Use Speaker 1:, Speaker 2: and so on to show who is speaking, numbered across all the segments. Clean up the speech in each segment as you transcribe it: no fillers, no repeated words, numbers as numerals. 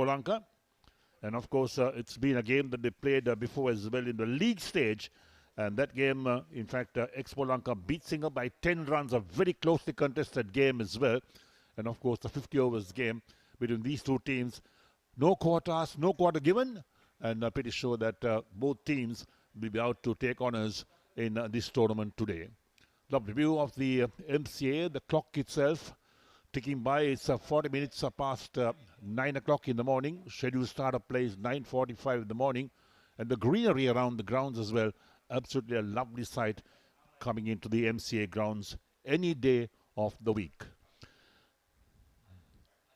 Speaker 1: Lanka. And of course, it's been a game that they played before as well in the league stage. And that game, in fact, Expo Lanka beat Singer by 10 runs, a very closely contested game as well. And of course, the 50 overs game between these two teams. No quotas, no quarter given. And I'm pretty sure that both teams will be out to take honours in this tournament today. Lovely view of the MCA, the clock itself ticking by. It's 40 minutes past 9 o'clock in the morning. Scheduled start of play is 9:45 in the morning. And the greenery around the grounds as well. Absolutely a lovely sight coming into the MCA grounds any day of the week.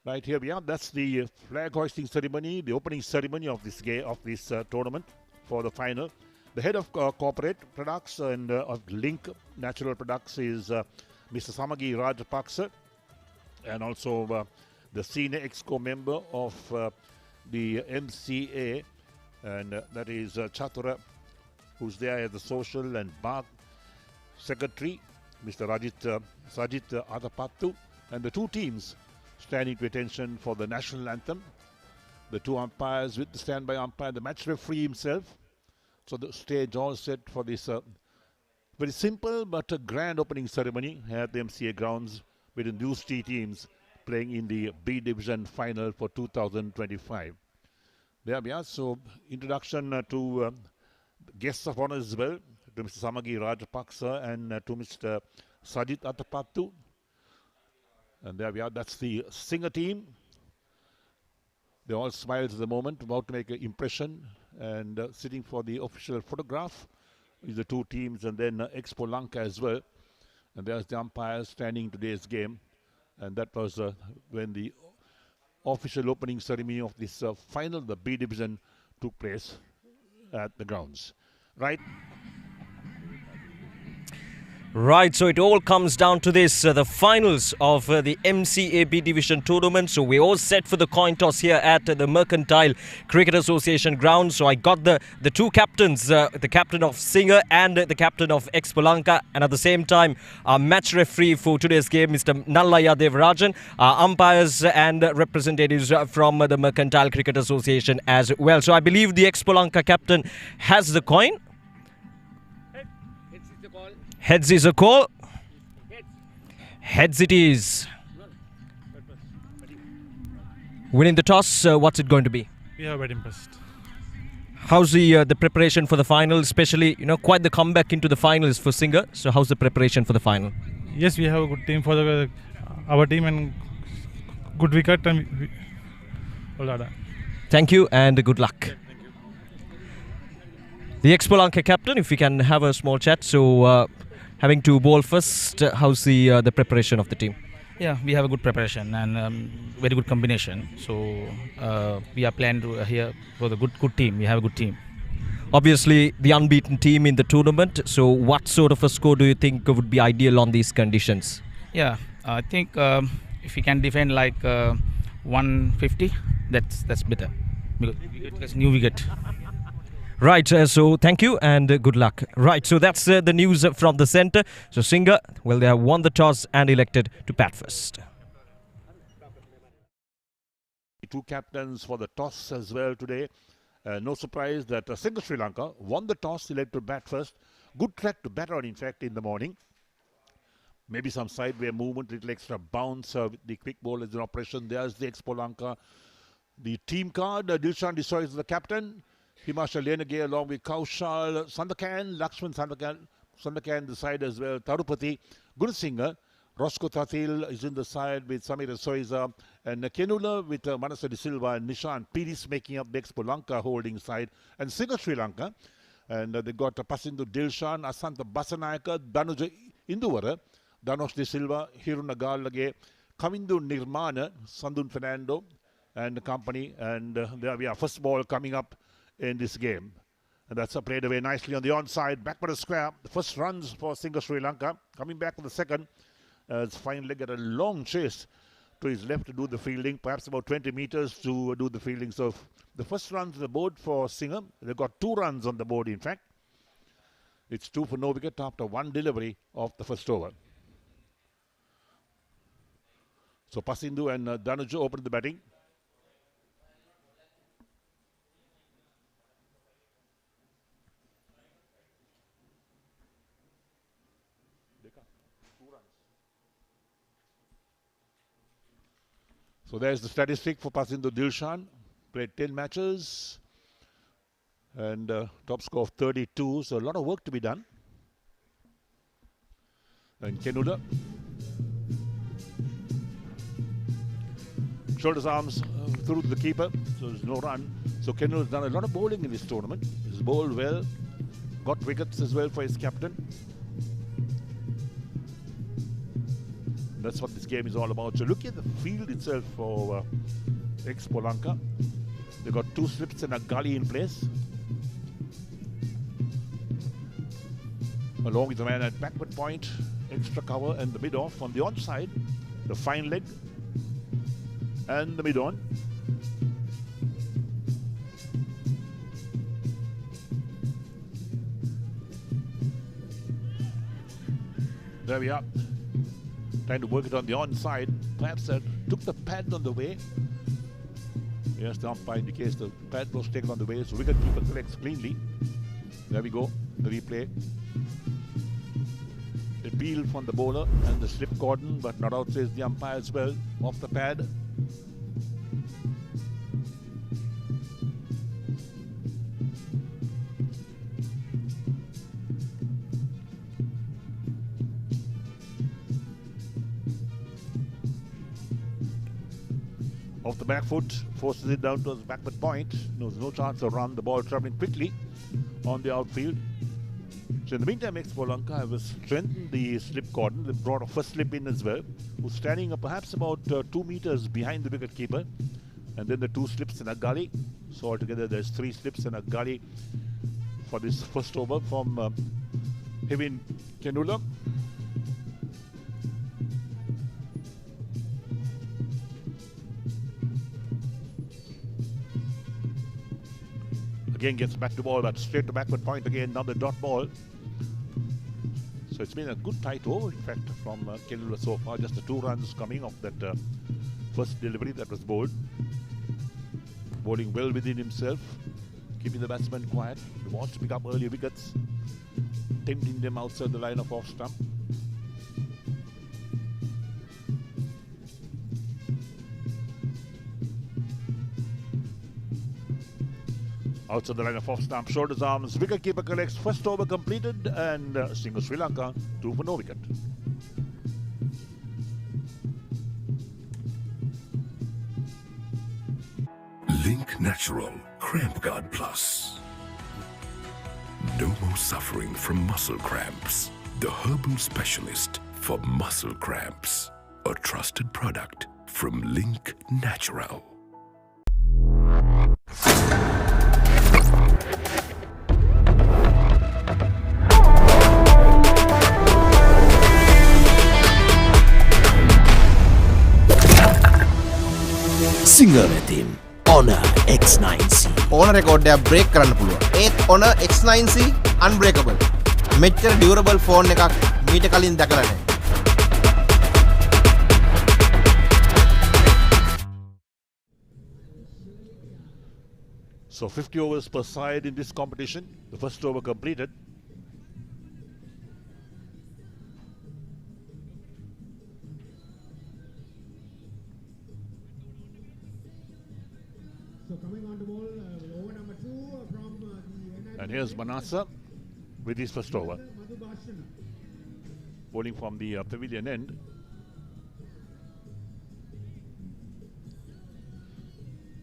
Speaker 1: Right, here we are. That's the flag hoisting ceremony, the opening ceremony of this game, of this tournament for the final. The head of corporate products and of Link Natural Products is Mr. Samagi Rajapaksa, and also the senior Exco member of the MCA, and that is Chatura, who's there as the social and bar secretary, Mr. Sajit Adapattu, and the two teams standing to attention for the national anthem. The two umpires with the standby umpire, the match referee himself. So the stage all set for this very simple but a grand opening ceremony at the MCA grounds between these two teams playing in the B Division final for 2025. There we are. So introduction to guests of honor as well, to Mr. Samagi Rajapaksa and to Mr. Sajit Atapattu. And there we are. That's the Singer team. They all smiles at the moment, about to make an impression, and sitting for the official photograph is the two teams, and then Expo Lanka as well. And there's the umpires standing today's game, and that was when the official opening ceremony of this final, the B Division, took place at the grounds. Right.
Speaker 2: Right, so it all comes down to this, the finals of the MCA B Division tournament. So we're all set for the coin toss here at the Mercantile Cricket Association ground. So I got the two captains, the captain of Singer and the captain of Expolanka, and at the same time, our match referee for today's game, Mr. Nallaya Devarajan, umpires and representatives from the Mercantile Cricket Association as well. So I believe the Expolanka captain has the coin. Heads is a call. Heads it is. Winning the toss, what's it going to be?
Speaker 3: We are very impressed.
Speaker 2: How's the preparation for the final, especially, quite the comeback into the finals for Singer. So how's the preparation for the final?
Speaker 3: Yes, we have a good team for our team and good wicket. And
Speaker 2: Thank you and good luck. The Expolanka captain, if we can have a small chat. So having to bowl first, how's the preparation of the team?
Speaker 4: Yeah, we have a good preparation and very good combination. So we are planned here for the good team. We have a good team.
Speaker 2: Obviously, the unbeaten team in the tournament. So what sort of a score do you think would be ideal on these conditions?
Speaker 4: Yeah, I think if we can defend like 150, that's better. Because new wicket.
Speaker 2: Right, so thank you and good luck. Right, so that's the news from the centre. So Singer, well, they have won the toss and elected to bat first.
Speaker 1: Two captains for the toss as well today. No surprise that Singer Sri Lanka won the toss, elected to bat first. Good track to bat on, in fact, in the morning. Maybe some sideway movement, little extra bounce with the quick ball is in operation. There's the Expo Lanka. The team card, Dilshan Desai is the captain. Himashal Lenage along with Kaushal Sandakan, Lakshman Sandakan the side as well. Tarupati, Gunasinger, Roscoe Tatil is in the side with Samir Soiza, and Kenula with Manasa De Silva and Nishan Piris making up the Expo Lanka holding side, and Singer Sri Lanka. And they got Pasindu Dilshan, Asanta Basanayaka, Danuja Induvara, Danos De Silva, Hirunagalage, Kavindu Nirmana, Sandun Fernando, and the company. And there we are, first ball coming up in this game, and that's played away nicely on the onside, back by the square. The first runs for Singer Sri Lanka, coming back for the second. It's finally got a long chase to his left to do the fielding, perhaps about 20 meters to do the fielding. So the first runs on the board for Singer, they've got 2 runs on the board in fact. It's 2 for no wicket after 1 delivery of the first over. So Pasindu and Danuju opened the batting. So there's the statistic for Pasindo Dilshan. Played 10 matches and top score of 32. So a lot of work to be done. And Kenula. Shoulders arms through to the keeper. So there's no run. So Kenula's done a lot of bowling in this tournament. He's bowled well. Got wickets as well for his captain. That's what this game is all about. So look at the field itself for Expo Lanka. They've got 2 slips and a gully in place. Along with the man at backward point, extra cover and the mid-off on the onside. The fine leg and the mid-on. There we are. Trying to work it on the onside. Perhaps took the pad on the way. Yes, the umpire indicates the pad was taken on the way, so wicketkeeper collects cleanly. There we go, the replay. Appeal from the bowler and the slip cordon, but not out, says the umpire as well, off the pad. Off the back foot, forces it down to his backward point. There's no chance of run. The ball travelling quickly on the outfield. So in the meantime, Expo Lanka have strengthened the slip cordon. They brought a first slip in as well, who's standing perhaps about 2 meters behind the wicket keeper. And then the 2 slips and a gully. So altogether there's 3 slips and a gully for this first over from Hevin Kenula. Again gets back to ball, but straight to backward point again, another dot ball. So it's been a good tight over, in fact, from Kenula so far. Just the 2 runs coming off that first delivery that was bowled. Bowling well within himself, keeping the batsman quiet. He wants to pick up early wickets, tempting them outside the line of off stump. Outside the line of off stump, shoulders arms, wicketkeeper collects, first over completed, and single Sri Lanka, 2 for no wicket.
Speaker 5: Link Natural Cramp Guard Plus. No more suffering from muscle cramps. The herbal specialist for muscle cramps. A trusted product from Link Natural.
Speaker 6: Singer team Honor X9C.
Speaker 7: Honor record එක break කරන්න පුළුවන්. ඒත් Honor X9C unbreakable. මෙච්චර durable phone එකක් මීට කලින් දැකලා නැහැ.
Speaker 1: So 50 overs per side in this competition. The first over completed.
Speaker 8: So coming on the ball, over number 2 from the
Speaker 1: And here's Manasa with his first over. Bowling from the pavilion end.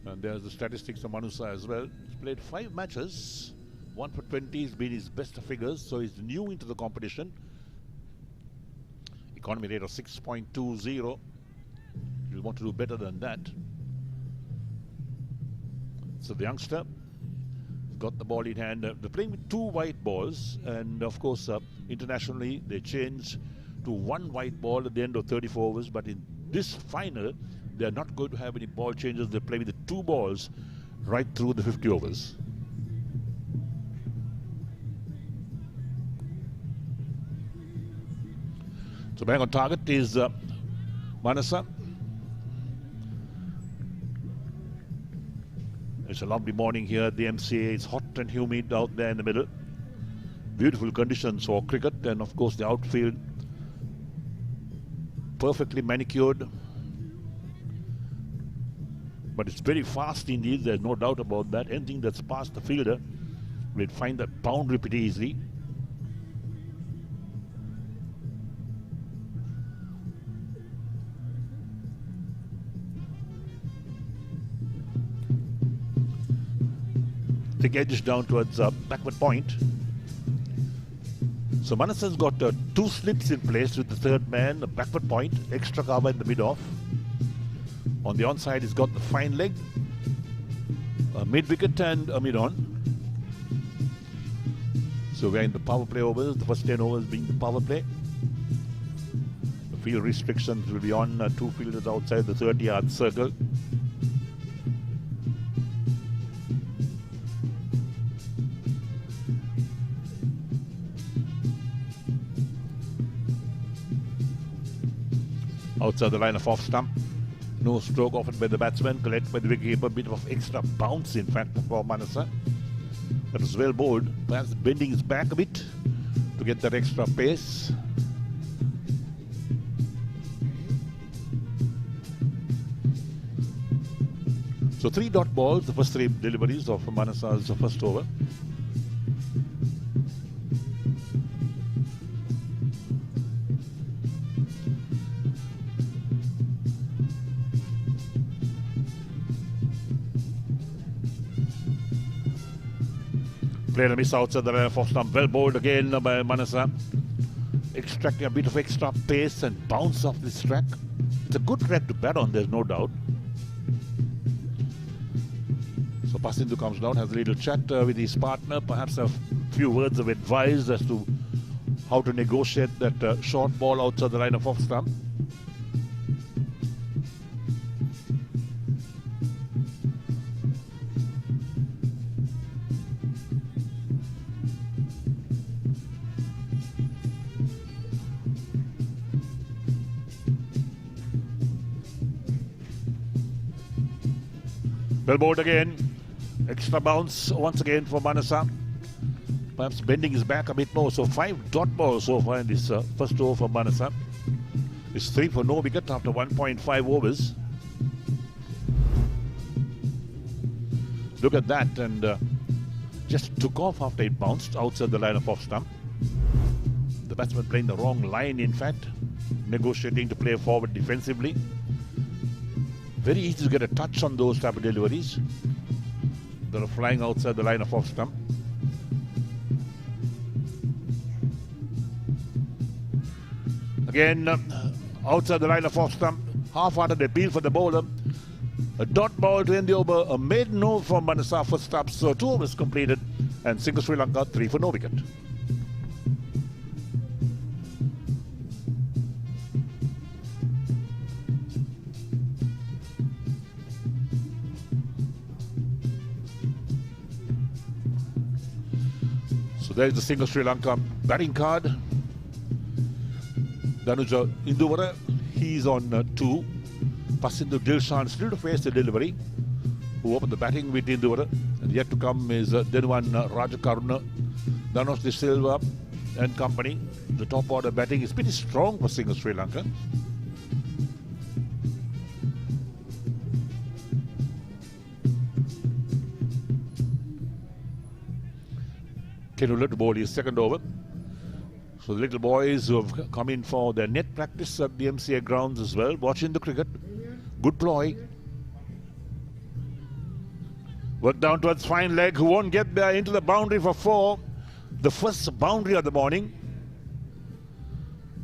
Speaker 1: And there's the statistics of Manusa as well. He's played 5 matches. 1 for 20 has been his best figures. So he's new into the competition. Economy rate of 6.20. You'll want to do better than that. So the youngster got the ball in hand. They're playing with 2 white balls, and of course internationally they changed to 1 white ball at the end of 34 overs, but in this final they're not going to have any ball changes. They play with the 2 balls right through the 50 overs. So bang on target is Manasa. It's a lovely morning here at the MCA. It's hot and humid out there in the middle. Beautiful conditions for cricket, and of course the outfield perfectly manicured. But it's very fast indeed, there's no doubt about that. Anything that's past the fielder will find that boundary pretty easily. Thick edge down towards backward point. So Manasa's got 2 slips in place with the third man, a backward point, extra cover in the mid-off. On the onside, he's got the fine leg, a mid-wicket and a mid-on. So we're in the power play overs, the first 10 overs being the power play. The field restrictions will be on 2 fielders outside the 30-yard circle. Outside the line of off stump. No stroke offered by the batsman, collected by the wicketkeeper. Bit of extra bounce in fact for Manasa. That was well bowled. Perhaps bending his back a bit to get that extra pace. So 3 dot balls, the first 3 deliveries of Manasa's first over. Played a miss outside the line of off stump. Well bowled again by Manasa. Extracting a bit of extra pace and bounce off this track. It's a good track to bat on, there's no doubt. So Pasindu comes down, has a little chat with his partner, perhaps a few words of advice as to how to negotiate that short ball outside the line of off stump. Well bowled again. Extra bounce once again for Manasa. Perhaps bending his back a bit more. So 5 dot balls so far in this first over for Manasa. It's 3 for no wicket after 1.5 overs. Look at that, and just took off after it bounced outside the line of off stump. The batsman playing the wrong line, in fact, negotiating to play forward defensively. Very easy to get a touch on those type of deliveries that are flying outside the line of off stump. Again, outside the line of off stump, half-hearted appeal for the bowler. A dot ball to end the over, a maiden over from Manasa for stops. So 2 overs completed, and single Sri Lanka 3 for no wicket. So there is the single Sri Lanka batting card. Danuja Induvara, he's on 2. Pasindu Dilshan still to face the delivery, who opened the batting with Induvara. And yet to come is Denuvan Rajakaruna, Dhanush De Silva and company. The top order batting is pretty strong for single Sri Lanka. Kenula to bowl his second over. So the little boys who have come in for their net practice at the MCA grounds as well, watching the cricket. Good ploy. Work down towards fine leg, who won't get there into the boundary for 4. The first boundary of the morning.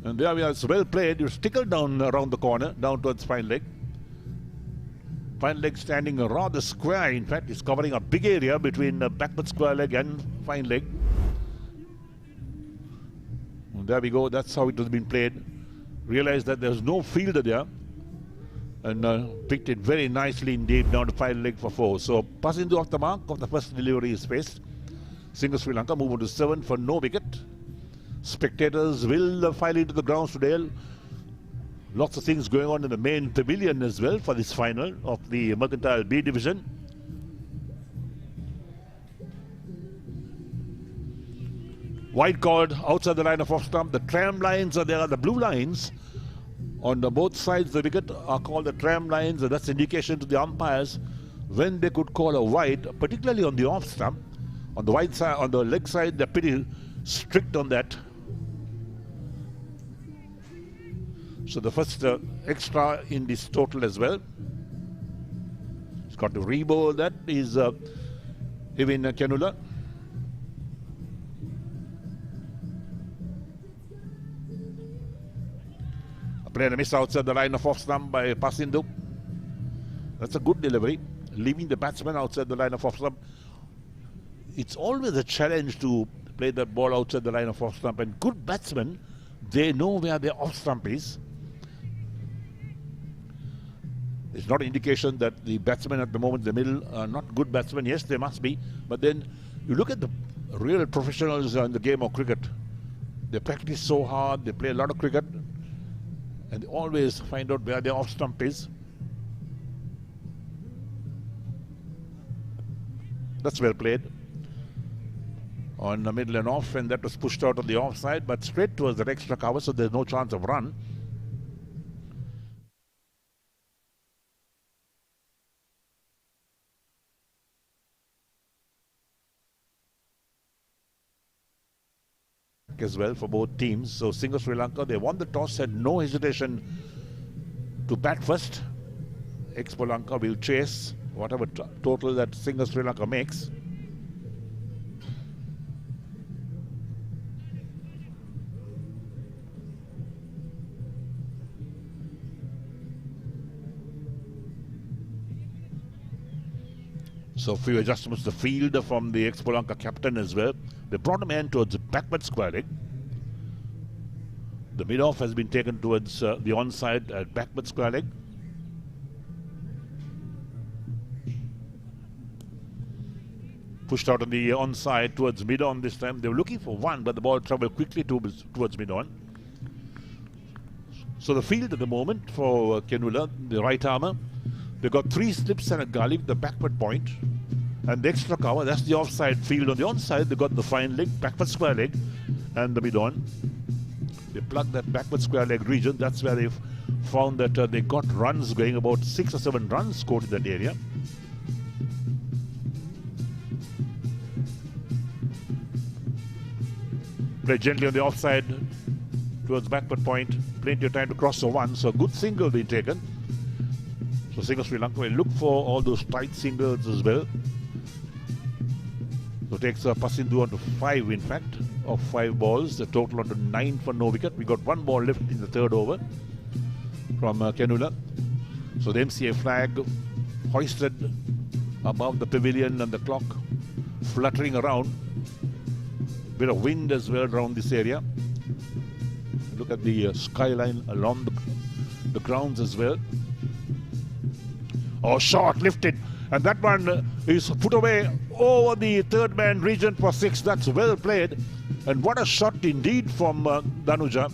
Speaker 1: And there we are, it's well played. You stickle down around the corner, down towards fine leg. Fine leg standing rather square, in fact, it's covering a big area between backward square leg and fine leg. And there we go, that's how it has been played. Realized that there's no fielder there. And picked it very nicely indeed down to fine leg for 4. So Pasindu off the mark of the first delivery is faced. Single Sri Lanka move on to 7 for no wicket. Spectators will file into the grounds today. Lots of things going on in the main pavilion as well for this final of the Mercantile B division. Wide cord outside the line of off stump. The tram lines are there, the blue lines on both sides of the wicket are called the tram lines, and that's indication to the umpires when they could call a wide, particularly on the off stump. On the wide side, on the leg side, they're pretty strict on that. So the first extra in this total as well. He's got to re-bowl. That is Evin Kanula. A player miss outside the line of off stump by Pasindu. That's a good delivery, leaving the batsman outside the line of off stump. It's always a challenge to play that ball outside the line of off stump, and good batsmen, they know where their off stump is. It's not an indication that the batsmen at the moment in the middle are not good batsmen. Yes, they must be, but then you look at the real professionals in the game of cricket. They practice so hard, they play a lot of cricket, and they always find out where their off stump is. That's well played on the middle and off, and that was pushed out on the offside, but straight towards that extra cover, so there's no chance of run. As well for both teams. So Singer Sri Lanka, they won the toss, had no hesitation to bat first. Expolanka will chase whatever total that Singer Sri Lanka makes. So a few adjustments to the field from the Expolanka captain as well. They brought a man towards the backward square leg. The mid-off has been taken towards the onside at backward square leg. Pushed out on the onside towards mid-on this time. They were looking for one, but the ball travelled quickly towards mid-on. So the field at the moment for Kanula, the right armour, they got 3 slips and a gully with the backward point. And the extra cover, that's the offside field. On the onside, they got the fine leg, backward square leg, and the mid-on. They plugged that backward square leg region. That's where they've found that they got runs going, about 6 or 7 runs scored in that area. Play gently on the offside towards backward point. Plenty of time to cross the one, so a good single being taken. So Singer Sri Lanka will look for all those tight singles as well. So takes Pasindu on to 5, in fact, of 5 balls. The total on to 9 for no wicket. We got 1 ball left in the 3rd over from Kanula. So the MCA flag hoisted above the pavilion and the clock fluttering around. Bit of wind as well around this area. Look at the skyline along the grounds as well. Oh, short lifted, and that one is put away over the 3rd man region for 6. That's well played, and what a shot indeed from Danuja.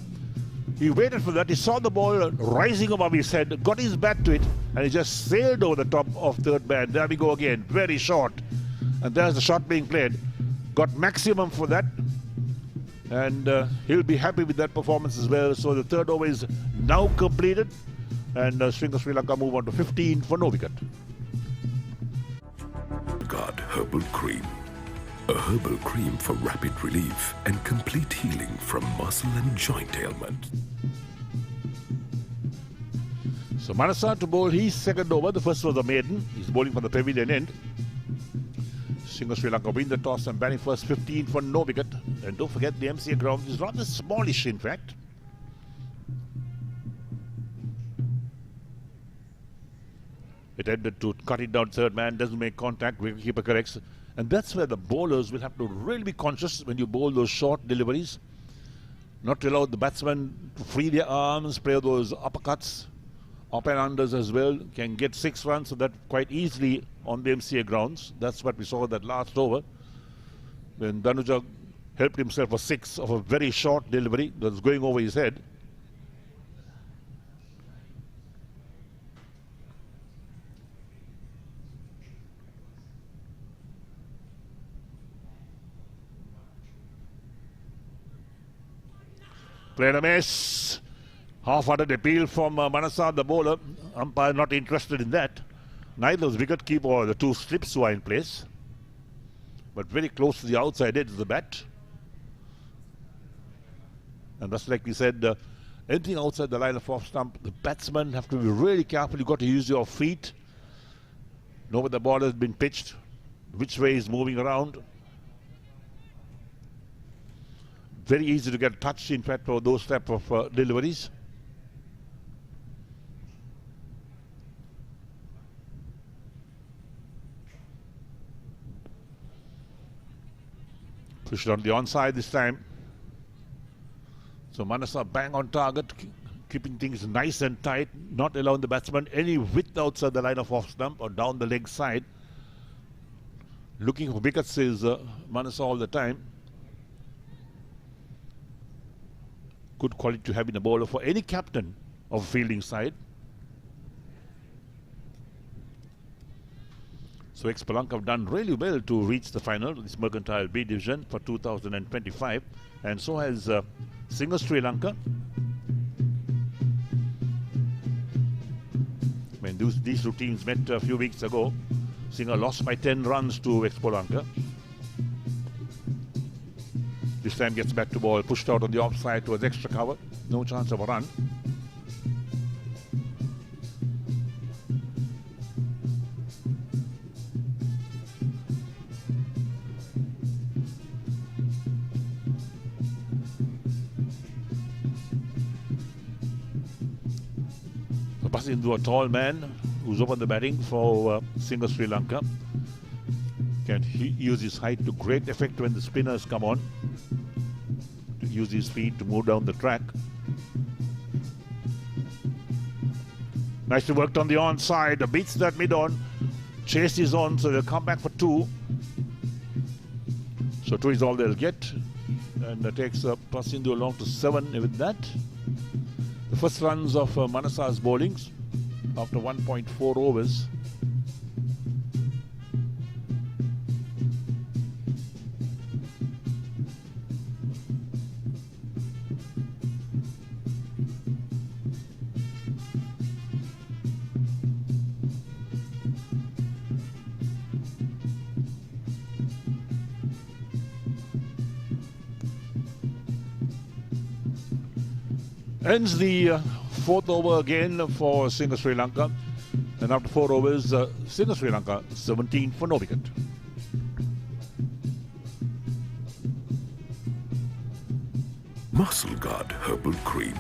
Speaker 1: He waited for that. He saw the ball rising above his head, got his bat to it, and he just sailed over the top of 3rd man. There we go again, very short, and there's the shot being played. Got maximum for that, and he'll be happy with that performance as well. So the 3rd over is now completed, and Sri Lanka move on to 15 for no wicket.
Speaker 5: God Herbal Cream. A herbal cream for rapid relief and complete healing from muscle and joint ailment.
Speaker 1: So Manasa to bowl his 2nd over. The first was a maiden. He's bowling from the pavilion end. Sri Lanka win the toss and batting first, 15 for no wicket. And don't forget the MCA ground is rather smallish, in fact. It ended to cut it down 3rd man, doesn't make contact, wicketkeeper corrects. And that's where the bowlers will have to really be conscious when you bowl those short deliveries. Not to allow the batsmen to free their arms, play those uppercuts. Up and unders as well, can get 6 runs, so that quite easily on the MCA grounds. That's what we saw that last over, when Danuja helped himself for 6 of a very short delivery that was going over his head. Played a miss. Half-hearted appeal from Manasa, the bowler. Umpire not interested in that. Neither was wicket keeper or the two slips were in place. But very close to the outside edge of the bat. And that's like we said, anything outside the line of off stump, the batsmen have to be really careful. You've got to use your feet. Know where the ball has been pitched, which way is moving around. Very easy to get touched, in fact, for those type of deliveries. Pushed on the onside this time. So Manasa bang on target, keeping things nice and tight, not allowing the batsman any width outside the line of off stump or down the leg side. Looking for wickets is Manasa all the time. Good quality to have in a bowler for any captain of a fielding side. So Expolanka have done really well to reach the final, this Mercantile B division for 2025, and so has Sri Lanka. When these two teams met a few weeks ago, Singer lost by 10 runs to Expolanka. This time gets back to ball, pushed out on the offside towards extra cover, no chance of a run. Passing into a tall man who's opened the batting for Sri Lanka. Can use his height to great effect when the spinners come on. To use his feet to move down the track. Nicely worked on the onside. Beats that mid-on. Chase is on, so they'll come back for 2. So 2 is all they'll get. And that takes Pasindu along to 7 with that. The first runs of Manasa's bowlings after 1.4 overs. Ends the fourth over again for Sri Lanka. And after 4 overs, Sri Lanka 17 for no wicket.
Speaker 5: Muscle Guard Herbal Cream.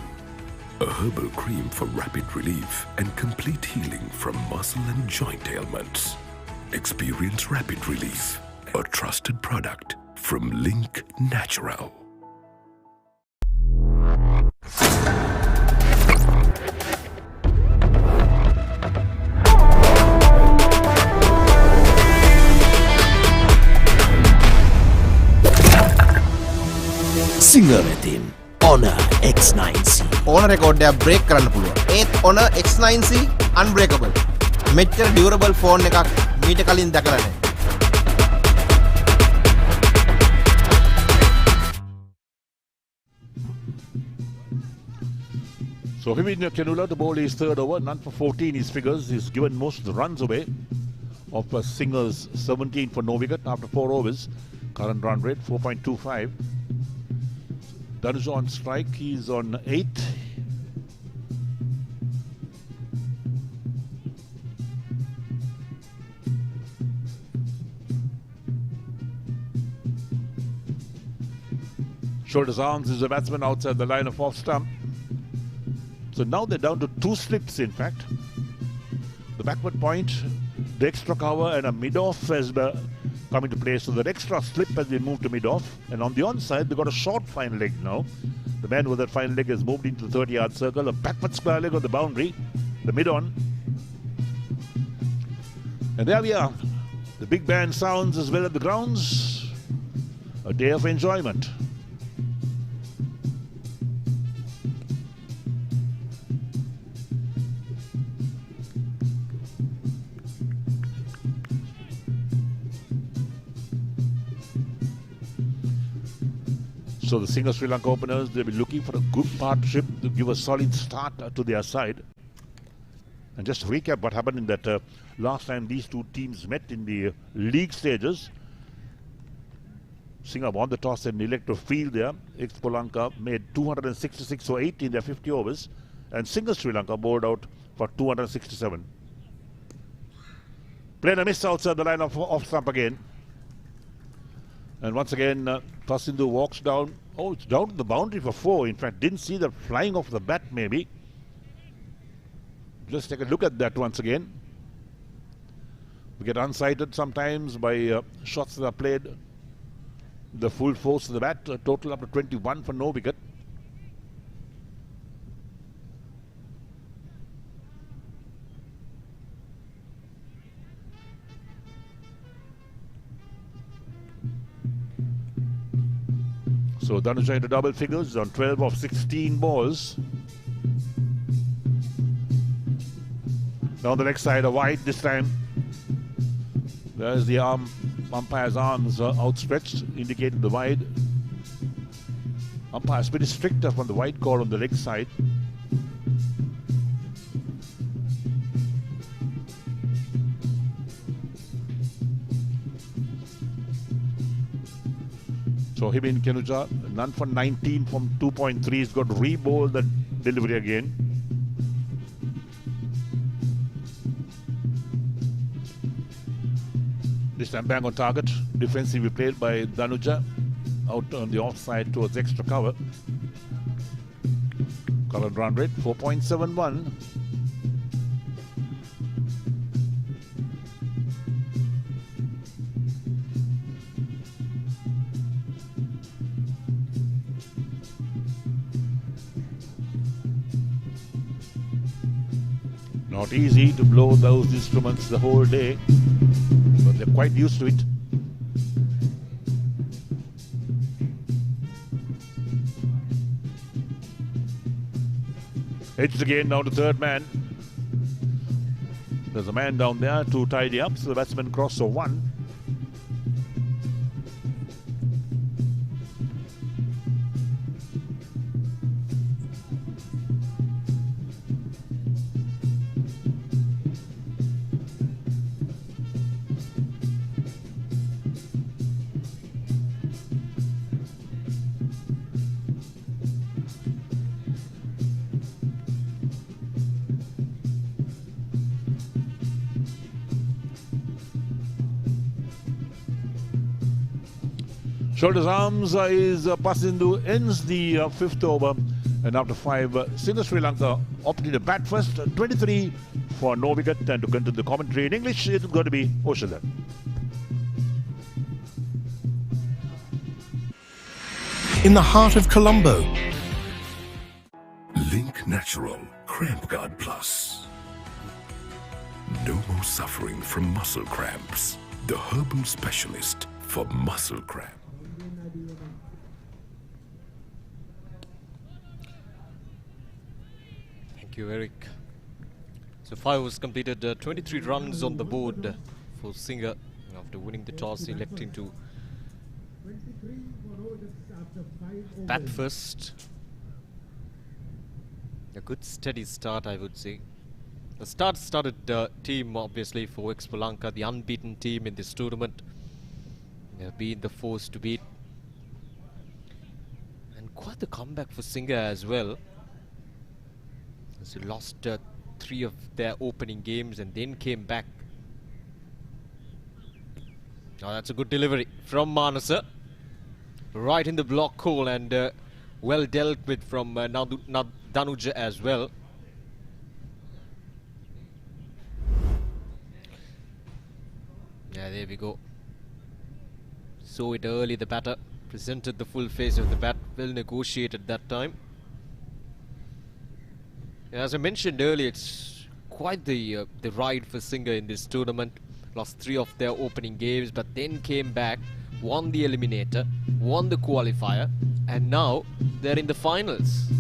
Speaker 5: A herbal cream for rapid relief and complete healing from muscle and joint ailments. Experience rapid relief. A trusted product from Link Natural.
Speaker 6: Singer Team Honor X9C.
Speaker 7: ඕන record එකක් break කරන්න පුළුවන්. ඒත් Honor X9C unbreakable. මෙච්චර durable phone එකක් මීට කලින් දැකලා නැහැ.
Speaker 1: So Himid Kenula, the ball is third over, none for 14 his figures. He's given most of the runs away of Singer's 17 for no wicket after 4 overs. Current run rate 4.25. Danuj on strike, he's on 8. Shoulders arms is a batsman outside the line of off stump. So now they're down to 2 slips in fact. The backward point, the extra cover and a mid-off has come into play. So that extra slip has been moved to mid-off. And on the onside, they've got a short fine leg now. The man with that fine leg has moved into the 30-yard circle. A backward square leg on the boundary, the mid-on. And there we are. The big band sounds as well at the grounds. A day of enjoyment. So the Singer Sri Lanka openers, they'll be looking for a good partnership to give a solid start to their side. And just to recap what happened in that last time these two teams met in the league stages. Singer won the toss and elected to field there. Expolanka made 266 for 8 in their 50 overs. And Singer Sri Lanka bowled out for 267. Playing a miss outside the line of off stump again. And once again, Tasindu walks down. Oh, it's down to the boundary for 4. In fact, didn't see the flying off the bat maybe. Just take a look at that once again. We get unsighted sometimes by shots that are played the full force of the bat, total up to 21 for no wicket. So Dhanuja into double figures on 12 of 16 balls. Down the leg side, a wide this time. There's the umpire's arms outstretched, indicating the wide. Umpire's pretty strict on the wide call on the leg side. So Hibin Kenuja, none for 19 from 2.3. He's got to re-bowl the delivery again. This time bang on target. Defensively played by Dhanuja. Out on the offside towards extra cover. Current run rate 4.71. Not easy to blow those instruments the whole day, but they're quite used to it. Edged again down to third man. There's a man down there to tidy up, so the batsman cross for 1. Shoulders arms is Pasindu ends the 5th over, and after 5, Singer Sri Lanka opted to bat first, 23 for no wicket, and to continue the commentary in English, it's going to be Oshadar.
Speaker 6: In the heart of Colombo,
Speaker 5: Link Natural Cramp Guard Plus. No more suffering from muscle cramps. The herbal specialist for muscle cramp.
Speaker 2: Thank you, Eric. So 5 overs completed, 23 runs on the board for Singer after winning the toss, electing to bat first. A good steady start, I would say. The started team obviously for Expolanka, the unbeaten team in this tournament. They've been the force to beat. And quite the comeback for Singer as well. As he lost 3 of their opening games and then came back. Now that's a good delivery from Manasa. Right in the block hole, and well dealt with from Dhanuja as well. Yeah, there we go. Saw it early, the batter presented the full face of the bat, well negotiated that time. As I mentioned earlier, it's quite the ride for Singer in this tournament. Lost 3 of their opening games, but then came back, won the eliminator, won the qualifier, and now they're in the finals.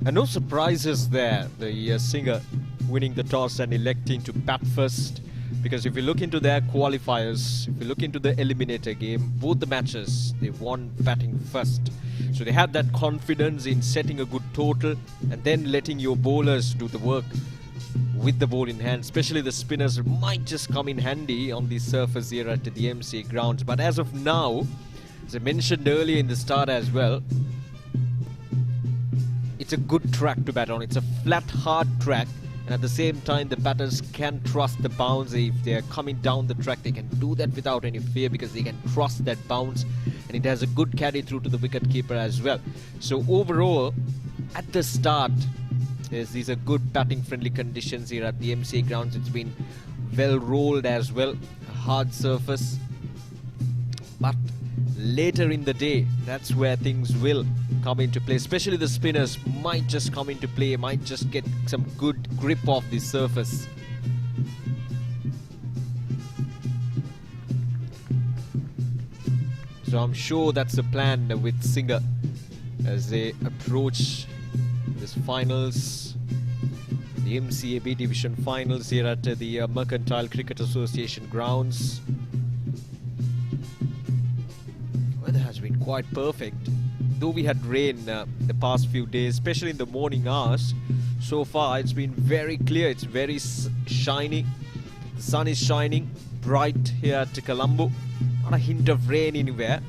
Speaker 2: And no surprises there. The Singer winning the toss and electing to bat first. Because if you look into their qualifiers, if you look into the eliminator game, both the matches, they won batting first. So they had that confidence in setting a good total and then letting your bowlers do the work with the ball in hand. Especially the spinners might just come in handy on the surface here at the MCA grounds. But as of now, as I mentioned earlier in the start as well, it's a good track to bat on. It's a flat, hard track. And at the same time, the batters can trust the bounce. If they're coming down the track, they can do that without any fear because they can trust that bounce. And it has a good carry through to the wicketkeeper as well. So overall, at the start, these are good batting friendly conditions here at the MCA grounds. It's been well rolled as well. A hard surface. But later in the day, that's where things will come into play. Especially the spinners might just come into play, might just get some good grip off the surface. So I'm sure that's the plan with Singer as they approach this finals, the MCA B Division finals here at the Mercantile Cricket Association grounds. Weather has been quite perfect. Though we had rain the past few days, especially in the morning hours, so far it's been very clear. It's very shiny. The sun is shining bright here at Colombo. Not a hint of rain anywhere.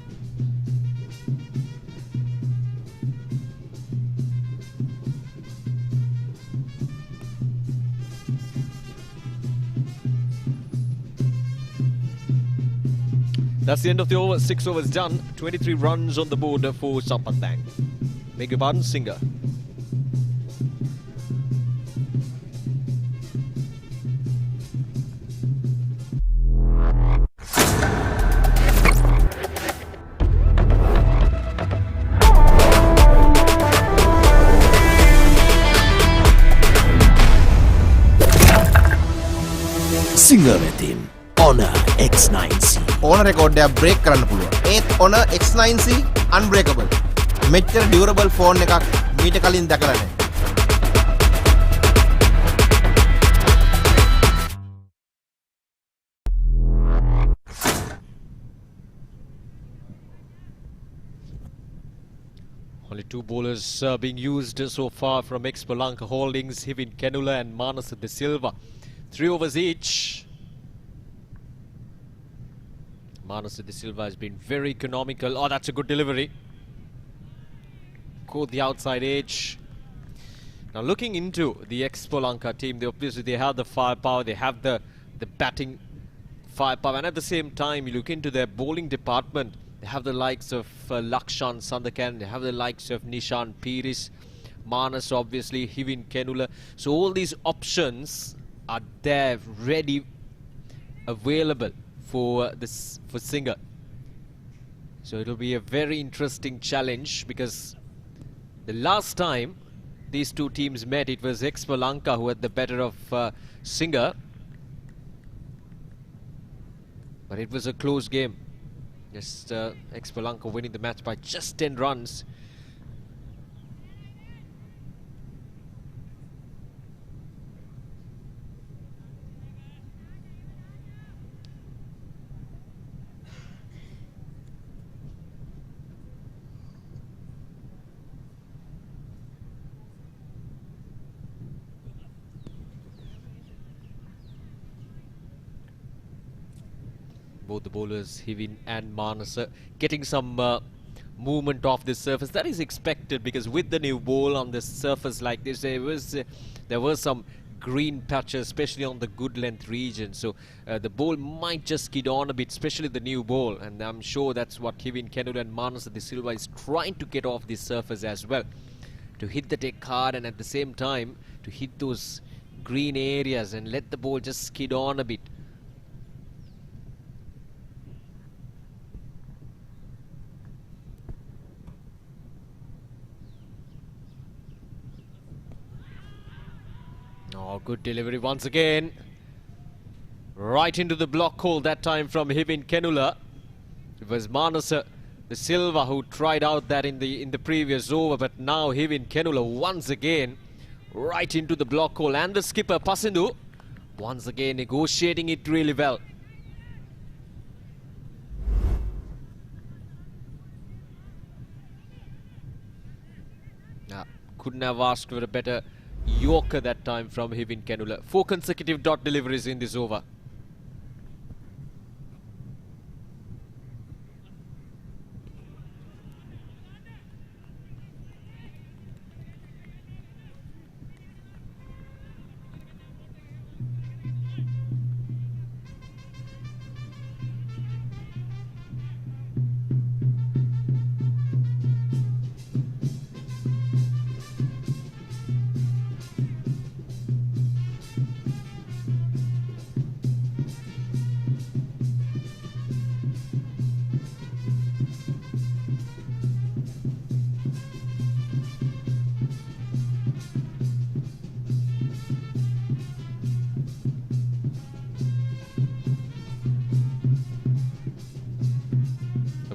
Speaker 2: That's the end of the over. 6 overs done. 23 runs on the board for Sampathang. Beg your pardon, Singer.
Speaker 6: Singer wetin Honor X9C.
Speaker 7: ඕන රෙකෝඩ්ඩයක් break කරන්න පුළුවන්. ඒත් Honor X9C unbreakable. මෙච්චර durable phone එකක් මීට කලින් දැකලා නැහැ.
Speaker 2: Only two bowlers being used so far from Expolanka Holdings, Hivin Kenula and Manas De Silva. 3 overs each. Manas De Silva has been very economical. Oh, that's a good delivery. Caught the outside edge. Now looking into the Expolanka team, they have the firepower, they have the batting firepower, and at the same time you look into their bowling department. They have the likes of Lakshan Sandakan, they have the likes of Nishan Piris, Manas obviously, Hivin Kenula. So all these options are there, ready, available for Singer. So it will be a very interesting challenge because the last time these two teams met, it was Expolanka who had the better of Singer. But it was a close game. Just Expolanka winning the match by just 10 runs. Both the bowlers, Hivin and Manas, getting some movement off this surface. That is expected because with the new ball on this surface like this, there were some green patches, especially on the good length region. So the ball might just skid on a bit, especially the new ball. And I'm sure that's what Hivin Kenula and Manas De Silva is trying to get off this surface as well. To hit the deck hard and at the same time to hit those green areas and let the ball just skid on a bit. Oh, good delivery once again. Right into the block hole that time from Hivin Kenula. It was Manas The Silva who tried out that in the previous over, but now Hivin Kenula once again right into the block hole, and the skipper Pasindu once again negotiating it really well. Couldn't have asked for a better Yorker that time from Hivin Kenula. 4 consecutive dot deliveries in this over.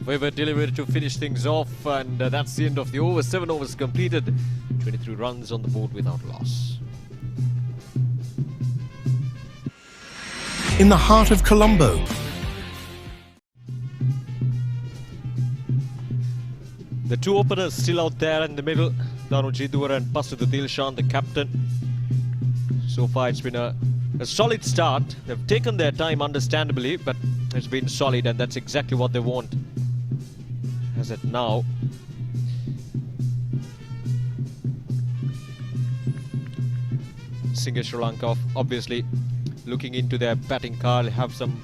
Speaker 2: Weber delivered to finish things off, and that's the end of the over. 7 overs completed, 23 runs on the board without loss.
Speaker 6: In the heart of Colombo,
Speaker 2: The 2 openers still out there in the middle. Danu Jidwara and Pasudu Dilshan, the captain. So far it's been a solid start. They've taken their time understandably, but it's been solid, and that's exactly what they want. As it now, Sri Lanka obviously looking into their batting card, have some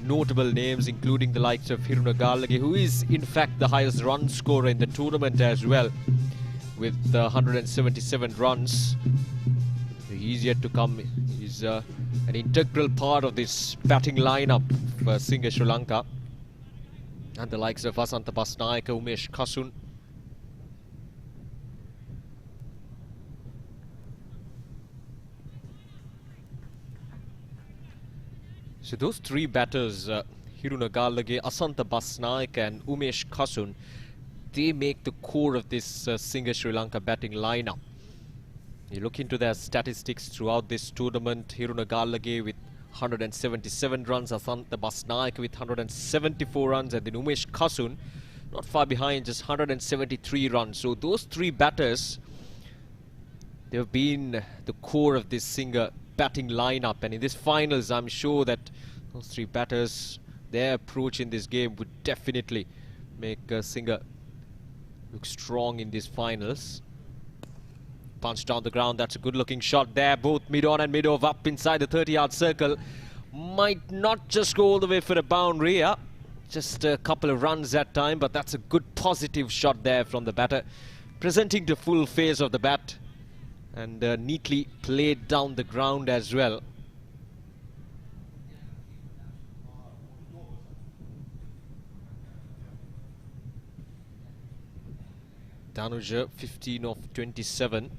Speaker 2: notable names including the likes of Hiruna Galage, who is in fact the highest run scorer in the tournament as well, with 177 runs. He's yet to come. He's an integral part of this batting lineup for Sri Lanka. And the likes of Asanta Basnayaka, Umesh Kasun. So those 3 batters, Hiruna Galage, Asanta Basnayaka and Umesh Kasun, they make the core of this Sri Lanka batting lineup. You look into their statistics throughout this tournament. Hiruna Galage with 177 runs, Asanta Basnayaka with 174 runs, and then Umesh Kasun not far behind, just 173 runs. So those 3 batters, they've been the core of this Singer batting lineup, and in this finals I'm sure that those 3 batters, their approach in this game would definitely make Singer look strong in these finals. Punch down the ground, that's a good looking shot there, both mid-on and mid-off up inside the 30-yard circle. Might not just go all the way for a boundary, yeah. Just a couple of runs that time, but that's a good positive shot there from the batter, presenting the full face of the bat, and neatly played down the ground as well. Danuja 15 of 27.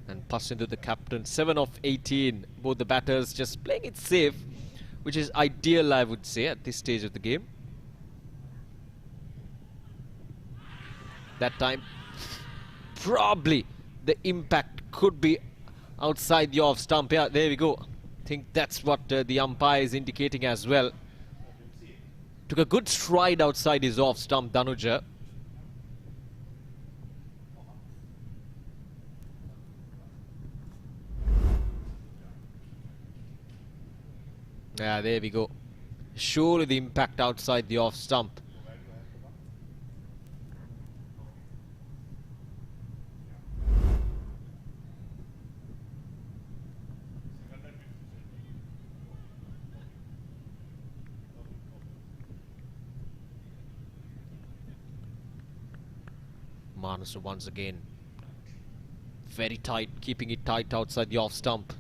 Speaker 2: And Pasindu, the captain, 7 of 18. Both the batters just playing it safe, which is ideal, I would say, at this stage of the game. That time, probably the impact could be outside the off stump. Yeah, there we go. I think that's what the umpire is indicating as well. Took a good stride outside his off stump, Danuja. Yeah, there we go. Surely the impact outside the off stump. Manasa once again. Very tight, keeping it tight outside the off stump.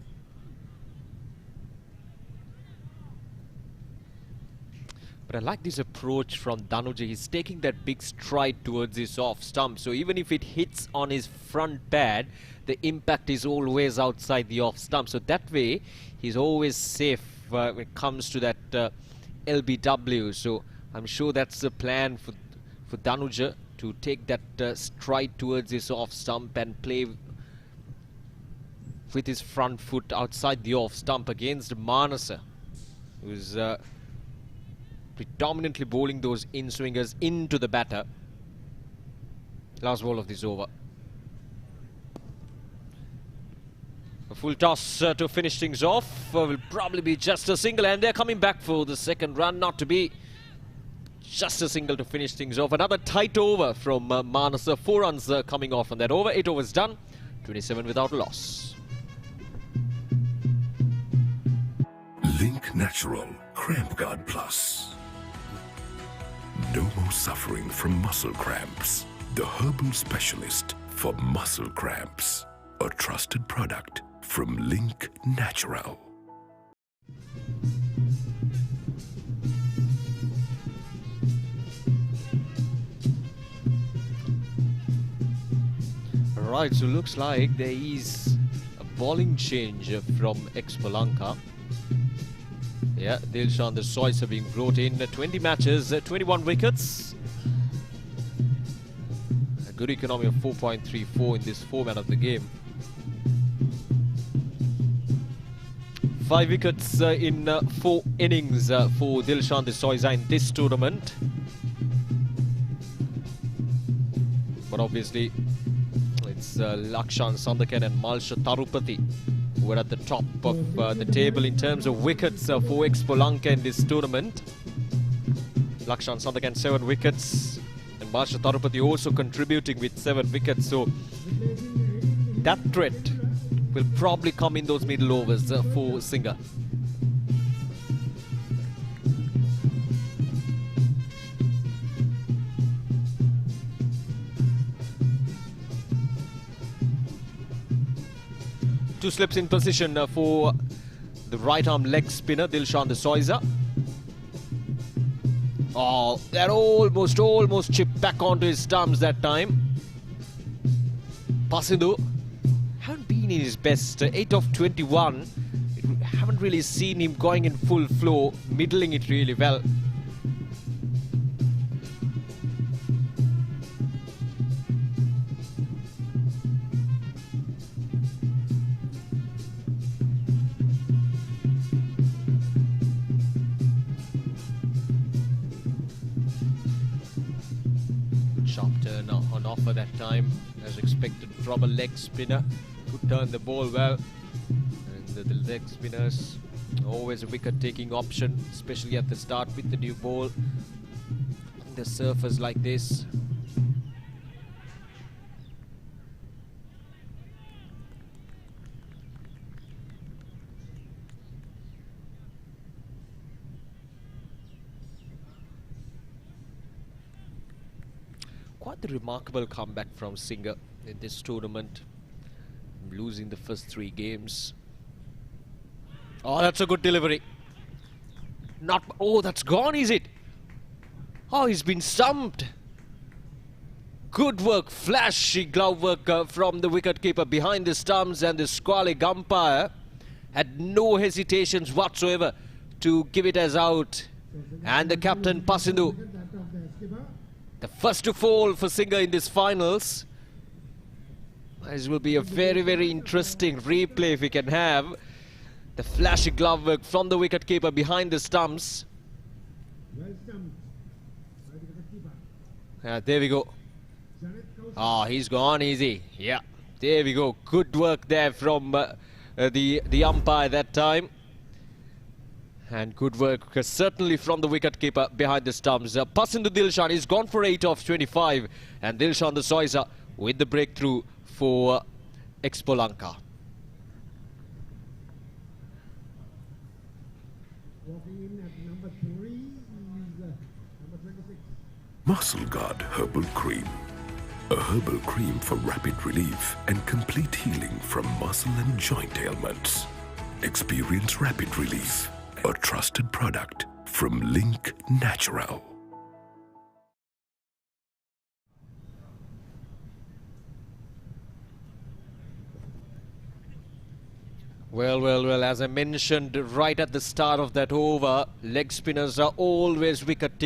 Speaker 2: But I like this approach from Danuja. He's taking that big stride towards his off stump. So even if it hits on his front pad, the impact is always outside the off stump. So that way, he's always safe when it comes to that LBW. So I'm sure that's the plan for Danuja to take that stride towards his off stump and play with his front foot outside the off stump against Manasa, who's predominantly bowling those in-swingers into the batter. Last ball of this over. A full toss to finish things off. Will probably be just a single, and they're coming back for the second run, not to be. Just a single to finish things off. Another tight over from Manasa. 4 runs coming off on that over. 8 overs done. 27 without a loss.
Speaker 5: Link Natural Cramp Guard Plus. No more suffering from muscle cramps. The herbal specialist for muscle cramps. A trusted product from Link Natural.
Speaker 2: Right, so looks like there is a bowling change from Expo Lanka. Yeah, Dilshan the Sois are being brought in. 20 matches, 21 wickets. A good economy of 4.34 in this format of the game. 5 wickets in 4 innings for Dilshan the Sois in this tournament. But obviously, it's Lakshan Sandakan and Malsha Tarupati who are at the top of the table in terms of wickets for Expo Lanka in this tournament. Lakshan Sandakan 7 wickets and Malsha Tarupati also contributing with 7 wickets. So that threat will probably come in those middle overs for Singha. Two slips in position for the right arm leg spinner Dilshan de Soisa. Oh, that almost chipped back onto his stumps that time. Pasindu haven't been in his best. 8 of 21. Haven't really seen him going in full flow, middling it really well. Sharp turn on offer that time, as expected from a leg spinner. Could turn the ball well. And the leg spinners, always a wicket-taking option, especially at the start with the new ball. On the surface like this. Quite the remarkable comeback from Singha in this tournament, losing the first 3 games. Oh, that's a good delivery. Not, oh, that's gone, is it? Oh, he's been stumped. Good work, flashy glove work from the wicketkeeper behind the stumps, and the Sportylk umpire had no hesitations whatsoever to give it as out. And the captain Pasindu, the first to fall for Singha in this finals. This will be a very interesting replay if we can have. The flashy glove work from the wicketkeeper behind the stumps. There we go. Oh, he's gone easy. Yeah, there we go. Good work there from the umpire that time. And good work certainly from the wicketkeeper behind the stumps. Pasindu Dilshan is gone for 8 of 25. And Dilshan the Soisa with the breakthrough for Expo Lanka.
Speaker 8: Walking in at number 3 is number 26.
Speaker 5: Muscle Guard Herbal Cream. A herbal cream for rapid relief and complete healing from muscle and joint ailments. Experience rapid relief. A trusted product from Link Natural.
Speaker 2: Well, as I mentioned right at the start of that over, leg spinners are always wicket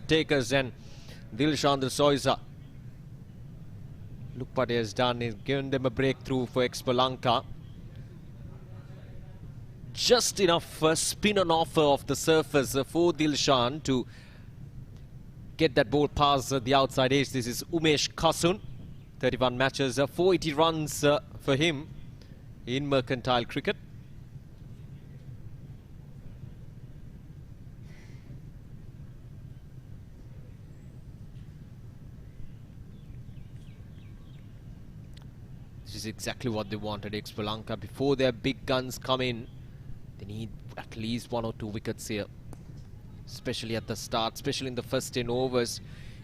Speaker 2: takers, and Dilshan Soisa. Look what he has done. He's given them a breakthrough for Expolanka. Just enough spin on offer off the surface for Dilshan to get that ball past the outside edge. This is Umesh Kasun. 31 matches, 480 runs for him in mercantile cricket. This is exactly what they wanted, Expolanka. Before their big guns come in, they need at least 1 or 2 wickets here, especially at the start, especially in the first 10 overs.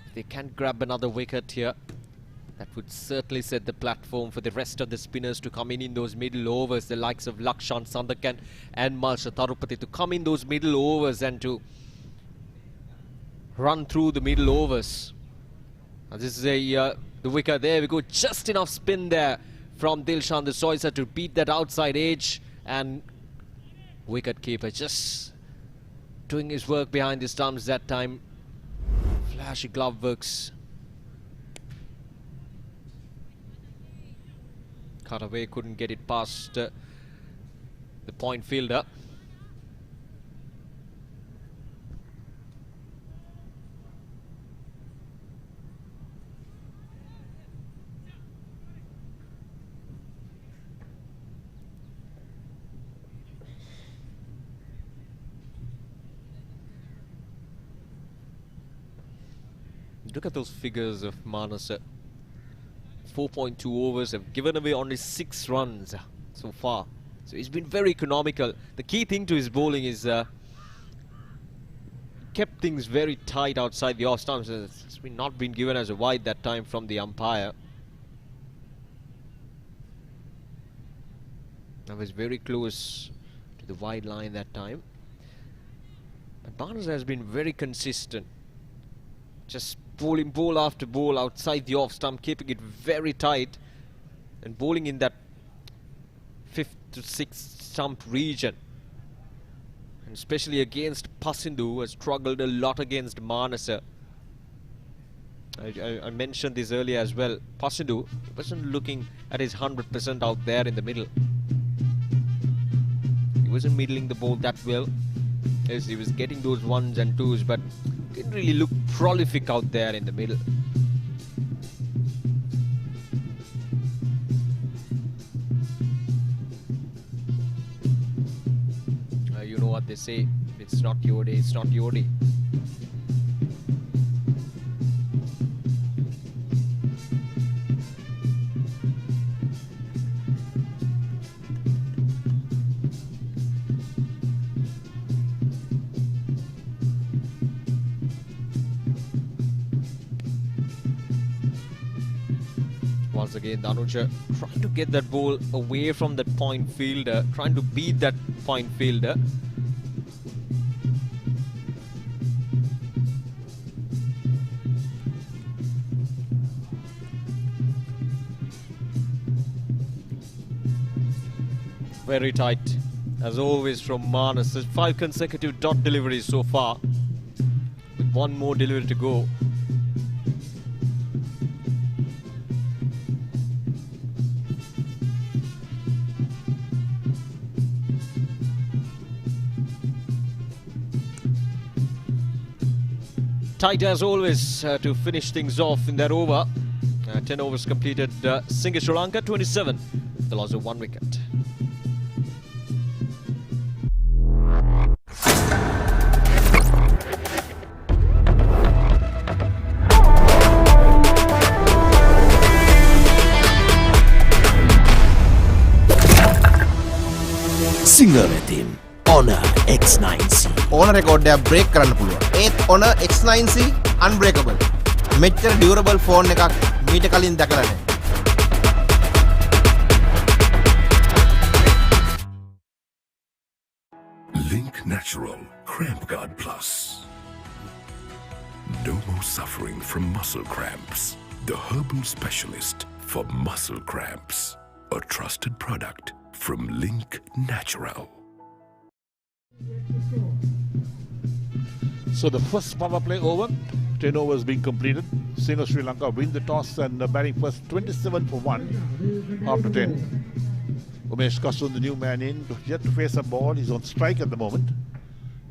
Speaker 2: If they can grab another wicket here, that would certainly set the platform for the rest of the spinners to come in those middle overs, the likes of Lakshan Sandakan and Marsha Tarupati, to come in those middle overs and to run through the middle overs. Now this is the wicket. There we go, just enough spin there from Dilshan Soisa to beat that outside edge, and wicket keeper just doing his work behind the stumps that time. Flashy glove works. Cut away, couldn't get it past the point fielder. Look at those figures of Manas. 4.2 overs, have given away only 6 runs so far. So he's been very economical. The key thing to his bowling is kept things very tight outside the off stumps. It's not been given as a wide that time from the umpire. That was very close to the wide line that time. But Barnes has been very consistent. Just bowling ball after ball outside the off stump, keeping it very tight and bowling in that 5th to 6th stump region. And especially against Pasindu, who has struggled a lot against Manasa. I mentioned this earlier as well. Pasindu wasn't looking at his 100% out there in the middle. He wasn't middling the ball that well. Yes, he was getting those 1s and 2s, but didn't really look prolific out there in the middle. You know what they say, if it's not your day, it's not your day. Once again, Danuja trying to get that ball away from that point fielder, trying to beat that point fielder. Very tight, as always, from Manas. 5 consecutive dot deliveries so far, with 1 more delivery to go. Tight as always to finish things off in that over. 10 overs completed. Singh Sri Lanka 27, the loss of 1 wicket.
Speaker 6: Single team Honor X9C.
Speaker 7: ඕන රෙකෝඩ්ඩයක් break කරන්න පුළුවන්. ඒත් Honor X9C unbreakable. මෙච්චර durable phone එකක් මීට කලින් දැකලා නැහැ.
Speaker 5: Link Natural Cramp Guard Plus. No more suffering from muscle cramps. The herbal specialist for muscle cramps. A trusted product from Link Natural.
Speaker 1: So the first power play over, 10 overs being completed. Singer Sri Lanka win the toss and batting first 27 for 1 after 10. Umesh Kasun, the new man in, yet to face a ball. He's on strike at the moment.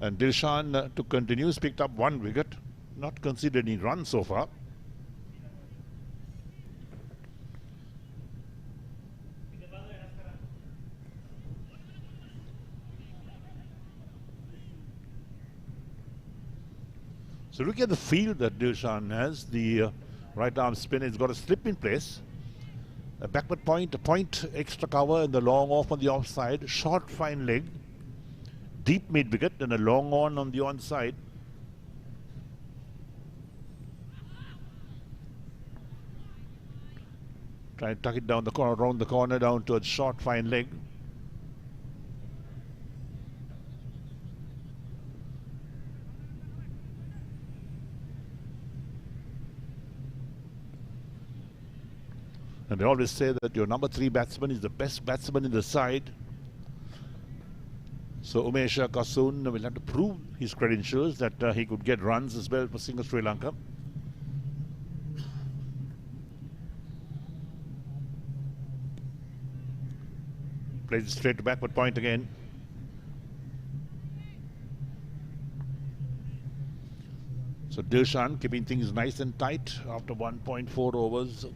Speaker 1: And Dilshan to continue, has picked up 1 wicket. Not considered any runs so far. So look at the field that Dilshan has. The right arm spinner has got a slip in place. A backward point, a point extra cover, and the long off on the offside. Short fine leg. Deep mid wicket and a long on the onside. Try and tuck it down the corner, around the corner, down towards short fine leg. And they always say that your number 3 batsman is the best batsman in the side. So Umesh Kasun will have to prove his credentials that he could get runs as well for Singer Sri Lanka. Plays it straight to backward point again. So Dilshan keeping things nice and tight after 1.4 overs.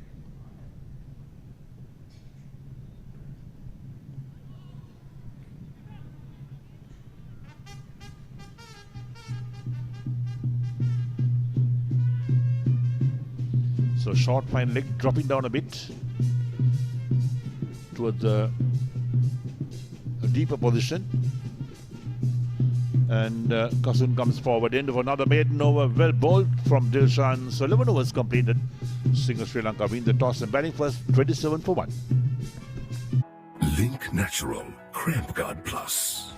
Speaker 1: So short fine leg dropping down a bit towards a deeper position. And Kasun comes forward. End of another maiden over. Well bowled from Dilshan. So 11 overs completed. Singer Sri Lanka win the toss and batting first 27 for 1.
Speaker 5: Link Natural Cramp Guard Plus.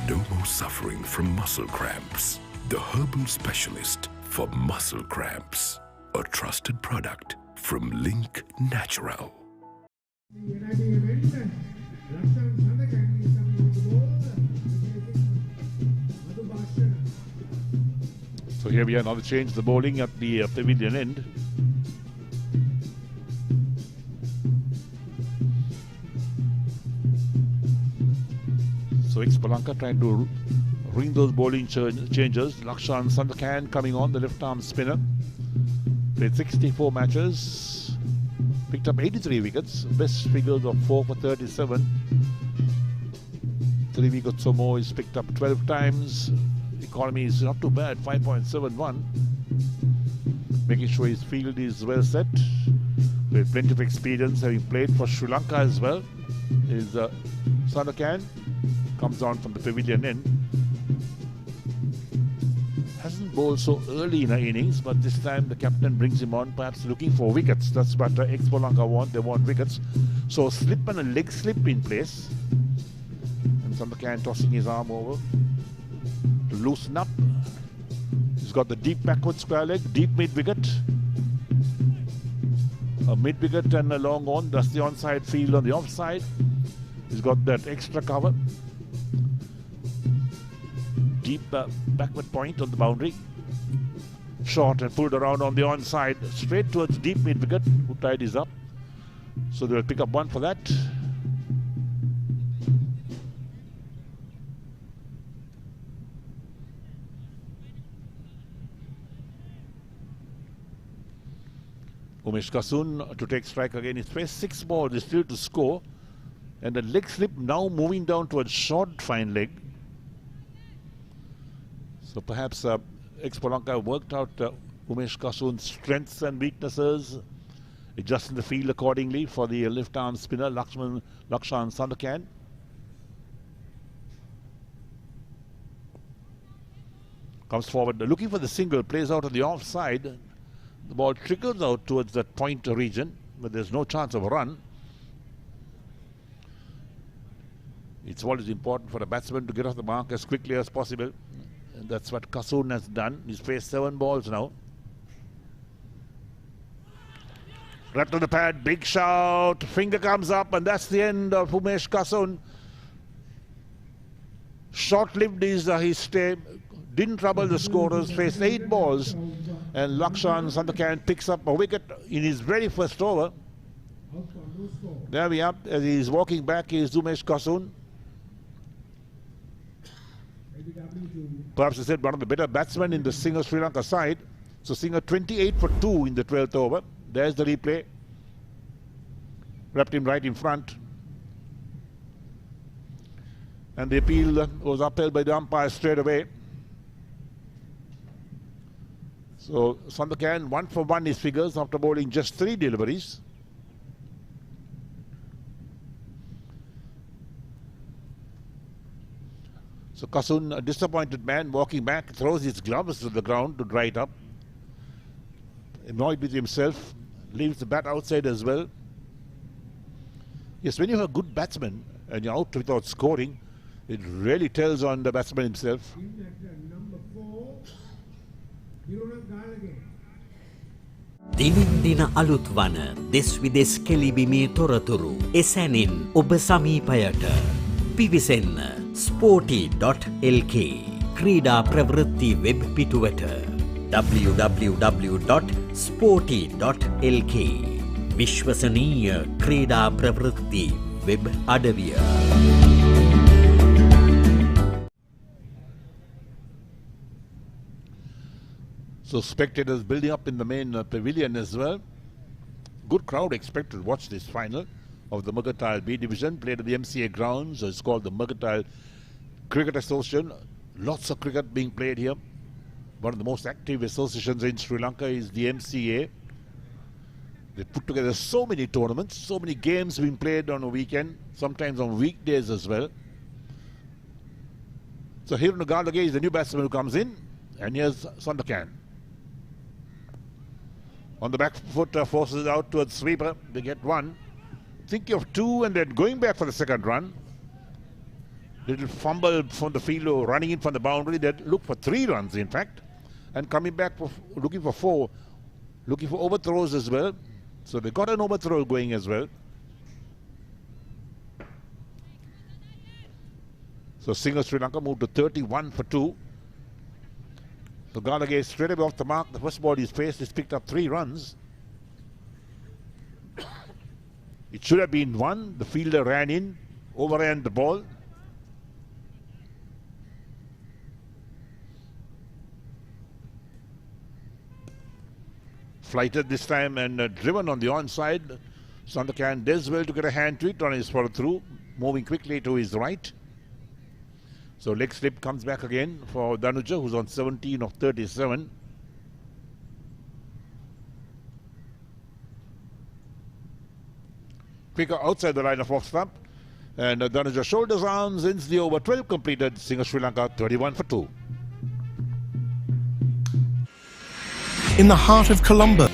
Speaker 5: No more suffering from muscle cramps. The herbal specialist for muscle cramps. A trusted product from Link Natural.
Speaker 1: So here we have another change, the bowling at the pavilion end. So Expolanka trying to ring those bowling changes. Lakshan Sandakan coming on, the left arm spinner. Played 64 matches, picked up 83 wickets, best figures of 4 for 37. 3 wickets or more is picked up 12 times. Economy is not too bad, 5.71. Making sure his field is well set. With plenty of experience, having played for Sri Lanka as well. Is Sandakan, comes on from the pavilion end. Hasn't bowled so early in the innings, but this time the captain brings him on, perhaps looking for wickets. That's what Expo Lanka want. They want wickets. So slip and a leg slip in place. And Sandakan tossing his arm over to loosen up. He's got the deep backward square leg, deep mid wicket. A mid wicket and a long on. That's the onside field on the offside. He's got that extra cover. Deep backward point on the boundary. Short and pulled around on the onside, straight towards deep mid wicket, who tied his up. So they'll pick up 1 for that. Umesh Kasun to take strike again. He's faced 6 balls, is still to score. And the leg slip now moving down towards short fine leg. So perhaps Expolanka worked out Umesh Kasun's strengths and weaknesses, adjusting the field accordingly for the left arm spinner Lakshan Sandakan. Comes forward, looking for the single, plays out on the offside. The ball trickles out towards that point region, but there's no chance of a run. It's always important for a batsman to get off the mark as quickly as possible. And that's what Kasun has done. He's faced 7 balls now. Right to the pad, big shout, finger comes up, and that's the end of Umesh Kasun. Short-lived is his stay. didn't trouble the scorers, faced 8 balls, and Lakshan Sandakan picks up a wicket in his very first over. There we are, as he's walking back is Umesh Kasun. Perhaps I said one of the better batsmen in the Singer Sri Lanka side. So Singer 28 for 2 in the 12th over. There's the replay. Wrapped him right in front. And the appeal was upheld by the umpire straight away. So Sandakan 1 for 1 his figures after bowling just 3 deliveries. So Kasun, a disappointed man, walking back, throws his gloves to the ground to dry it up. Annoyed with himself, leaves the bat outside as well. Yes, when you're a good batsman and you're out without scoring, it really tells on the batsman himself.
Speaker 8: Number 4, Gallagher.
Speaker 6: දිනෙන් දින අලුත් වන දෙස් විදෙස් කෙලිබිමේ තොරතුරු එසැනින් ඔබ සමීපයට පිවිසෙන්න Sporty.lk ක්‍රීඩා ප්‍රවෘත්ති web පිටුවට www.sporty.lk විශ්වසනීය ක්‍රීඩා ප්‍රවෘත්ති වෙබ් අඩවිය.
Speaker 1: So spectators building up in the main pavilion as well. Good crowd expected to watch this final of the Mercantile B Division, played at the MCA grounds. It's called the Mercantile Cricket Association. Lots of cricket being played here. One of the most active associations in Sri Lanka is the MCA. They put together so many tournaments, so many games being played on a weekend, sometimes on weekdays as well. So here in the Gallagher is the new batsman who comes in, and here's Sandakan. On the back foot, forces out towards sweeper. They get 1. Thinking of 2 and then going back for the second run. Little fumble from the fielder, running in from the boundary. They look for 3 runs, in fact. And coming back, looking for 4. Looking for overthrows as well. So they got an overthrow going as well. So Singer Sri Lanka moved to 31 for 2. So Gallagher straight away off the mark. The first ball he's faced has picked up 3 runs. It should have been 1. The fielder ran in, overran the ball. Flighted this time and driven on the onside. Sandakan does well to get a hand to it on his follow through, moving quickly to his right. So leg slip comes back again for Danuja, who's on 17 of 37. Quicker outside the line of off stump. And Danuja shoulders arms, ends the over. 12 completed. Singer Sri Lanka 31 for 2.
Speaker 9: In the heart of Colombo.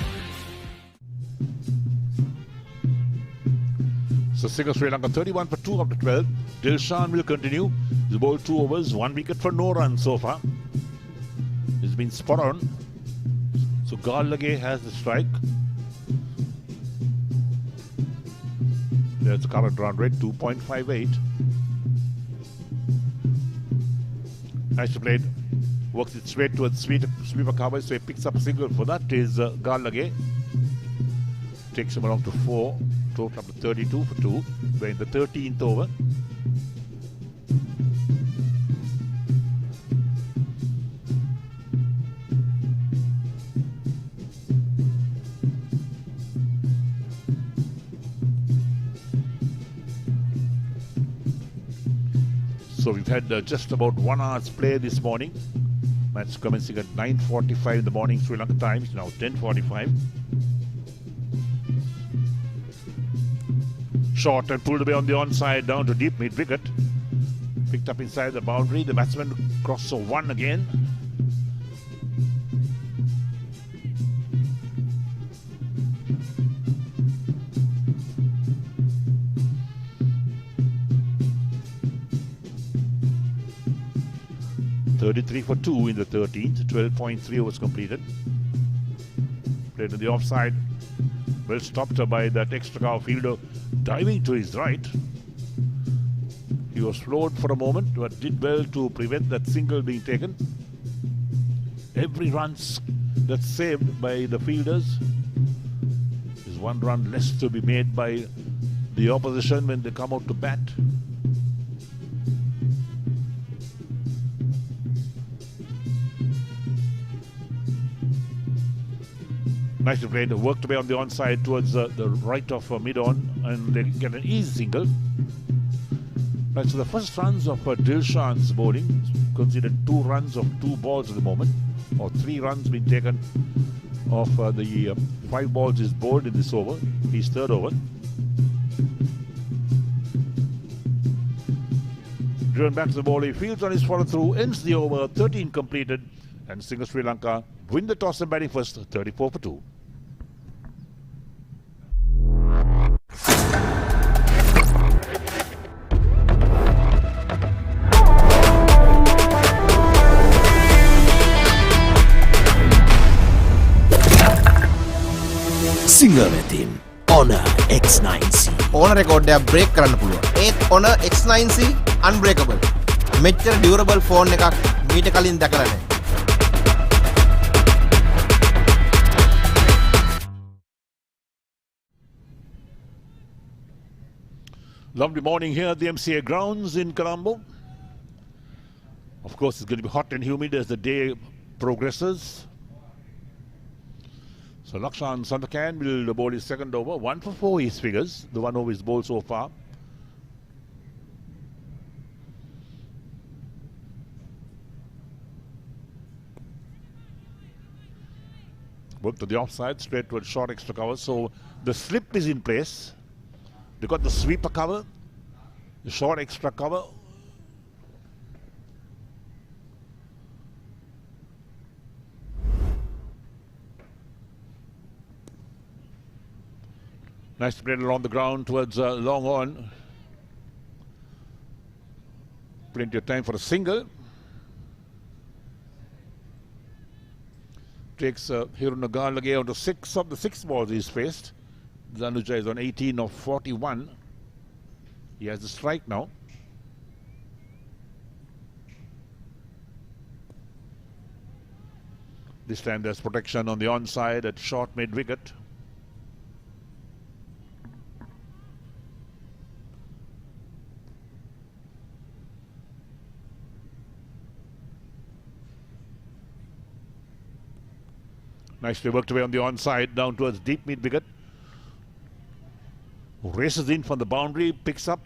Speaker 1: So Singer Sri Lanka 31 for 2 after 12. Dilshan will continue. He's bowled 2 overs, 1 wicket for no runs so far. He's been spot on. So Gallagher has the strike. There's the current run rate, 2.58. Nicely played. Works its way towards sweeper cover, so he picks up a single for that is Gallagher. Takes him along to 4. Total up to 32 for 2. We're in the 13th over. So we've had just about 1 hour's play this morning. Match commencing at 9:45 in the morning Sri Lanka time. Now 10:45. Short and pulled away on the onside down to deep mid wicket. Picked up inside the boundary. The batsman crossed for 1 again. .33 for 2 in the 13th. 12.3 overs completed. Played to the offside. Well stopped by that extra cover fielder diving to his right. He was floored for a moment but did well to prevent that single being taken. Every run that's saved by the fielders is one run less to be made by the opposition when they come out to bat. Nicely played, worked away on the onside towards the right of mid-on, and they get an easy single. Right, so the first runs of Dilshan's bowling, considered 2 runs of 2 balls at the moment, or 3 runs being taken off the 5 balls is bowled in this over, his 3rd over. Driven back to the ball, he fields on his follow-through, ends the over, 13 completed, and Sri Lanka win the toss and batting first, 34 for 2.
Speaker 6: සිංහලතින් Honor X9C
Speaker 7: ඕන රෙකෝඩ්ඩයක් break කරන්න පුළුවන්. ඒත් Honor X9C unbreakable. මෙච්චර durable phone එකක් මීට කලින් දැකලා නැහැ.
Speaker 1: Lovely morning here at the MCA grounds in Colombo. Of course, it's going to be hot and humid as the day progresses. So Lakshan Sandakan will bowl his 2nd over. 1 for 4 his figures. The 1 over is bowled so far. Work to the offside, straight towards short extra cover. So the slip is in place. They got the sweeper cover, the short extra cover. Nice play along the ground towards long on. Plenty of time for a single. Takes Hirunagar Lage onto 6 of the 6 balls he's faced. Zanuja is on 18 of 41. He has the strike now. This time there's protection on the onside at short mid-wicket. Nicely worked away on the onside, down towards deep mid-wicket. Races in from the boundary, picks up,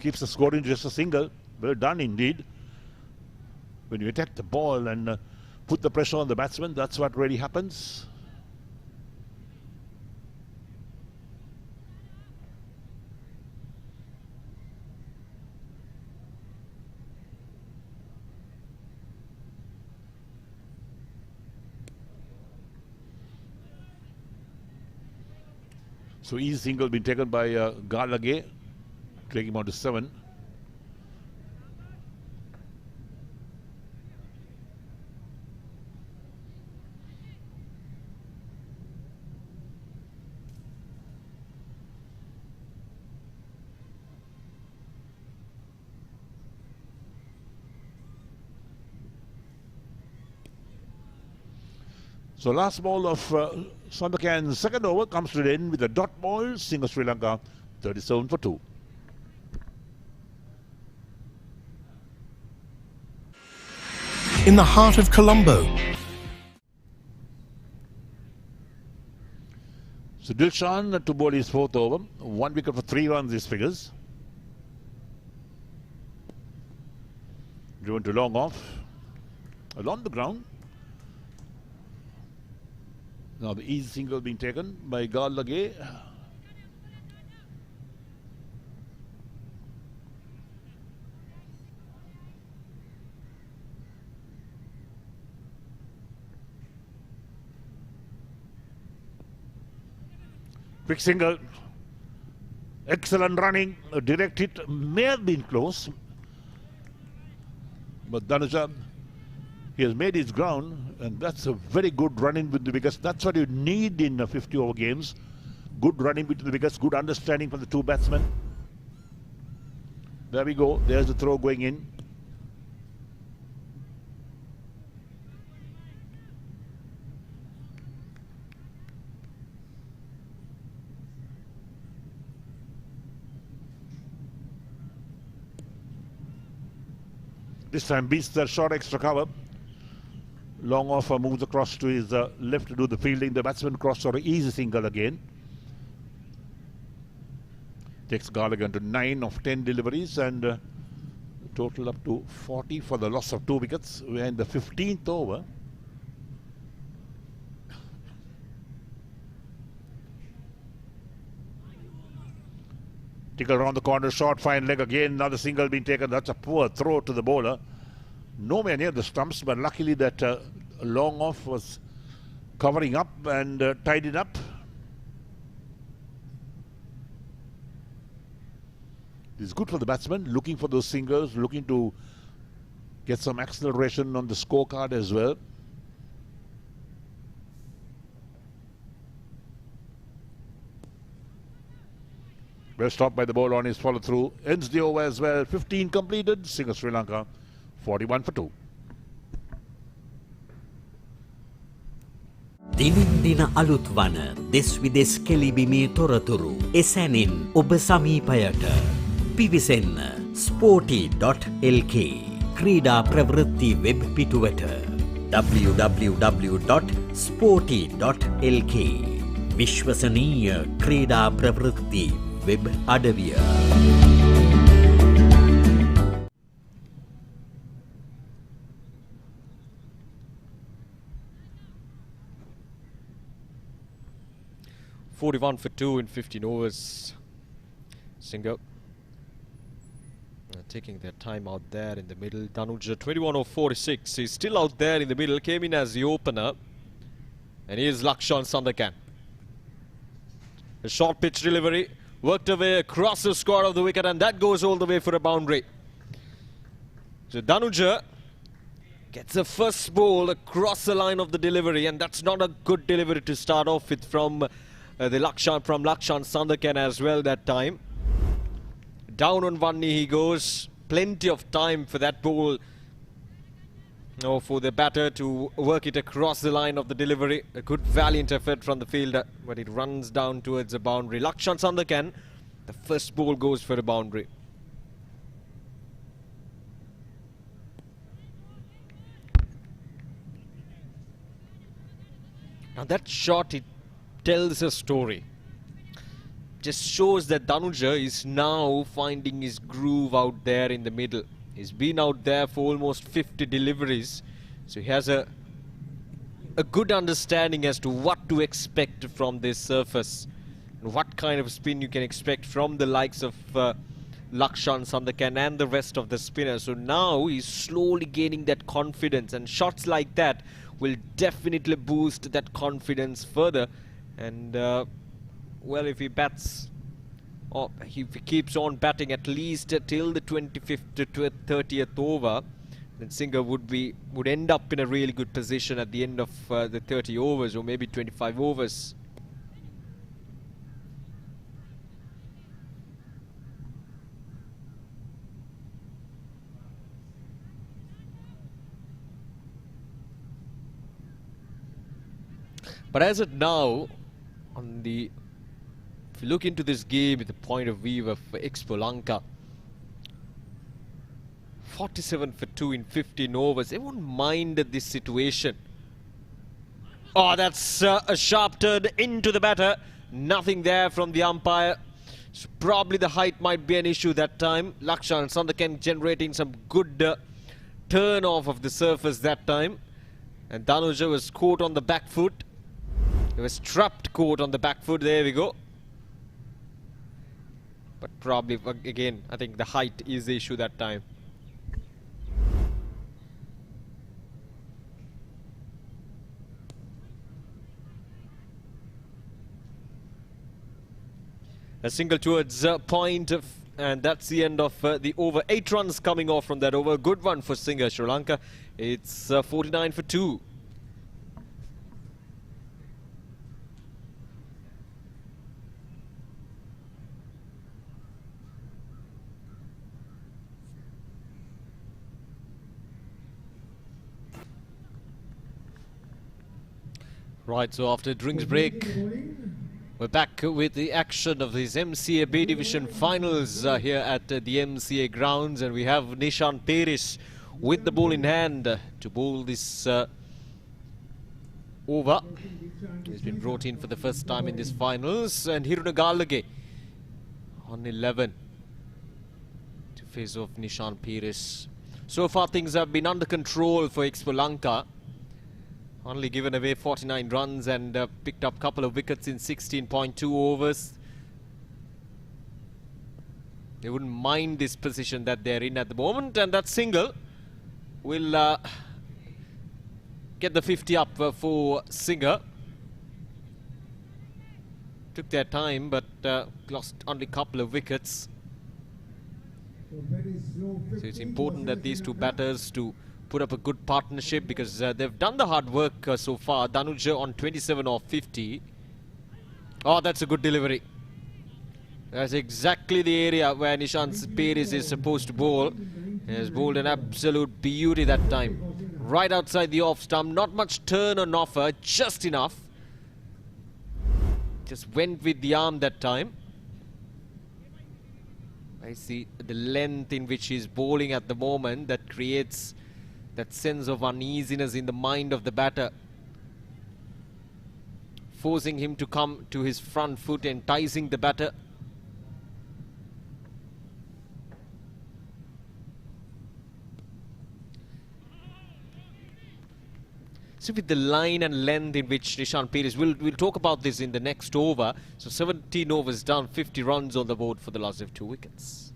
Speaker 1: keeps the score in just a single. Well done indeed. When you attack the ball and put the pressure on the batsman, that's what really happens. So easy single been taken by Garlage, taking him on to 7. So last ball of Sandakan's 2nd over comes to the end with a dot ball, Sri Lanka 37 for 2.
Speaker 9: In the heart of Colombo.
Speaker 1: So Dilshan to bowl his 4th over, 1 wicket for 3 runs his figures. Driven to long off, along the ground. Now the easy single being taken by Garlage. Quick single. Excellent running. A direct hit may have been close. But Dhanuja, he has made his ground, and that's a very good run-in with the wickets. That's what you need in 50-over games. Good running between the wickets, good understanding from the 2 batsmen. There we go. There's the throw going in. This time beats the short extra cover. Long off moves across to his left to do the fielding. The batsman crossed for an easy single again. Takes Gallagher to 9 of 10 deliveries and total up to 40 for the loss of 2 wickets. We're in the 15th over. Tickle around the corner, short, fine leg again. Another single being taken. That's a poor throw to the bowler. Nowhere near the stumps, but luckily that long off was covering up and tied it up. It's good for the batsman, looking for those singles, looking to get some acceleration on the scorecard as well. Well stopped by the bowler on his follow through. Ends the over as well. 15 completed. Singer Sri Lanka 41 for 2.
Speaker 6: දිනෙන් දින අලුත් වන දෙස් විදෙස් කෙලිබිමේ තොරතුරු එසැනින් ඔබ සමීපයට පිවිසෙන්න Sporty.lk ක්‍රීඩා ප්‍රවෘත්ති web පිටුවට www.sporty.lk විශ්වසනීය ක්‍රීඩා ප්‍රවෘත්ති වෙබ් අඩවිය.
Speaker 2: $41 for 2 in 15 overs. Singer taking their time out there in the middle. Danuja 21 of 46. He's still out there in the middle. Came in as the opener. And here's Lakshan Sandakan. A short pitch delivery. Worked away across the square of the wicket. And that goes all the way for a boundary. So Danuja gets the first ball across the line of the delivery. And that's not a good delivery to start off with from Lakshan Sandakan as well that time. Down on one knee he goes. Plenty of time for that ball. For the batter to work it across the line of the delivery. A good valiant effort from the fielder, but it runs down towards the boundary. Lakshan Sandakan, the first ball goes for a boundary. Now that shot, it tells a story. Just shows that Danuja is now finding his groove out there in the middle. He's been out there for almost 50 deliveries, so he has a good understanding as to what to expect from this surface and what kind of spin you can expect from the likes of Lakshan Sandakan and the rest of the spinners. So now he's slowly gaining that confidence, and shots like that will definitely boost that confidence further. And well, if he bats, or if he keeps on batting at least till the 25th to 30th over, then Singer would end up in a really good position at the end of the 30 overs or maybe 25 overs. But as of now, if you look into this game with the point of view of Expo Lanka, 47 for 2 in 15 overs. They won't mind this situation. Oh, that's a sharp turn into the batter. Nothing there from the umpire. So probably the height might be an issue that time. Lakshan Sandakan generating some good turn off of the surface that time. And Danuja was caught on the back foot. He was trapped caught on the back foot. There we go. But probably, again, I think the height is the issue that time. A single towards point, and that's the end of the over. 8 runs coming off from that over. Good one for Singer Sri Lanka. It's 49 for 2. Right, so after a drinks break, we're back with the action of these MCA B Division finals here at the MCA grounds, and we have Nishan Peris with the ball in hand to bowl this over. He's been brought in for the first time in this finals, and Hirunagallage on 11 to face off Nishan Pires. So far things have been under control for Expolanka. Only given away 49 runs and picked up a couple of wickets in 16.2 overs. They wouldn't mind this position that they're in at the moment, and that single will get the 50 up for Singer. Took their time, but lost only a couple of wickets. So it's important that these two batters to put up a good partnership, because they've done the hard work so far. Danuja on 27 of 50. Oh, that's a good delivery. That's exactly the area where Nishan Pires is supposed to bowl. He has bowled an absolute beauty that time. Right outside the off stump, not much turn on offer, just enough. Just went with the arm that time. I see the length in which he's bowling at the moment that creates that sense of uneasiness in the mind of the batter, forcing him to come to his front foot, enticing the batter. So with the line and length in which Nishan Pires, we'll talk about this in the next over. So 17 overs done, 50 runs on the board for the loss of 2 wickets.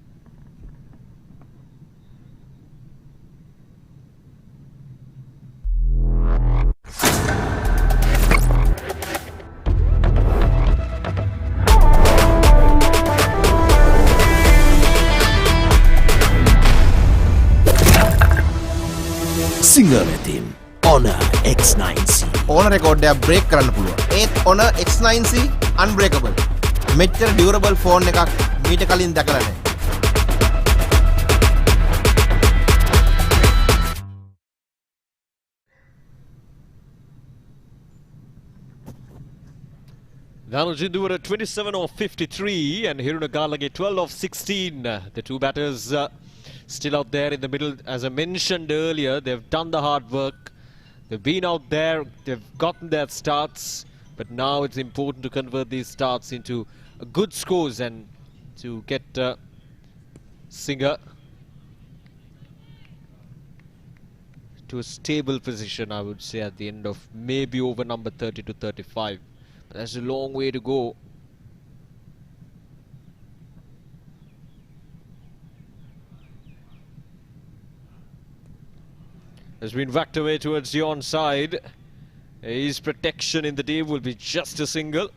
Speaker 9: Singer Team Honor X9C.
Speaker 7: ඕන record එකක් break කරන්න පුළුවන්. ඒත් Honor X9C unbreakable. මෙච්චර durable phone එකක් මීට කලින් දැකලා නැහැ.
Speaker 2: Dhanujindura 27 of 53 and Hirunagallage 12 of 16. The two batters still out there in the middle. As I mentioned earlier, they've done the hard work. They've been out there, they've gotten their starts, but now it's important to convert these starts into good scores and to get Singer to a stable position, I would say, at the end of maybe over number 30 to 35. But that's a long way to go. Has been whacked away towards the onside. His protection in the day will be just a single.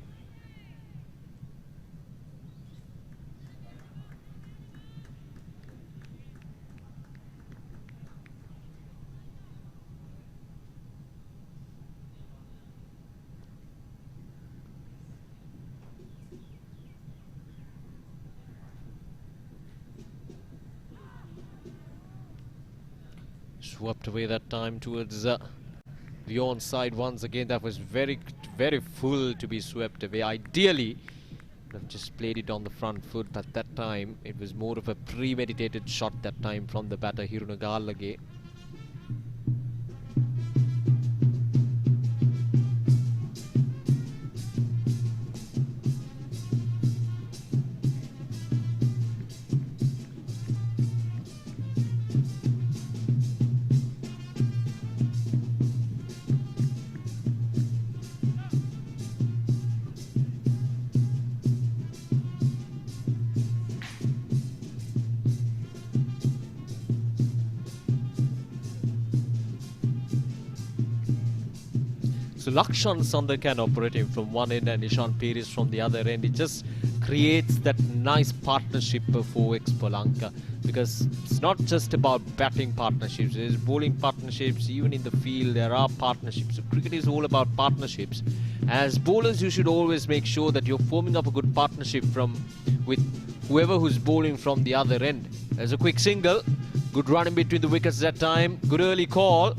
Speaker 2: Swept away that time towards the onside once again. That was very, very full to be swept away. Ideally, I've just played it on the front foot, but that time it was more of a premeditated shot that time from the batter Hirunagallage. So Lakshan Sandakan operating from one end and Nishan Pires from the other end. It just creates that nice partnership for Expolanka, because it's not just about batting partnerships, there's bowling partnerships, even in the field there are partnerships. So cricket is all about partnerships. As bowlers, you should always make sure that you're forming up a good partnership with whoever who's bowling from the other end. There's a quick single, good run in between the wickets that time, good early call.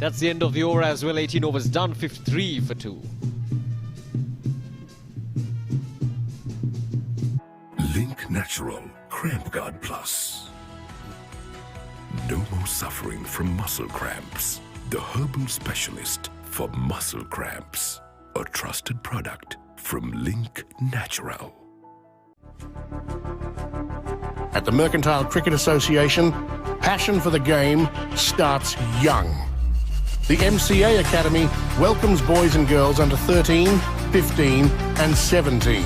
Speaker 2: That's the end of the over as well. 18 overs done, 53 for 2.
Speaker 5: Natural Cramp Guard Plus. No more suffering from muscle cramps. The herbal specialist for muscle cramps. A trusted product from Link Natural.
Speaker 9: At the Mercantile Cricket Association, passion for the game starts young. The MCA Academy welcomes boys and girls under 13, 15 and 17.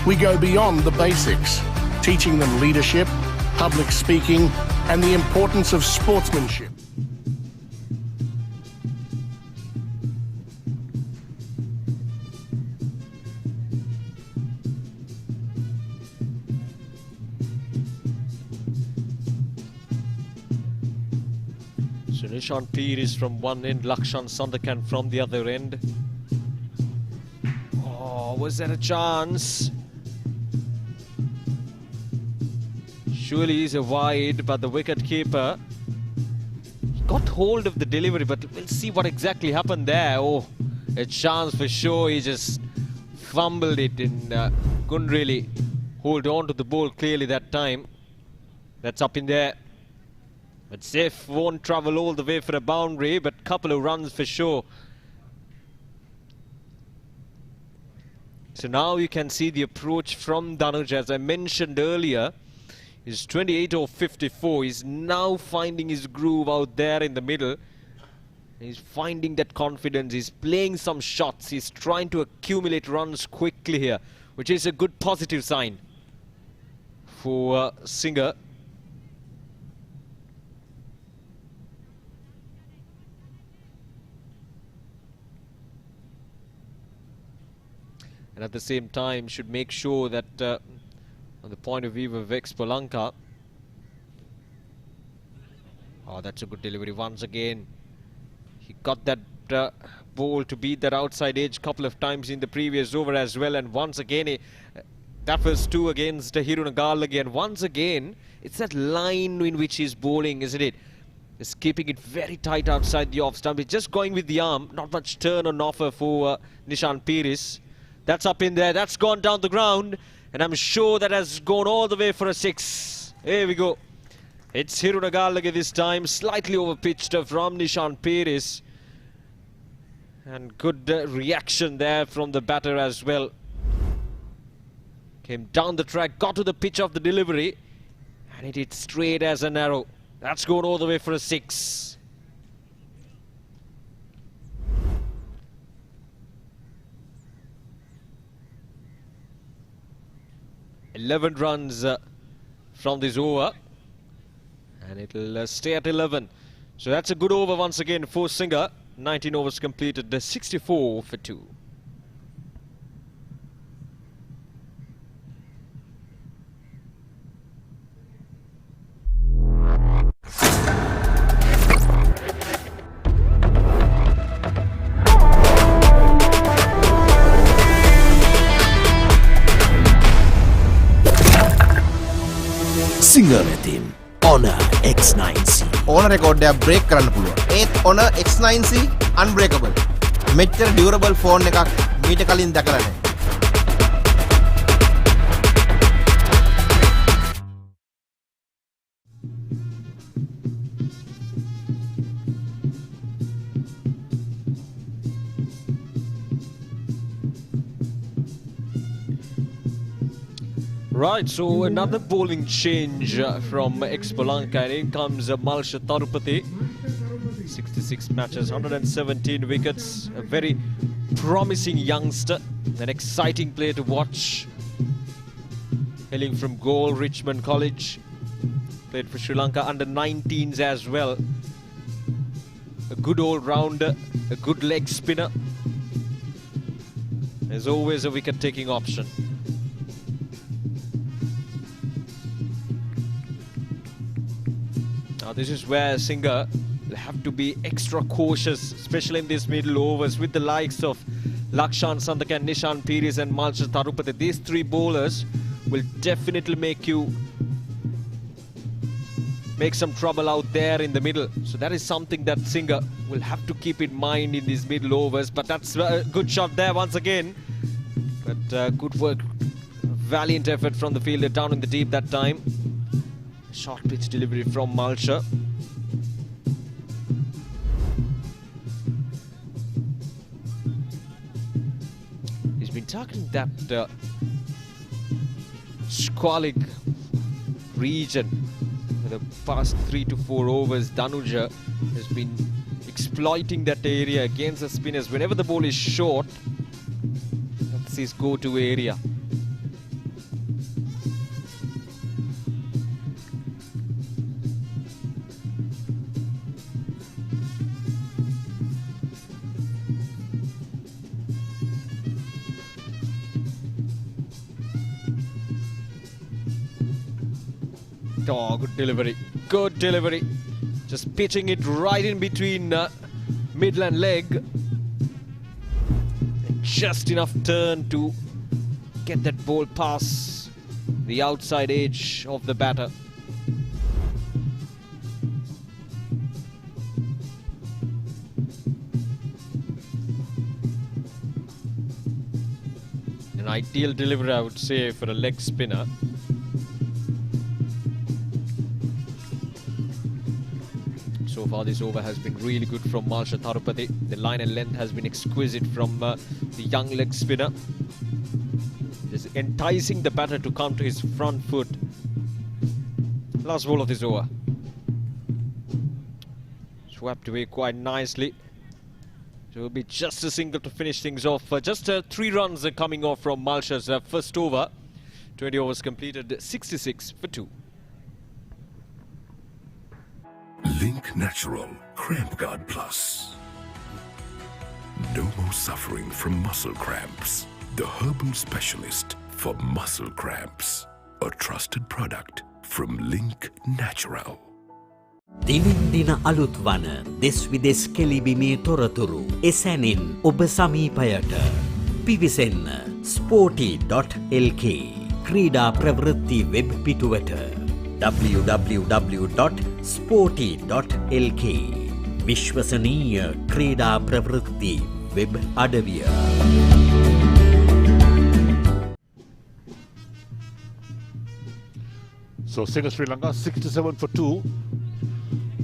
Speaker 9: We go beyond the basics, teaching them leadership, public speaking and the importance of sportsmanship.
Speaker 2: So Nishan Pires from one end, Lakshan Sandakan from the other end. Oh, was there a chance? Surely he's a wide, but the wicket keeper got hold of the delivery, but we'll see what exactly happened there. Oh, a chance for sure. He just fumbled it and couldn't really hold on to the ball clearly that time. That's up in there. But Safe won't travel all the way for a boundary, but couple of runs for sure. So now you can see the approach from Danuj, as I mentioned earlier. He's 28 or 54. He's now finding his groove out there in the middle. He's finding that confidence. He's playing some shots. He's trying to accumulate runs quickly here, which is a good positive sign for Singer. And at the same time should make sure that on the point of view of Expolanka. Oh, that's a good delivery once again. He got that ball to beat that outside edge couple of times in the previous over as well, and once again that was 2 against Hirunagal again. Once again it's that line in which he's bowling, isn't it? He's keeping it very tight outside the off stump. He's just going with the arm, not much turn on offer for Nishan Pires. That's up in there, that's gone down the ground, and I'm sure that has gone all the way for a 6. Here we go. It's Hirunagal this time, slightly overpitched from Nishan Pires. And good reaction there from the batter as well. Came down the track, got to the pitch of the delivery, and it hit straight as an arrow. That's gone all the way for a 6. 11 runs from this over, and it'll stay at 11. So that's a good over once again for Singer. 19 overs completed, 64 for 2.
Speaker 6: Singer wetin Honor X9C.
Speaker 7: ඕන record එක break කරන්න පුළුවන්. ඒත් Honor X9C unbreakable. මෙච්චර durable phone එකක් මීට කලින් දැකලා නැහැ.
Speaker 2: Right, so another bowling change from Expolanka, and in comes Malsha Tarupati. 66 matches, 117 wickets, a very promising youngster, an exciting player to watch. Hailing from Galle Richmond College, played for Sri Lanka under 19s as well. A good all-rounder, a good leg spinner. There's always a wicket-taking option. Now this is where Singer will have to be extra cautious, especially in these middle overs with the likes of Lakshan Sandakan, Nishan Pires and Malsha Tarupati. These 3 bowlers will definitely make some trouble out there in the middle. So that is something that Singer will have to keep in mind in these middle overs. But that's a good shot there once again. But good work Valiant effort from the fielder down in the deep that time. Short pitch delivery from Malsha. He's been targeting that squalic region for the past 3 to 4 overs. Danuja has been exploiting that area against the spinners. Whenever the ball is short, that's his go-to area. Oh, good delivery. Good delivery. Just pitching it right in between midland leg. And just enough turn to get that ball past the outside edge of the batter. An ideal delivery, I would say, for a leg spinner. So far this over has been really good from Malsha Tharupati. The line and length has been exquisite from the young leg spinner. Just enticing the batter to come to his front foot. Last ball of this over. Swept away quite nicely. So it will be just a single to finish things off. Just 3 runs are coming off from Malsha's first over. 20 overs completed, 66 for 2.
Speaker 5: Link Natural Cramp Guard Plus. No more suffering from muscle cramps. The herbal specialist for muscle cramps. A trusted product from Link Natural.
Speaker 6: දිනෙන් දින අලුත් වන දෙස් විදෙස් කෙලිබිමේ තොරතුරු එසැනින් ඔබ සමීපයට පිවිසෙන්න Sporty.lk ක්‍රීඩා ප්‍රවෘත්ති web පිටුවට www.sporty.lk විශ්වසනීය ක්‍රීඩා ප්‍රවෘත්ති වෙබ් අඩවිය.
Speaker 1: So Singer Sri Lanka 67 for 2.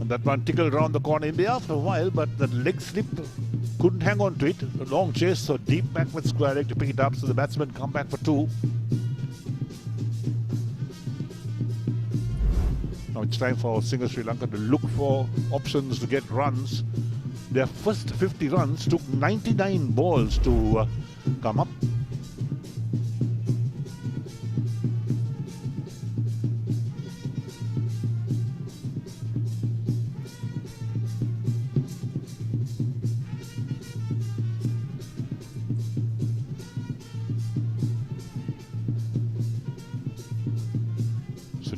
Speaker 1: And that one tickled around the corner in there after a while, but the leg slip couldn't hang on to it. A long chase, so deep back with square leg to pick it up, so the batsman come back for 2. Now it's time for Singer Sri Lanka to look for options to get runs. Their first 50 runs took 99 balls to come up.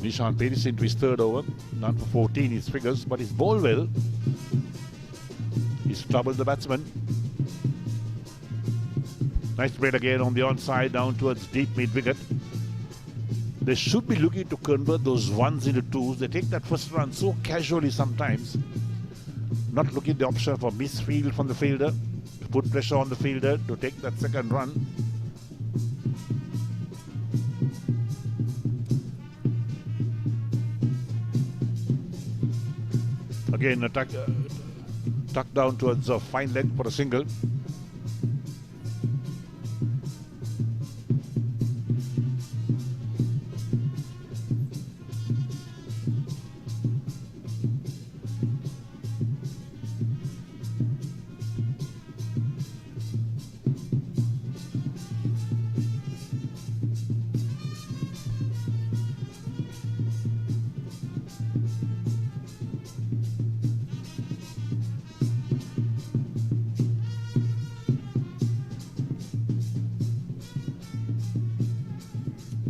Speaker 1: Nishan Peris into his third over, none for 14 his figures, but his ball well. He's troubled the batsman. Nice spread again on the onside down towards deep mid-wicket. They should be looking to convert those ones into twos. They take that first run so casually sometimes. Not looking at the option for misfield from the fielder, to put pressure on the fielder to take that second run. Again, tuck down towards a fine leg for a single.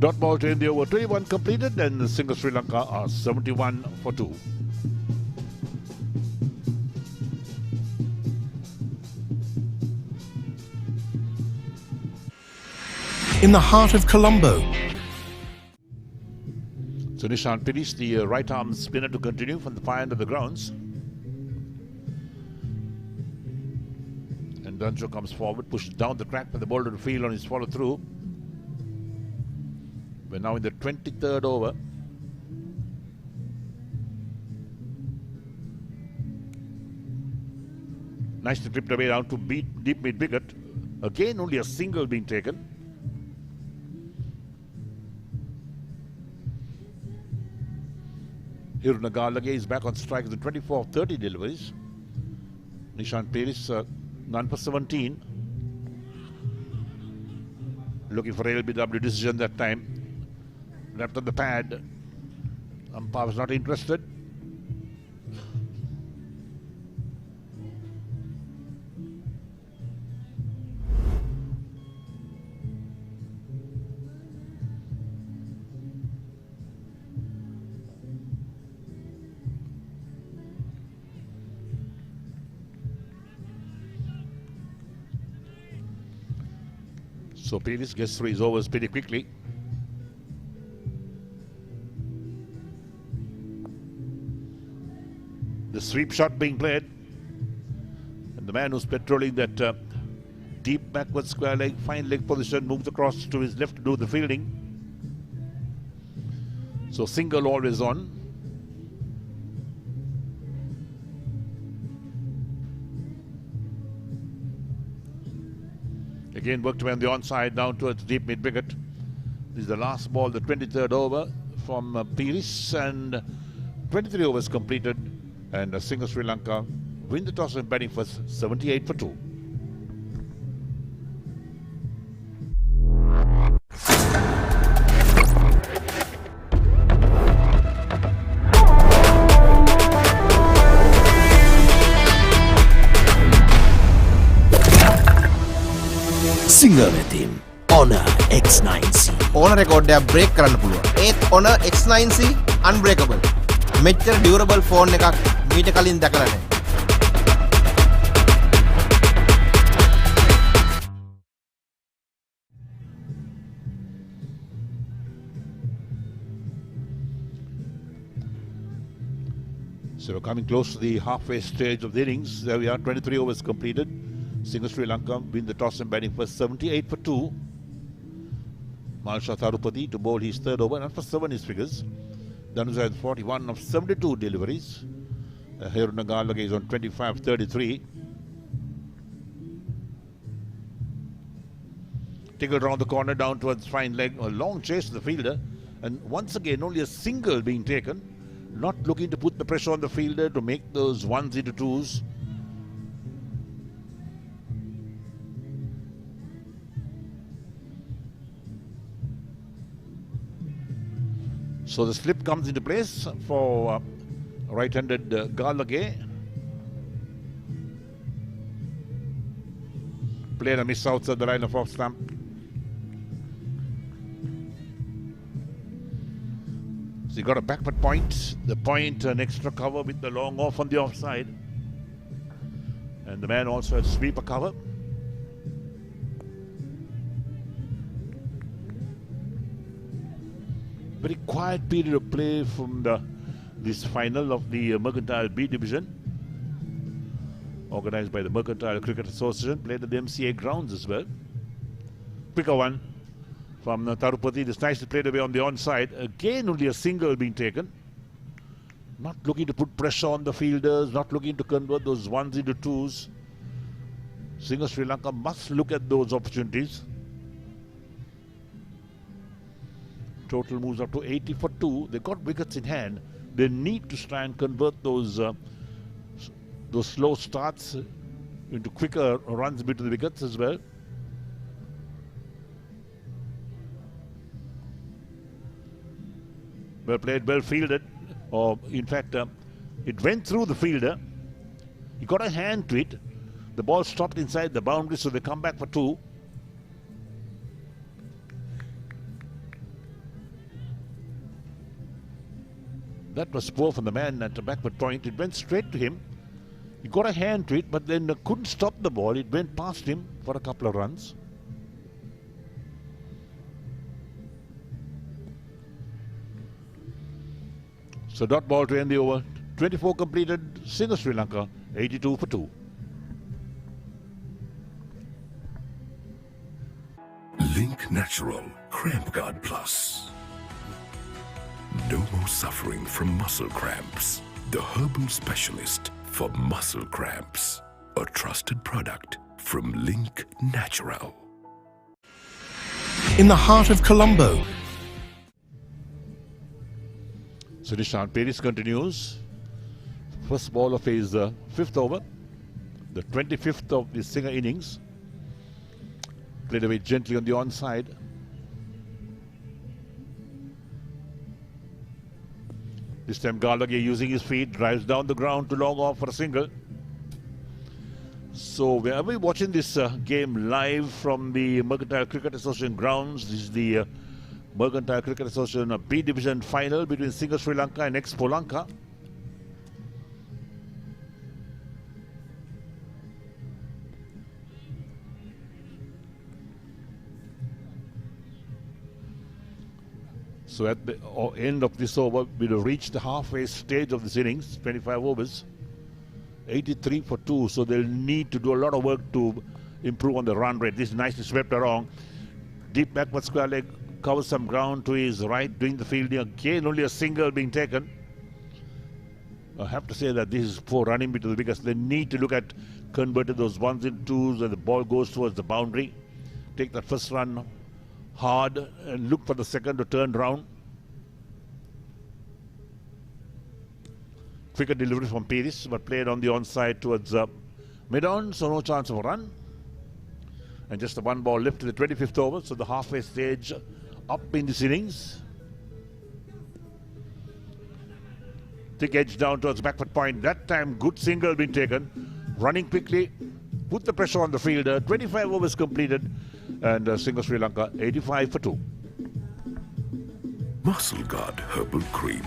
Speaker 1: Dot ball to end the over, 21 completed, and the Singer Sri Lanka are 71 for 2.
Speaker 9: In the heart of Colombo.
Speaker 1: So Nishan Peris, the right arm spinner, to continue from the far end of the grounds. And Danjo comes forward, pushes down the crack for the ball to the field on his follow through. We're now in the 23rd over. Nicely tripped away down to deep mid wicket. Again, only a single being taken. Hirunagala is back on strike with 24 of 30 deliveries. Nishan Peris, none for 17. Looking for LBW decision that time. Left on the pad. Umpire was not interested. So Peris gets through his overs pretty quickly. The sweep shot being played. And the man who's patrolling that deep backward square leg, fine leg position, moves across to his left to do the fielding. So single always on. Again worked away on the onside down towards deep mid wicket. This is the last ball, the 23rd over from Peris, and 23 overs completed, and a single Sri Lanka win the toss and batting first, 78 for 2.
Speaker 6: Sinhala වෙතින් Honor X9C.
Speaker 7: ඕන රෙකෝඩ්ඩයක් break කරන්න පුළුවන්. ඒත් Honor X9C unbreakable. මෙච්චර durable phone එකක් මීට කලින් දැකලා නැහැ.
Speaker 1: So we're coming close to the halfway stage of the innings. There we are, 23 overs completed. Single Sri Lanka win the toss and batting first, 78 for 2. Malsha Tharupati to bowl his third over, not for 7 his figures. Dhanuja has 41 of 72 deliveries. Hirunagala is on 25-33. Tickled around the corner down towards fine leg, a long chase to the fielder, and once again only a single being taken. Not looking to put the pressure on the fielder to make those ones into twos. So the slip comes into place for right-handed Galage. Played a miss outside the line of off stump. So he got a backward point. The point, an extra cover with the long off on the offside. And the man also had sweeper cover. Very quiet period of play from this final of the Mercantile B Division, organized by the Mercantile Cricket Association, played at the MCA grounds as well. Quicker one from Tharupati. This nicely played away on the onside. Again, only a single being taken. Not looking to put pressure on the fielders, not looking to convert those ones into twos. Single Sri Lanka must look at those opportunities. Total moves up to 80 for 2. They got wickets in hand. They need to try and convert those slow starts into quicker runs between the wickets as well. Well played, well fielded. Or in fact, it went through the fielder. He got a hand to it. The ball stopped inside the boundary, so they come back for 2. That was poor from the man at the backward point. It went straight to him. He got a hand to it, but then couldn't stop the ball. It went past him for a couple of runs. So dot ball to end the over. 24 completed. Single Sri Lanka, 82 for 2.
Speaker 5: Link Natural Cramp Guard Plus. No more suffering from muscle cramps. The herbal specialist for muscle cramps. A trusted product from Link Natural.
Speaker 9: In the heart of Colombo,
Speaker 1: So Nishan Paris continues. First ball of his fifth over. The 25th of the Singer innings. Played away gently on the onside. This time Gallagher using his feet, drives down the ground to long off for a single. So wherever you're watching this game live from the Mercantile Cricket Association grounds, this is the Mercantile Cricket Association B Division final between Singer Sri Lanka and Expo Lanka. So at the end of this over, we'll have reached the halfway stage of this innings, 25 overs, 83 for 2. So they'll need to do a lot of work to improve on the run rate. This is nicely swept along. Deep backward square leg covers some ground to his right, doing the fielding. Again, only a single being taken. I have to say that this is poor running between the wickets. They need to look at converting those ones and twos and the ball goes towards the boundary. Take that first run hard and look for the second to turn round. Quicker delivery from Paris, but played on the onside towards mid-on, so no chance of a run. And just the one ball left to the 25th over, so the halfway stage up in this innings. Thick edge down towards backward point. That time, good single being taken. Running quickly, put the pressure on the fielder. 25 overs completed. And Singer Sri Lanka 85 for 2.
Speaker 5: Muscle Guard Herbal Cream.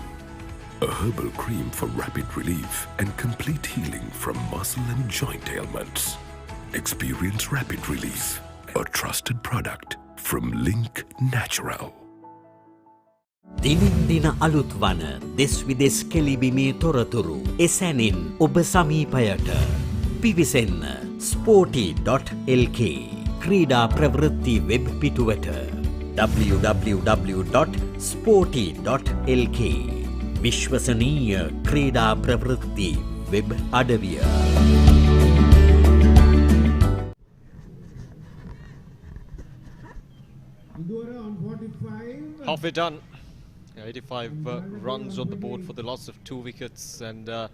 Speaker 5: A herbal cream for rapid relief and complete healing from muscle and joint ailments. Experience rapid relief. A trusted product from Link Natural.
Speaker 6: දිනෙන් දින අලුත් වන දෙස් විදෙස් කෙලිබිමේ තොරතුරු එසැනින් ඔබ සමීපයට පිවිසෙන්න Sporty.lk ක්‍රීඩා ප්‍රවෘත්ති web පිටුවට www.sporty.lk විශ්වසනීය ක්‍රීඩා ප්‍රවෘත්ති වෙබ් අඩවිය.
Speaker 2: Halfway done. 85 runs on the board for the loss of 2 wickets, and the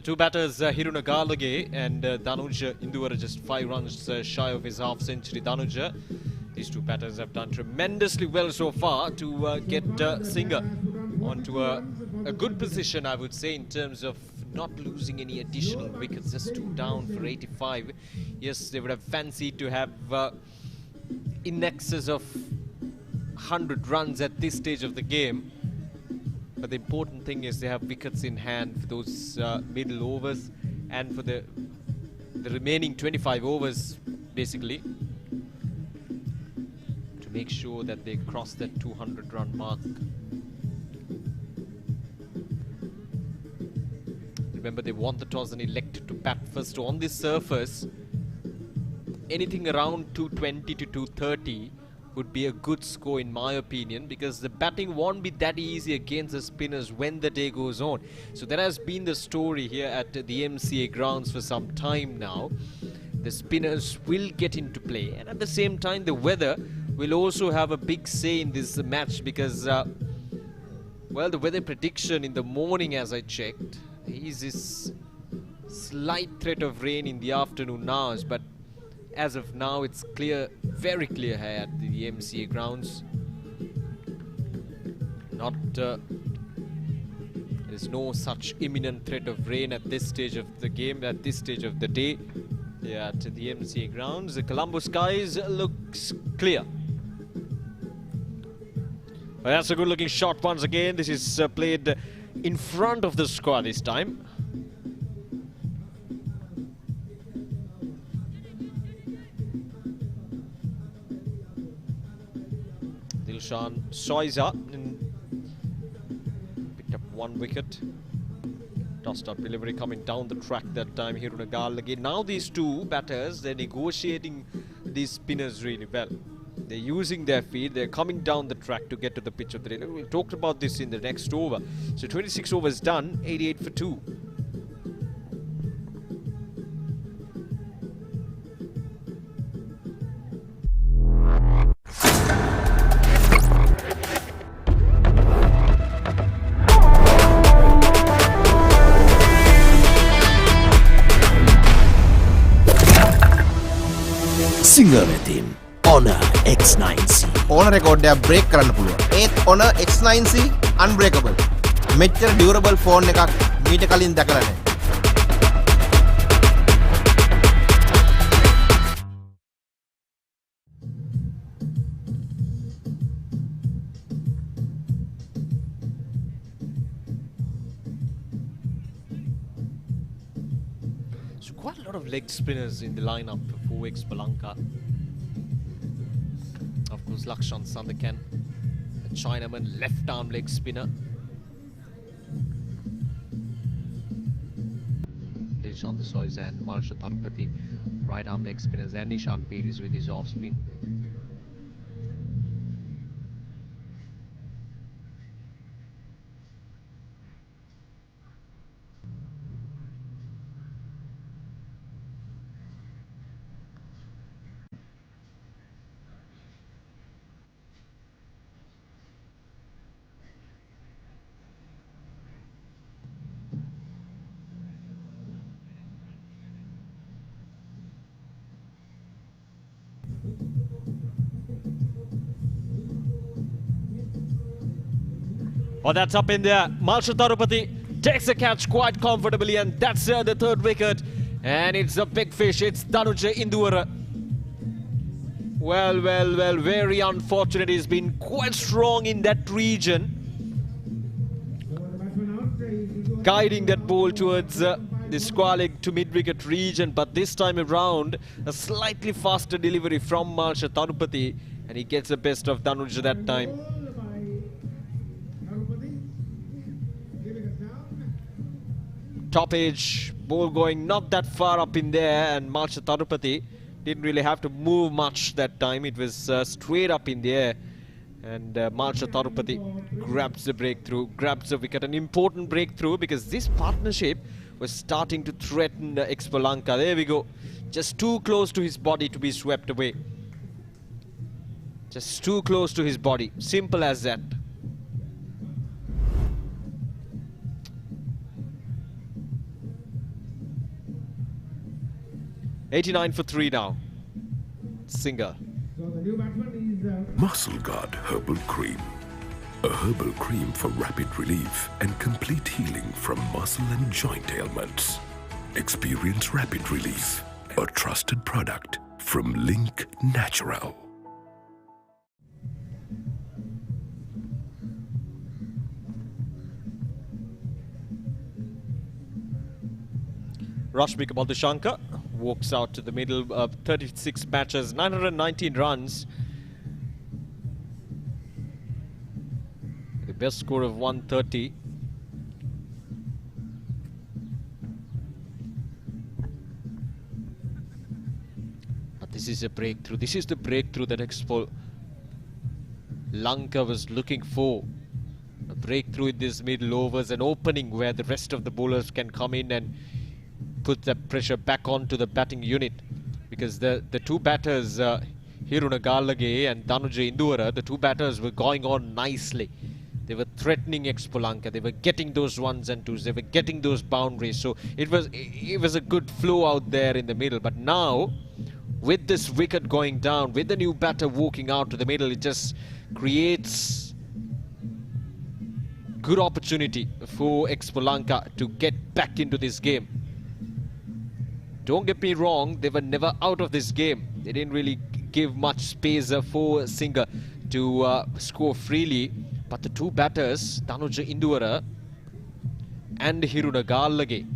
Speaker 2: two batters Hiruna Galage and Danuja Induvara just 5 runs shy of his half century. Danuja, these two batters have done tremendously well so far to get Singer onto a good position, I would say, in terms of not losing any additional wickets. Just 2 down for 85. Yes, they would have fancied to have in excess of 100 runs at this stage of the game, but the important thing is they have wickets in hand for those middle overs and for the remaining 25 overs basically, to make sure that they cross that 200 run mark. Remember, they won the toss and elected to bat first. So on this surface, anything around 220 to 230 would be a good score in my opinion, because the batting won't be that easy against the spinners when the day goes on. So that has been the story here at the MCA grounds for some time now. The spinners will get into play, and at the same time the weather will also have a big say in this match, because well, the weather prediction in the morning, as I checked, is this slight threat of rain in the afternoon hours, but as of now, it's clear, very clear here at the MCA grounds. There's no such imminent threat of rain at this stage of the game, at this stage of the day. Yeah, at the MCA grounds, the Colombo skies looks clear. Well, that's a good-looking shot once again. This is played in front of the square this time. Dilshan Soiza picked up 1 wicket. Tossed up delivery coming down the track that time. Hirunagal again. Now these two batters, they're negotiating these spinners really well. They're using their feet. They're coming down the track to get to the pitch of the day. We talked about this in the next over. So 26 overs done, 88 for 2.
Speaker 6: සිංහ වෙතින් Honor X9C
Speaker 7: ඕන record එකක් break කරන්න පුළුවන්. ඒත් Honor X9C unbreakable. මෙච්චර durable phone එකක් මීට කලින් දැකලා නැහැ.
Speaker 2: So quite a lot of leg spinners in the lineup for Expolanka. Of course, Lakshan Sandakan, a Chinaman left arm leg spinner. Deshan Sois and Marsha Tharpati, right arm leg spinners, and Nishan Peiris with his off spin. Oh, that's up in there. Marsha Tharupati takes the catch quite comfortably, and that's the third wicket. And it's a big fish. It's Dhanuja Indura. Well, very unfortunate. He's been quite strong in that region, guiding that ball towards the Sportylk to mid-wicket region. But this time around, a slightly faster delivery from Marsha Tharupati, and he gets the best of Dhanuja that time. Top edge, ball going not that far up in there, and Marsha Tharupati didn't really have to move much that time. It was straight up in the air, and Marsha Tharupati grabs the breakthrough, grabs the wicket. An important breakthrough because this partnership was starting to threaten Expo Lanka. There we go. Just too close to his body to be swept away. Just too close to his body. Simple as that. $89 for 3 now. Singer.
Speaker 5: Muscle Guard Herbal Cream. A herbal cream for rapid relief and complete healing from muscle and joint ailments. Experience rapid relief. A trusted product from Link Natural.
Speaker 2: Rashmika Baldushanka walks out to the middle of 36 matches, 919 runs. The best score of 130. But this is a breakthrough. This is the breakthrough that Expo Lanka was looking for. A breakthrough in these middle overs, an opening where the rest of the bowlers can come in and put that pressure back onto the batting unit, because the two batters, Hiruna Galage and Dhanuja Indura, the two batters were going on nicely. They were threatening Expolanka. They were getting those ones and twos. They were getting those boundaries. So it was a good flow out there in the middle. But now, with this wicket going down, with the new batter walking out to the middle, it just creates good opportunity for Expolanka to get back into this game. Don't get me wrong, they were never out of this game. They didn't really give much space for Singer to score freely. But the two batters, Dhanuja Indura and Hiruna Galage,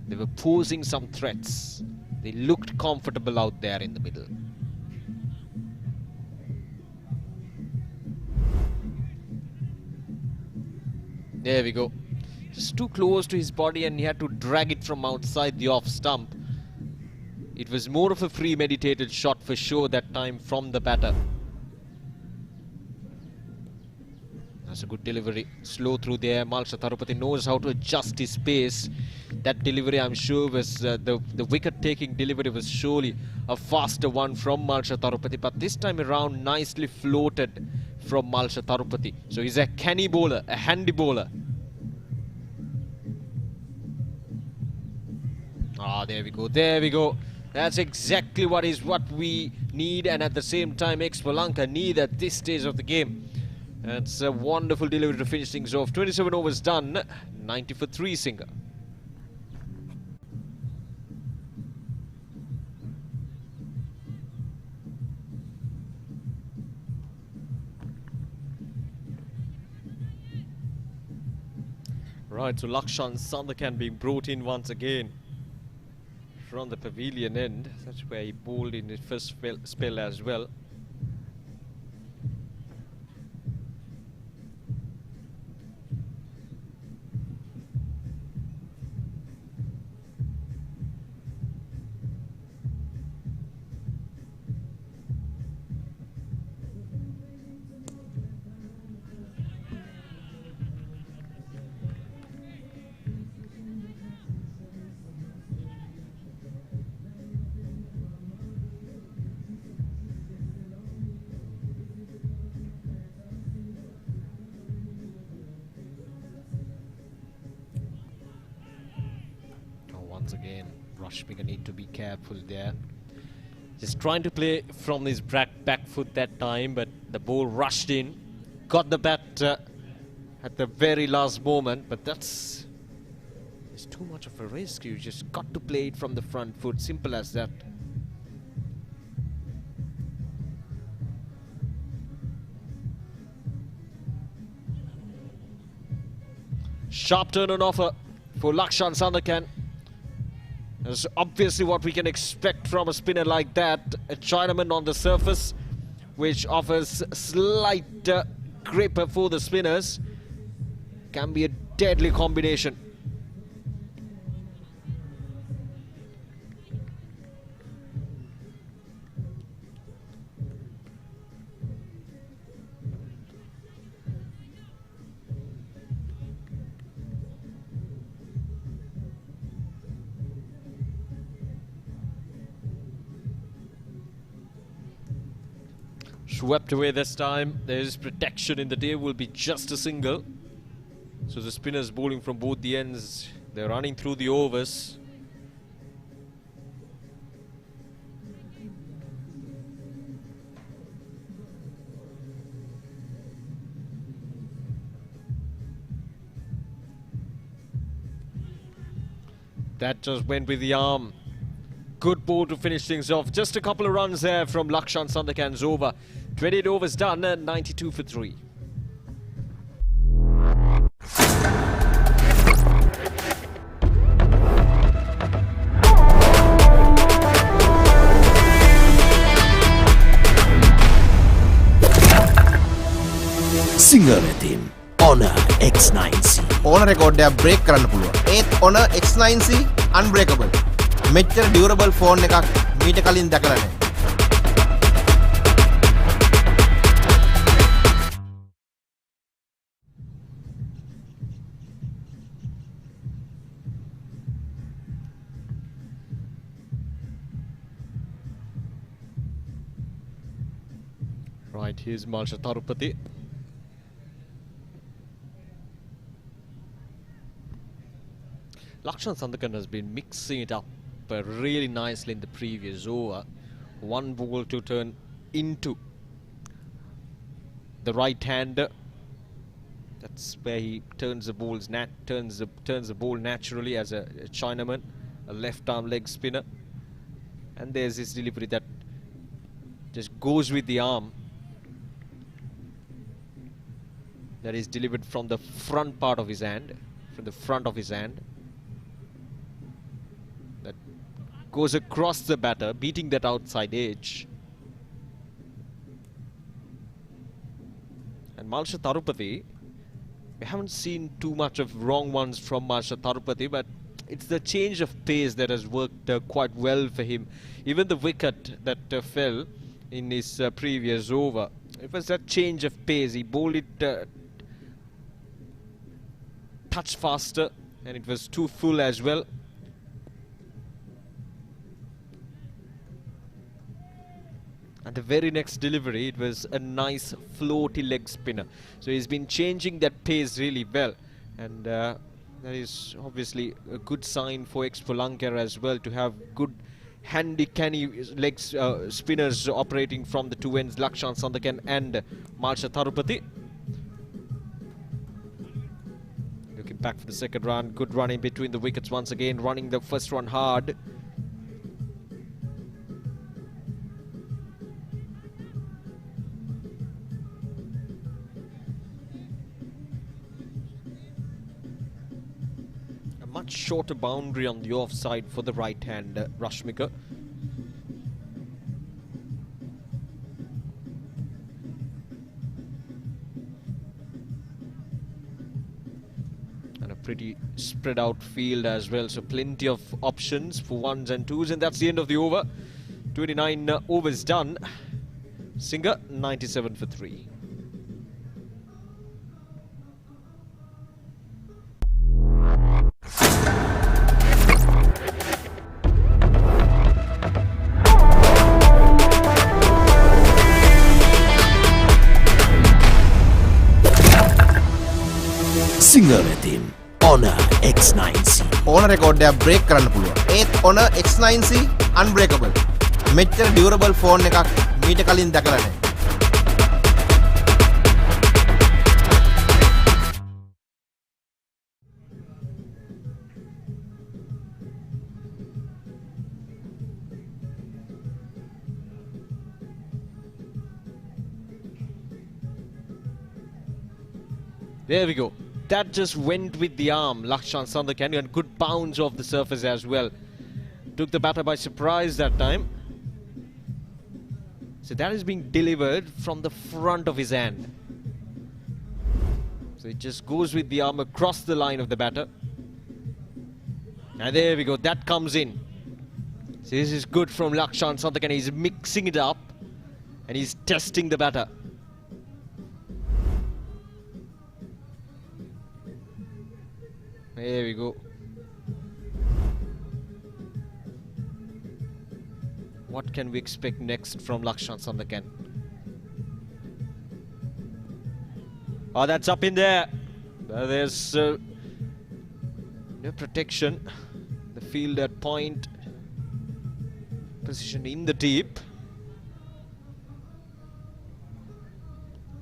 Speaker 2: they were posing some threats. They looked comfortable out there in the middle. There we go. Just too close to his body, and he had to drag it from outside the off stump. It was more of a premeditated shot for sure that time from the batter. That's a good delivery. Slow through there. Malsha Tharupati knows how to adjust his pace. That delivery, I'm sure, was the wicket-taking delivery was surely a faster one from Malsha Tharupati. But this time around, nicely floated from Malsha Tharupati. So he's a canny bowler, a handy bowler. Ah, there we go. There we go. That's exactly what we need, and at the same time, Expo Lanka need at this stage of the game. That's a wonderful delivery to finish things off. 27 overs done, 90 for 3 Singer. Right, so Lakshan Sandakan being brought in once again from the pavilion end. That's where he bowled in his first spell as well. Once again, Rashmika need to be careful there. Just trying to play from his back foot that time, but the ball rushed in, got the bat at the very last moment, but it's too much of a risk. You just got to play it from the front foot, simple as that. Sharp turn on offer for Lakshan Sandakan. That's obviously what we can expect from a spinner like that. A Chinaman on the surface, which offers slight grip for the spinners. Can be a deadly combination. Swept away this time. There is protection in the day, will be just a single. So the spinners bowling from both the ends, they're running through the overs. That just went with the arm. Good ball to finish things off. Just a couple of runs there from Lakshan Sandakan's over. 28 overs done, 92 for 3.
Speaker 6: Singer team Honor X9C.
Speaker 7: ඕන රෙකෝඩ්ඩයක් break කරන්න පුළුවන්. ඒත් Honor X9C unbreakable. මෙච්චර durable phone එකක් මීට කලින් දැකලා නැහැ.
Speaker 2: Right, here's Malsha Tharupati. Lakshan Sandakan has been mixing it up really nicely in the previous over. One ball to turn into the right hander. That's where he turns the balls turns the ball naturally as a Chinaman, a left arm leg spinner. And there's his delivery that just goes with the arm. That is delivered from the front part of his hand, from the front of his hand. That goes across the batter, beating that outside edge. And Malsha Tharupati, we haven't seen too much of wrong ones from Malsha Tharupati, but it's the change of pace that has worked quite well for him. Even the wicket that fell in his previous over, it was that change of pace. He bowled it touch faster, and it was too full as well. And the very next delivery, it was a nice floaty leg spinner. So he's been changing that pace really well, and that is obviously a good sign for Expolanka as well, to have good handy canny legs spinners operating from the two ends, Lakshan Sandakan and Marsha Tharupati. Looking back for the second run, good run in between the wickets once again, running the first run hard. Much shorter boundary on the offside for the right hand Rashmika. And a pretty spread out field as well, so plenty of options for ones and twos, and that's the end of the over. 29 overs done. Singer 97 for 3.
Speaker 6: Sinhala team Honor X9C
Speaker 7: ඕන record එකක් break කරන්න පුළුවන්. ඒත් Honor X9C unbreakable. මෙච්චර durable phone එකක් මීට කලින් දැකලා නැහැ.
Speaker 2: There we go. That just went with the arm, Lakshan Sandakan, and good bounce off the surface as well. Took the batter by surprise that time. So that is being delivered from the front of his hand. So it just goes with the arm across the line of the batter. And there we go, that comes in. So this is good from Lakshan Sandakan. He's mixing it up and he's testing the batter. There we go. What can we expect next from Lakshan Sandakan? Oh, that's up in there. There's no protection. The field at point. Position in the deep.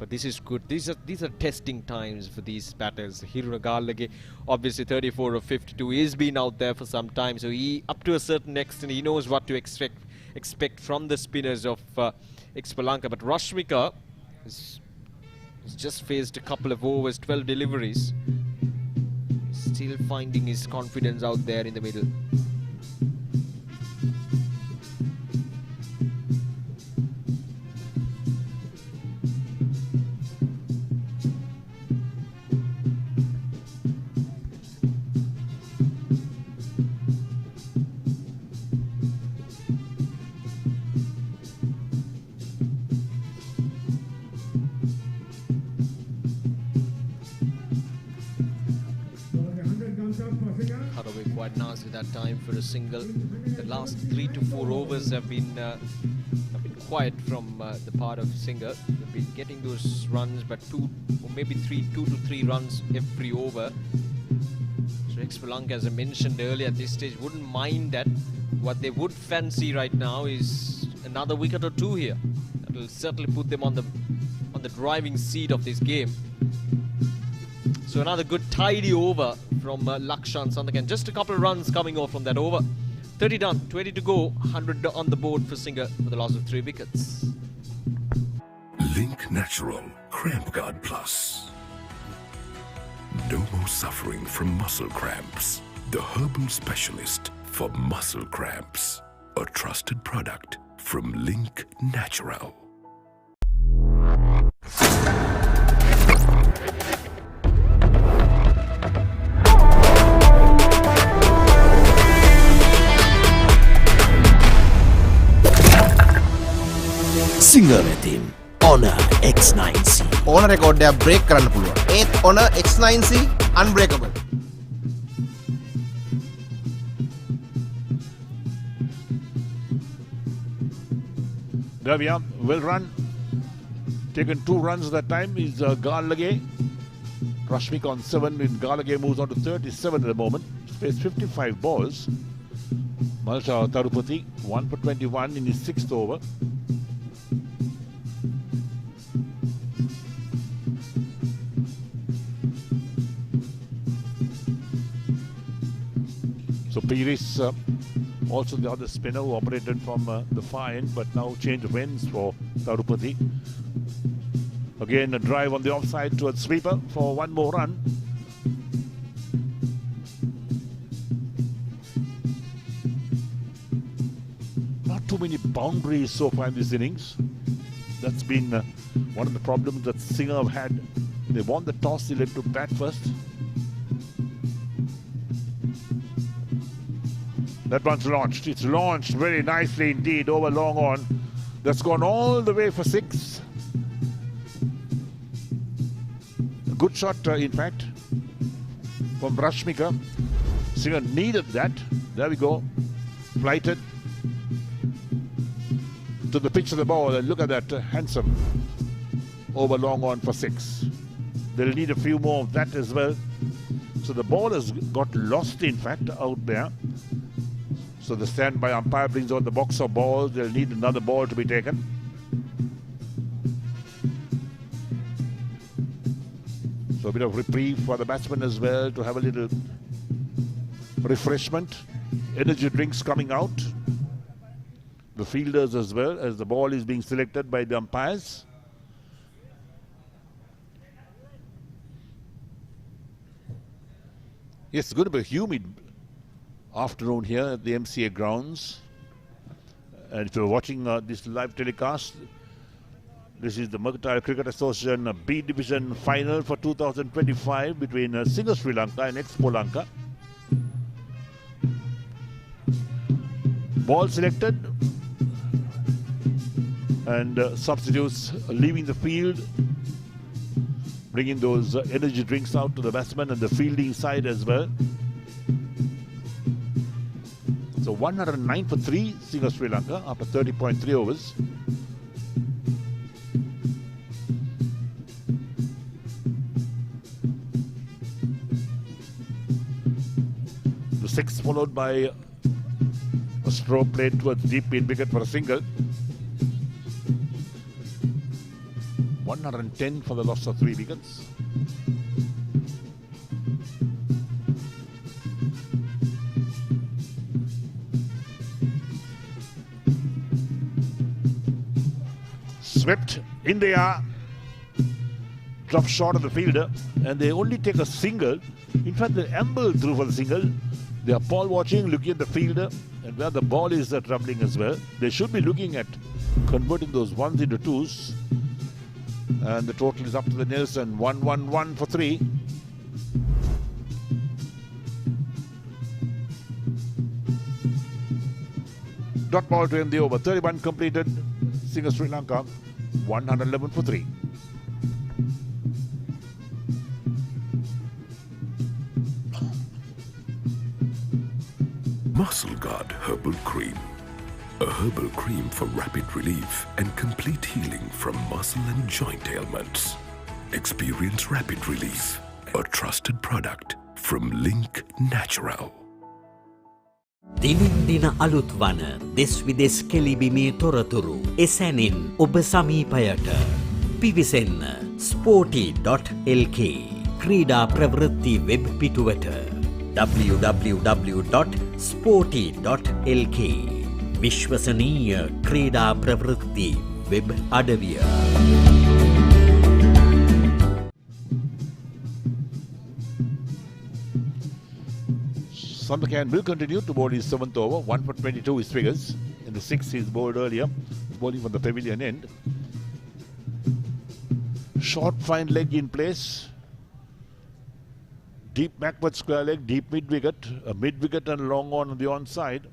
Speaker 2: But this is good. These are testing times for these batters. Hirunagalage, obviously 34 of 52, he's been out there for some time, so he, up to a certain extent, he knows what to expect from the spinners of Expo Lanka. But Rashmika has just faced a couple of overs, 12 deliveries, still finding his confidence out there in the middle. Cut away quite nicely that time for a single. The last 3 to 4 overs have been quiet from the part of Singer. They've been getting those runs, but 2 to 3 runs every over. So Expolanka, as I mentioned earlier, at this stage wouldn't mind that. What they would fancy right now is another wicket or 2 here. That will certainly put them on the driving seat of this game. So another good tidy over from Lakshan Sandakan. Just a couple of runs coming off from that over. 30 done, 20 to go, 100 on the board for Singer for the loss of 3 wickets.
Speaker 5: Link Natural Cramp Guard Plus. No more suffering from muscle cramps. The herbal specialist for muscle cramps. A trusted product from Link Natural.
Speaker 6: සිංහ වෙතින් Honor X9C.
Speaker 7: ඕන record එකක් break කරන්න පුළුවන්. ඒත් Honor X9C unbreakable.
Speaker 1: There we are, well run. Taken 2 runs that time is Garlage. Rashmik on 7 when Garlage moves on to 37 at the moment. Space 55 balls. Malsha Tarupati 1 for 21 in his 6th over. So Piris, also the other spinner who operated from the far end, but now change of ends for Tarupati. Again a drive on the offside towards sweeper for 1 more run. Not too many boundaries so far in this innings. That's been one of the problems that Singer have had. They won the toss, they led to bat first. That one's launched. It's launched very nicely indeed over long on. That's gone all the way for 6. A good shot, in fact, from Rashmika. Singer needed that. There we go. Flighted to the pitch of the ball. And look at that, handsome. Over long on for 6. They'll need a few more of that as well. So the ball has got lost, in fact, out there. So the standby umpire brings out the box of balls. They'll need another ball to be taken. So a bit of reprieve for the batsman as well to have a little refreshment. Energy drinks coming out. The fielders as well as the ball is being selected by the umpires. Yes, it's going to be humid afternoon here at the MCA grounds. And if you're watching this live telecast, this is the Mercantile Cricket Association B Division final for 2025 between Singer Sri Lanka and Expo Lanka. Ball selected and substitutes leaving the field, bringing those energy drinks out to the batsman and the fielding side as well. So 109 for 3, Singer Sri Lanka after 30.3 overs. The 6 followed by a stroke played towards deep mid wicket for a single. 110 for the loss of 3 wickets. Swept in the air, drop short of the fielder, and they only take a single. In fact, they amble through for the single. They are ball watching, looking at the fielder and where the ball is travelling as well. They should be looking at converting those ones into twos. And the total is up to the Nelson. 1-1-1 for 3. Dot ball to end the over. 31 completed. Singer Sri Lanka 111 for 3.
Speaker 5: Muscle Guard Herbal Cream. A herbal cream for rapid relief and complete healing from muscle and joint ailments. Experience rapid relief. A trusted product from Link Natural.
Speaker 10: දිනින් දින අලුත් වන දෙස් විදෙස් කෙලිබිමේ තොරතුරු එසැනින් ඔබ සමීපයට පිවිසෙන්න Sporty.lk ක්‍රීඩා ප්‍රවෘත්ති web පිටුවට www.sporty.lk විශ්වසනීය ක්‍රීඩා ප්‍රවෘත්ති වෙබ් අඩවිය.
Speaker 1: Sandakan will continue to bowl his 7th over. 1 for 22 his figures. In the 6th he's bowled earlier, bowling from the pavilion end. Short fine leg in place. Deep backward square leg, deep mid wicket, a mid wicket and long on the onside.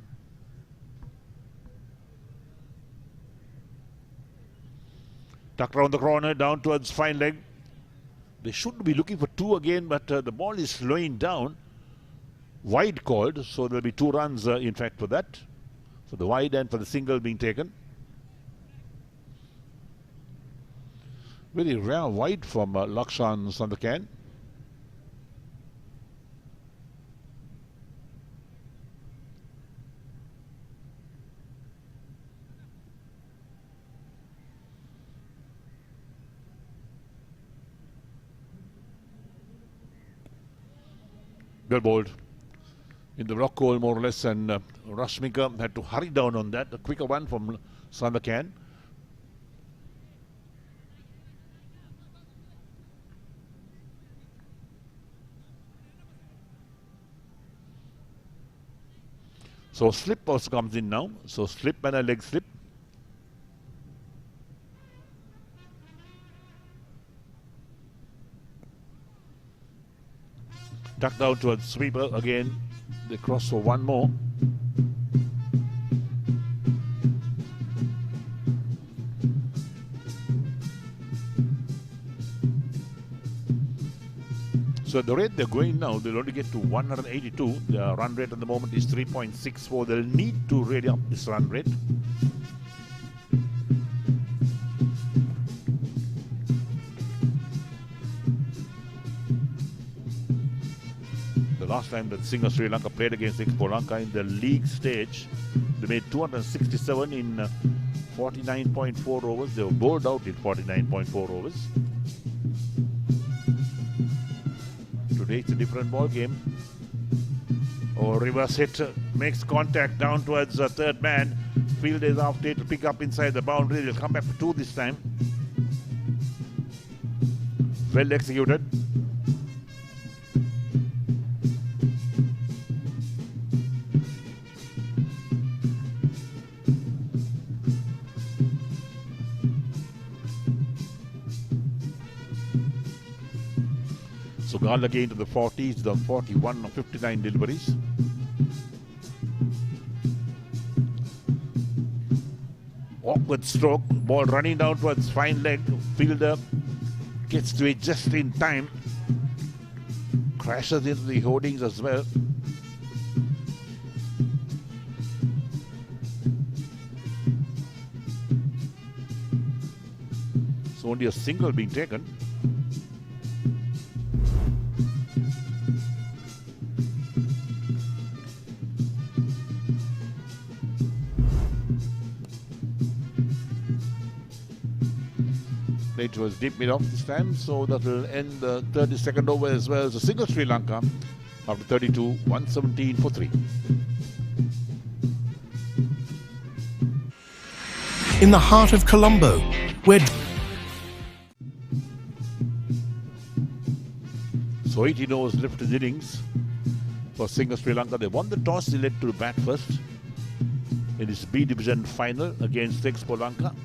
Speaker 1: Tucked around the corner, down towards fine leg. They should be looking for 2 again, but the ball is slowing down. Wide called, so there'll be 2 runs in fact for that. For the wide and for the single being taken. Very rare wide from Lakshan Sandakan. Well bowled in the rock hole more or less, and Rashmika had to hurry down on that. A quicker one from Sandakan. So slip also comes in now. So slip and a leg slip. Tucked down towards sweeper again. They cross for 1 more. So at the rate they're going now, they'll only get to 182. The run rate at the moment is 3.64. They'll need to really up this run rate. Last time that Singer Sri Lanka played against Expo Lanka in the league stage, they made 267 in 49.4 overs. They were bowled out in 49.4 overs. Today it's a different ball game. Or reverse hit, makes contact down towards the third man. Fielder is after it to pick up inside the boundary. They'll come back for 2 this time. Well executed. So Gall again to the 40s, the 41 of 59 deliveries. Awkward stroke, ball running down towards fine leg. Fielder gets to it just in time. Crashes into the hoardings as well. So only a single being taken. It was deep mid off this time, so that will end the 32nd over as well as a single Sri Lanka after 32, 117 for 3.
Speaker 9: In the heart of Colombo, where
Speaker 1: So 18 overs left in innings for single Sri Lanka. They won the toss, they led to bat first in this B division final against Expo Lanka.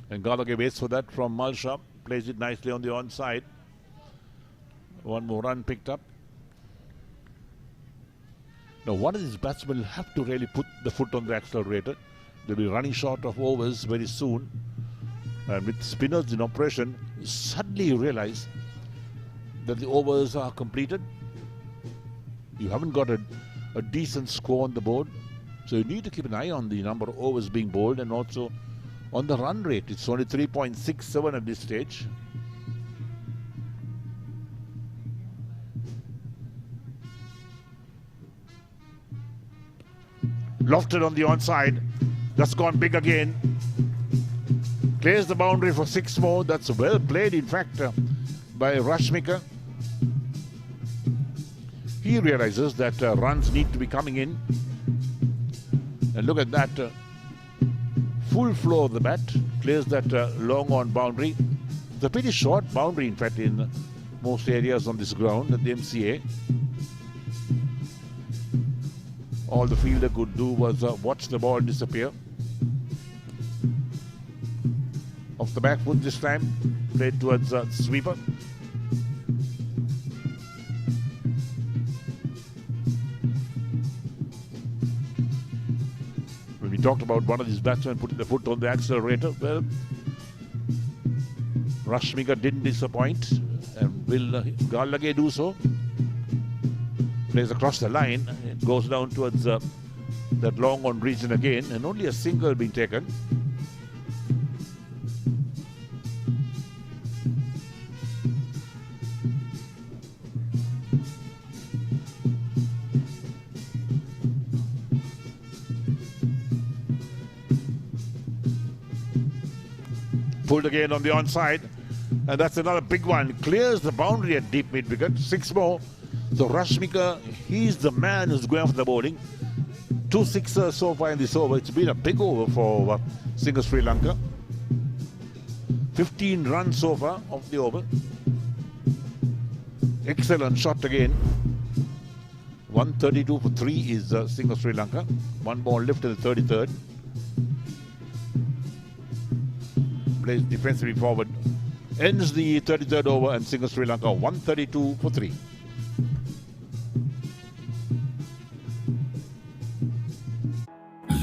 Speaker 1: And Galage waits for that from Malsha, plays it nicely on the onside. 1 more run picked up. Now one of these batsmen will have to really put the foot on the accelerator. They'll be running short of overs very soon. And with spinners in operation, suddenly you realize that the overs are completed. You haven't got a decent score on the board. So you need to keep an eye on the number of overs being bowled and also on the run rate. It's only 3.67 at this stage. Lofted on the onside. That's gone big again. Clears the boundary for 6 more. That's well played, in fact, by Rashmika. He realizes that runs need to be coming in. And look at that. Full flow of the bat, clears that long on boundary. It's a pretty short boundary, in fact, in most areas on this ground at the MCA. All the fielder could do was watch the ball disappear. Off the back foot this time, played towards sweeper. talked about one of these batsmen putting the foot on the accelerator. Well, Rashmika didn't disappoint. And will Garlage do so? Plays across the line. It goes down towards that long on region again. And only a single being taken. Pulled again on the onside, and that's another big one. Clears the boundary at deep mid wicket. 6 more. So Rashmika, he's the man who's going for the bowling. 2 sixers so far in this over. It's been a big over for Singer Sri Lanka. 15 runs so far of the over. Excellent shot again. 132 for 3 is Singer Sri Lanka. 1 ball left in the 33rd. Plays defensively forward. Ends the 33rd over and Singer Sri Lanka 132 for 3.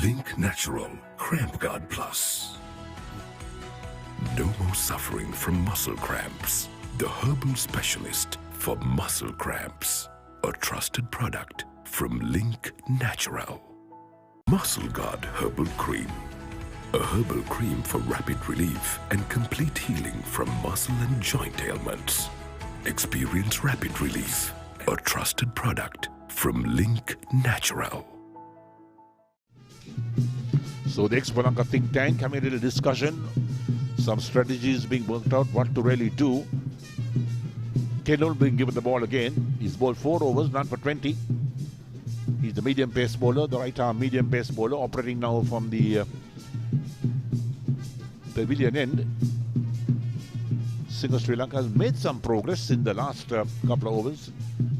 Speaker 5: Link Natural Cramp Guard Plus. No more suffering from muscle cramps. The herbal specialist for muscle cramps. A trusted product from Link Natural. Muscle Guard Herbal Cream. A herbal cream for rapid relief and complete healing from muscle and joint ailments. Experience rapid relief. A trusted product from Link Natural.
Speaker 1: So the Expo Lanka think tank having a little discussion. Some strategies being worked out, what to really do. Kendall being given the ball again. He's bowled 4 overs, none for 20. He's the medium pace bowler, the right arm medium pace bowler, operating now from the pavilion end. Singer Sri Lanka has made some progress in the last couple of overs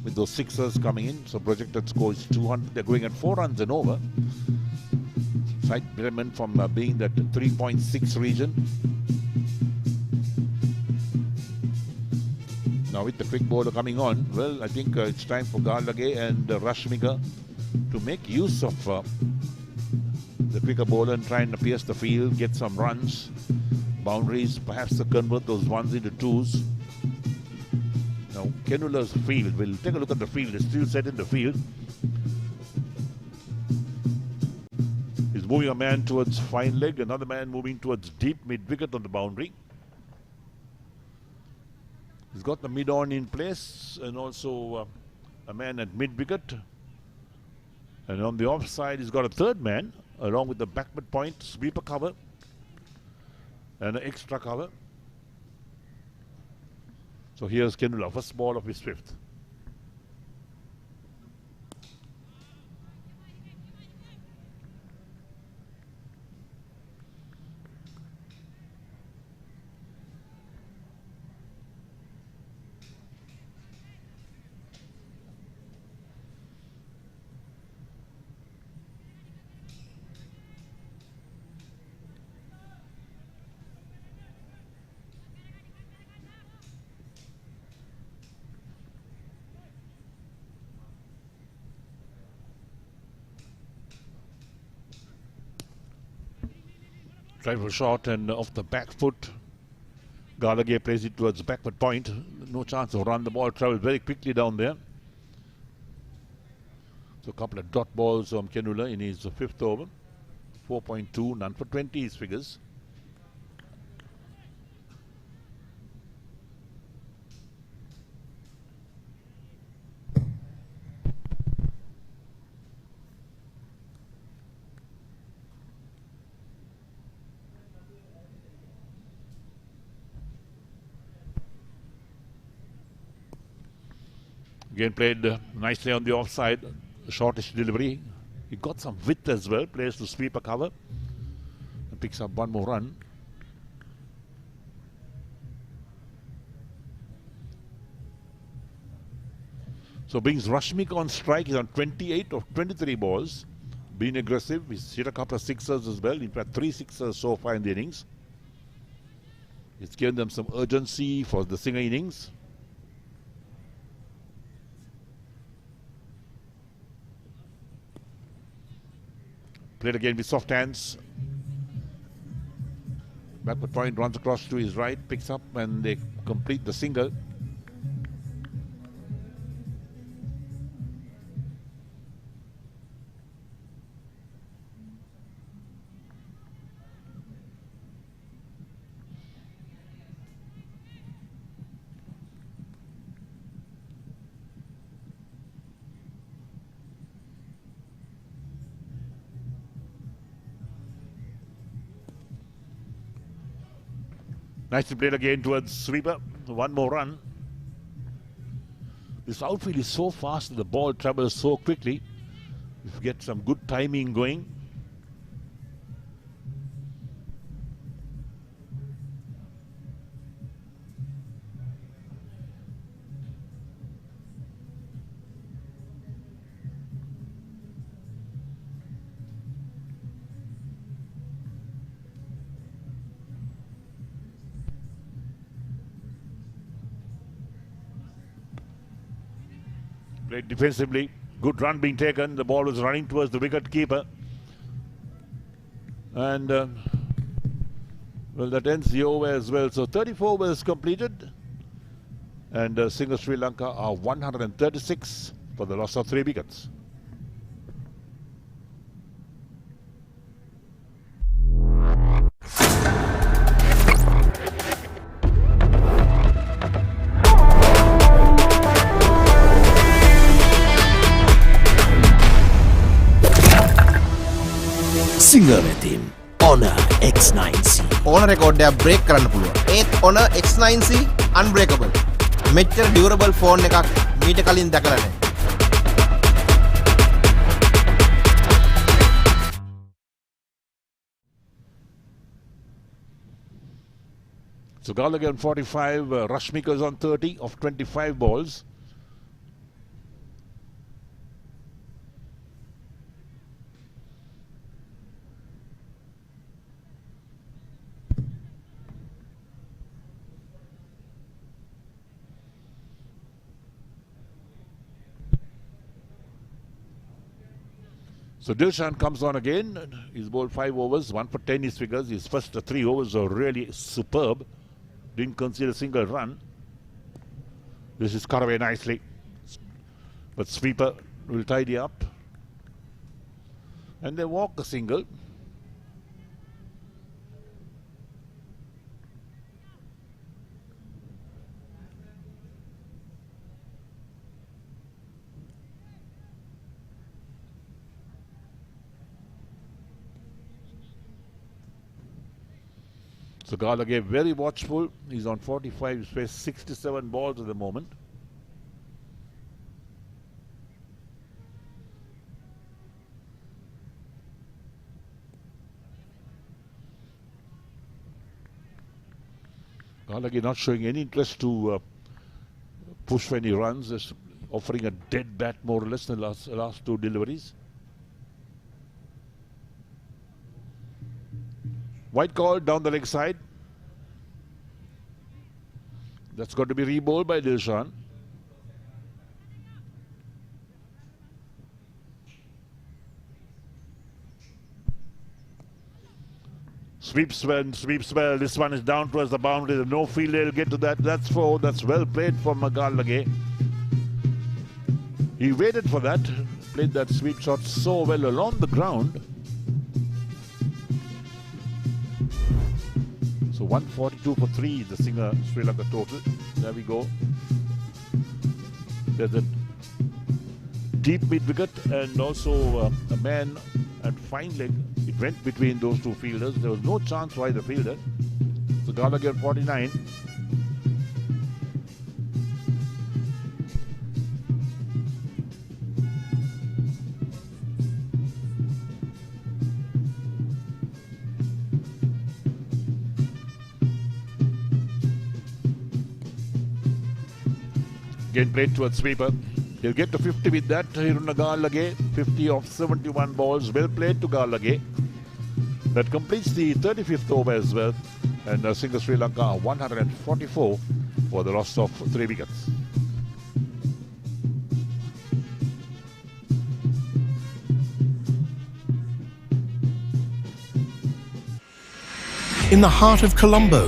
Speaker 1: with those sixers coming in. So projected score is 200. They're going at 4 runs and over. Slight betterment from being that 3.6 region. Now with the quick bowler coming on, well, I think it's time for Garlage and Rashmika to make use of the quicker bowler and try and pierce the field, get some runs, boundaries, perhaps to convert those ones into twos. Now, Kenula's field, we'll take a look at the field. It's still set in the field. He's moving a man towards fine leg, another man moving towards deep mid-wicket on the boundary. He's got the mid-on in place and also a man at mid-wicket. And on the offside, he's got a third man, along with the backward point, sweeper cover, and an extra cover. So here's Kendula, first ball of his 5th. Driver shot and off the back foot. Garlage plays it towards backward point. No chance of run. The ball travels very quickly down there. So a couple of dot balls from Kendula in his 5th over. 4.2, none for 20 his figures. Again played nicely on the offside, shortish delivery. He got some width as well, plays to sweep a cover and picks up 1 more run. So brings Rashmika on strike. He's on 28 of 23 balls. Being aggressive. He's hit a couple of sixers as well. In fact, 3 sixers so far in the innings. It's given them some urgency for the Singer innings. Played again with soft hands. Backward point runs across to his right, picks up, and they complete the single. Nicely played again towards sweeper. One more run. This outfield is so fast that the ball travels so quickly. If you get some good timing going. Played defensively, good run being taken. The ball was running towards the wicket keeper, and well, that ends the over as well. So 34 overs completed, and Singer Sri Lanka are 136 for the loss of 3 wickets.
Speaker 6: සිංහ වෙතින් Honor X9C
Speaker 7: ඕන රෙකෝඩ්ඩයක් break කරන්න පුළුවන්. ඒත් Honor X9C unbreakable. මෙච්චර durable phone එකක් මීට කලින් දැකලා නැහැ.
Speaker 1: So Gallagher on 45, Rashmika's on 30 of 25 balls. So Dilshan comes on again. He's bowled 5 overs, 1 for 10 his figures. His first 3 overs are really superb. Didn't concede a single run. This is cut away nicely. But sweeper will tidy up. And they walk a single. So Gallagher very watchful. He's on 45. He's faced 67 balls at the moment. Gallagher not showing any interest to push for any runs. Just offering a dead bat more or less in the last 2 deliveries. White call down the leg side. That's got to be re-bowled by Dilshan. Sweeps well. This one is down towards the boundary. There's no field. They'll get to that. That's 4. That's well played from Gallagher. He waited for that. Played that sweep shot so well along the ground. So 142 for 3 is the Singer Sri Lanka total. There we go. There's a deep mid wicket and also a man at fine leg. It went between those 2 fielders. There was no chance for either fielder. So Gallagher 49. Again played towards sweeper. He'll get to 50 with that. Hiruna Gallagher, 50 of 71 balls. Well played to Gallagher. That completes the 35th over as well. And Singer Sri Lanka 144 for the loss of 3 wickets.
Speaker 9: in the heart of Colombo.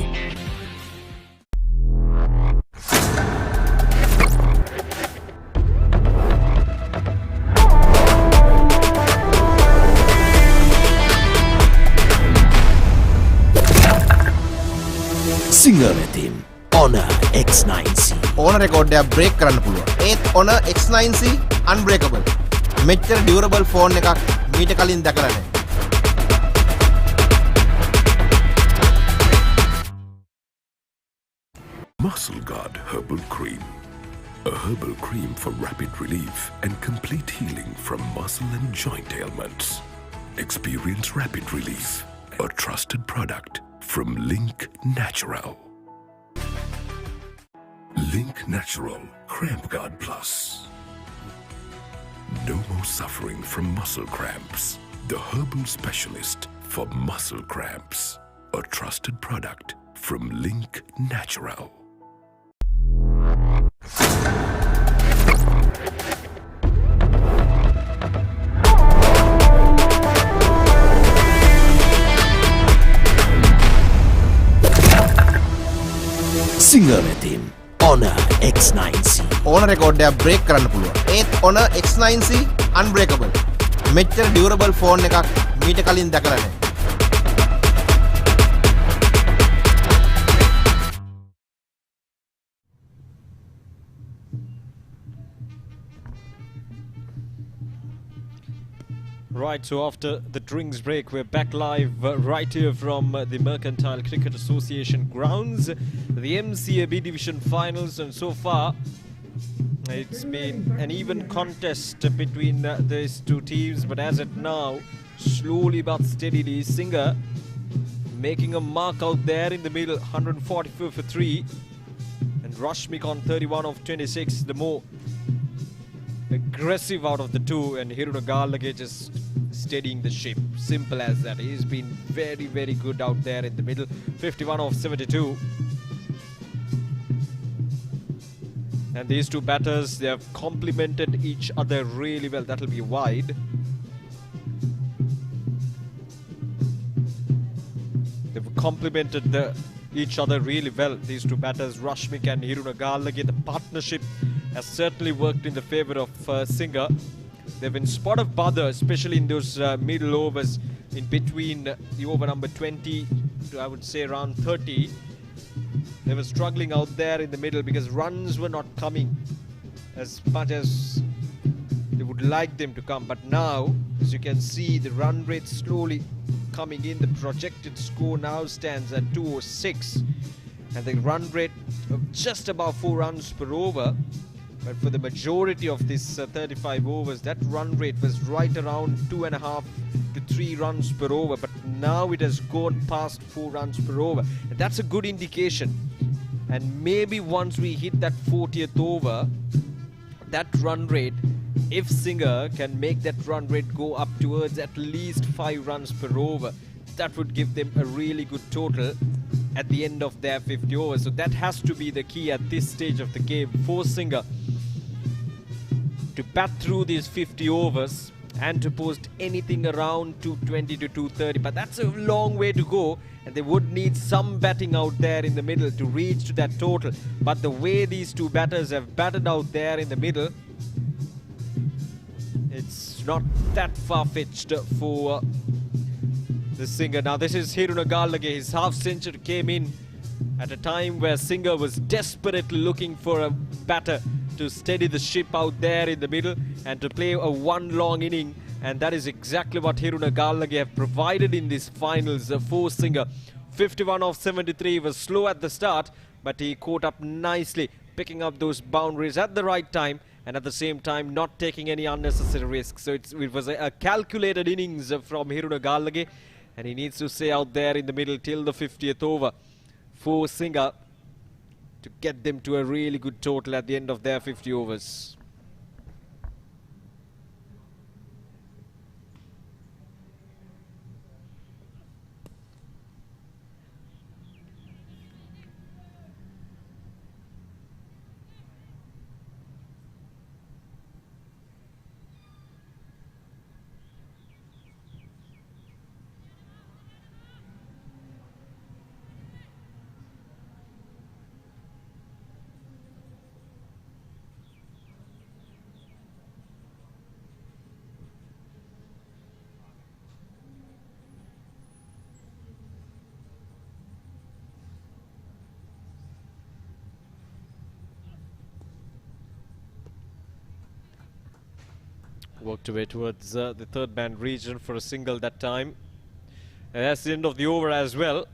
Speaker 6: Single team Honor X9C.
Speaker 7: ඕන රෙකෝඩ්ඩයක් break කරන්න පුළුවන්. ඒත් Honor X9C unbreakable. මෙච්චර durable phone එකක් මීට කලින් දැකලා නැහැ.
Speaker 5: Muscle Guard Herbal Cream. A herbal cream for rapid relief and complete healing from muscle and joint ailments. Experience rapid relief. A trusted product from Link Natural. Link Natural Cramp Guard Plus. No more suffering from muscle cramps. The herbal specialist for muscle cramps. A trusted product from Link Natural.
Speaker 6: Single team Honor X9C.
Speaker 7: ඕන රෙකෝඩ්ඩයක් break කරන්න පුළුවන්. ඒත් Honor X9C unbreakable. මෙච්චර durable phone එකක් මීට කලින් දැකලා නැහැ.
Speaker 2: Right, so after the drinks break, we're back live right here from the Mercantile Cricket Association grounds, the MCA B Division finals, and so far it's been an even contest between these two teams, but as it now, slowly but steadily, Singer making a mark out there in the middle, 144 for 3, and Rashmik on 31 of 26, the more aggressive out of the two, and Hirunagala just steadying the ship. Simple as that. He's been very, very good out there in the middle. 51 of 72. And these two batters, they have complemented each other really well. That'll be wide. They've complemented each other really well. These two batters, Rashmik and Hirunagala, the partnership has certainly worked in the favor of Singer. They've been spot of bother, especially in those middle overs in between the over number 20 to, I would say, around 30. They were struggling out there in the middle because runs were not coming as much as they would like them to come. But now, as you can see, the run rate slowly coming in. The projected score now stands at 206. And the run rate of just about 4 runs per over. But for the majority of this 35 overs, that run rate was right around 2.5 to 3 runs per over. But now it has gone past 4 runs per over. And that's a good indication. And maybe once we hit that 40th over, that run rate, if Singer can make that run rate go up towards at least 5 runs per over, that would give them a really good total at the end of their 50 overs. So that has to be the key at this stage of the game for Singer, to bat through these 50 overs and to post anything around 220 to 230. But that's a long way to go, and they would need some batting out there in the middle to reach to that total. But the way these two batters have batted out there in the middle, it's not that far-fetched for the Singer. Now this is Hirunagala. His half-century came in at a time where Singer was desperately looking for a batter to steady the ship out there in the middle and to play a one long inning, and that is exactly what Hirunagala have provided in these finals for Singer. 51 of 73, was slow at the start, but he caught up nicely, picking up those boundaries at the right time and at the same time not taking any unnecessary risks. So it was a calculated innings from Hirunagala, and he needs to stay out there in the middle till the 50th over for Singer to get them to a really good total at the end of their 50 overs. Worked away towards the third man region for a single that time. And that's the end of the over as well.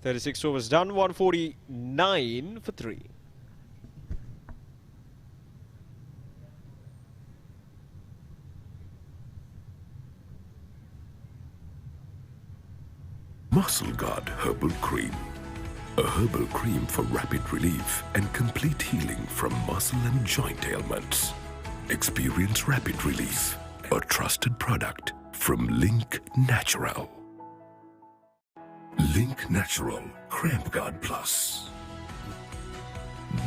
Speaker 2: 36 overs done, 149 for 3.
Speaker 5: Muscle Guard Herbal Cream. A herbal cream for rapid relief and complete healing from muscle and joint ailments. Experience rapid relief. A trusted product from Link Natural. Link Natural Cramp Guard Plus.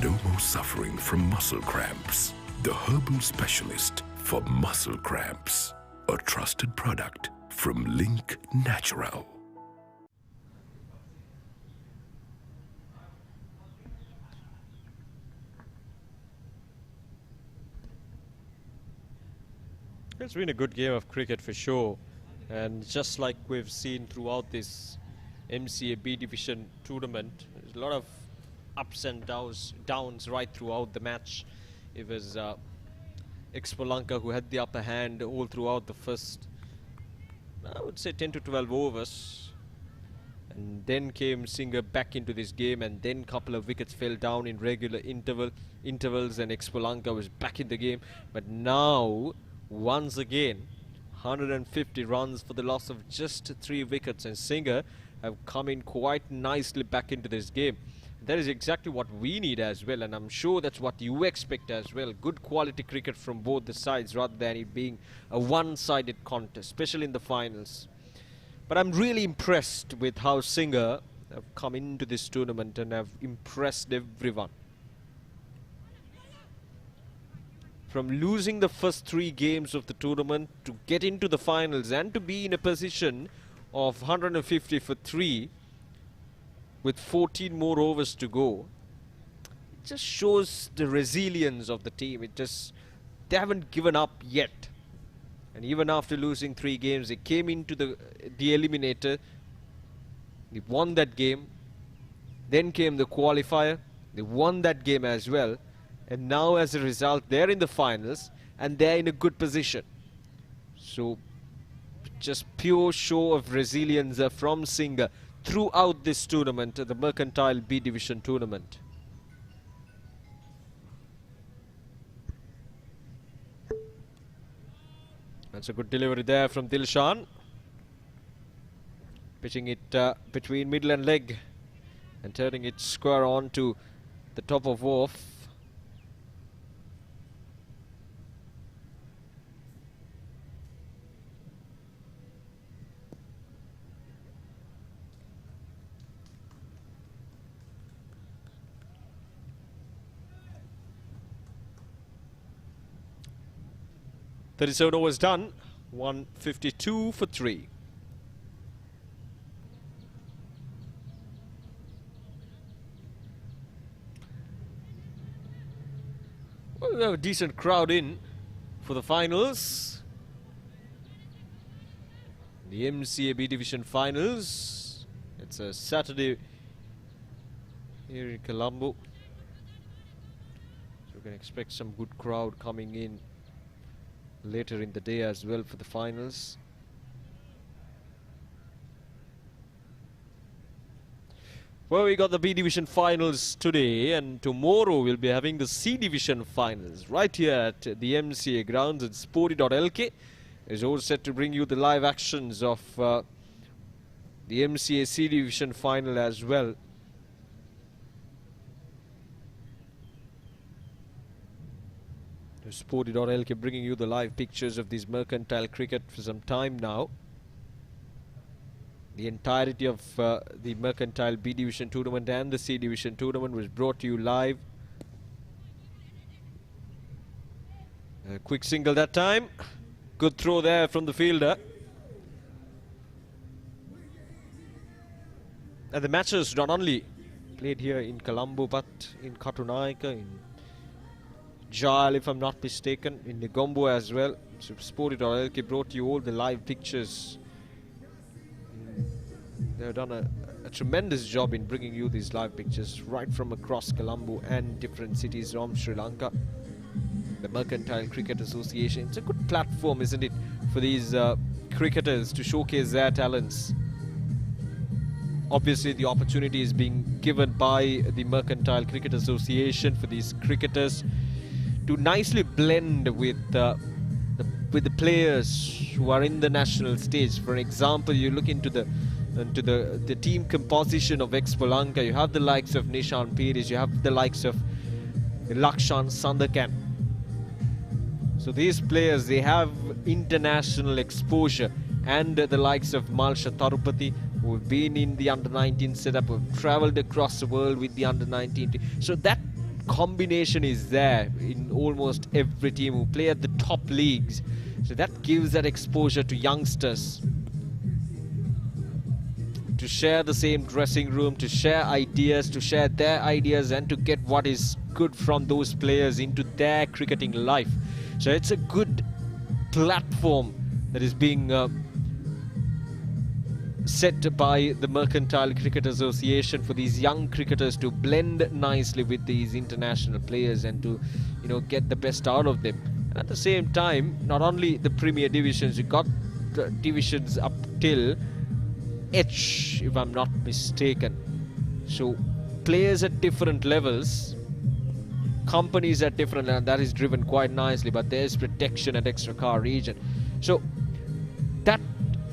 Speaker 5: No more suffering from muscle cramps. The herbal specialist for muscle cramps. A trusted product from Link Natural.
Speaker 2: It's been a good game of cricket for sure, and just like we've seen throughout this MCA B Division tournament, there's a lot of ups and downs right throughout the match. It was Expo Lanka who had the upper hand all throughout the first, I would say 10 to 12 overs, and then came Singer back into this game, and then a couple of wickets fell down in regular intervals, and Expo Lanka was back in the game. But now, once again, 150 runs for the loss of just 3 wickets, and Singer have come in quite nicely back into this game. That is exactly what we need as well, and I'm sure that's what you expect as well. Good quality cricket from both the sides rather than it being a one-sided contest, especially in the finals. But I'm really impressed with how Singer have come into this tournament and have impressed everyone. From losing the first 3 games of the tournament to get into the finals and to be in a position of 150 for 3 with 14 more overs to go, it just shows the resilience of the team. They haven't given up yet. And even after losing 3 games, they came into the eliminator. They won that game. Then came the qualifier. They won that game as well. And now as a result, they're in the finals and they're in a good position. So just pure show of resilience from Singer throughout this tournament, the Mercantile B Division tournament. That's a good delivery there from Dilshan. Pitching it between middle and leg and turning it square on to the top of off. .37 overs done, 152 for 3. Well, we have a decent crowd in for the finals. The MCA B Division finals. It's a Saturday here in Colombo. So we can expect some good crowd coming in later in the day as well for the finals. Well, we got the B Division finals today, and tomorrow we'll be having the C Division finals right here at the MCA grounds at Sporty.lk. Is all set to bring you the live actions of the MCA C Division final as well. Sporty.lk bringing you the live pictures of this mercantile cricket for some time now. The entirety of the Mercantile B Division tournament and the C Division tournament was brought to you live. A quick single that time. Good throw there from the fielder. And the matches not only played here in Colombo but in Counterattack, in Jal, if I'm not mistaken, in Negombo as well. So Sporty.lk brought you all the live pictures. They've done a tremendous job in bringing you these live pictures right from across Colombo and different cities from Sri Lanka. the Mercantile Cricket Association. It's a good platform, isn't it, for these cricketers to showcase their talents. Obviously, the opportunity is being given by the Mercantile Cricket Association for these cricketers to nicely blend with the players who are in the national stage. For example, you look into the team composition of Expo Lanka. You have the likes of Nishan Pires, you have the likes of Lakshan Sandakan. So these players, they have international exposure, and the likes of Malsha Tarupati, who have been in the under-19 setup, who have travelled across the world with the under-19. So that combination is there in almost every team who play at the top leagues. So that gives that exposure to youngsters to share the same dressing room, to share ideas, to share their ideas, and to get what is good from those players into their cricketing life. So it's a good platform that is being set by the Mercantile Cricket Association for these young cricketers to blend nicely with these international players and to, you know, get the best out of them. And at the same time, not only the Premier Divisions, you got the divisions up till H, if I'm not mistaken. So players at different levels, companies at different levels, that is driven quite nicely, but there's protection at extra car region. So that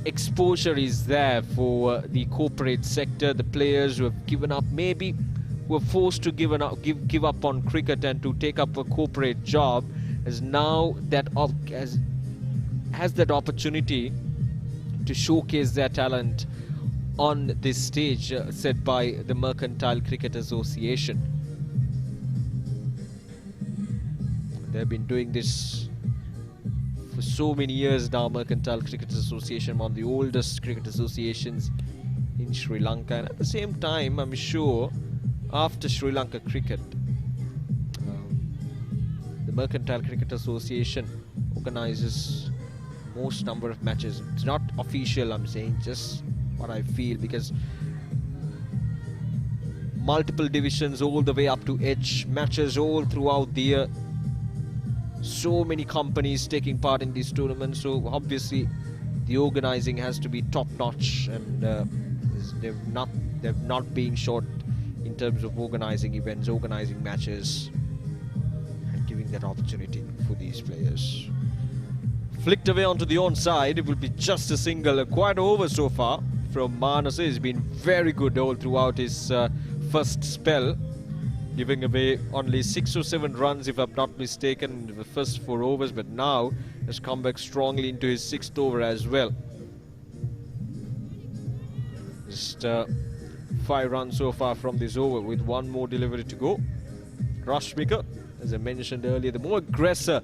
Speaker 2: exposure is there for the corporate sector. The players who have given up, maybe were forced to give up on cricket and to take up a corporate job, has now has that opportunity to showcase their talent on this stage set by the Mercantile Cricket Association. They've been doing this for so many years now. Mercantile Cricket Association, one of the oldest cricket associations in Sri Lanka, and at the same time, I'm sure after Sri Lanka cricket, the Mercantile Cricket Association organizes most number of matches. It's not official, I'm saying just what I feel, because multiple divisions all the way up to H, matches all throughout the year. So many companies taking part in these tournaments, so obviously the organizing has to be top-notch, and they've not been short in terms of organizing events, organizing matches, and giving that opportunity for these players. Flicked away onto the onside, it will be just a single, quite over so far from Manasa. He's been very good all throughout his first spell, giving away only 6 or 7 runs, if I'm not mistaken, in the first 4 overs, but now has come back strongly into his 6th over as well. Just 5 runs so far from this over, with 1 more delivery to go. Rashmika, as I mentioned earlier, the more aggressor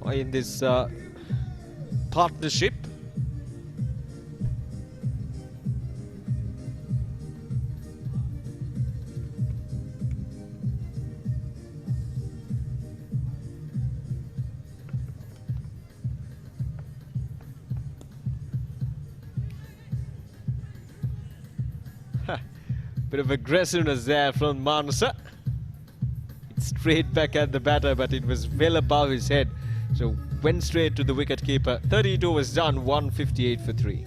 Speaker 2: in this partnership. Bit of aggressiveness there from Manasa. It's straight back at the batter, but it was well above his head, so went straight to the wicket keeper. 32 overs done, 158 for 3.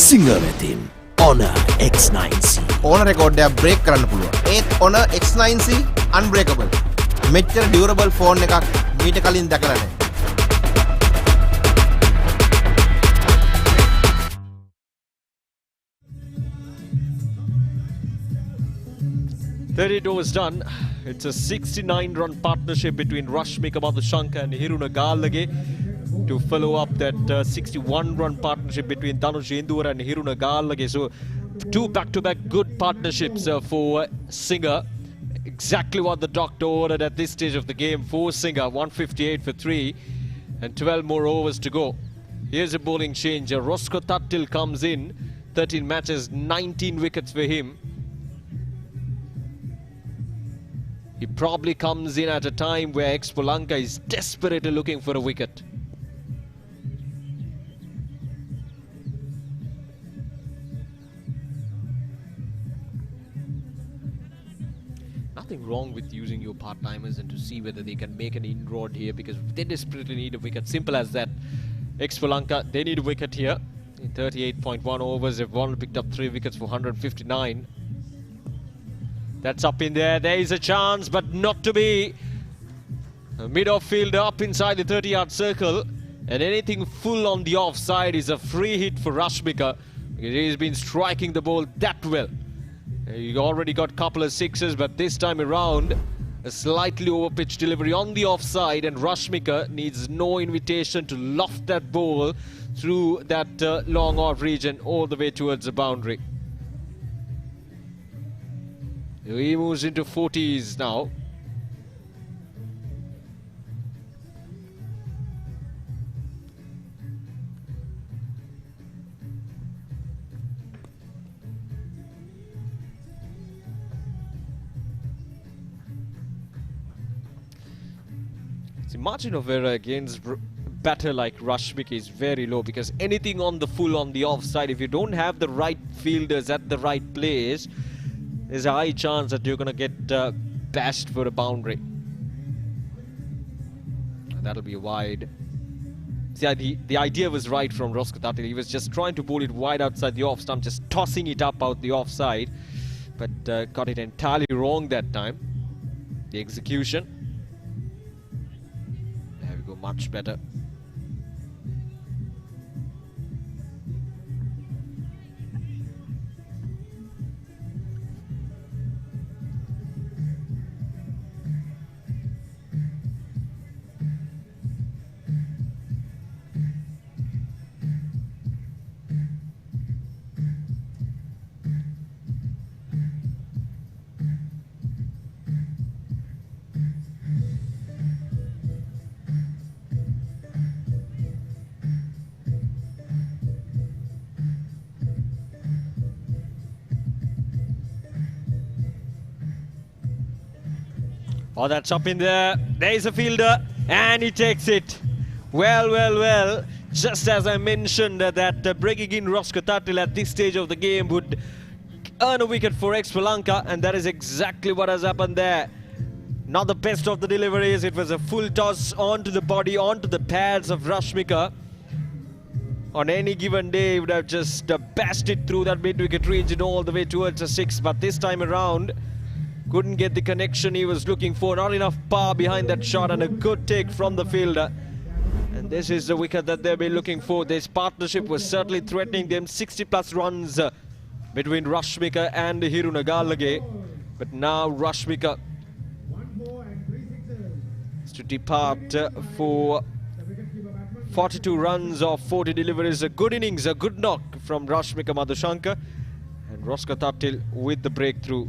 Speaker 6: Single team Honor X9C.
Speaker 7: ඕන record එකක් break කරන්න පුළුවන්. ඒත් Honor X9C unbreakable. මෙච්චර durable phone එකක් මීට කලින් දැකලා නැහැ.
Speaker 2: Was done. It's a 69-run partnership between Rashmika Madhushanka and Hiruna Gallage to follow up that 61-run partnership between Dhanush Indura and Hiruna Gallage. So 2 back-to-back good partnerships for Singer. Exactly what the doctor ordered at this stage of the game for Singer. 158 for 3 and 12 more overs to go. Here's a bowling changer. Roscoe Tattil comes in. 13 matches, 19 wickets for him. He probably comes in at a time where Expolanka is desperately looking for a wicket. Nothing wrong with using your part-timers and to see whether they can make an inroad here, because they desperately need a wicket. Simple as that. Expolanka, they need a wicket here. In 38.1 overs, they've only picked up 3 wickets for 159. That's up in there. There is a chance, but not to be. A mid-off fielder up inside the 30-yard circle. And anything full on the offside is a free hit for Rashmika. He's been striking the ball that well. He already got a couple of sixes, but this time around, a slightly over-pitch delivery on the offside, and Rashmika needs no invitation to loft that ball through that long off region all the way towards the boundary. He moves into 40s now. The margin of error against batter like Rashmika is very low, because anything on the full on the offside, if you don't have the right fielders at the right place, there's a high chance that you're going to get bashed for a boundary. And that'll be wide. See, the idea was right from Roskatatil. He was just trying to bowl it wide outside the off stump, just tossing it up out the offside, but got it entirely wrong that time. The execution. There we go, much better. Oh, that's up in there. There's a fielder, and he takes it. Well. Just as I mentioned that breaking in Roskatatil at this stage of the game would earn a wicket for Expolanka, and that is exactly what has happened there. Not the best of the deliveries. It was a full toss onto the body, onto the pads of Rashmika. On any given day, he would have just bashed it through that mid-wicket region all the way towards a 6, but this time around, couldn't get the connection he was looking for. Not enough power behind that shot, and a good take from the fielder. And this is the wicket that they've been looking for. This partnership was certainly threatening them. 60+ runs between Rashmika and Hirunagallage. But now Rashmika is to depart for 42 runs of 40 deliveries. A good innings, a good knock from Rashmika Madhushanka. And Roskatatil with the breakthrough.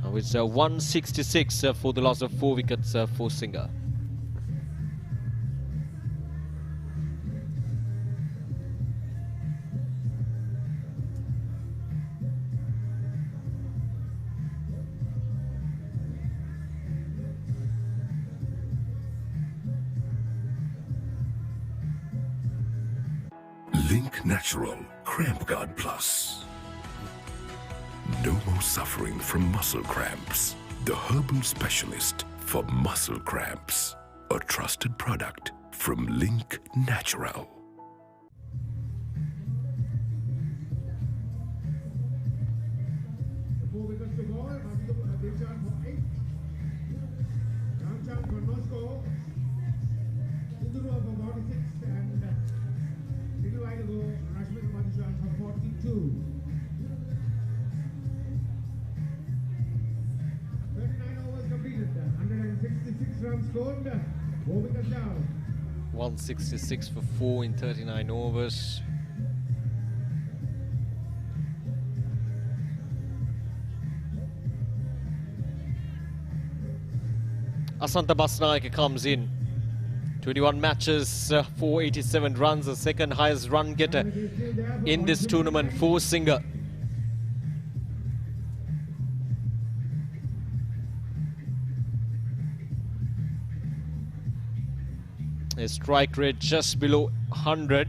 Speaker 2: Now it's 166 for the loss of 4 wickets for Singha.
Speaker 5: Link Natural Cramp Guard Plus. No more suffering from muscle cramps. The herbal specialist for muscle cramps. A trusted product from Link Natural.
Speaker 8: Runs scored, 4 wickets down.
Speaker 2: 166 for 4 in 39 overs. Asanta Basnayaka comes in. 21 matches, 487 runs, the second highest run getter in this tournament for Singha. His strike rate just below 100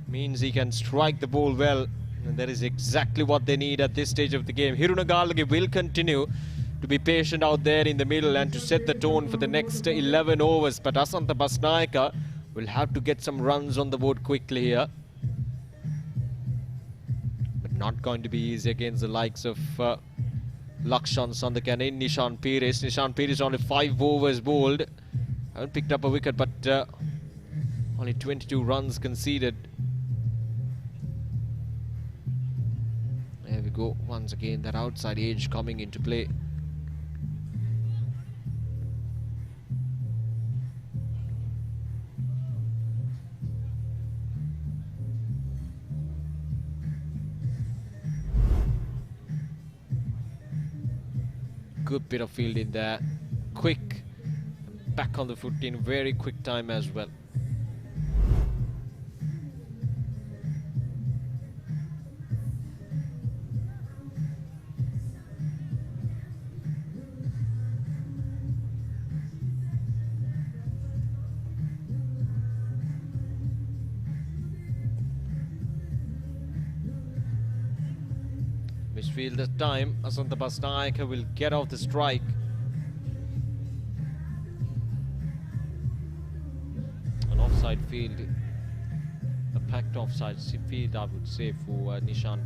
Speaker 2: means he can strike the ball well, and that is exactly what they need at this stage of the game. Hirunagalagi will continue to be patient out there in the middle and to set the tone for the next 11 overs, but Asanta Basnayaka will have to get some runs on the board quickly here. But not going to be easy against the likes of Lakshan Sandakan and Nishan Pires. Nishan Pires only 5 overs bowled. Haven't picked up a wicket, but only 22 runs conceded. There we go. Once again, that outside edge coming into play. Good bit of fielding there. Quick. Back on the foot in very quick time as well. Misfield at time. Asanta Basnayaka will get off the strike. An offside field. A packed offside field, I would say, for Nishan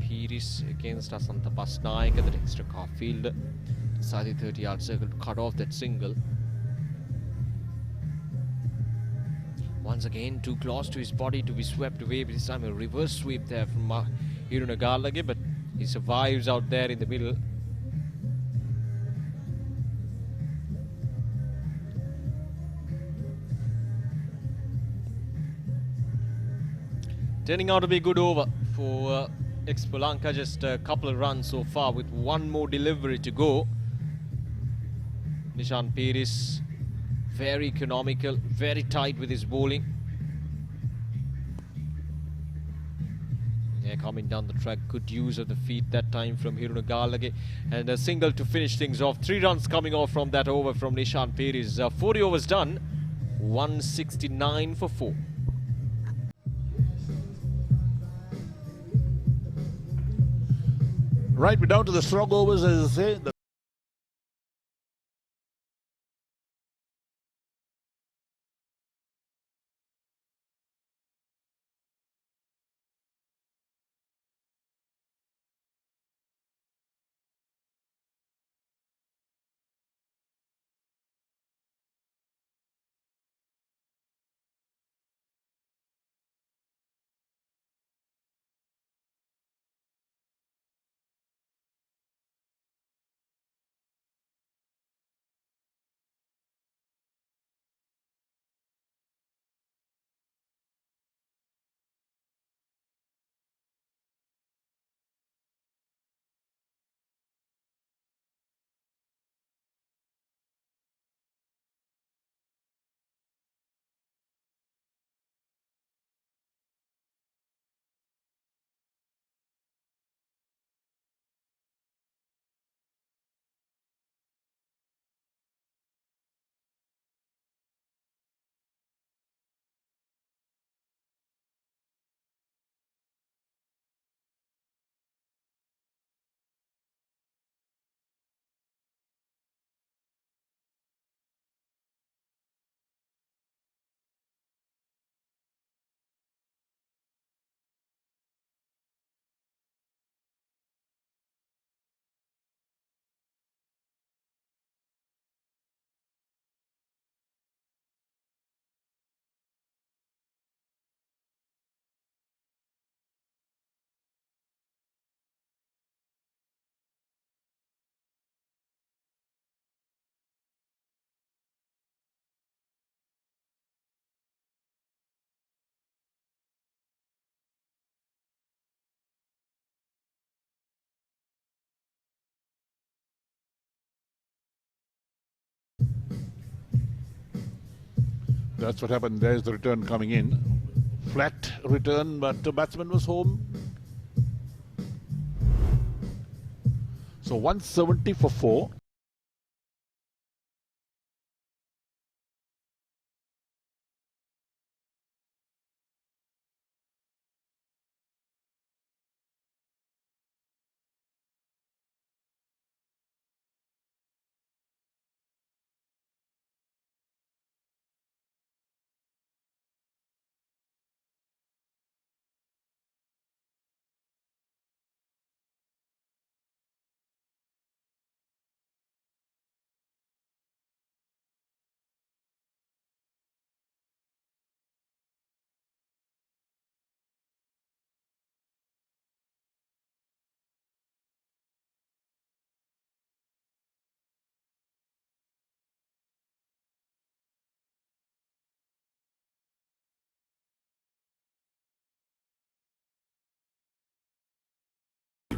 Speaker 2: Pires against Asanta Basnayaka. That extra car field. Inside the 30-yard circle to cut off that single. Once again, too close to his body to be swept away. But this time a reverse sweep there from Hirunagalagi, but he survives out there in the middle. Turning out to be a good over for Expolanka. Just a couple of runs so far with one more delivery to go. Nishan Pires, very economical, very tight with his bowling. Yeah, coming down the track, good use of the feet that time from Hirunagalagi, and a single to finish things off. 3 runs coming off from that over from Nishan Pires. 40 overs done, 169 for 4.
Speaker 1: Right, we're down to the slog overs, as I say. That's what happened. There's the return coming in. Flat return, but the batsman was home. So 170 for 4.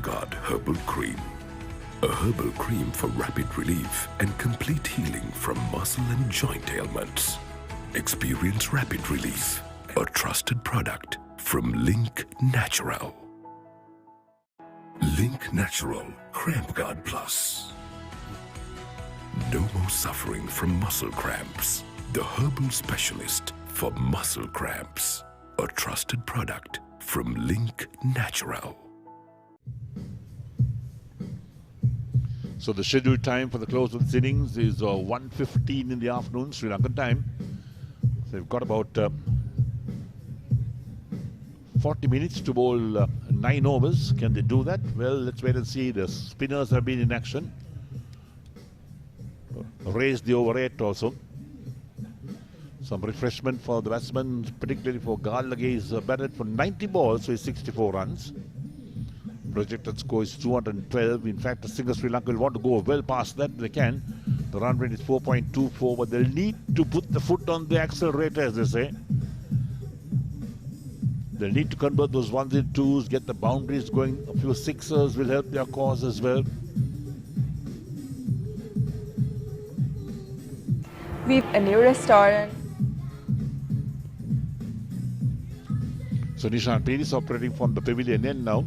Speaker 5: Guard Herbal Cream. A herbal cream for rapid relief and complete healing from muscle and joint ailments. Experience rapid relief. A trusted product from Link Natural. Link Natural Cramp Guard Plus. No more suffering from muscle cramps. The herbal specialist for muscle cramps. A trusted product from Link Natural.
Speaker 1: So the scheduled time for the close of the innings is 1:15 in the afternoon, Sri Lankan time. So they've got about 40 minutes to bowl 9 overs. Can they do that? Well, let's wait and see. The spinners have been in action. Raised the over 8 also. Some refreshment for the batsmen, particularly for Garlage. He's batted for 90 balls, so he's 64 runs. Projected score is 212. In fact, the single Sri Lanka will want to go well past that. They can. The run rate is 4.24, but they'll need to put the foot on the accelerator, as they say. They'll need to convert those ones and twos, get the boundaries going. A few sixers will help their cause as well.
Speaker 11: We've a new restaurant.
Speaker 1: So Nishan Peri operating from the pavilion end now.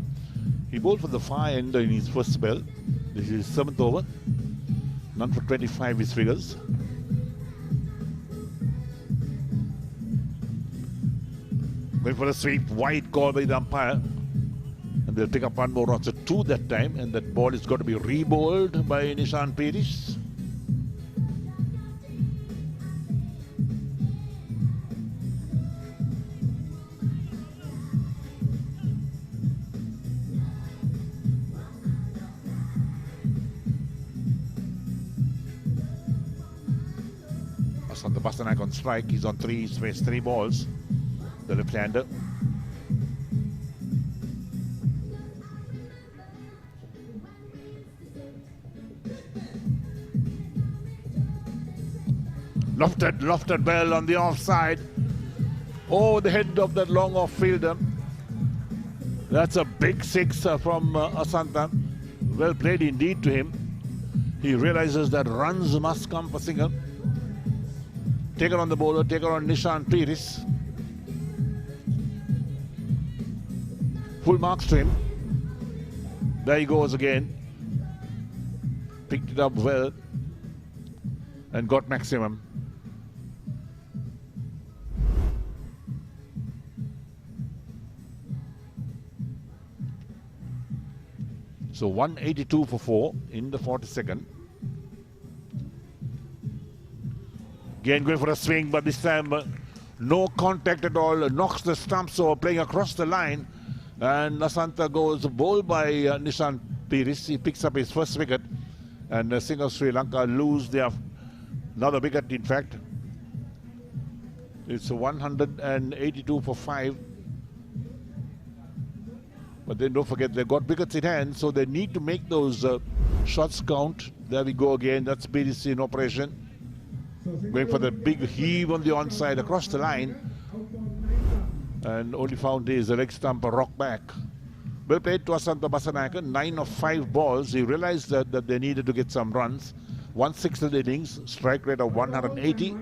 Speaker 1: He bowled for the far end in his first spell. This is 7th over. None for 25 his figures. Going for a sweep, wide call by the umpire. And they'll pick up one more answer 2 that time. And that ball is got to be re-bowled by Nishan Peri. Pasternak on strike. He's on 3. He's faced 3 balls. The left-hander. Lofted well on the offside. Over the head of that long off fielder. That's a big 6 from Asantha. Well played indeed to him. He realizes that runs must come for single. Taken on the bowler, taken on Nishan Peiris. Full marks to him. There he goes again. Picked it up well and got maximum. So 182 for 4 in the 42nd. Again going for a swing, but this time no contact at all. Knocks the stumps over, playing across the line. And Asantha goes bowled by Nishan Peiris. He picks up his first wicket. And single Sri Lanka lose their another wicket, in fact. It's 182 for 5. But then don't forget, they've got wickets in hand, so they need to make those shots count. There we go again. That's Peiris in operation. Going for the big heave on the onside across the line. And only found his leg stump rock back. Well played to Asantha Basanaka. 9 of 5 balls. He realized that they needed to get some runs. 1/6 of the innings. Strike rate of 180.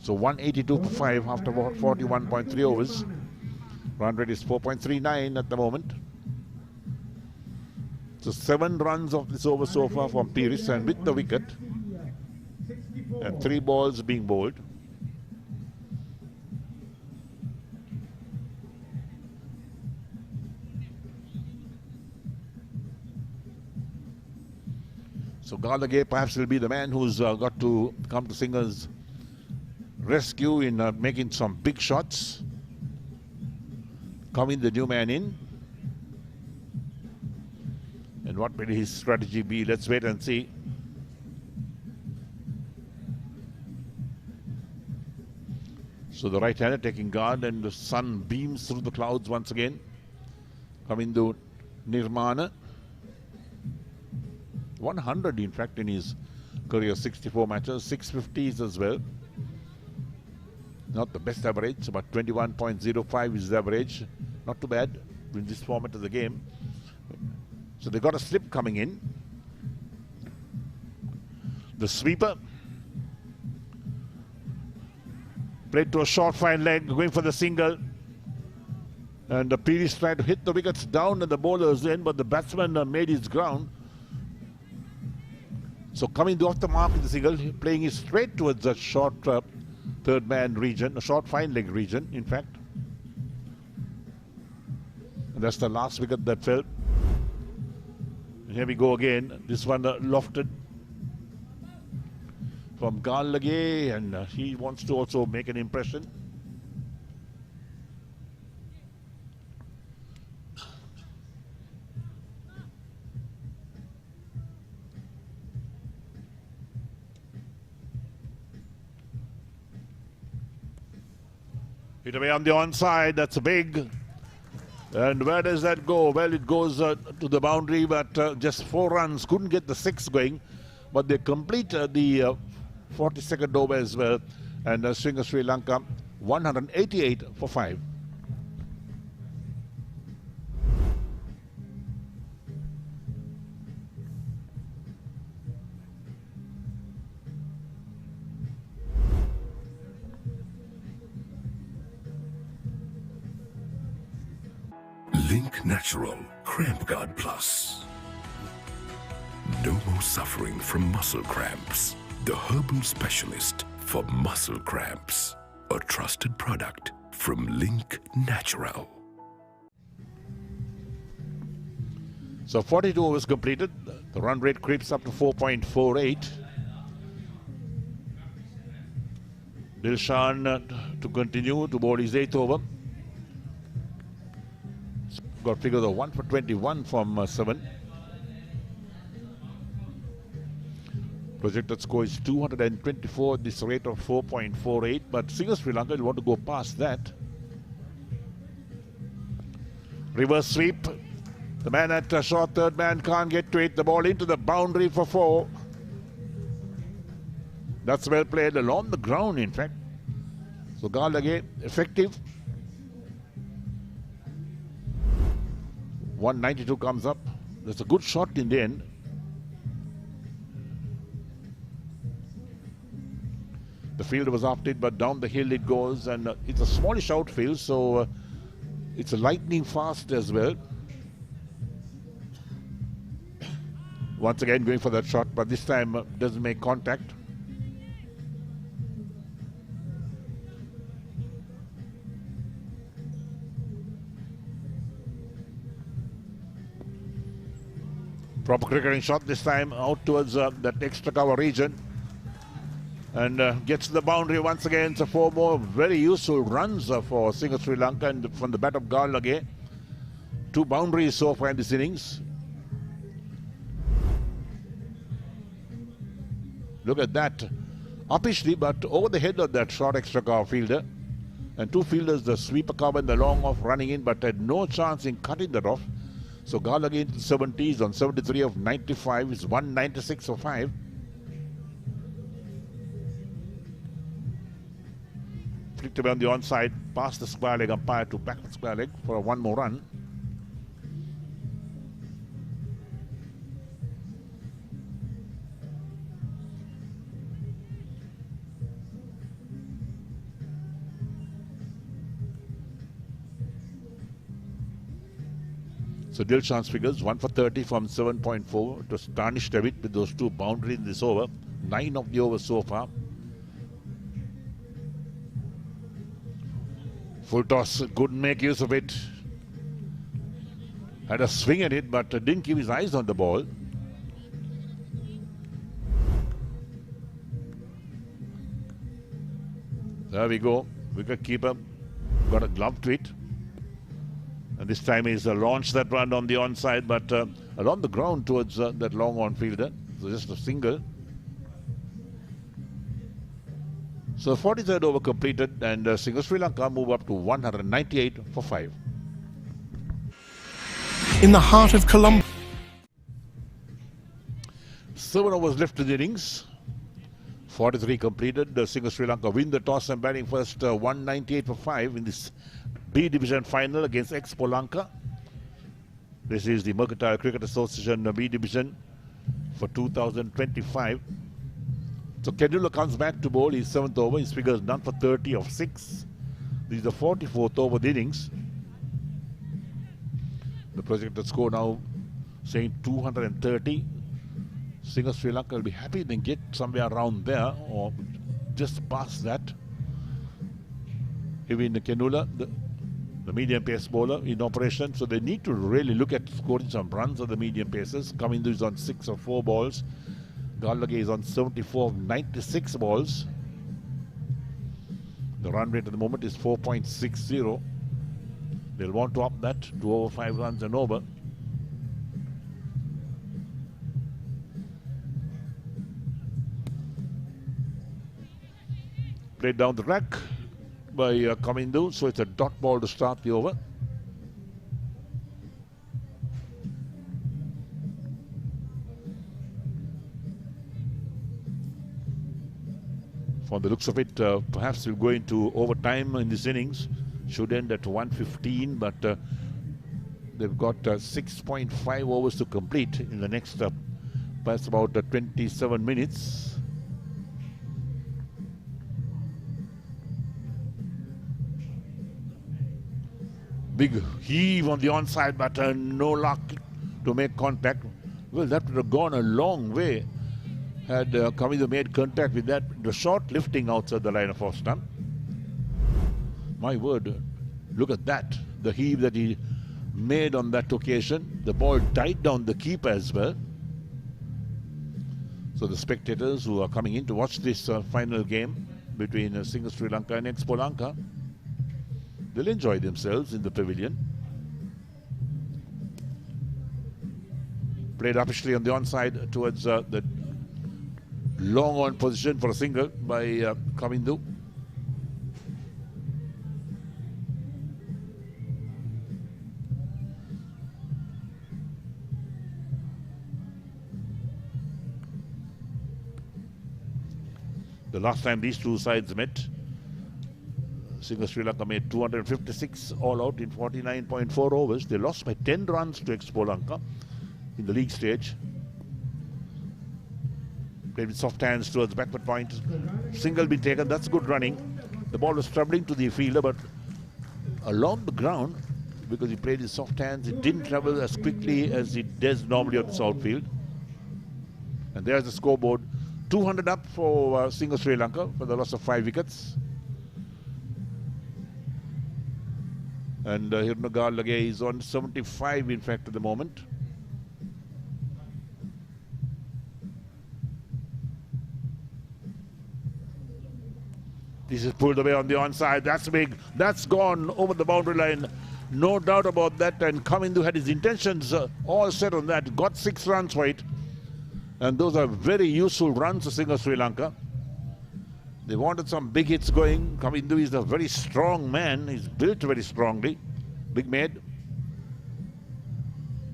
Speaker 1: So 182 for 5 after 41.3 overs. Run rate is 4.39 at the moment. So 7 runs of this over so far from Peiris, and with the wicket and 3 balls being bowled. So Garlage perhaps will be the man who's got to come to Singer's rescue in making some big shots. Coming the new man in. And what will his strategy be? Let's wait and see. So the right-hander taking guard, and the sun beams through the clouds once again. Coming to Nirmana. 100 in fact in his career, 64 matches, 650s as well. Not the best average, but 21.05 is the average. Not too bad in this format of the game. So they got a slip coming in. The sweeper. Played to a short fine leg, going for the single. And the Piri's tried to hit the wickets down and the bowlers in, but the batsman made his ground. So coming off the mark in the single, playing it straight towards the short third man region, a short fine leg region, in fact. And that's the last wicket that fell. And here we go again. This one lofted from Gallagher, and he wants to also make an impression. Hit away on the onside, that's big. And where does that go? Well, it goes to the boundary, but just 4 runs. Couldn't get the 6 going, but they complete the 42nd over as well. And Swinger Sri Lanka 188 for 5.
Speaker 5: Link Natural Cramp Guard Plus. No more suffering from muscle cramps. The herbal specialist for muscle cramps. A trusted product from Link Natural.
Speaker 1: So 42 overs completed. The run rate creeps up to 4.48. Dilshan to continue to bowl his 8th over. Got figures of 1 for 21 from 7. Projected score is 224, this rate of 4.48, but Sri Lanka will want to go past that. Reverse sweep. The man at short third man can't get to it. The ball into the boundary for 4. That's well played along the ground, in fact. So Gallagher effective. 192 comes up. That's a good shot in the end. The fielder was after it, but down the hill it goes, and it's a smallish outfield, so it's a lightning fast as well. Once again going for that shot, but this time doesn't make contact. Proper cricketing shot this time out towards that extra cover region. And gets to the boundary once again. So 4 more very useful runs for Sri Lanka, and from the bat of Gallagher. 2 boundaries so far in this innings. Look at that. Uppishly, but over the head of that short extra cover fielder. And 2 fielders, the sweeper cover and the long off, running in, but had no chance in cutting that off. So Gallagher into the 70s on 73 of 95 is 196 for 5. Flicked away on the onside, past the square leg umpire to back the square leg for a 1 more run. So Dilshan's figures 1 for 30 from 7.4. It was tarnished a bit with those 2 boundaries in this over. 9 of the overs so far. Full toss, couldn't make use of it. Had a swing at it, but didn't keep his eyes on the ball. There we go. Wicket keeper got a glove to it. And this time he's launched that run on the onside, but along the ground towards that long on fielder. So just a single. So 43rd over completed, and Sri Lanka move up to 198 for 5.
Speaker 9: In the heart of Colombo.
Speaker 1: 7 overs left in the innings. 43 completed. Singer Sri Lanka win the toss and batting first, 198 for 5 in this B Division final against Expo Lanka. This is the Mercantile Cricket Association B Division for 2025. So Kendula comes back to bowl his 7th over. His figures none for 30 of 6. This is the 44th over the innings. The projected score now saying 230. Singer Sri Lanka will be happy they get somewhere around there or just past that. Even Kendula, the medium pace bowler in operation, so they need to really look at scoring some runs of the medium paces. Kamindu is on 6 of 4 balls. Gallagher is on 74 of 96 balls. The run rate at the moment is 4.60. They'll want to up that to over 5 runs and over. Played down the track by Kamindu, so it's a dot ball to start the over. From the looks of it, perhaps we'll go into overtime in this innings. Should end at 115, but they've got 6.5 overs to complete in the next perhaps about 27 minutes. Big heave on the onside, but no luck to make contact. Well, that would have gone a long way had Kamindu made contact with that. The short lifting outside the line of off stump. My word, look at that. The heave that he made on that occasion. The ball died down the keeper as well. So the spectators who are coming in to watch this final game between Singer Sri Lanka and Expolanka, they'll enjoy themselves in the pavilion. Played officially on the onside towards the long on position for a single by Kamindu. The last time these two sides met, Singer Sri Lanka made 256 all out in 49.4 overs. They lost by 10 runs to Expolanka in the league stage. Played with soft hands towards backward point. Single been taken, that's good running. The ball was travelling to the fielder, but along the ground, because he played with soft hands, it didn't travel as quickly as it does normally on the outfield. And there's the scoreboard. 200 up for Singer Sri Lanka for the loss of 5 wickets. And Hirnagal is on 75 in fact at the moment. This is pulled away on the onside. That's big. That's gone over the boundary line. No doubt about that. And Kamindu had his intentions all set on that. Got 6 runs for it. And those are very useful runs to Singer Sri Lanka. They wanted some big hits going. Kamindu is a very strong man. He's built very strongly. Big made.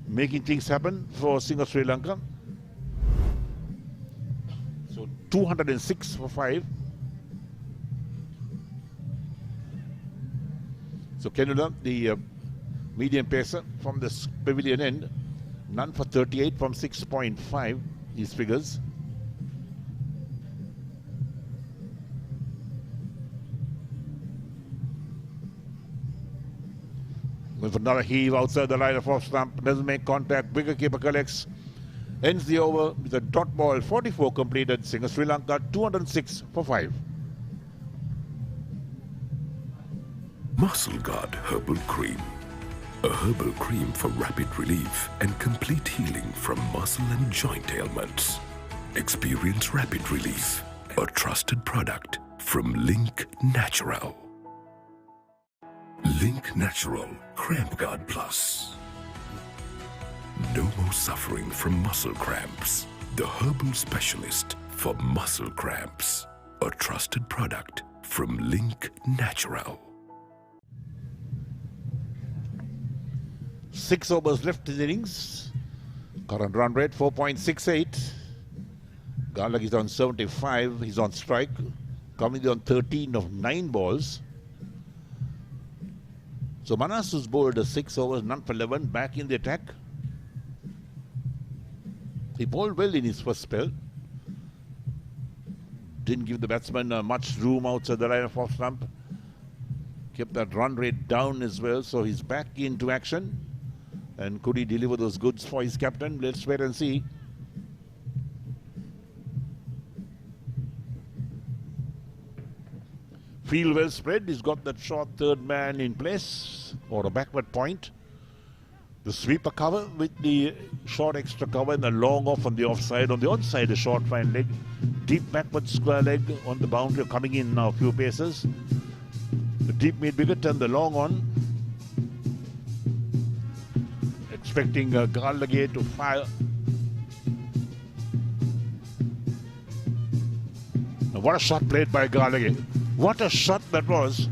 Speaker 1: Making things happen for Singer Sri Lanka. So 206 for 5. So Kendula, the medium pacer from the pavilion end, none for 38 from 6.5, these figures. Going for another heave outside the line of off stump, doesn't make contact, bigger keeper collects, ends the over with a dot ball, 44 completed, Singer Sri Lanka 206 for 5.
Speaker 5: Muscle Guard Herbal Cream. A herbal cream for rapid relief and complete healing from muscle and joint ailments. Experience rapid relief. A trusted product from Link Natural. Link Natural Cramp Guard Plus. No more suffering from muscle cramps. The herbal specialist for muscle cramps. A trusted product from Link Natural.
Speaker 1: 6 overs left in the innings. Current run rate 4.68. Garlak is on 75. He's on strike. Coming on 13 of 9 balls. So Manas has bowled 6 overs, none for 11, back in the attack. He bowled well in his first spell. Didn't give the batsman much room outside the line of off stump. Kept that run rate down as well, so he's back into action. And could he deliver those goods for his captain? Let's wait and see. Field well spread. He's got that short third man in place, or a backward point. The sweeper cover with the short extra cover and the long off on the offside. On the onside, a short fine leg. Deep backward square leg on the boundary, coming in now a few paces. The deep mid wicket and the long on. Expecting Garlak to fire. Now what a shot played by Garlak. What a shot that was.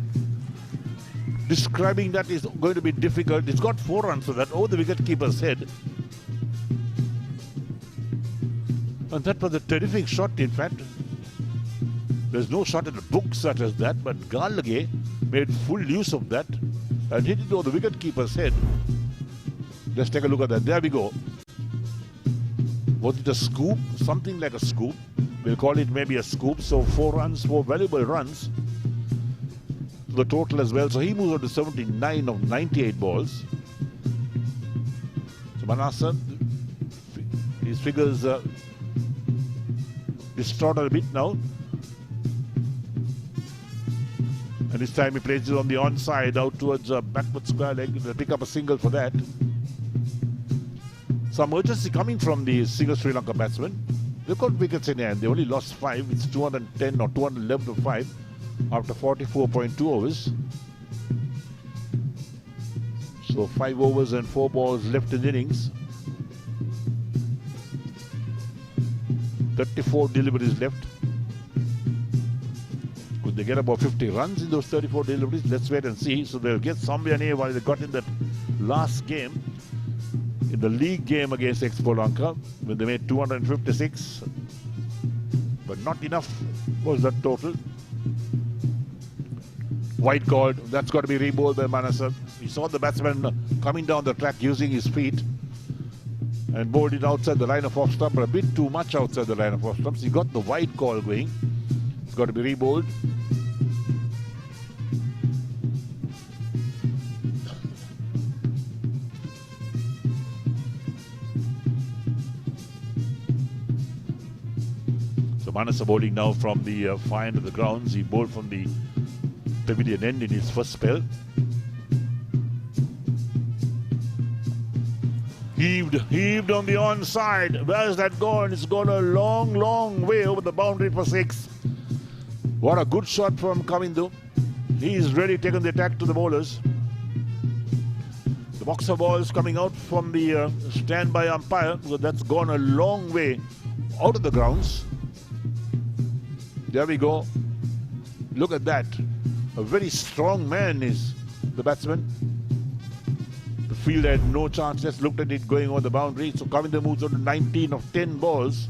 Speaker 1: Describing that is going to be difficult. It's got 4 runs for that over the wicket-keeper's head. And that was a terrific shot, in fact. There's no shot in the book such as that, but Garlak made full use of that and hit it over the wicket-keeper's head. Let's take a look at that. There we go. Was it a scoop? Something like a scoop. We'll call it maybe a scoop. So 4 runs, 4 valuable runs. The total as well. So he moves on to 79 of 98 balls. So Manasa, his figures distorted a bit now. And this time he plays it on the onside out towards a backward square leg. They'll pick up a single for that. Some urgency coming from the single Sri Lanka batsmen. They've got wickets in hand. They only lost 5. It's 210 or 211 to 5 after 44.2 overs. So 5 overs and 4 balls left in the innings. 34 deliveries left. Could they get about 50 runs in those 34 deliveries? Let's wait and see. So they'll get somewhere near what they got in that last game. In the league game against Expo Lanka, when they made 256, but not enough was that total. White called. That's got to be rebowled by Manasa. He saw the batsman coming down the track using his feet and bowled it outside the line of off stump, but a bit too much outside the line of off stumps. He got the white call going. It's got to be rebowled. Manasa bowling now from the far end of the grounds. He bowled from the pavilion end in his first spell. Heaved on the onside. Where's that gone? It's gone a long, long way over the boundary for 6. What a good shot from Kamindu. He's really taken the attack to the bowlers. The boxer balls coming out from the standby umpire. So that's gone a long way out of the grounds. There we go. Look at that. A very strong man is the batsman. The field had no chance. Just looked at it going over the boundary. So Kavinda moves on to 19 of 10 balls.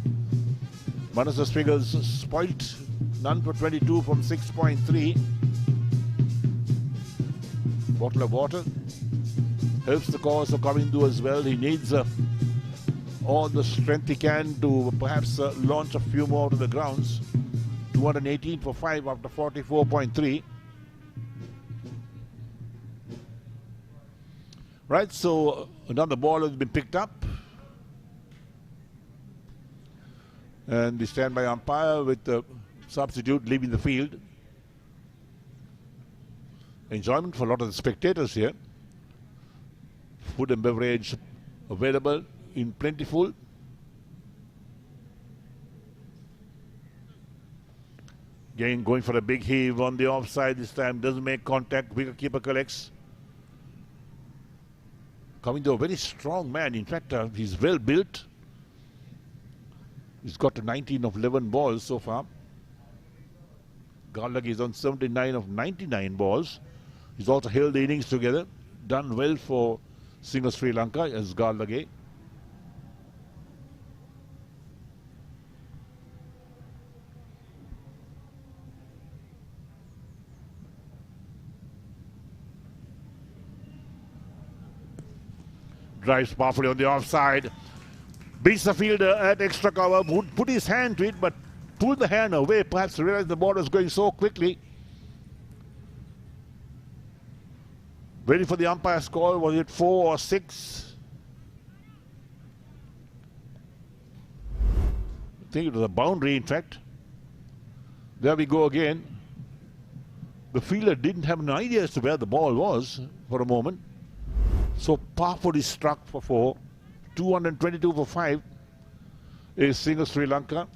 Speaker 1: Manasa's figures spoilt. None for 22 from 6.3. Bottle of water helps the cause of Kavindu as well. He needs all the strength he can to perhaps launch a few more to the grounds. 218 for 5 after 44.3. Right, so another ball has been picked up. And the standby umpire with the substitute leaving the field. Enjoyment for a lot of the spectators here. Food and beverage available in plentiful. Again, going for a big heave on the offside this time. Doesn't make contact. Wicketkeeper collects. Coming to a very strong man. In fact, he's well built. He's got to 19 of 11 balls so far. Garlak is on 79 of 99 balls. He's also held the innings together. Done well for single Sri Lanka as Garlak. drives powerfully on the offside. Beats the fielder at extra cover. Would put his hand to it, but pulled the hand away. Perhaps realized the ball was going so quickly. Waiting for the umpire's call. Was it 4 or 6? I think it was a boundary, in fact. There we go again. The fielder didn't have an idea as to where the ball was for a moment. So powerfully struck for 4. 222 for 5 is single Sri Lanka.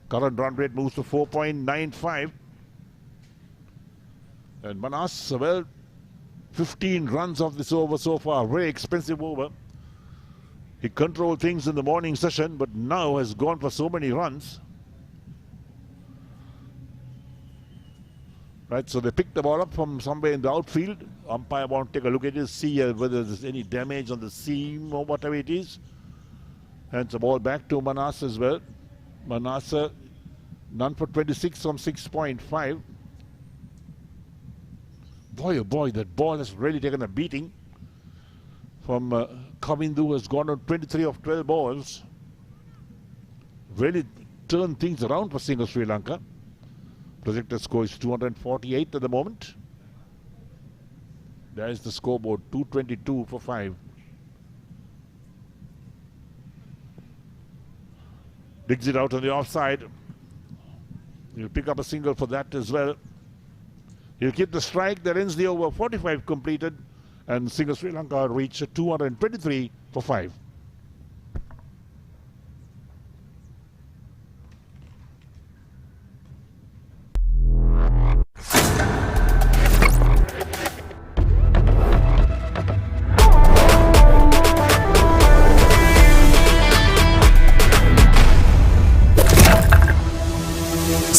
Speaker 1: Current run rate moves to 4.95. And Manas, well, 15 runs off this over so far. Very expensive over. He controlled things in the morning session, but now has gone for so many runs. Right, so they picked the ball up from somewhere in the outfield. Umpire won't take a look at it, see whether there's any damage on the seam or whatever it is. Hands the ball back to Manas as well. Manasa, none for 26 from 6.5. Boy, oh boy, that ball has really taken a beating from Kavindu, who has gone on 23 of 12 balls. Really turned things around for single Sri Lanka. Projected score is 248 at the moment. There is the scoreboard, 222 for 5. Digs it out on the offside. He'll pick up a single for that as well. He'll keep the strike. That ends the over. 45 completed. And single Sri Lanka reach 223 for 5.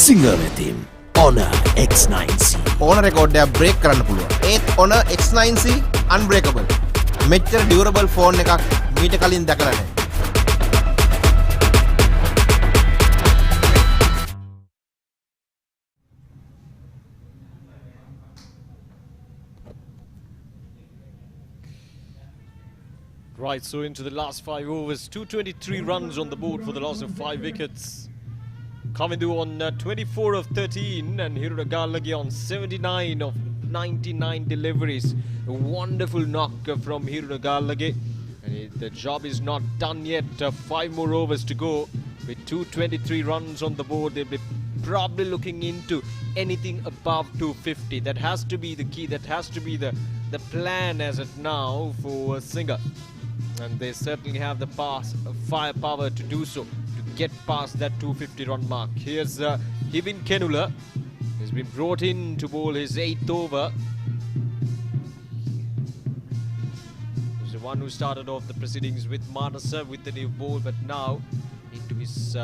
Speaker 6: Singer team Honor X9C.
Speaker 7: ඕන රෙකෝඩ්ඩයක් break කරන්න පුළුවන්. ඒත් Honor X9C unbreakable. මෙච්චර durable phone එකක් මීට කලින් දැකලා නැහැ.
Speaker 2: Right, so into the last 5 overs, 223 runs on the board for the loss of 5 wickets. Kavindu on 24 of 13 and Hirunagallagi on 79 of 99 deliveries. A wonderful knock from Hirunagallagi. And the job is not done yet. 5 more overs to go. With 223 runs on the board, they'll be probably looking into anything above 250. That has to be the key. That has to be the plan as of now for Singer. And they certainly have the firepower to do so, to get past that 250 run mark. Here's Hivin Kenula. He's been brought in to bowl his 8th over. He's the one who started off the proceedings with Manasa with the new ball, but now into his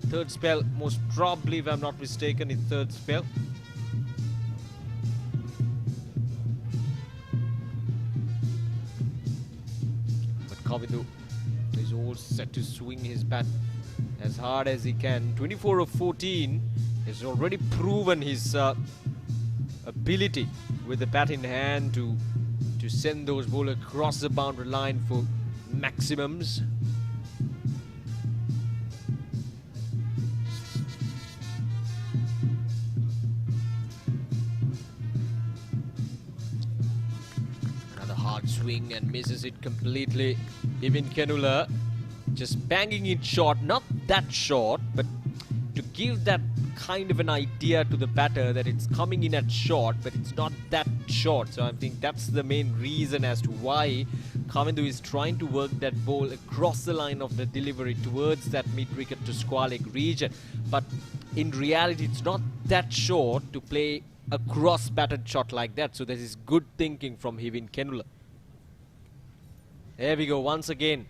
Speaker 2: 3rd spell, most probably, if I'm not mistaken, his 3rd spell. Kavindu is all set to swing his bat as hard as he can. 24 of 14 has already proven his ability with the bat in hand to send those bowlers across the boundary line for maximums. Swing and misses it completely. Even Kenula just banging it short, not that short, but to give that kind of an idea to the batter that it's coming in at short, but it's not that short. So I think that's the main reason as to why Kavindu is trying to work that ball across the line of the delivery towards that mid-wicket to Sportylk region. But in reality, it's not that short to play a cross-batted shot like that. So this is good thinking from Hivin Kenula. There we go, once again.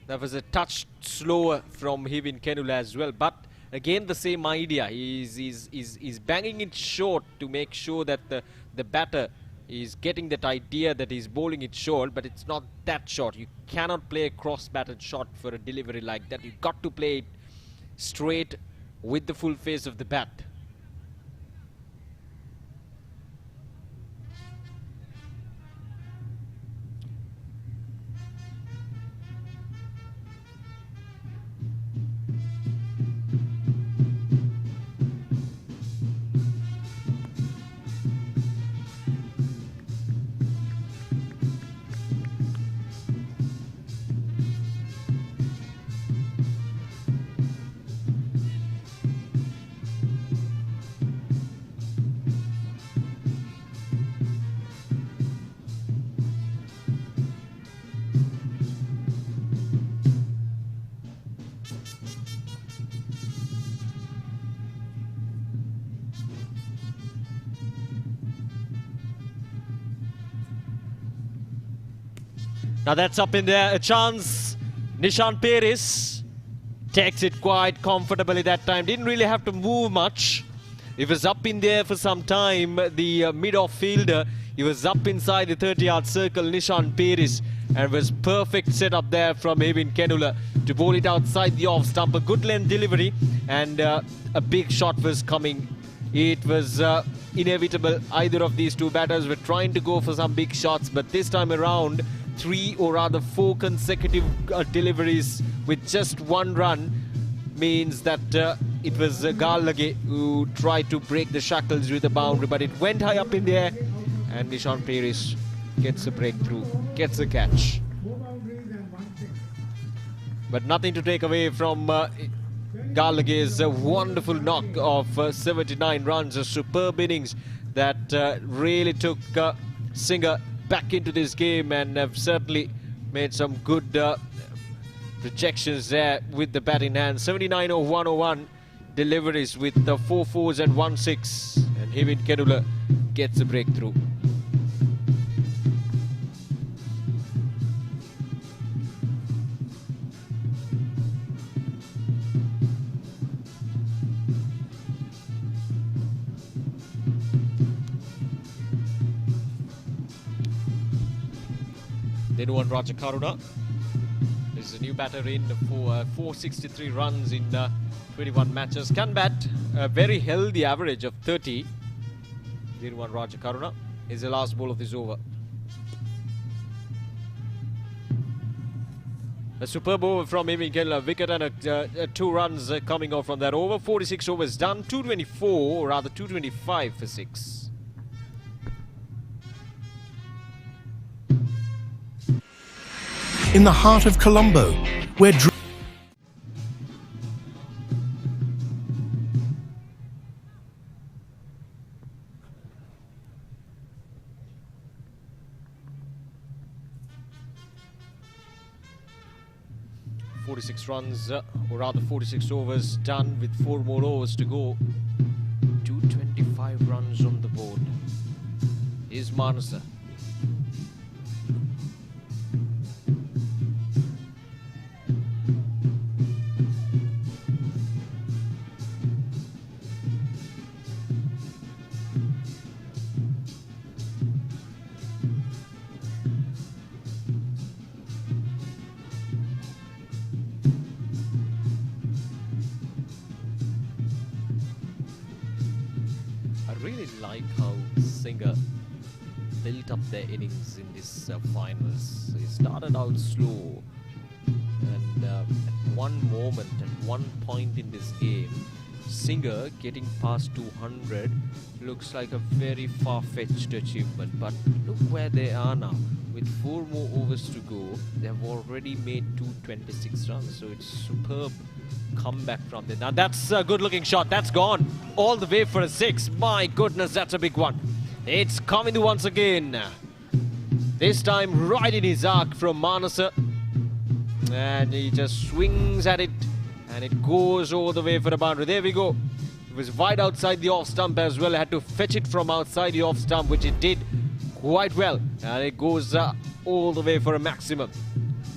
Speaker 2: That was a touch slower from Hivin Kenula as well. But again, the same idea. He's banging it short to make sure that the batter is getting that idea that he's bowling it short, but it's not that short. You cannot play a cross-batted shot for a delivery like that. You've got to play it straight with the full face of the bat. Now that's up in there, a chance. Nishan Paris takes it quite comfortably that time. Didn't really have to move much. It was up in there for some time. The mid-off fielder, he was up inside the 30-yard circle, Nishan Paris, and was perfect setup there from Evin Kenula to bowl it outside the off stump. A good length delivery, and a big shot was coming. It was inevitable. Either of these two batters were trying to go for some big shots, but this time around, 3 or rather 4 consecutive deliveries with just 1 run means that it was Garlage who tried to break the shackles with the boundary, but it went high up in the air, and Nishan Paris gets a breakthrough, gets a catch. But nothing to take away from Garlage's wonderful knock of 79 runs, a superb innings that really took Singer back into this game, and have certainly made some good projections there with the bat in hand. 79 or 101 deliveries with the 4 4s and 1 6, and Evin Kenula gets a breakthrough. Then one Raja Karuna. This is a new batter in for 463 runs in 21 matches. Can bat a very healthy average of 30. Then one Raja Karuna is the last ball of this over. A superb over from Evin Kenula. Wicket and 2 runs coming off from that over. 46 overs done. 224, or rather 225 for 6.
Speaker 9: In the heart of Colombo, where
Speaker 2: 46 runs, or rather 46 overs done with 4 more overs to go. 225 runs on the board is Manasa. Like how Singer built up their innings in this finals. He started out slow, and at one moment, at one point in this game, Singer getting past 200 looks like a very far-fetched achievement, but look where they are now. With 4 more overs to go, they have already made 226 runs, so it's superb comeback from there. Now that's a good looking shot. That's gone all the way for a 6. My goodness, that's a big one. It's coming to once again. This time right in his arc from Manasa, and he just swings at it, and it goes all the way for a boundary. There we go. It was wide outside the off stump as well. I had to fetch it from outside the off stump, which it did quite well, and it goes all the way for a maximum.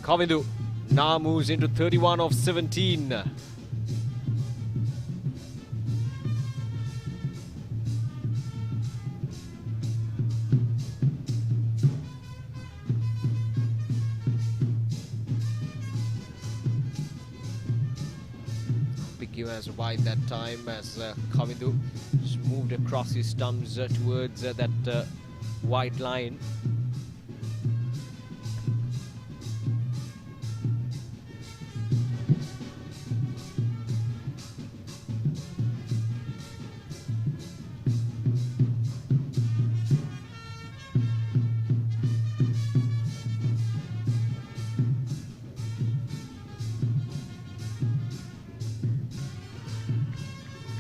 Speaker 2: Kavindu now moves into 31 of 17. Big give as wide that time as Kavindu just moved across his stumps towards that white line.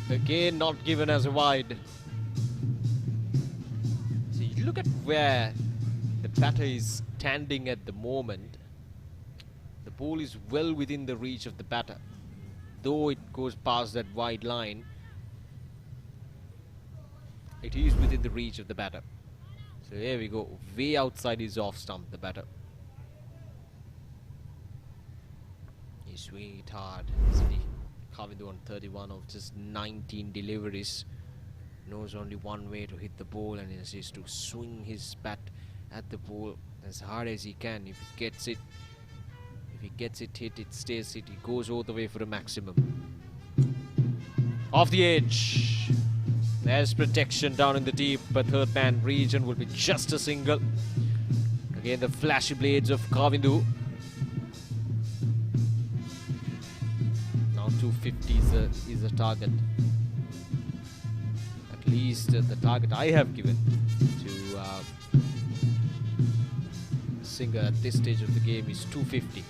Speaker 2: Again, not given as a wide. So you look at where the batter is standing at the moment. The ball is well within the reach of the batter, though it goes past that wide line. It is within the reach of the batter. So here we go, way outside his off stump, the batter.
Speaker 12: He's swinging it hard, isn't he? Kavindu on 31 of just 19 deliveries. Knows only one way to hit the ball, and is to swing his bat at the ball as hard as he can. If he gets it hit, it stays hit. He goes all the way for a maximum. Off the edge. There's protection down in the deep, but third man region will be just a single. Again, the flashy blades of Kavindu. Now 250 is a target. At least the target I have given to Singer at this stage of the game is 250.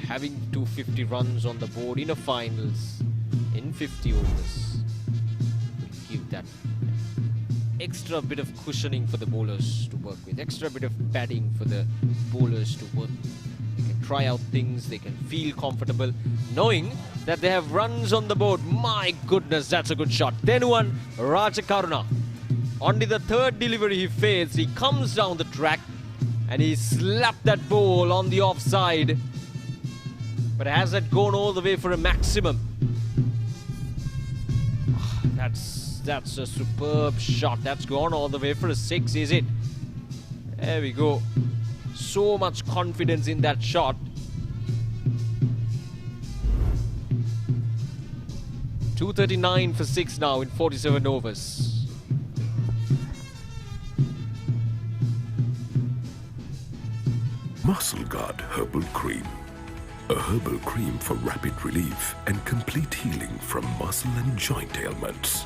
Speaker 12: Having 250 runs on the board in a finals in 50 overs will give that extra bit of cushioning for the bowlers to work with, extra bit of padding for the bowlers to work with. They can try out things, they can feel comfortable knowing that they have runs on the board. My goodness, that's a good shot. Then one, Rajakaruna. Only the third delivery he fails. He comes down the track and he slapped that ball on the offside. But has that gone all the way for a maximum? That's a superb shot. That's gone all the way for a 6, is it? There we go. So much confidence in that shot. .239 for 6 now in 47 overs.
Speaker 5: Muscle Guard Herbal Cream. A herbal cream for rapid relief and complete healing from muscle and joint ailments.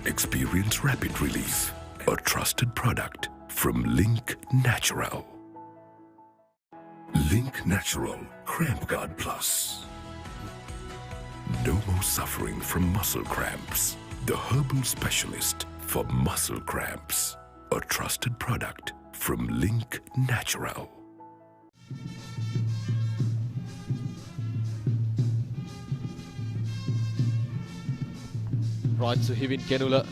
Speaker 5: Experience rapid relief. A trusted product from Link Natural. Link Natural Cramp Guard Plus. No more suffering from muscle cramps. The herbal specialist for muscle cramps. A trusted product from Link Natural.
Speaker 12: Right, so Hivin Kenula.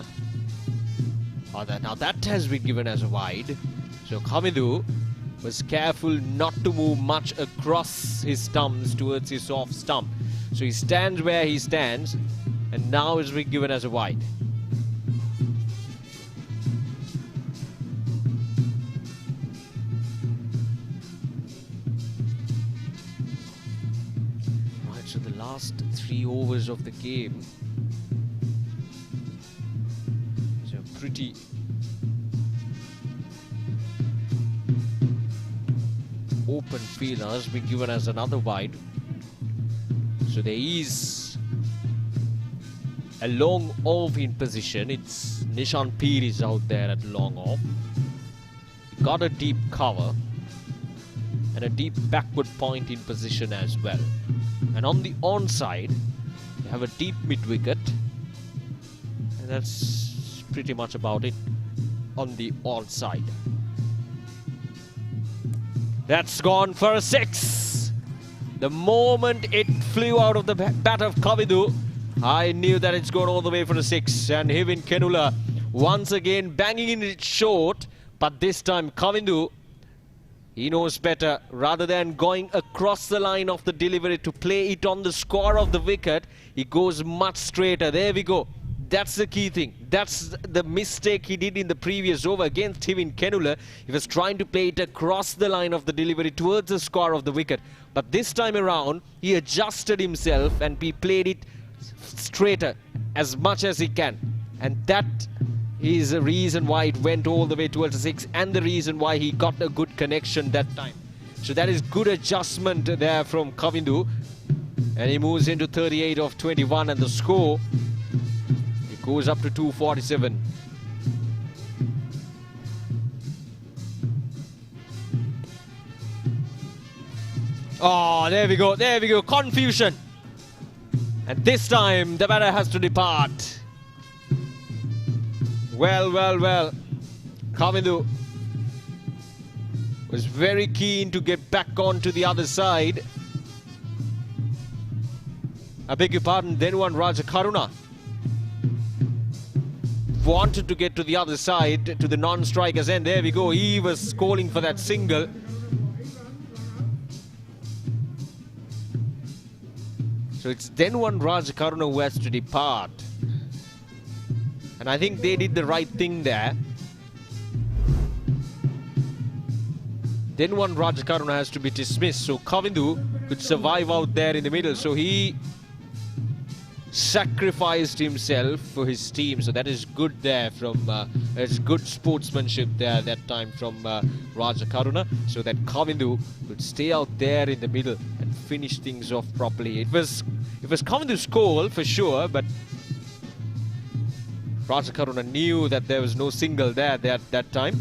Speaker 12: Now that has been given as a wide. So Kavindu was careful not to move much across his stumps towards his off stump. So he stands where he stands, and now it's been given as a wide. Right, so the last 3 overs of the game. So pretty open field has been given as another wide. So there is a long off in position. It's Nishan Peer is out there at long off. Got a deep cover and a deep backward point in position as well. And on the onside, you have a deep mid wicket. And that's pretty much about it on the onside. That's gone for a 6. The moment it flew out of the bat of Kavindu, I knew that it's gone all the way for a 6. And Hivin Kenula once again banging in it short. But this time Kavindu, he knows better. Rather than going across the line of the delivery to play it on the score of the wicket, he goes much straighter. There we go. That's the key thing. That's the mistake he did in the previous over against Hivin Kenula. He was trying to play it across the line of the delivery towards the score of the wicket. But this time around, he adjusted himself and he played it straighter as much as he can. And that is the reason why it went all the way towards the 6 and the reason why he got a good connection that time. So that is good adjustment there from Kavindu. And he moves into 38 of 21 and the score goes up to 247. Oh, there we go. There we go. Confusion. And this time the batter has to depart. Well. Kavindu was very keen to get back onto the other side. I beg your pardon. Then one Rajakaruna wanted to get to the other side, to the non-strikers, and there we go. He was calling for that single. So it's then one Rajakaruna who has to depart. And I think they did the right thing there. Then one Rajakaruna has to be dismissed. So Kavindu could survive out there in the middle. So he sacrificed himself for his team. So that is good there from, it's good sportsmanship there that time from Rajakaruna. So that Kavindu could stay out there in the middle and finish things off properly. It was Kavindu's call for sure, but Rajakaruna knew that there was no single there at that time.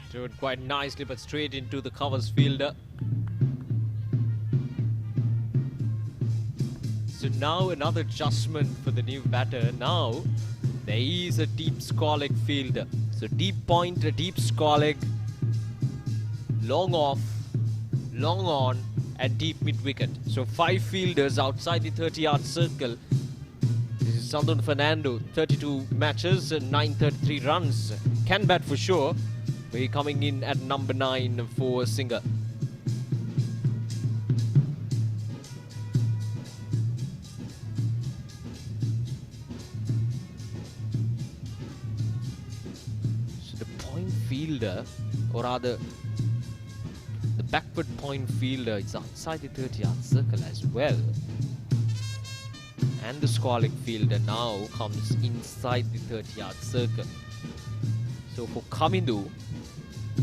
Speaker 12: Threw it quite nicely, but straight into the covers fielder. So now another adjustment for the new batter. Now there is a deep score leg fielder. So deep pointer, deep score leg, long off, long on, and deep mid wicket. So 5 fielders outside the 30-yard circle. This is Sandon Fernando, 32 matches and 933 runs. Can bat for sure. But he coming in at number 9 for Singer. So the point fielder, or rather the backward point fielder, is outside the 30-yard circle as well. And the square leg fielder now comes inside the 30-yard circle. So for Kavindu,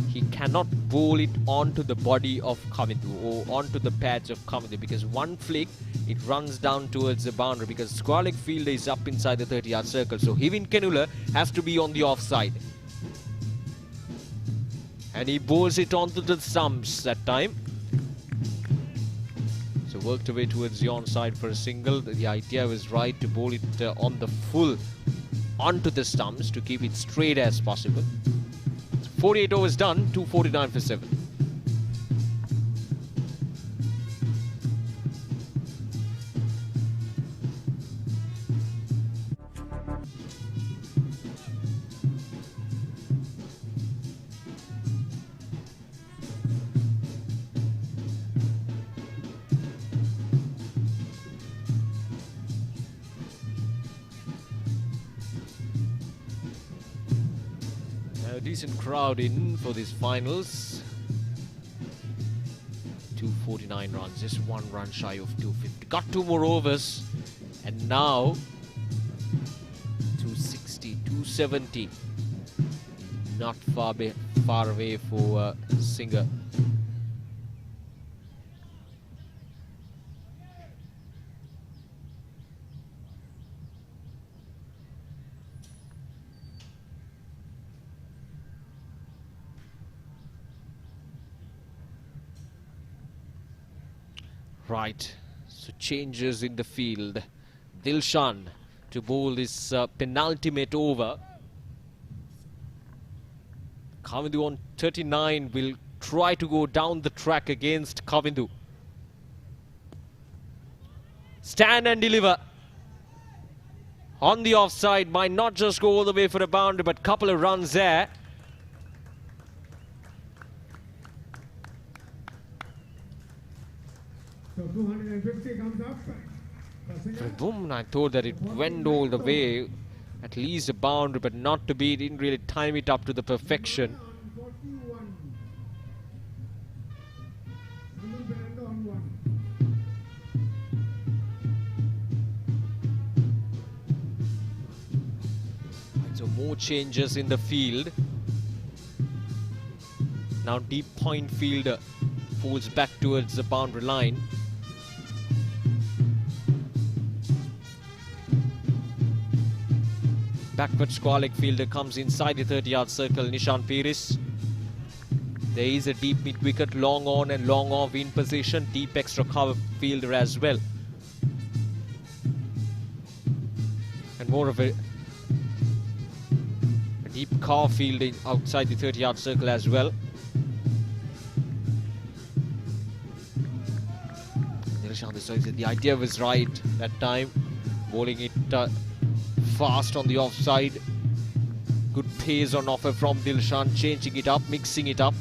Speaker 12: he cannot bowl it onto the body of Kavindu or onto the pads of Kavindu, because one flick, it runs down towards the boundary, because square leg fielder is up inside the 30-yard circle. So Hivin Kenula has to be on the offside. And he bowls it onto the stumps that time. So worked away towards the onside for a single. The idea was right to bowl it on the full onto the stumps to keep it straight as possible. 48 overs done, 249 for 7. Decent crowd in for these finals. 249 runs, just 1 run shy of 250. Got 2 more overs, and now 260, 270. Not far away for Singer. Right, so changes in the field. Dilshan to bowl this penultimate over. Kavindu on 39 will try to go down the track against Kavindu. Stand and deliver. On the offside, might not just go all the way for a boundary, but couple of runs there.
Speaker 8: So 250 comes up.
Speaker 12: For a moment I thought that it went all the way, at least a boundary, but not to be. It didn't really time it up to the perfection. So more changes in the field. Now deep point fielder falls back towards the boundary line. Backward Sportylk fielder comes inside the 30-yard circle, Nishan Piris. There is a deep mid-wicket, long on and long off in position. Deep extra cover fielder as well. And more of a deep car fielding outside the 30-yard circle as well. The idea was right that time. Bowling it fast on the offside. Good pace on offer from Dilshan, changing it up, mixing it up.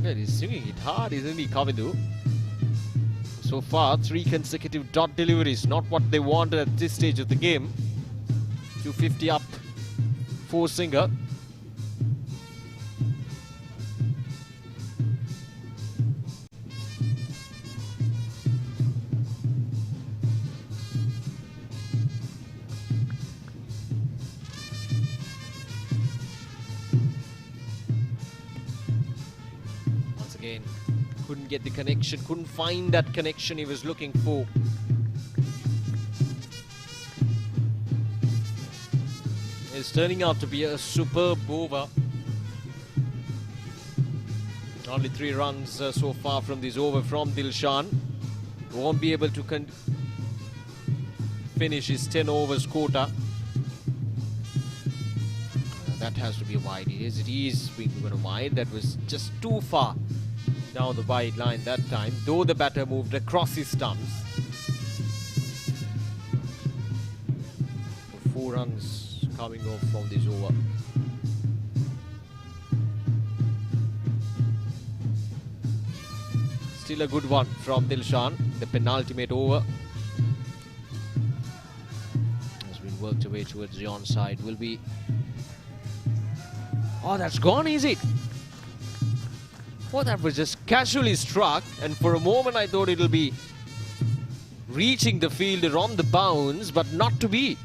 Speaker 12: Yeah, he's swinging it hard, isn't he, Kavidu? So far, 3 consecutive dot deliveries, not what they wanted at this stage of the game. 250 up, 4-singer. Once again, couldn't get the connection, couldn't find that connection he was looking for. It's turning out to be a superb over. Only 3 runs so far from this over from Dilshan. Won't be able to finish his 10 overs quota. That has to be a wide. It is being given a wide. That was just too far down the wide line that time, though the batter moved across his stumps. 4 runs coming off from this over. Still a good one from Dilshan, the penultimate over. Has been worked away towards the onside. Will be... Oh, that's gone, is it? Oh, that was just casually struck, and for a moment I thought it'll be reaching the fielder on the bounce, but not to be.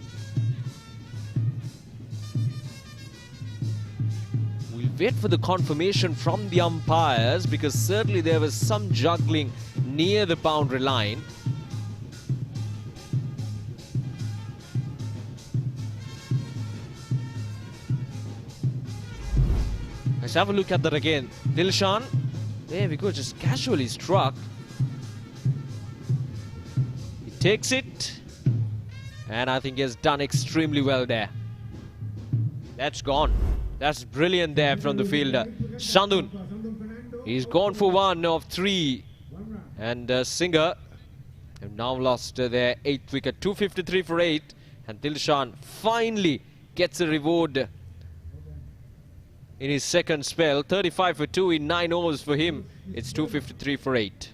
Speaker 12: We'll wait for the confirmation from the umpires, because certainly there was some juggling near the boundary line. Let's have a look at that again. Dilshan, there we go, just casually struck. He takes it, and I think he has done extremely well there. That's gone. That's brilliant there from the fielder, Sandun. He's gone for 1 of 3. And Singer have now lost their 8th wicket, 253 for 8. And Dilshan finally gets a reward in his second spell. 35 for 2 in 9 overs for him. It's 253 for 8.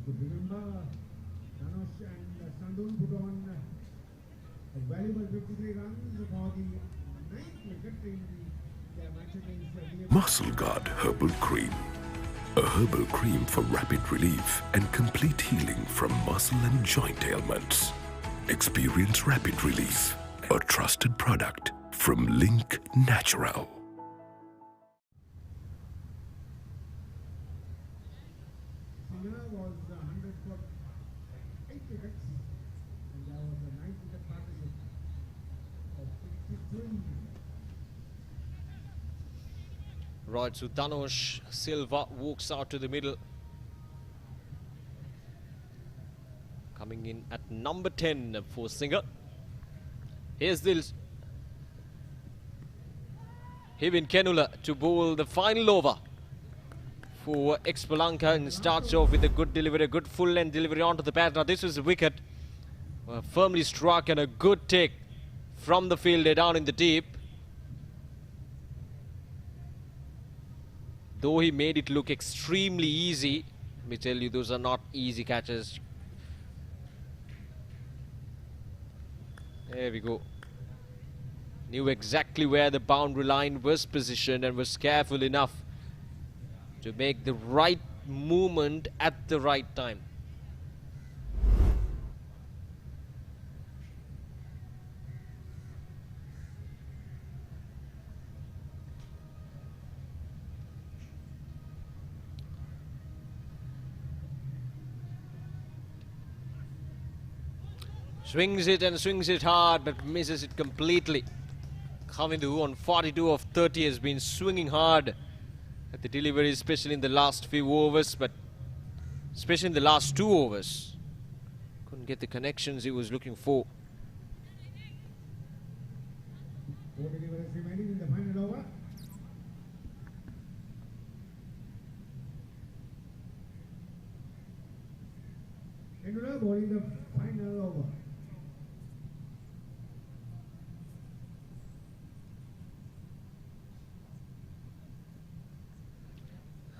Speaker 8: Remember, Dhanush and Sandun put on a valuable 53 runs for the 9th wicket in their match against the
Speaker 5: Muscle Guard Herbal Cream. A herbal cream for rapid relief and complete healing from muscle and joint ailments. Experience rapid relief. A trusted product from Link Natural.
Speaker 8: Singer was 100 for 8 wickets, and there was a 9th wicket partnership of 53.
Speaker 12: Right, so Dhanush Silva walks out to the middle. Coming in at number 10 for Singer. Here's Hivin Kenula to bowl the final over for Expo Lanka, and starts off with a good delivery, a good full length delivery onto the pad. Now this was a wicket Firmly struck and a good take from the fielder down in the deep. Though he made it look extremely easy, let me tell you, those are not easy catches. There we go. Knew exactly where the boundary line was positioned and was careful enough to make the right movement at the right time. Swings it and swings it hard, but misses it completely. Khavidu on 42 of 30 has been swinging hard at the delivery, especially in the last few overs, but especially in the last 2 overs. Couldn't get the connections he was looking for.
Speaker 8: 4 deliveries remaining in the final over. Kendula bowling the final over.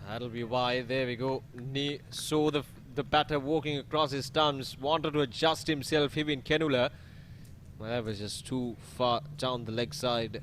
Speaker 12: That'll be wide. There we go. Saw the batter walking across his stumps, wanted to adjust himself, Hivin Kendula. Well, that was just too far down the leg side.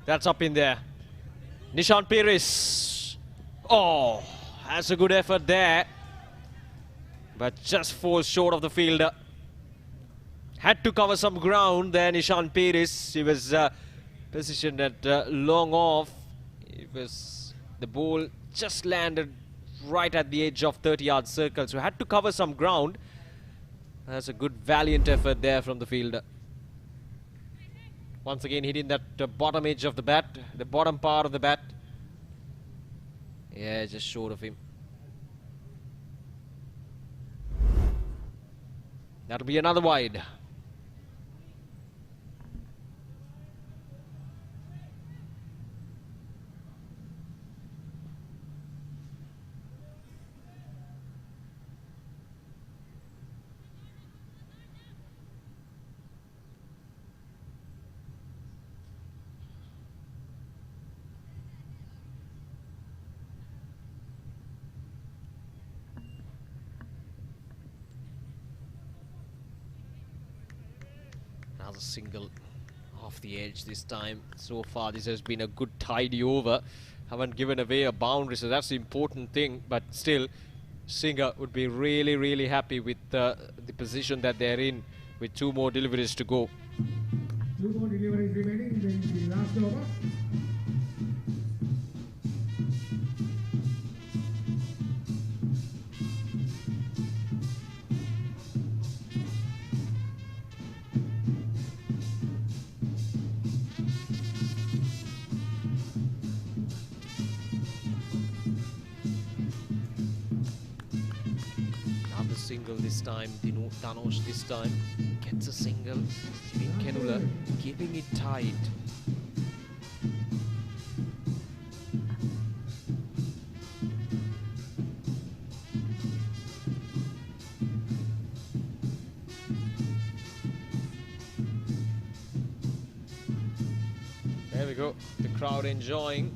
Speaker 12: That's up in there. Nishan Pires. Oh, that's a good effort there. But just falls short of the fielder. Had to cover some ground there, Nishan Pires. He was positioned at long off. The ball just landed right at the edge of 30-yard circle. So had to cover some ground. That's a good, valiant effort there from the fielder. Once again hitting that bottom edge of the bat, the bottom part of the bat. Yeah, just short of him. That'll be another wide. Another single off the edge this time. So far this has been a good tidy over. Haven't given away a boundary, so that's the important thing. But still, Singer would be really happy with the position that they're in, with 2 more deliveries to go.
Speaker 8: 2 more deliveries remaining in the last over.
Speaker 12: Single this time, Danosh this time gets a single. Kendula keeping it tight. There we go, the crowd enjoying.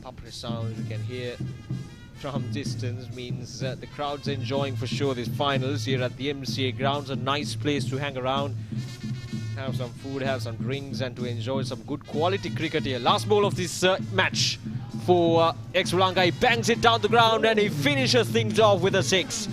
Speaker 12: Puppet sound you can hear from distance means the crowd's enjoying for sure these finals here at the MCA grounds. A nice place to hang around, have some food, have some drinks, and to enjoy some good quality cricket here. Last ball of this match for Expo Lanka. He bangs it down the ground and he finishes things off with a 6.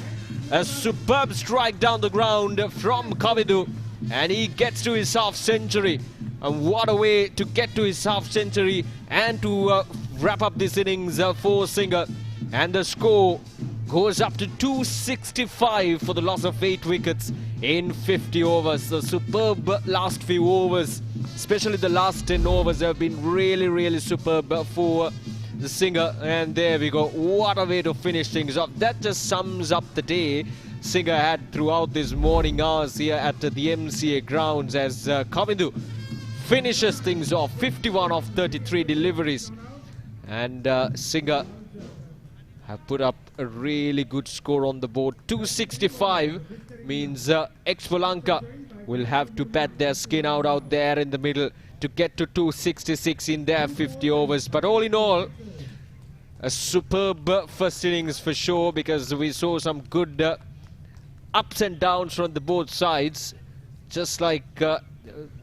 Speaker 12: A superb strike down the ground from Khavidu, and he gets to his half century. And what a way to get to his half century and to wrap up this innings for Singer. And the score goes up to 265 for the loss of 8 wickets in 50 overs. So superb last few overs. especially the last 10 overs have been really superb for the Singer. And there we go. What a way to finish things off. That just sums up the day Singer had throughout these morning hours here at the MCA grounds as Kavindu finishes things off. 51 of 33 deliveries. And Singer have put up a really good score on the board. 265 means Expolanka will have to bat their skin out there in the middle to get to 266 in their 50 overs. But all in all, a superb first innings for sure, because we saw some good ups and downs from the both sides, just like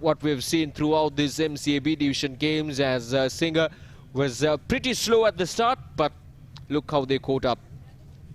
Speaker 12: what we've seen throughout these MCA B division games, as Singer was pretty slow at the start, but look how they caught up.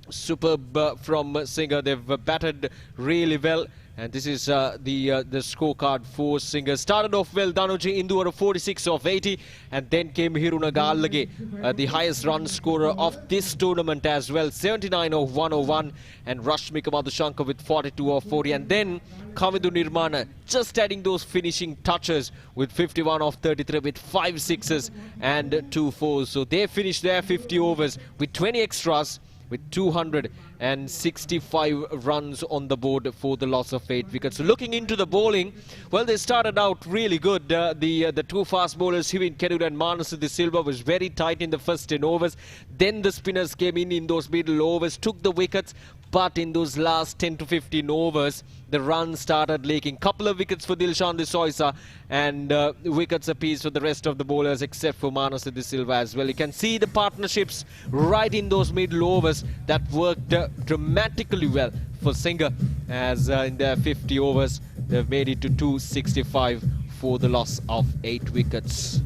Speaker 12: Superb from Singer. They've batted really well, and this is the scorecard for Singer. Started off well, Danuji Indura 46 of 80, and then came Hiruna Gallage, the highest run scorer of this tournament as well, 79 of 101, and Rashmika Madhushankar with 42 of 40, and then Kavindu Nirmana just adding those finishing touches with 51 of 33 with 5 sixes and 2 fours. So they finished their 50 overs with 20 extras, with 265 runs on the board for the loss of 8 wickets. So looking into the bowling, well, they started out really good. The two fast bowlers, Hivin Kenula and Manasa De Silva, was very tight in the first 10 overs. Then the spinners came in those middle overs, took the wickets. But in those last 10 to 15 overs, the runs started leaking. Couple of wickets for Dilshan De Soisa, and wickets apiece for the rest of the bowlers except for Manasa De Silva as well. You can see the partnerships right in those middle overs that worked dramatically well for Singer, as in their 50 overs, they've made it to 265 for the loss of 8 wickets.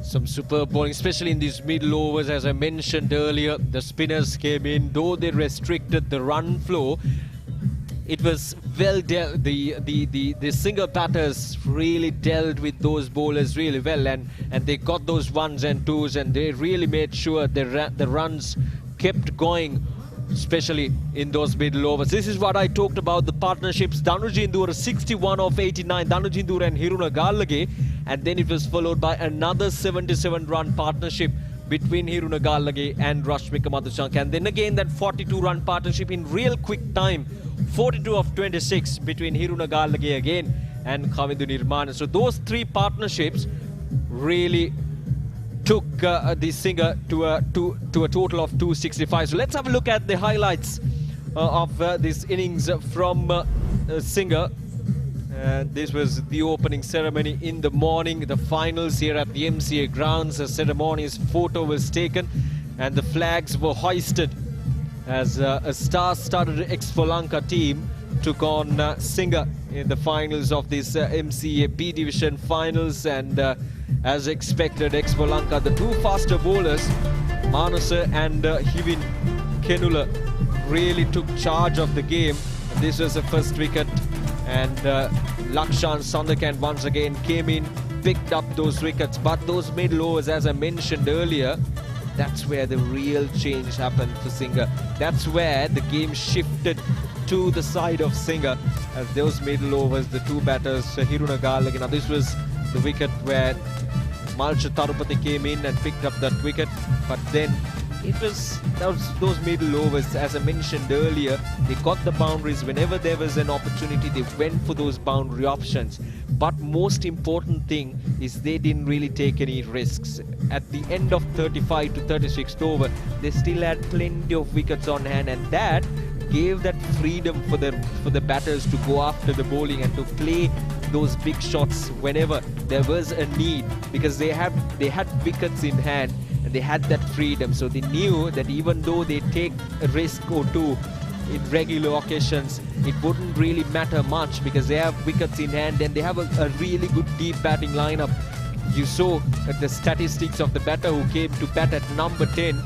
Speaker 12: Some superb bowling, especially in these middle overs. As I mentioned earlier, the spinners came in, though they restricted the run flow. It was well dealt. The Singer batters really dealt with those bowlers really well, and they got those ones and twos, and they really made sure the runs kept going, especially in those middle overs. This is what I talked about, the partnerships. Danuji Indura 61 of 89, Danuji Indura and Hiruna Gallage, and then it was followed by another 77-run partnership between Hiruna Gallage and Rashmika Madhushankar, and then again that 42-run partnership in real quick time, 42 of 26 between Hiruna Gallage again and Kavindu Nirmana. So those three partnerships really took the Singer to a total of 265. So let's have a look at the highlights of this innings from Singer. This was the opening ceremony in the morning. The finals here at the MCA grounds. The ceremony's photo was taken and the flags were hoisted as a star-studded Expolanka team took on Singer in the finals of this MCA B division finals. And as expected, Expolanka, the two faster bowlers, Manasa and Hivin Kenula, really took charge of the game. This was the first wicket, and Lakshan Sandakan once again came in, picked up those wickets. But those middle overs, as I mentioned earlier, that's where the real change happened for Singer. That's where the game shifted to the side of Singer, as those middle overs, the two batters, Hiruna Gallage. Now this was the wicket where Malcha Tarupati came in and picked up that wicket, but then it was those middle overs, as I mentioned earlier, they got the boundaries. Whenever there was an opportunity, they went for those boundary options. But most important thing is they didn't really take any risks. At the end of 35 to 36th over, they still had plenty of wickets on hand, and that gave that freedom for the batters to go after the bowling and to play those big shots whenever there was a need, because they had wickets in hand and they had that freedom. So they knew that even though they take a risk or two in regular occasions, it wouldn't really matter much because they have wickets in hand and they have a really good deep batting lineup. You saw the statistics of the batter who came to bat at number 10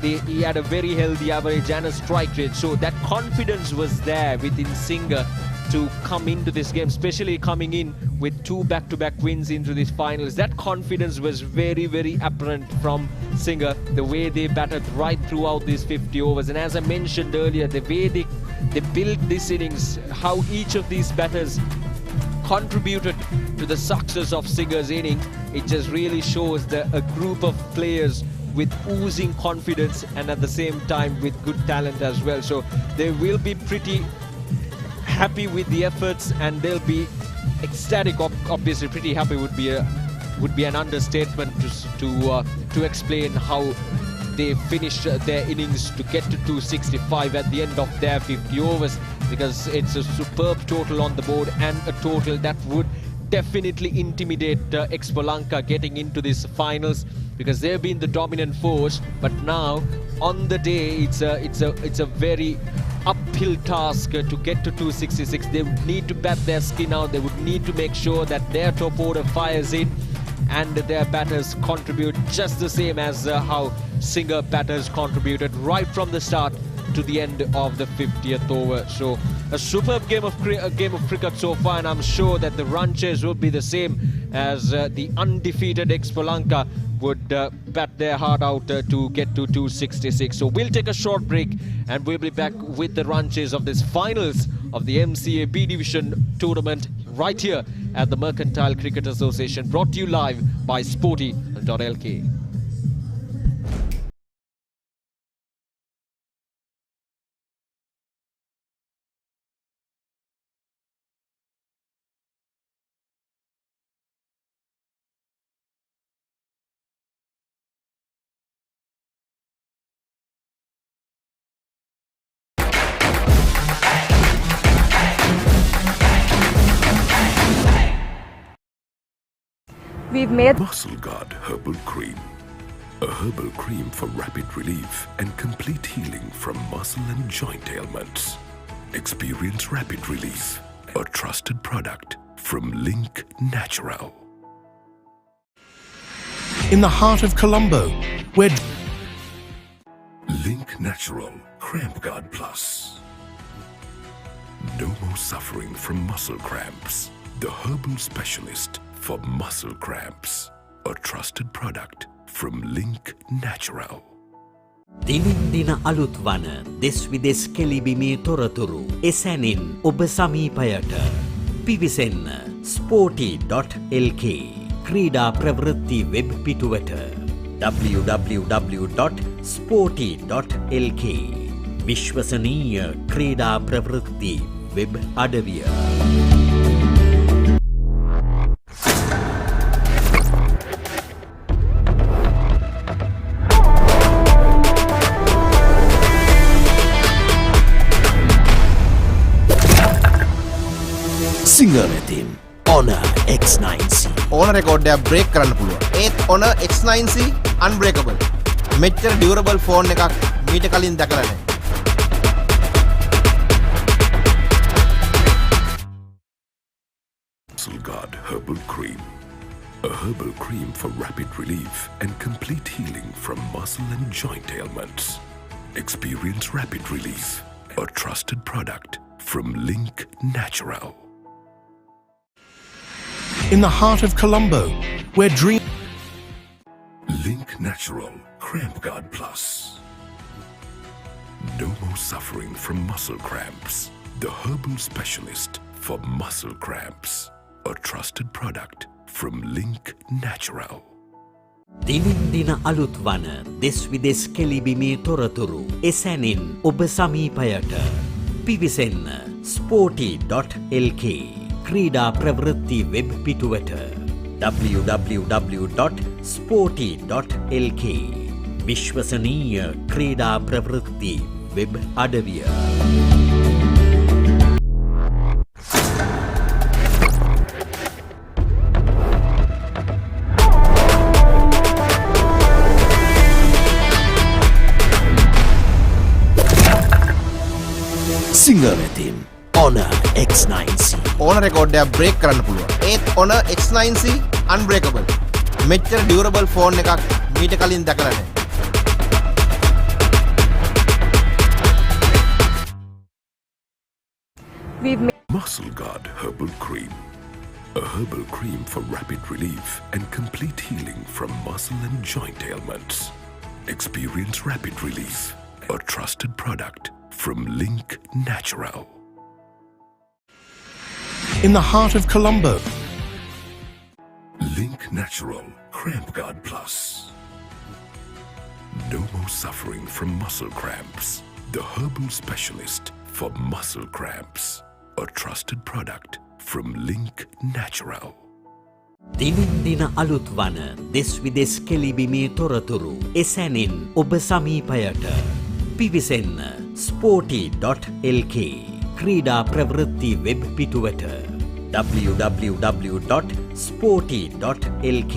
Speaker 12: he had a very healthy average and a strike rate. So that confidence was there within Singer to come into this game, especially coming in with 2 back-to-back wins into these finals. That confidence was very, very apparent from Singer, the way they batted right throughout these 50 overs. And as I mentioned earlier, the way they built this innings, how each of these batters contributed to the success of Singer's innings, it just really shows a group of players with oozing confidence and at the same time with good talent as well. So they will be pretty happy with the efforts and they'll be ecstatic. Obviously, pretty happy would be an understatement to explain how they finished their innings to get to 265 at the end of their 50 overs, because it's a superb total on the board and a total that would definitely intimidate Expolanka getting into these finals, because they've been the dominant force. But now on the day, it's a very uphill task to get to 266. They would need to bat their skin out. They would need to make sure that their top order fires in and their batters contribute just the same as how Singer batters contributed right from the start to the end of the 50th over. So a superb game of cricket so far, and I'm sure that the run chase will be the same as the undefeated Expolanka would bat their heart out to get to 266. So we'll take a short break and we'll be back with the run chase of this finals of the MCA B Division tournament right here at the Mercantile Cricket Association, brought to you live by Sporty.lk.
Speaker 11: We've made
Speaker 5: Muscle Guard Herbal Cream. A herbal cream for rapid relief and complete healing from muscle and joint ailments. Experience rapid relief. A trusted product from Link Natural.
Speaker 9: In the heart of Colombo, where
Speaker 5: Link Natural Cramp Guard Plus. No more suffering from muscle cramps. The herbal specialist for muscle cramps. A trusted product from Link Natural.
Speaker 10: දිනින් දින අලුත් වන දෙස් විදෙස් කෙලිබිමේ තොරතුරු එසැනින් ඔබ සමීපයට පිවිසෙන්න Sporty.lk ක්‍රීඩා ප්‍රවෘත්ති web පිටුවට www.sporty.lk විශ්වසනීය ක්‍රීඩා ප්‍රවෘත්ති වෙබ් අඩවිය.
Speaker 6: Singer team Honor X9C.
Speaker 7: ඕන රෙකෝඩ්ඩයක් බ්‍රේක් කරන්න පුළුවන්. ඒත් Honor X9C unbreakable. මෙච්චර durable ෆෝන් එකක් මීට කලින් දැකලා නැහැ.
Speaker 5: Muscle Guard Herbal Cream. A herbal cream for rapid relief and complete healing from muscle and joint ailments. Experience rapid relief. A trusted product from Link Natural.
Speaker 9: in the heart of Colombo, where dream
Speaker 5: Link Natural Cramp Guard Plus. No more suffering from muscle cramps. The herbal specialist for muscle cramps. A trusted product from Link Natural.
Speaker 10: දිනින් දින අලුත් වන දෙස් විදෙස් කෙලිබිමේ තොරතුරු එසැනින් ඔබ සමීපයට පිවිසෙන්න Sporty.lk ක්‍රීඩා ප්‍රවෘත්ති web පිටුවට www.sporty.lk විශ්වසනීය ක්‍රීඩා ප්‍රවෘත්ති වෙබ් අඩවිය.
Speaker 6: Singer team Honor X9C.
Speaker 7: ඕන රෙකෝඩ්ඩයක් බ්‍රේක් කරන්න පුළුවන්. ඒත් Honor X9C unbreakable. මෙච්චර durable ෆෝන් එකක් මීට කලින් දැකලා නැහැ.
Speaker 11: We've made
Speaker 5: Muscle Guard Herbal Cream. A herbal cream for rapid relief and complete healing from muscle and joint ailments. Experience rapid relief. A trusted product from Link Natural.
Speaker 9: In the heart of Colombo,
Speaker 5: Link Natural Cramp Guard Plus. No more suffering from muscle cramps. The herbal specialist for muscle cramps. A trusted product from Link Natural.
Speaker 10: දිනෙන් දින අලුත් වන දෙස් විදෙස් කෙලිබිමේ තොරතුරු එසැනින් ඔබ සමීපයට පිවිසෙන්න Sporty.lk ක්‍රීඩා ප්‍රවෘත්ති web පිටුවට www.sporty.lk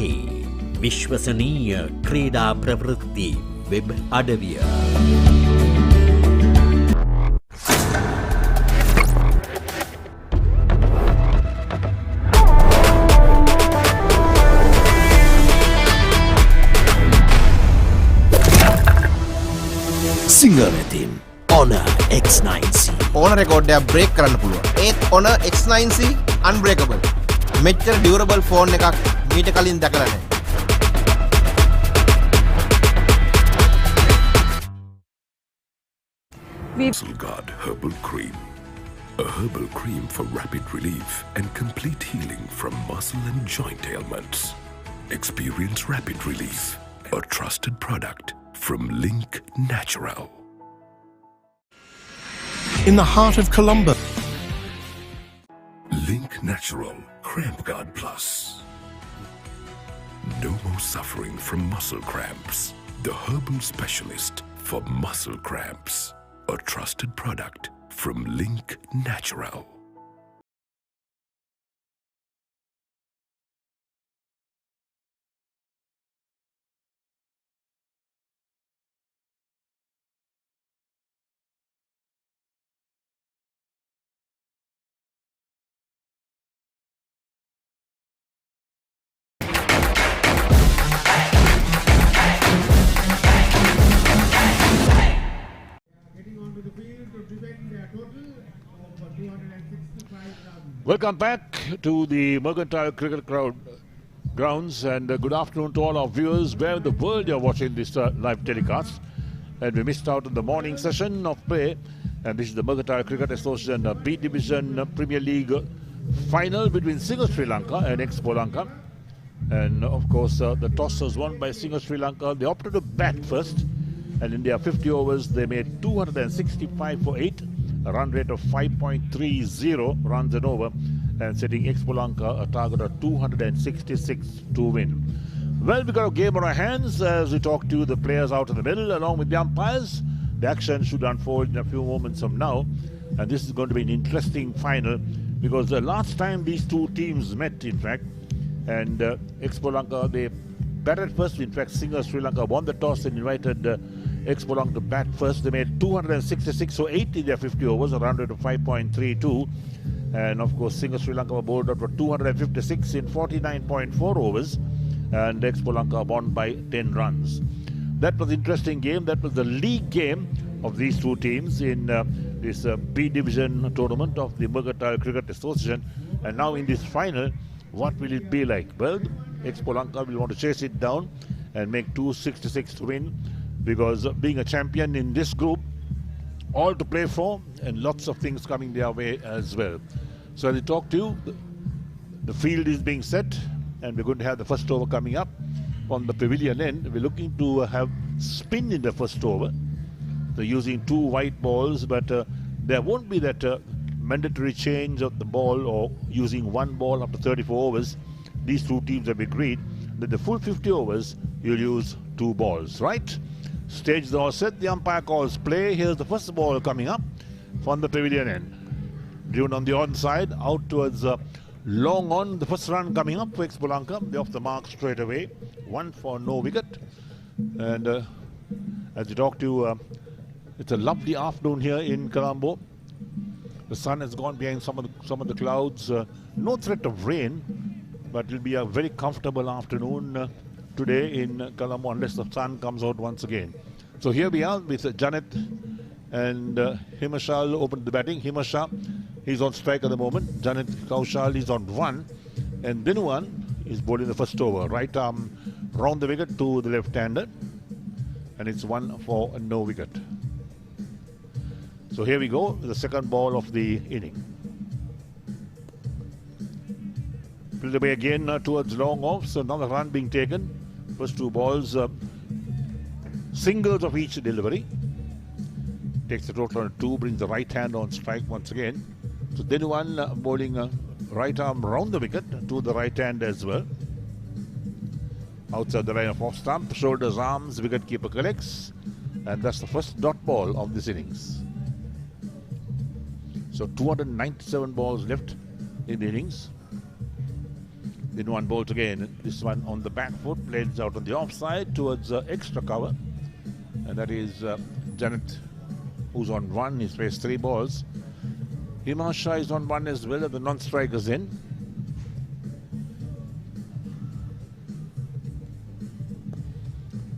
Speaker 10: විශ්වසනීය ක්‍රීඩා ප්‍රවෘත්ති වෙබ් අඩවිය.
Speaker 6: සිංහල වෙතින් Honor X9C
Speaker 7: ඕන රෙකෝඩ්ඩයක් බ්‍රේක් කරන්න පුළුවන්. ඒත් Honor X9C unbreakable. මෙච්චර durable ෆෝන් එකක් මීට කලින් දැකලා නැහැ.
Speaker 5: Muscle Guard Herbal Cream. A herbal cream for rapid relief and complete healing from muscle and joint ailments. Experience rapid relief. A trusted product from Link Natural.
Speaker 9: in the heart of Colombo,
Speaker 5: Link Natural Cramp Guard Plus. No more suffering from muscle cramps. The herbal specialist for muscle cramps. A trusted product from Link Natural.
Speaker 1: Welcome back to the Mercantile Cricket Grounds, and good afternoon to all our viewers where in the world you're watching this live telecast. And we missed out on the morning session of play, and this is the Mercantile Cricket Association B Division Premier League final between Singer Sri Lanka and Expo Lanka. And of course the toss was won by Singer Sri Lanka. They opted to bat first, and in their 50 overs they made 265 for 8, a run rate of 5.30 runs and over, and setting Expolanka a target of 266 to win. Well, we've got a game on our hands as we talk to the players out in the middle along with the umpires. The action should unfold in a few moments from now, and this is going to be an interesting final because the last time these two teams met, in fact, and Expolanka, they batted first. In fact, Singer Sri Lanka won the toss and invited Expolanka to bat first. They made 266 for 8 in their 50 overs, a run rate of 5.32. And of course, Singer Sri Lanka were bowled out for 256 in 49.4 overs, and Expolanka won by 10 runs. That was an interesting game. That was the league game of these two teams in this B Division tournament of the Mercantile Cricket Association. And now in this final, what will it be like? Well, Expolanka will want to chase it down and make 266 to win, because being a champion in this group, all to play for and lots of things coming their way as well. So as we talk to you, the field is being set and we're going to have the first over coming up on the pavilion end. We're looking to have spin in the first over. They're using 2 white balls, but there won't be that mandatory change of the ball or using 1 ball after 34 overs. These two teams have agreed that the full 50 overs you'll use 2 balls, right? Stage is all set. The umpire calls play. Here's the first ball coming up from the pavilion end. Driven on the onside, out towards long on. The first run coming up for Expolanka. They're off the mark straight away. 1 for no wicket. And as you talk to, it's a lovely afternoon here in Colombo. The sun has gone behind some of the clouds. No threat of rain, but it'll be a very comfortable afternoon today in Colombo unless the sun comes out once again. So here we are with Janet and Himasha opened the batting. Himasha He's on strike at the moment. Janet Kaushal is on 1. And Dinuwan is bowling the first over. Right arm round the wicket to the left-hander. And it's 1 for no wicket. So here we go, the second ball of the inning. Filled away again towards long off. So another run being taken. First 2 balls, singles of each delivery. Takes the total on 2, brings the right hand on strike once again. So Dinuwan bowling right arm round the wicket to the right hand as well. Outside the line of off stump, shoulders, arms, wicketkeeper collects. And that's the first dot ball of this innings. So 297 balls left in the innings. Dinuwan bowls again. This one on the back foot, plays out on the offside towards extra cover. And that is Janet, who's on 1. He's faced 3 balls. Himasha is on 1 as well, the non-strikers in.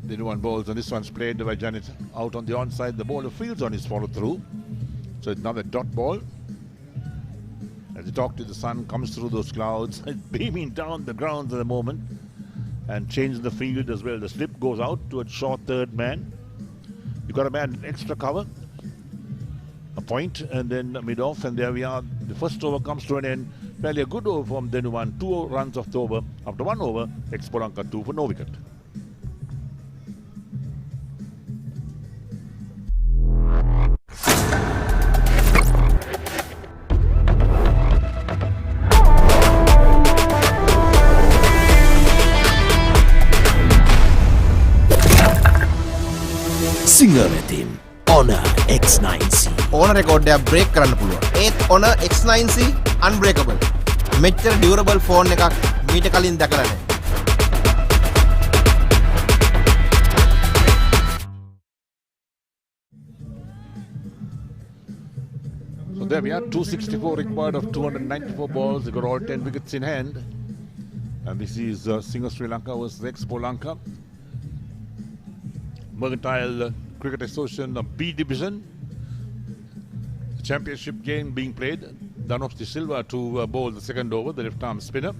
Speaker 1: Dinuwan bowls, and this one's played by Janet out on the onside. The bowler fields on his follow-through. So it's another dot ball. As you talk to the sun, comes through those clouds, beaming down the ground at the moment and changes the field as well. The slip goes out to a short third man. You've got a man in extra cover, a point, and then mid-off, and there we are. The first over comes to an end. Fairly a good over from Dinuwan. 2 runs off the over. After 1 over, Expolanka 2 for no wicket.
Speaker 6: Sinhala වෙතින් Honor X9C
Speaker 7: ඕන රෙකෝඩ්ඩයක් break කරන්න පුළුවන්. ඒත් Honor X9C unbreakable. මෙච්චර durable phone එකක් මීට කලින් දැකලා නැහැ.
Speaker 1: So there we are, 264 required of 294 balls. They got all 10 wickets in hand. And this is Singer Sri Lanka versus Expolanka. Mercantile Cricket Association B Division. The championship game being played. Danos De Silva to bowl the second over, the left arm spinner.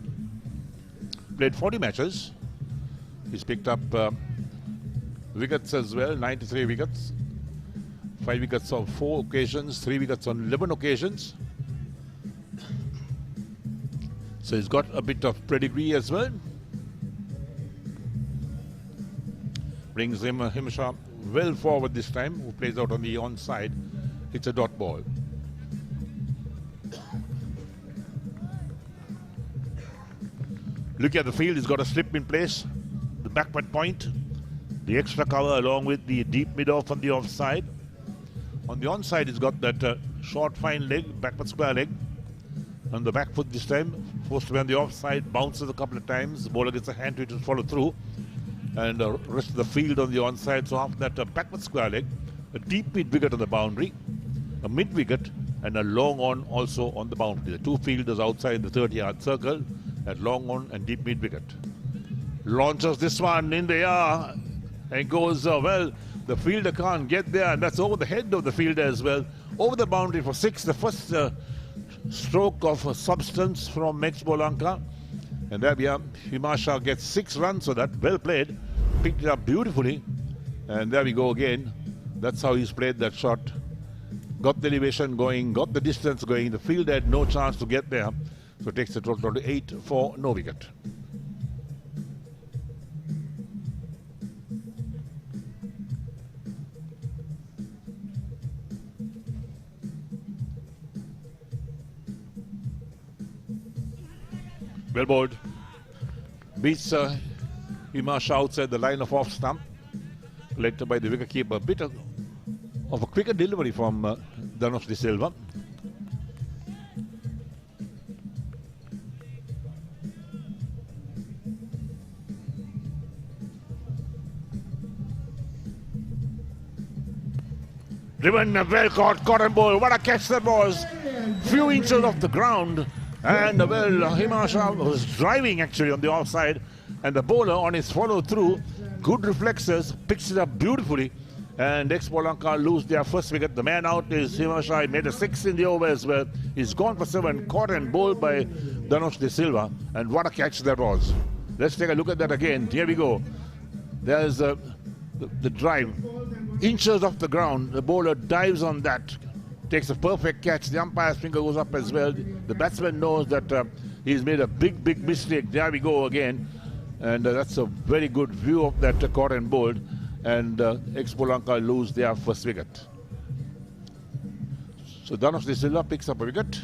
Speaker 1: Played 40 matches. He's picked up wickets as well, 93 wickets. 5 wickets on 4 occasions, 3 wickets on 11 occasions. So he's got a bit of pedigree as well. Brings him Himasha well forward this time, who plays out on the onside. It's a dot ball. Look at the field, he's got a slip in place. The backward point, the extra cover along with the deep mid-off on the offside. On the onside, he's got that short fine leg, backward square leg. On the back foot this time, forced to be on the offside, bounces a couple of times. The bowler gets a hand to it to follow through. And the rest of the field on the onside. So after that backward square leg, a deep mid wicket on the boundary, a mid wicket, and a long on also on the boundary. The 2 fielders outside the 30-yard circle at long on and deep mid wicket. Launches this one in the air and goes well. The fielder can't get there, and that's over the head of the fielder as well. Over the boundary for 6. The first stroke of substance from Expolanka. And there we are. Himasha gets 6 runs for that. Well played. Picked it up beautifully. And there we go again. That's how he's played that shot. Got the elevation going, got the distance going. The fielder had no chance to get there. So it takes the total to 8 for no wicket. Well bowled. Beats Himasha outside the line of off stump. Collected by the wicketkeeper. A bit of a quicker delivery from Danos De Silva. Driven, well caught, cotton ball. What a catch that was. Few inches off the ground. And well, Himasha was driving actually on the offside, and the bowler on his follow through, good reflexes, picks it up beautifully And Expolanka lose their first wicket. The man out is Himashai, made a 6 in the over as well. He's gone for 7, caught and bowled by Dhanush De Silva. And what a catch that was. Let's take a look at that again. Here we go. There's the drive. Inches off the ground. The bowler dives on that. Takes a perfect catch. The umpire's finger goes up as well. The batsman knows that he's made a big mistake. There we go again. And that's a very good view of that caught and bowled. And Expolanka lose their first wicket. So Dhanush De Silva picks up a wicket.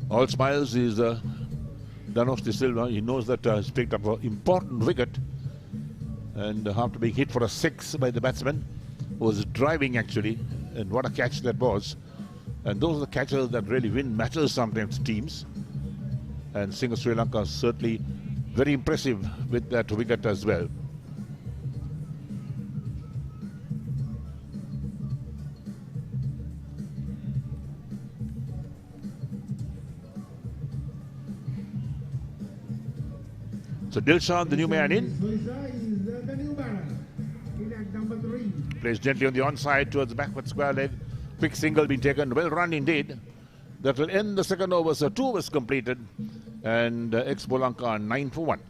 Speaker 1: All smiles is Dhanush De Silva. He knows that he's picked up an important wicket. And after being hit for a 6 by the batsman, was driving actually, and what a catch that was. And those are the catches that really win matches sometimes, teams. And Singh of Sri Lanka is certainly very impressive with that wicket as well. So Dilshan, the new man in.
Speaker 8: The new batter. In at number 3.
Speaker 1: Plays gently on the onside towards the backward square leg. Quick single being taken. Well run indeed. That will end the second over. So 2 overs completed. And Expolanka are 9 for 1.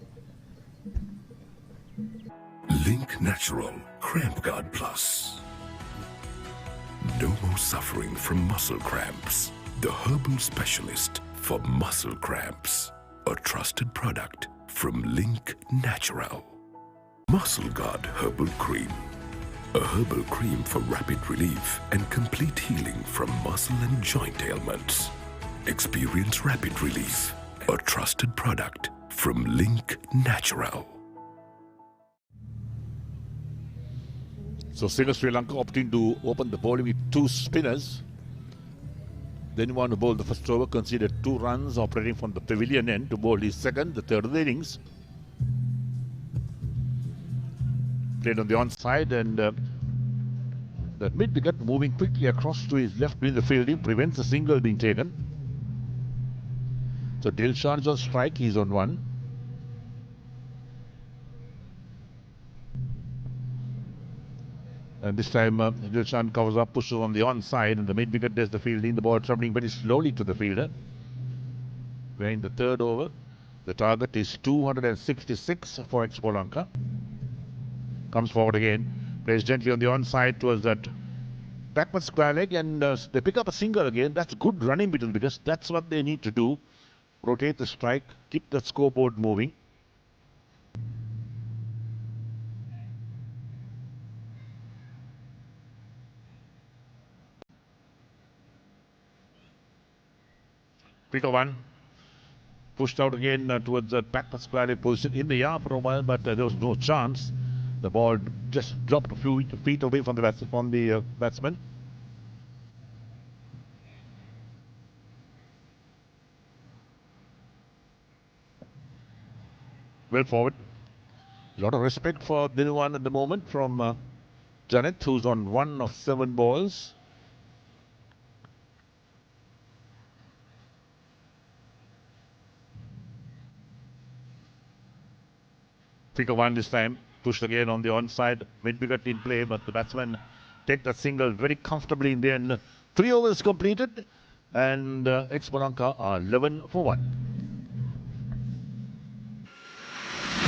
Speaker 5: Link Natural Cramp Guard Plus. No more suffering from muscle cramps. The herbal specialist for muscle cramps. A trusted product from Link Natural. Muscle Guard Herbal Cream. A herbal cream for rapid relief and complete healing from muscle and joint ailments. Experience rapid relief. A trusted product from Link Natural.
Speaker 1: So Singh of Sri Lanka opting to open the bowling with 2 spinners. Then he wanted to bowl the first over, conceded 2 runs operating from the pavilion end to bowl his second, the third of the innings. Played on the onside, and that mid-wicket moving quickly across to his left in the fielding prevents a single being taken. So Dilshan is on strike, he's on 1. And this time Dilshan covers up, pushes on the onside, and the mid-wicket does the fielding. The ball travelling very slowly to the fielder. We're in the third over. The target is 266 for Expolanka. Comes forward again, plays gently on the onside towards that backward square leg, and they pick up a single again. That's good running between, because that's what they need to do. Rotate the strike, keep the scoreboard moving. Pick a 1. Pushed out again towards that backward square leg position in the yard for a while, but there was no chance. The ball just dropped a few feet away from the batsman. Well forward. A lot of respect for Dilwan at the moment from Janet, who's on 1 of 7 balls. Pick a 1 this time. Pushed again on the onside, mid-wicket in play, but the batsman take that single very comfortably in the end. 3 overs completed, and Expolanka are 11 for 1.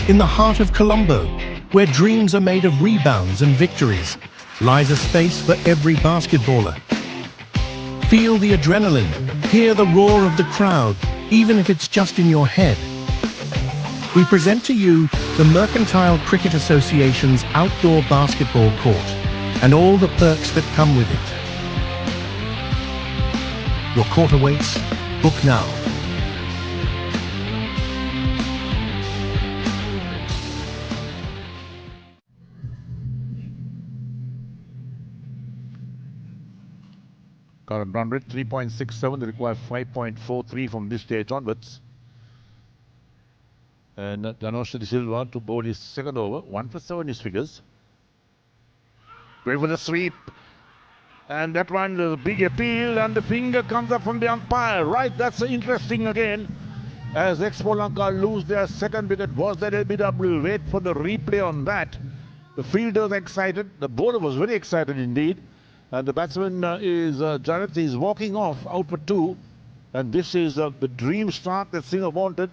Speaker 13: In the heart of Colombo, where dreams are made of rebounds and victories, lies a space for every basketballer. Feel the adrenaline, hear the roar of the crowd, even if it's just in your head. We present to you the Mercantile Cricket Association's outdoor basketball court and all the perks that come with it. Your court awaits. Book now.
Speaker 1: Current run rate 3.67. They require 5.43 from this stage onwards. And Dhanush De Silva to bowl his second over. 1 for 7 his figures. Going for the sweep. And that one, the big appeal, and the finger comes up from the umpire. Right, that's interesting again. As Expolanka lose their second wicket, was that LBW? Wait for the replay on that. The fielder's excited. The bowler was very excited indeed. And the batsman Jarrett is walking off out for 2. And this is the dream start that Singer wanted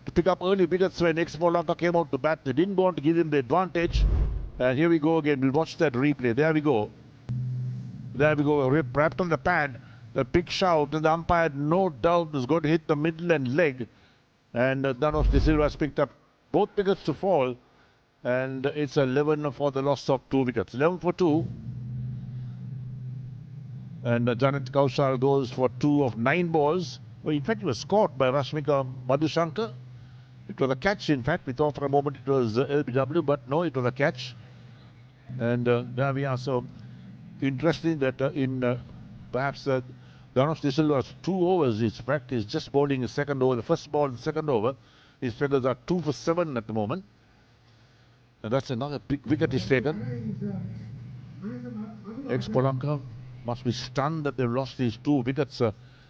Speaker 1: to pick up early wickets when Expolanka came out to bat. They didn't want to give him the advantage. And here we go again. We'll watch that replay. There we go. There we go. Wrapped on the pad. The big shout. And the umpire, no doubt, is going to hit the middle and leg. And Danos De Silva has picked up both wickets to fall. And it's 11 for the loss of 2 wickets. 11 for 2. And Janet Kaushal goes for 2 of 9 balls. Well, in fact, he was caught by Rashmika Madhushankar. It was a catch, in fact. We thought for a moment it was LBW, but no, it was a catch. And there we are. So interesting that perhaps Danos De Silva's 2 overs, his practice, just bowling his second over, the first ball and the second over. His figures are 2 for 7 at the moment. And that's another big wicket he's taken. Expolanka must be stunned that they've lost these 2 wickets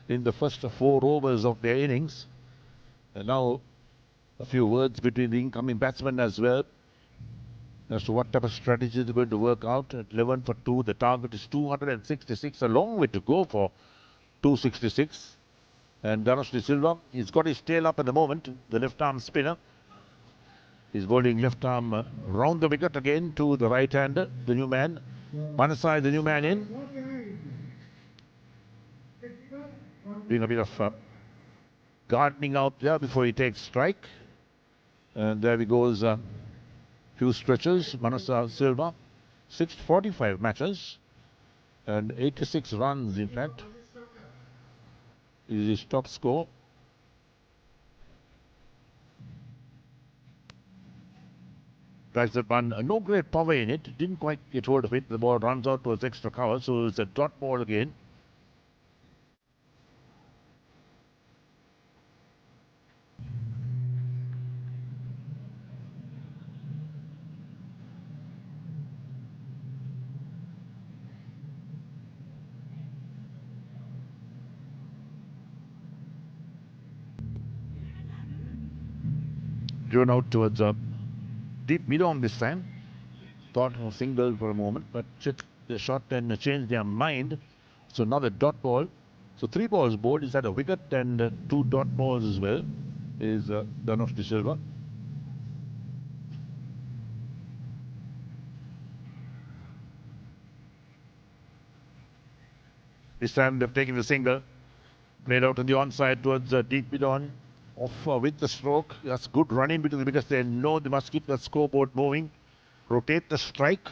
Speaker 1: in the first 4 overs of their innings. And now a few words between the incoming batsmen as well as to what type of strategy they're going to work out. At 11 for 2, the target is 266, a long way to go for 266. And Danos De Silva, he's got his tail up at the moment, the left arm spinner. He's bowling left arm round the wicket again to the right hander, the new man. Manasai, the new man in. Doing a bit of gardening out there before he takes strike. And there he goes, few stretches. Manasa Silva, 645 matches and 86 runs, in fact, is his top score. Tries that one, no great power in it, didn't quite get hold of it. The ball runs out towards extra cover, so it's a dot ball again. Driven out towards deep mid-on this time. Thought of single for a moment, but checked the shot and changed their mind. So another dot ball. So 3 balls bowled. Is that a wicket? And 2 dot balls as well is Danos De Silva. This time they've taken the single. Played out on the onside towards deep mid-on. Off with the stroke. That's good running between because they know they must keep the scoreboard moving. Rotate the strike.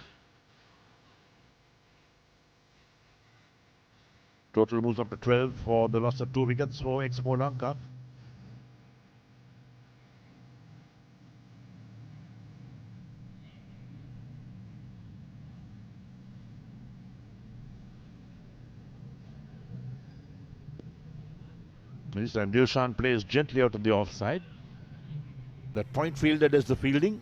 Speaker 1: Total moves up to 12 for the loss of 2 wickets for Expo Lanka. This time Dilshan plays gently out of the offside. That point fielder does the fielding.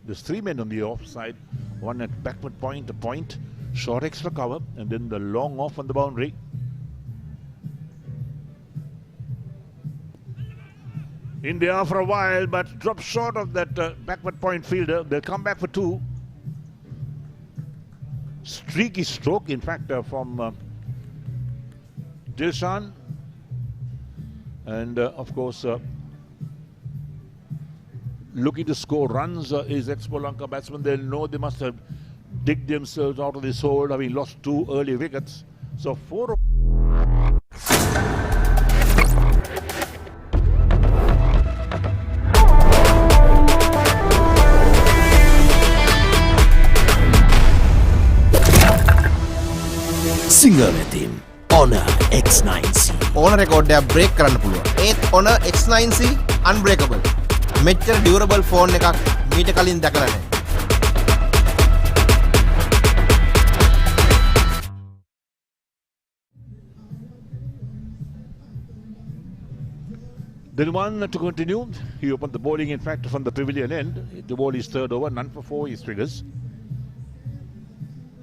Speaker 1: There's 3 men on the offside. One at backward point, a point, short extra cover, and then the long off on the boundary. In the air for a while, but drops short of that backward point fielder. They'll come back for 2. Streaky stroke, in fact, from Dilshan. And of course, looking to score runs is Expolanka batsmen. They'll know they must have digged themselves out of this hole, having lost 2 early wickets. So 4.
Speaker 6: Singer team Honor X9C.
Speaker 7: ඕන රෙකෝඩ්ඩයක් break කරන්න පුළුවන්. ඒත් Honor X9C unbreakable. මෙච්චර durable phone එකක් මීට කලින් දැකලා නැහැ.
Speaker 1: Then one to continue. He opened the bowling, in fact, from the pavilion end. The ball is 3rd over, none for 4 his figures.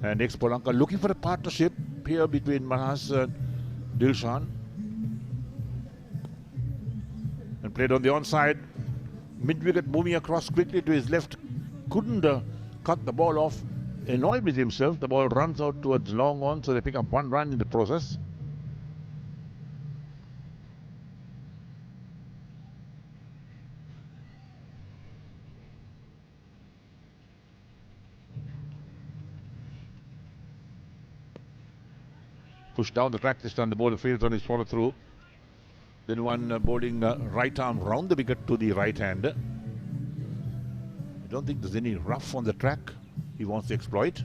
Speaker 1: And Expo Lanka looking for a partnership here between Manas and Dilshan. And played on the onside. Mid-wicket moving across quickly to his left. Couldn't cut the ball off. Annoyed with himself. The ball runs out towards long on, so they pick up 1 run in the process. Pushed down the track this time, the bowler fields on his follow through. Then one bowling right arm round the wicket to the right hand. I don't think there's any rough on the track he wants to exploit.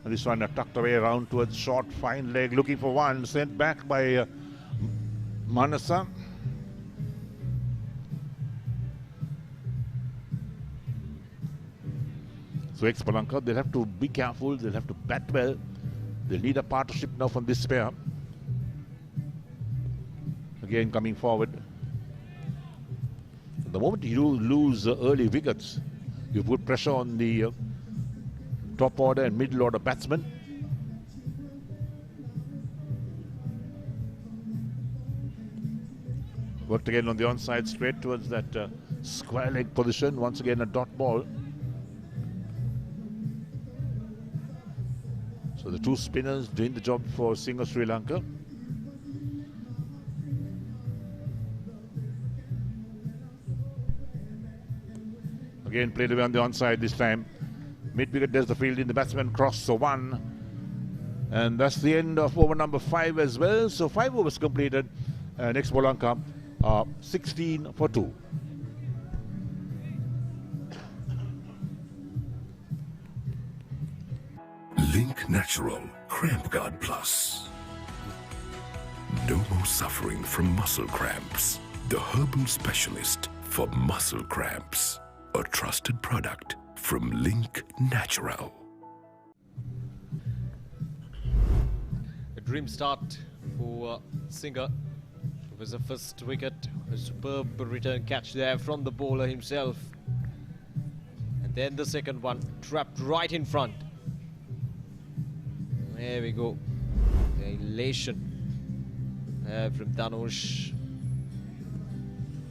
Speaker 1: And this one tucked away around towards short, fine leg, looking for one, sent back by Manasa. So Expolanka, they'll have to be careful, they'll have to bat well. They'll need a partnership now from this pair. Again coming forward. The moment you lose early wickets, you put pressure on the top order and middle order batsmen. Worked again on the onside, straight towards that square leg position. Once again a dot ball. So the two spinners doing the job for Singh of Sri Lanka. Again played away on the onside this time. Mid-wicket does the fielding, the batsman cross, so 1. And that's the end of over number 5 as well. So 5 overs completed and Expo Lanka 16 for 2.
Speaker 5: Link Natural Cramp Guard Plus. No more suffering from muscle cramps. The herbal specialist for muscle cramps. A trusted product from Link Natural.
Speaker 12: A dream start for Singer. It was the first wicket. A superb return catch there from the bowler himself. And then the second one trapped right in front. There we go. The elation from Dhanush.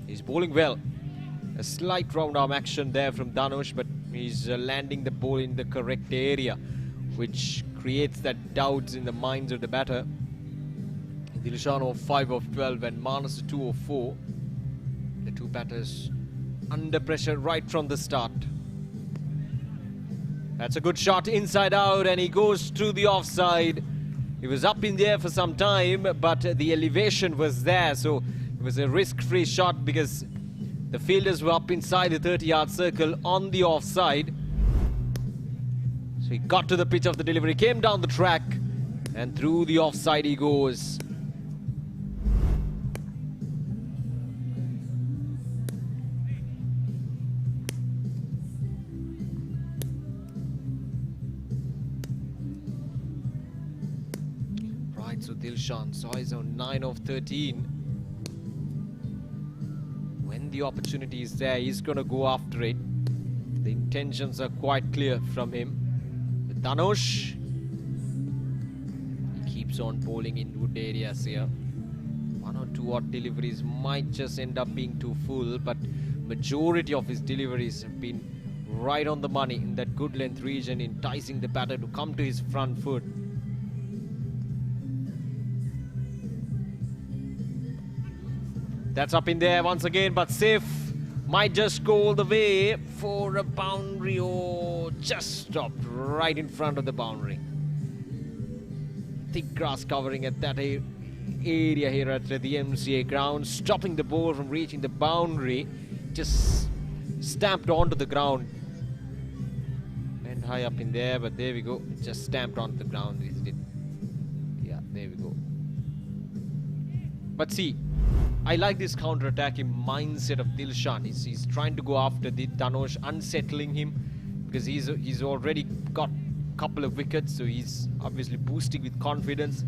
Speaker 12: He's bowling well. A slight round arm action there from Dhanush, but he's landing the ball in the correct area, which creates that doubts in the minds of the batter. Dilshan 5 of 12 and Manas 2 of 4. The two batters under pressure right from the start. That's a good shot inside out, and he goes through the offside. He was up in the air for some time, but the elevation was there, so it was a risk-free shot because the fielders were up inside the 30-yard circle on the offside. So he got to the pitch of the delivery, came down the track, and through the offside he goes. Right, so Dilshan saw his own 9 of 13. When the opportunity is there, he's going to go after it. The intentions are quite clear from him. With Dhanush, he keeps on bowling in wood areas here. 1 or 2 odd deliveries might just end up being too full, but majority of his deliveries have been right on the money in that good length region, enticing the batter to come to his front foot. That's up in there once again, but safe. Might just go all the way for a boundary, or just stopped right in front of the boundary. Thick grass covering at that area here at the MCA ground, stopping the ball from reaching the boundary. Just stamped onto the ground. And high up in there, but there we go. It just stamped onto the ground, isn't it? Yeah, there we go. But see, I like this counter-attacking mindset of Dilshan. He's trying to go after the Dhanush, unsettling him because he's already got a couple of wickets, so he's obviously boosting with confidence.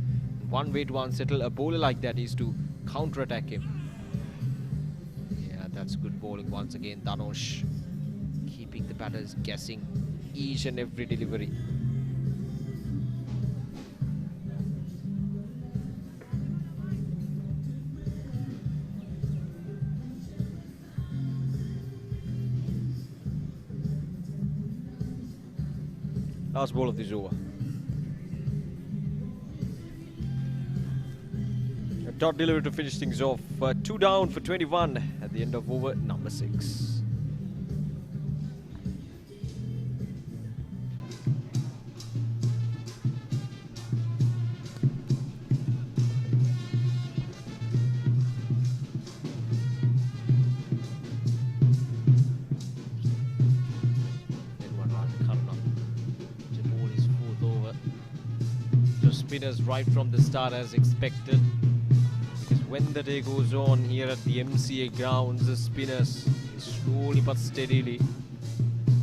Speaker 12: One way to unsettle a bowler like that is to counter-attack him. Yeah, that's good bowling once again. Dhanush keeping the batters guessing each and every delivery. Last ball of this over. A dot delivery to finish things off. 2 down for 21 at the end of over number 6. Spinners right from the start as expected, because when the day goes on here at the MCA grounds, the spinners slowly but steadily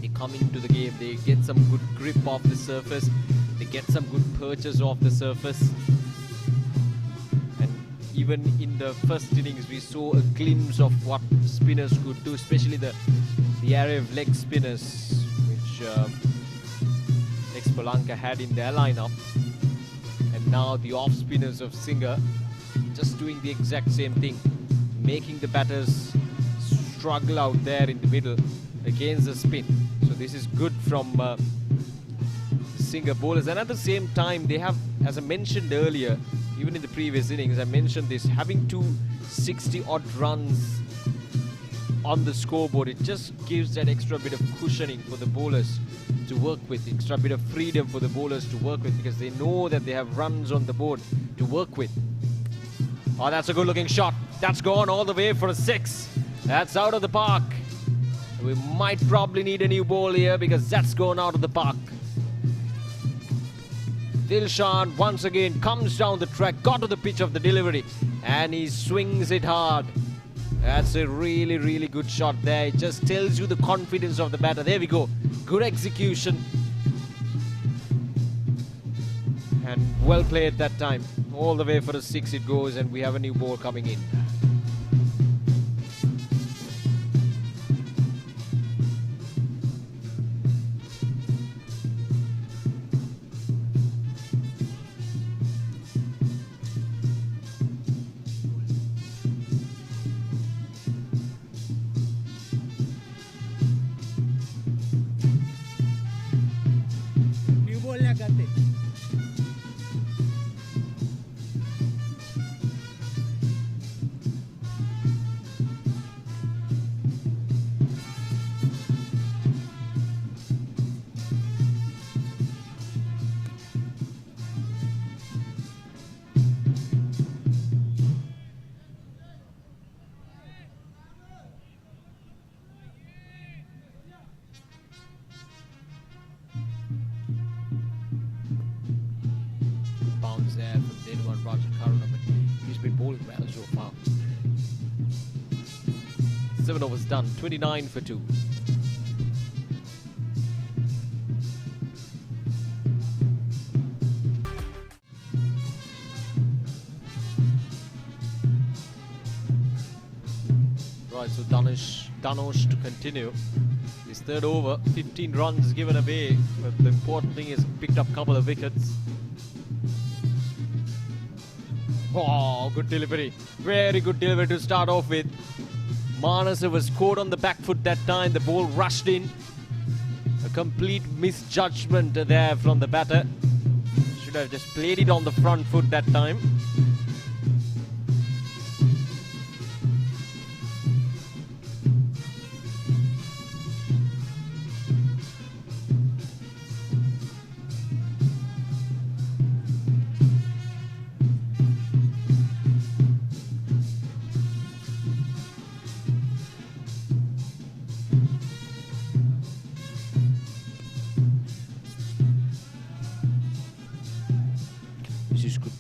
Speaker 12: they come into the game. They get some good grip off the surface, they get some good perches off the surface, and even in the first innings we saw a glimpse of what spinners could do, especially the array of leg spinners which Expolanka had in their lineup. Now the off spinners of Singer just doing the exact same thing, making the batters struggle out there in the middle against the spin. So this is good from Singer bowlers, and at the same time they have, as I mentioned earlier, even in the previous innings I mentioned this, having 260 odd runs on the scoreboard, it just gives that extra bit of cushioning for the bowlers to work with, extra bit of freedom for the bowlers to work with, because they know that they have runs on the board to work with. Oh, that's a good looking shot. That's gone all the way for a 6. That's out of the park. We might probably need a new ball here, because that's gone out of the park. Dilshan once again comes down the track, got to the pitch of the delivery, and he swings it hard. That's a really, really good shot there. It just tells you the confidence of the batter. There we go. Good execution. And well played that time. All the way for a 6 it goes, and we have a new ball coming in. There from day one, Roger Karuna, but he's been bowling well so far. 7 overs done, 29 for 2. Right, so Dhanush to continue. His third over, 15 runs given away, but the important thing is picked up a couple of wickets. Oh, good delivery. Very good delivery to start off with. Manasa was caught on the back foot that time. The ball rushed in. A complete misjudgment there from the batter. Should have just played it on the front foot that time.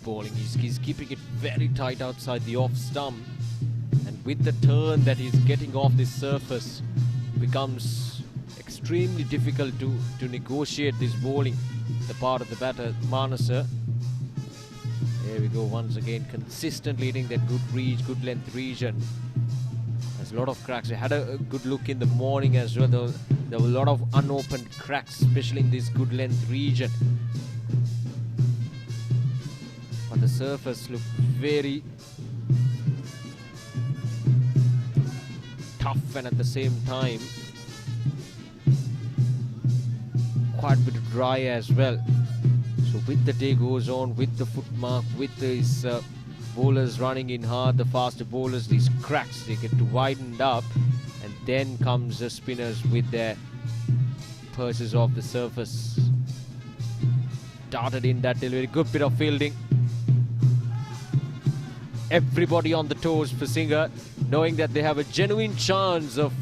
Speaker 12: Bowling. He's keeping it very tight outside the off stump, and with the turn that he's getting off this surface, it becomes extremely difficult to negotiate this bowling, the part of the batter Manasa. There we go, once again consistently hitting that good reach, good length region. There's a lot of cracks. I had a good look in the morning as well. There were a lot of unopened cracks, especially in this good length region. The surface looked very tough, and at the same time quite a bit dry as well. So with the day goes on, with the foot mark, with these bowlers running in hard, the faster bowlers, these cracks, they get to widened up, and then comes the spinners with their purchase of the surface. Darted in that delivery, good bit of fielding. Everybody on the toes for Singer, knowing that they have a genuine chance of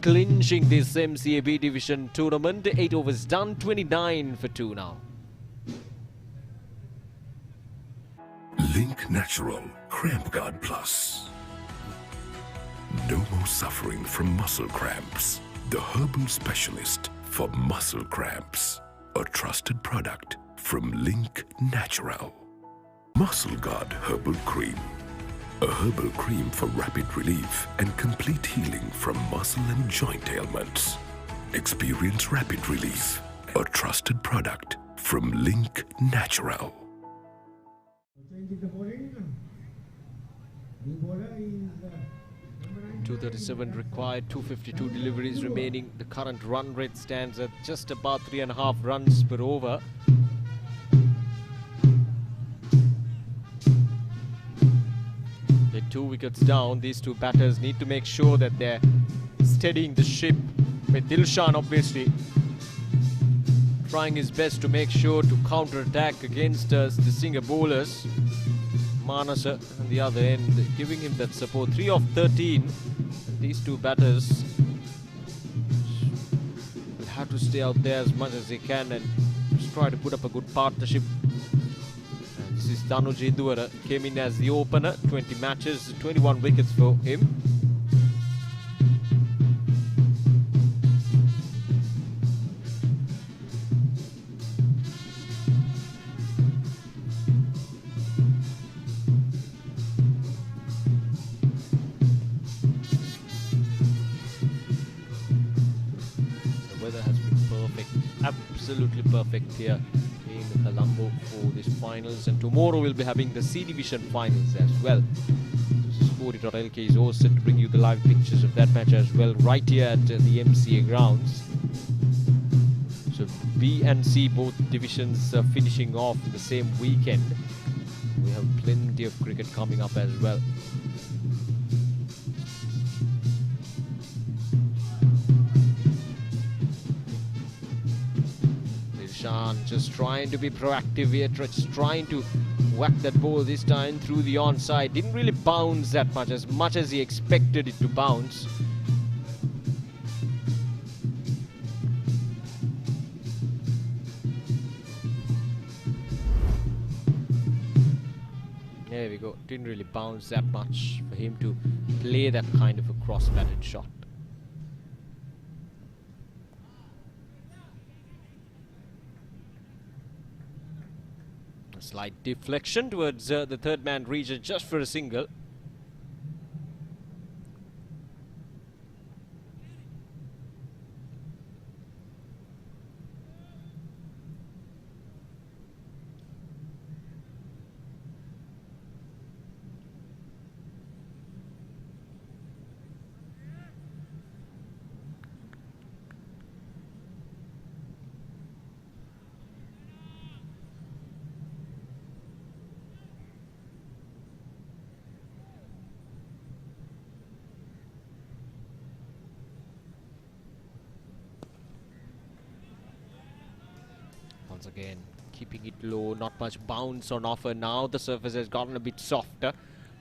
Speaker 12: clinching this MCA B Division tournament. 8 overs done, 29 for 2 now.
Speaker 5: Link Natural Cramp Guard Plus. No more suffering from muscle cramps. The herbal specialist for muscle cramps. A trusted product from Link Natural. Muscle Guard Herbal Cream. A herbal cream for rapid relief and complete healing from muscle and joint ailments. Experience rapid relief. A trusted product from Link Natural.
Speaker 8: Changing the bowling. The bowler is
Speaker 12: 237 required, 252 deliveries remaining. The current run rate stands at just about 3.5 runs per over. They're 2 wickets down. These two batters need to make sure that they're steadying the ship, with Dilshan obviously trying his best to make sure to counter-attack against the Singer bowlers. Manasa on the other end giving him that support. 3 of 13. And these two batters will have to stay out there as much as they can and just try to put up a good partnership. And this is Danuj Induwara, came in as the opener. 20 matches, 21 wickets for him. Absolutely perfect here in Colombo for these finals, and tomorrow we'll be having the C Division finals as well. Sporty.lk is all set to bring you the live pictures of that match as well, right here at the MCA grounds. So B and C, both divisions finishing off the same weekend. We have plenty of cricket coming up as well. Just trying to be proactive here, just trying to whack that ball this time through the onside. Didn't really bounce that much as he expected it to bounce. There we go. Didn't really bounce that much for him to play that kind of a cross-batted shot. Slight deflection towards the third man region just for a single. Once again, keeping it low, not much bounce on offer. Now the surface has gotten a bit softer.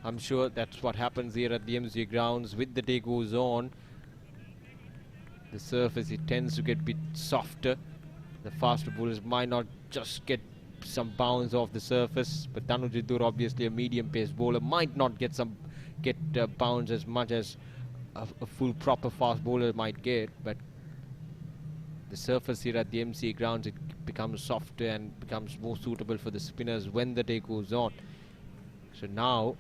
Speaker 12: I'm sure that's what happens here at the MCA grounds. With the day goes on, the surface, it tends to get a bit softer. The faster bowlers might not just get some bounce off the surface, but Danuj Induwara, obviously a medium pace bowler, might not get bounce as much as a full proper fast bowler might get. But the surface here at the MCA grounds, it becomes softer and becomes more suitable for the spinners when the day goes on. So now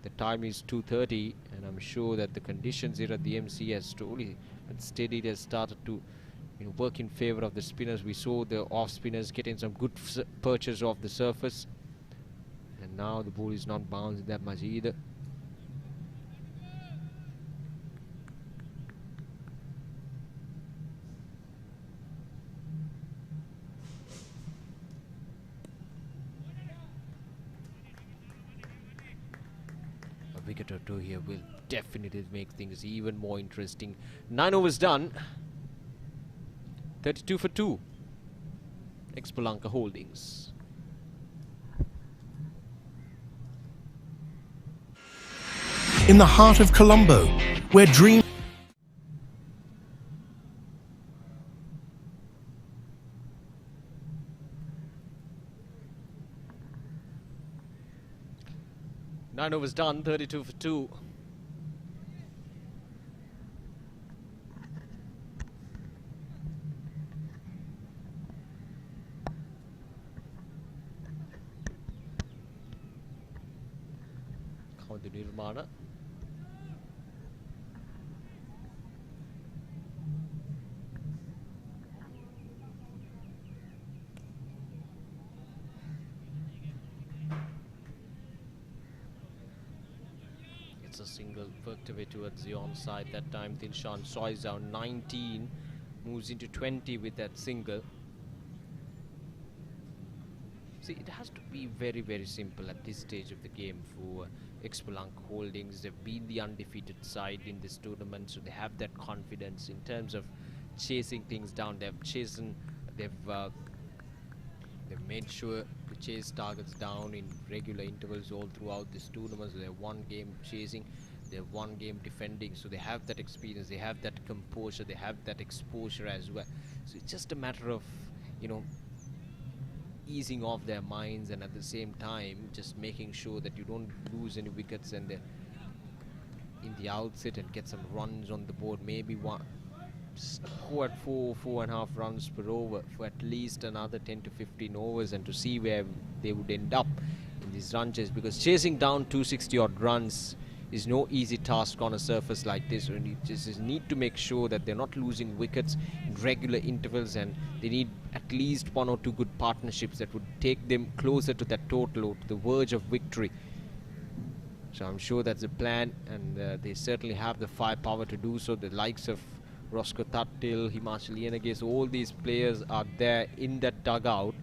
Speaker 12: the time is 2:30, and I'm sure that the conditions here at the MCA has slowly but steady has started to work in favor of the spinners. We saw the off spinners getting some good purchase off the surface, and now the ball is not bouncing that much either. wicket or two here will definitely make things even more interesting. 9 overs done. 32 for 2. Expolanka Holdings.
Speaker 13: In the heart of Colombo, where dreams...
Speaker 12: Nine overs done, 32 for 2. Kaundu Nirmana. It's a single, worked away towards the onside that time. Dinshan Sois down 19, moves into 20 with that single. See, it has to be very, very simple at this stage of the game for Expolanka Holdings. They've been the undefeated side in this tournament, so they have that confidence in terms of chasing things down. They've made sure to chase targets down in regular intervals all throughout this tournament. So they're one game chasing, they're one game defending, so they have that experience, they have that composure, they have that exposure as well. So it's just a matter of, you know, easing off their minds and at the same time just making sure that you don't lose any wickets and in the outset and get some runs on the board, maybe score at 4.5 runs per over for at least another 10 to 15 overs, and to see where they would end up in these run chase, because chasing down 260 odd runs is no easy task on a surface like this. And you just need to make sure that they're not losing wickets in regular intervals, and they need at least 1 or 2 good partnerships that would take them closer to that total or to the verge of victory. So I'm sure that's the plan, and they certainly have the firepower to do so. The likes of Roscoe Thattil, Himachal Yenage, all these players are there in that dugout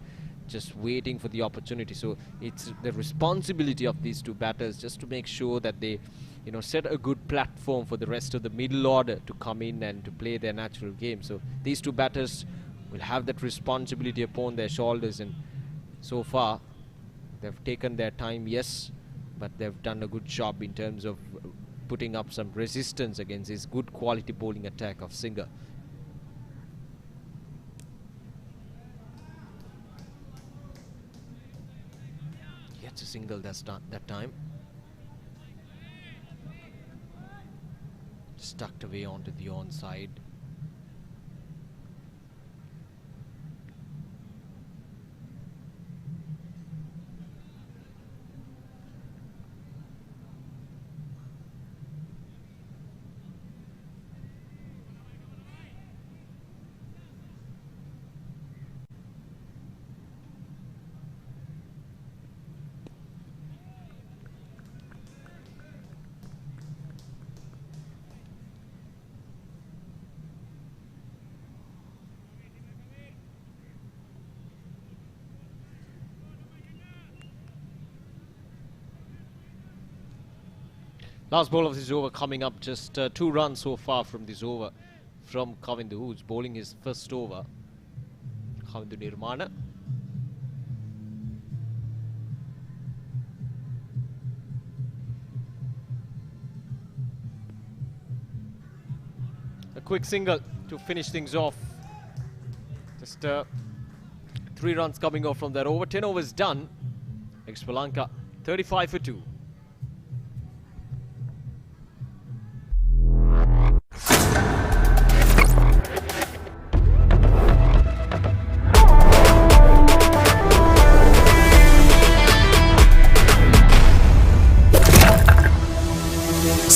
Speaker 12: just waiting for the opportunity. So it's the responsibility of these two batters just to make sure that they, you know, set a good platform for the rest of the middle order to come in and to play their natural game. So these two batters will have that responsibility upon their shoulders, and so far they've taken their time, yes, but they've done a good job in terms of putting up some resistance against this good quality bowling attack of Singer. Gets a single that time. Just tucked away onto the onside. Last ball of this over coming up, just 2 runs so far from this over from Kavindu, who's bowling his first over. Kavindu Nirmana. A quick single to finish things off. Just 3 runs coming off from that over. 10 overs done. Expolanka 35 for 2.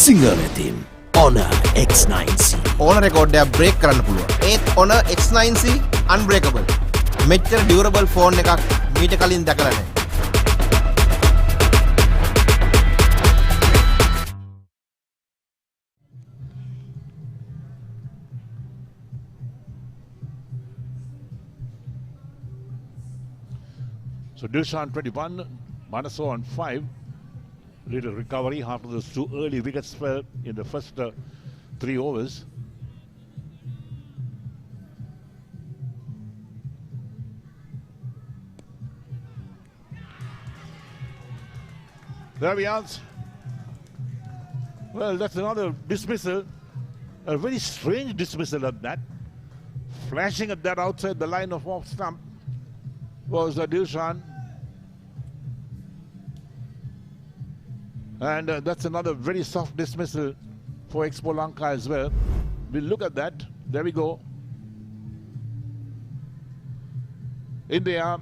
Speaker 6: Singer team Honor X9C.
Speaker 7: ඕන රෙකෝඩ්ඩයක් break කරන්න පුළුවන්. ඒත් Honor X9C unbreakable. මෙච්චර durable phone එකක් මීට කලින් දැකලා නැහැ.
Speaker 1: So Dilshan 21, Manaso on 5. Little recovery after those 2 early wickets fell in the first 3 overs. There we are. Well, that's another dismissal. A very strange dismissal at that. Flashing at that outside the line of off stump was Dilshan. And that's another very soft dismissal for Expo Lanka as well. We'll look at that. There we go. In the air.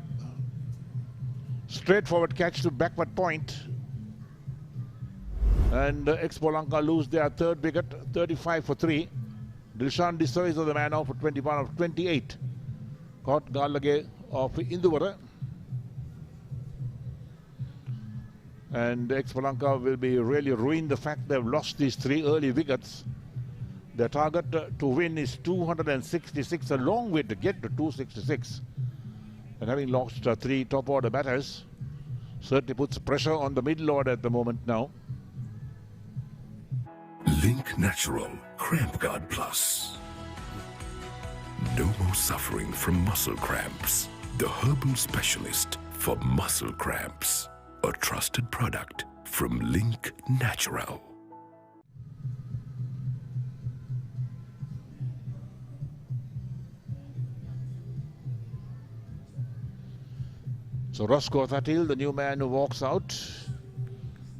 Speaker 1: Straightforward catch to backward point. And Expo Lanka lose their 3rd wicket, 35 for 3. Dilshan Desai of the man out for 21 of 28. Caught Galage of Induvara. And Expo Lanka will be really ruined the fact they've lost these 3 early wickets. Their target to win is 266, a long way to get to 266. And having lost 3 top order batters, certainly puts pressure on the middle order at the moment now.
Speaker 5: Link Natural Cramp Guard Plus. No more suffering from muscle cramps. The herbal specialist for muscle cramps. A trusted product from Link Natural.
Speaker 1: So Roscoe Thatil, the new man who walks out,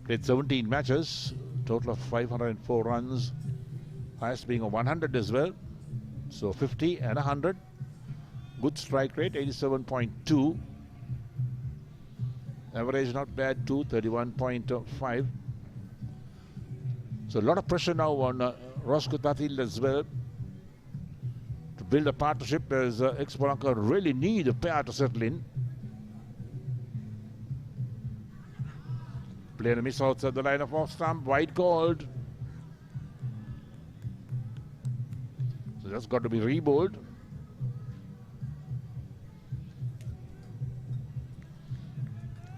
Speaker 1: played 17 matches, total of 504 runs, highest being a 100 as well. So 50 and 100. Good strike rate, 87.2. Average not bad too, 31.5. So a lot of pressure now on Roscoe Thatil as well to build a partnership, as Expolanka really need a pair to settle in. Player miss outside the line of off stump, wide called. So that's got to be rebowled.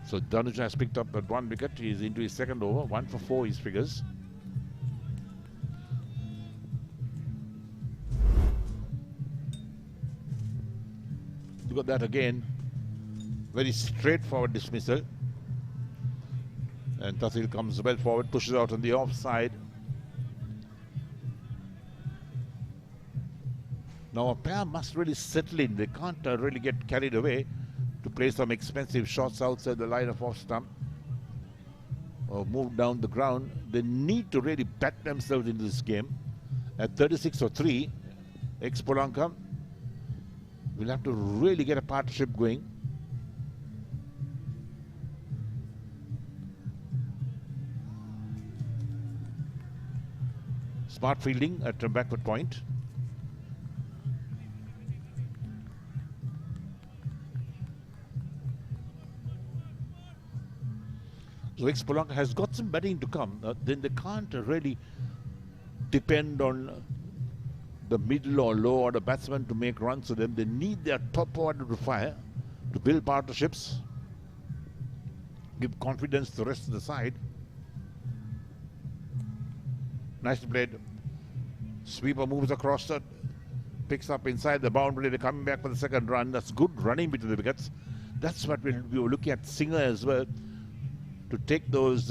Speaker 1: So Danuj has picked up that 1 wicket. He's into his 2nd over. 1 for 4 his figures. Look at that again. Very straightforward dismissal. And Thatil comes well forward, pushes out on the offside. Now a pair must really settle in. They can't really get carried away to play some expensive shots outside the line of off stump or move down the ground. They need to really back themselves into this game. At 36 or 3, Expolanka will have to really get a partnership going. Smart fielding at the backward point. So Expolanka has got some batting to come. Then they can't really depend on the middle or low order batsmen to make runs for them. They need their top order to fire, to build partnerships, give confidence to the rest of the side. Nicely played. Sweeper moves across that, picks up inside the boundary. They're coming back for the 2nd run. That's good running between the wickets. That's what we were looking at Singer as well, to take those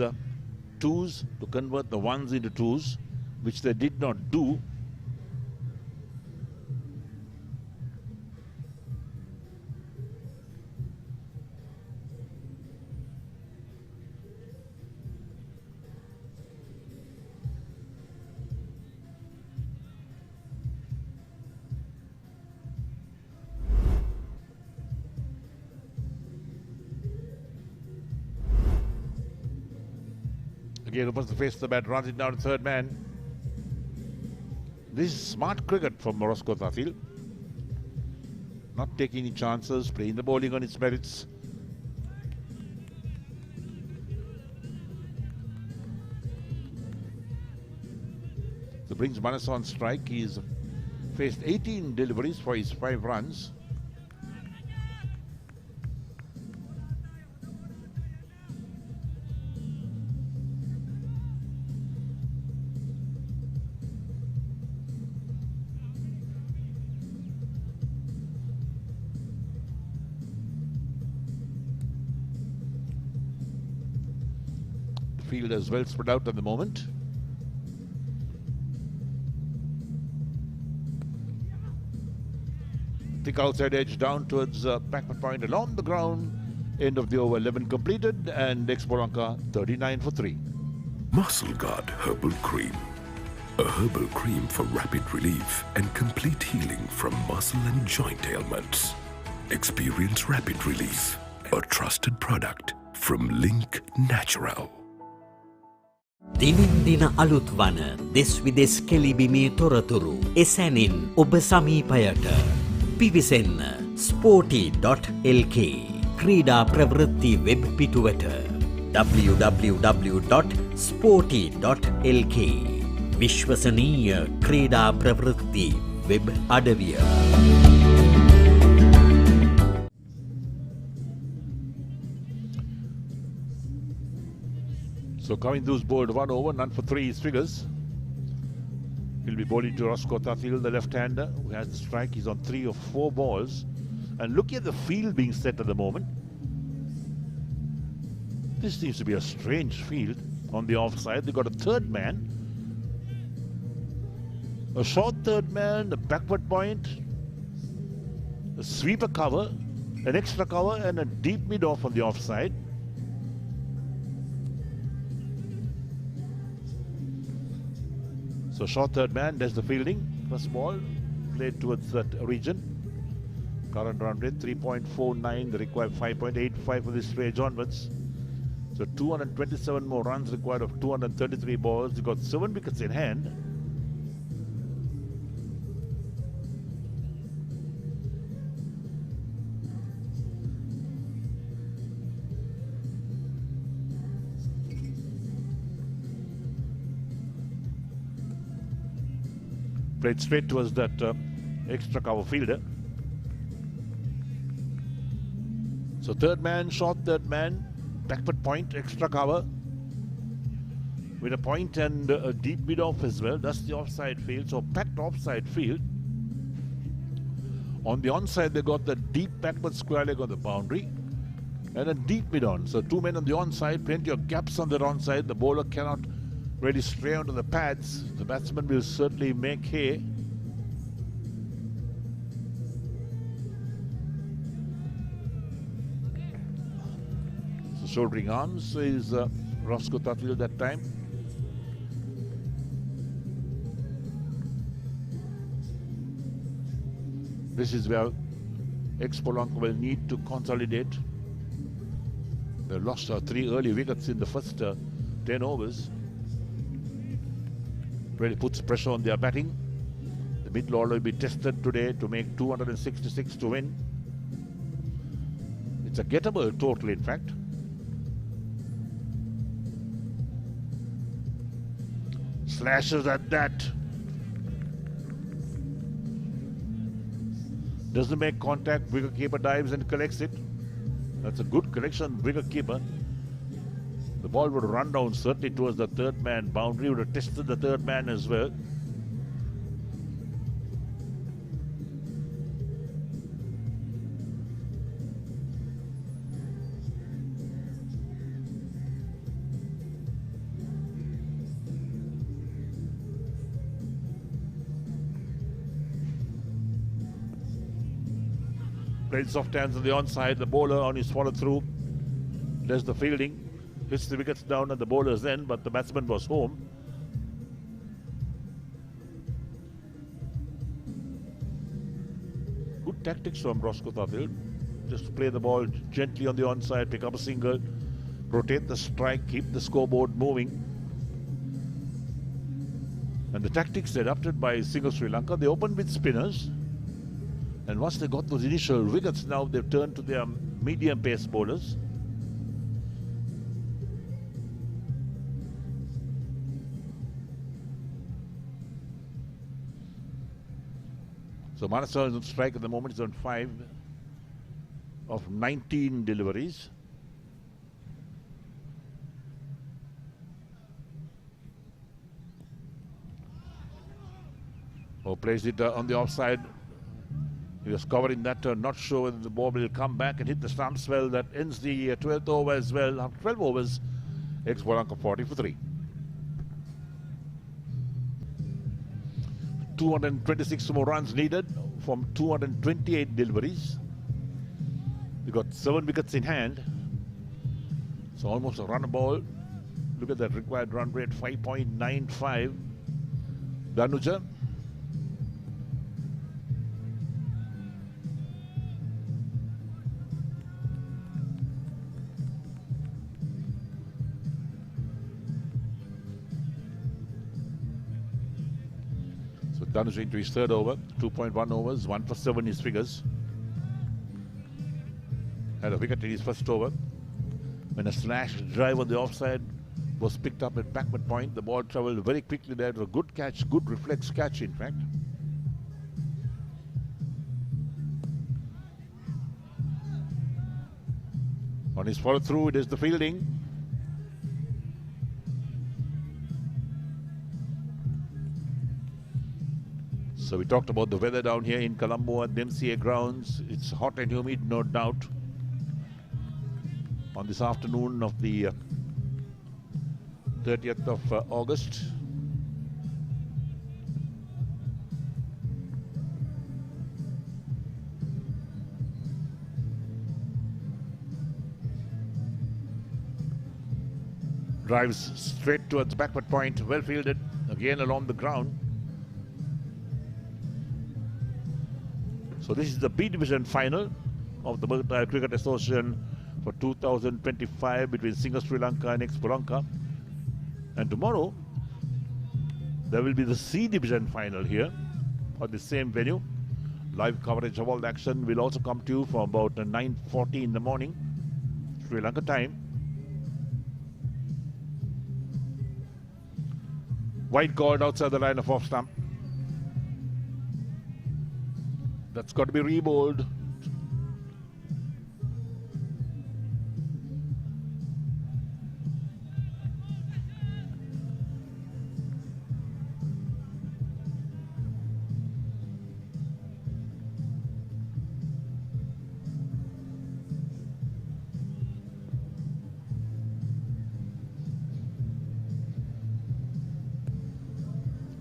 Speaker 1: 2s, to convert the 1s into 2s, which they did not do. Again opens the face of the bat, runs it down to 3rd man. This is smart cricket from Roscoe Thatil. Not taking any chances, playing the bowling on its merits. So brings Manas on strike. He's faced 18 deliveries for his 5 runs. field as well spread out at the moment. Thick outside edge down towards backward point along the ground. End of the over, 11 completed, and Expolanka 39 for 3.
Speaker 5: Muscle Guard Herbal Cream. A herbal cream for rapid relief and complete healing from muscle and joint ailments. Experience rapid relief. A trusted product from Link Natural.
Speaker 10: දිනෙන් දින අලුත් වන දෙස් විදෙස් කෙලිබිමේ තොරතුරු එසැනින් ඔබ සමීපයට පිවිසෙන්න Sporty.lk ක්‍රීඩා ප්‍රවෘත්ති web පිටුවට www.sporty.lk විශ්වසනීය ක්‍රීඩා ප්‍රවෘත්ති වෙබ් අඩවිය.
Speaker 1: So Kavindhu's bowled 1 over, none for 3 figures. He'll be bowling to Roscoe Tathil, the left-hander, who has the strike. He's on 3 of 4 balls. And look at the field being set at the moment. This seems to be a strange field on the offside. They've got a third man. A short third man, a backward point, a sweeper cover, an extra cover, and a deep mid-off on the offside. So short third man, there's the fielding. First ball played towards that region. Current run rate 3.49. They require 5.85 for this stage onwards. So 227 more runs required of 233 balls. They got 7 wickets in hand. Played straight towards that extra cover fielder. So third man, short third man, backward point, extra cover. With a point and a deep mid-off as well. That's the offside field. So packed offside field. On the onside, they got the deep backward square leg on the boundary. And a deep mid-on. So 2 men on the onside, plenty of gaps on the onside. The bowler cannot really stray onto the pads. The batsman will certainly make hay. So shouldering arms is Roscoe Tathil that time. This is where Expolanka will need to consolidate. They lost 3 early wickets in the first 10 overs. Really puts pressure on their batting. The middle order will be tested today to make 266 to win. It's a gettable total, in fact. Slashes at that. Doesn't make contact. Wicketkeeper dives and collects it. That's a good collection, wicketkeeper. The ball would run down certainly towards the third man boundary, would have tested the third man as well. Played soft hands on the onside, the bowler on his follow through. There's the fielding. Hits the wickets down at the bowler's end, but the batsman was home. Good tactics from Roscoe Tathil. Just play the ball gently on the onside, pick up a single, rotate the strike, keep the scoreboard moving. And the tactics adopted by single Sri Lanka, they opened with spinners. And once they got those initial wickets, now they've turned to their medium pace bowlers. So Manasar is on strike at the moment. He's on 5 of 19 deliveries. Oh, plays it on the offside. He was covering that, not sure whether the ball will come back and hit the stumps well. That ends the 12th over as well. After 12 overs, Expolanka 40 for 3. 226 more runs needed from 228 deliveries. We got 7 wickets in hand. So almost a run ball. Look at that required run rate, 5.95. Danuja. So Danuja into his third over, 2.1 overs, 1 for 7 his figures. Had a wicket in his first over. When a slash drive on the offside was picked up at backward point, the ball travelled very quickly there. It was a good catch, good reflex catch in fact. On his follow through, it is the fielding. So we talked about the weather down here in Colombo at the MCA grounds. It's hot and humid, no doubt. On this afternoon of the 30th of August. Drives straight towards the backward point, well fielded, again along the ground. So this is the B Division final of the Mercantile Cricket Association for 2025 between Sri Lanka and Expolanka. And tomorrow, there will be the C Division final here on the same venue. Live coverage of all the action will also come to you from about 9:40 in the morning, Sri Lanka time. White cord outside the line of off stump. That's got to be rebowled.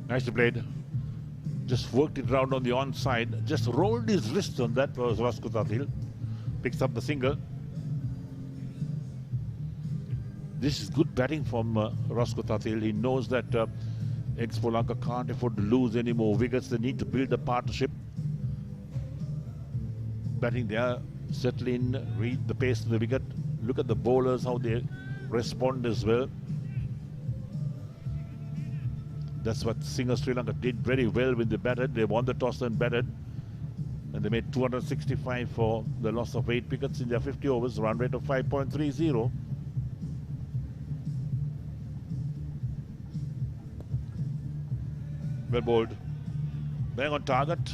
Speaker 1: Nicely played. Just worked it round on the onside. Just rolled his wrist on that was Raskutathil. Picks up the single. This is good batting from Raskutathil. He knows that Expolanka can't afford to lose any more wickets. They need to build a partnership. Batting there, settle in, read the pace of the wicket. Look at the bowlers, how they respond as well. That's what Sri Lanka did very well when they batted. They won the toss and batted. And they made 265 for the loss of 8 wickets in their 50 overs, run rate of 5.30. Well bowled. Bang on target.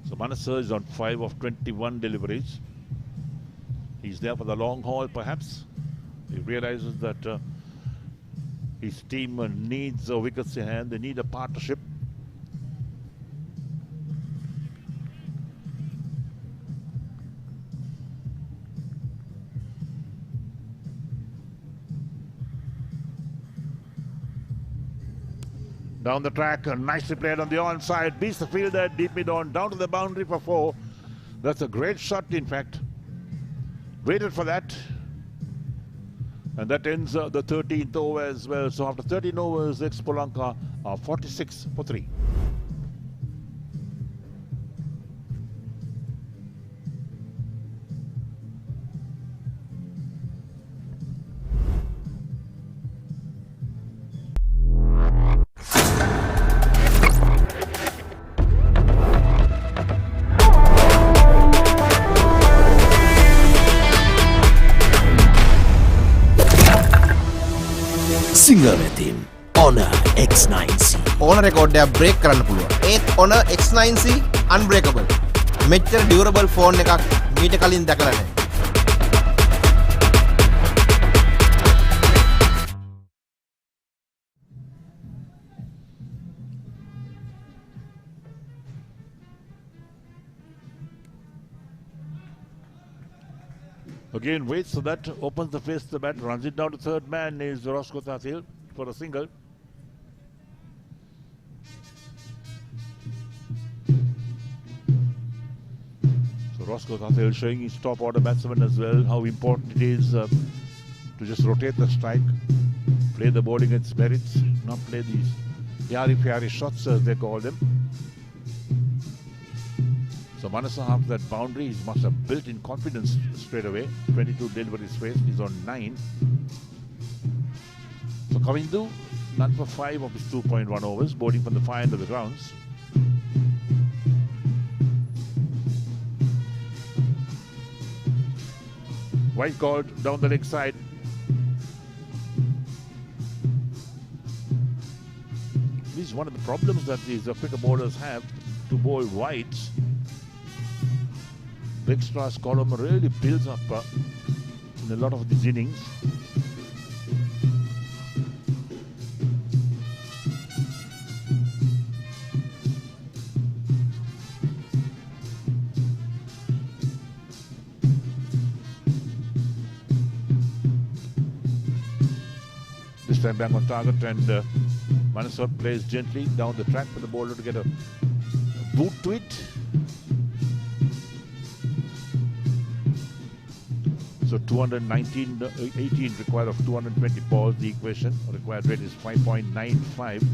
Speaker 1: So Manasar is on 5 of 21 deliveries. He's there for the long haul, perhaps. He realizes that his team needs wickets in hand. They need a partnership. Down the track, nicely played on the onside. Beats the fielder, deep mid on, down to the boundary for 4. That's a great shot, in fact. Waited for that. And that ends the 13th over as well. So after 13 overs, Expolanka are 46 for 3.
Speaker 6: සිංහලතින් Honor X9C
Speaker 7: ඕන රෙකෝඩ්ඩයක් break කරන්න පුළුවන්. ඒත් Honor X9C unbreakable. මෙච්චර durable phone එකක් මීට කලින් දැකලා නැහැ.
Speaker 1: Again waits, so that opens the face to the bat, runs it down to third man is Roscoe Thathill for a single. So Roscoe Thathill showing his top order batsman as well, how important it is to just rotate the strike, play the ball against merits, not play these yari-fyari shots as they call them. So Manasa after that boundary, he must have built in confidence straight away. 22 deliveries faced, he's on 9. So Kavindu, none for 5 of his 2.1 overs, bowling from the far end of the grounds. White called down the leg side. This is one of the problems that these quicker bowlers have, to bowl wides. The extras column really builds up in a lot of these innings. This time back on target, and Manaswar plays gently down the track for the bowler to get a boot to it. So 18 required of 220 balls, the equation. Required rate is 5.95.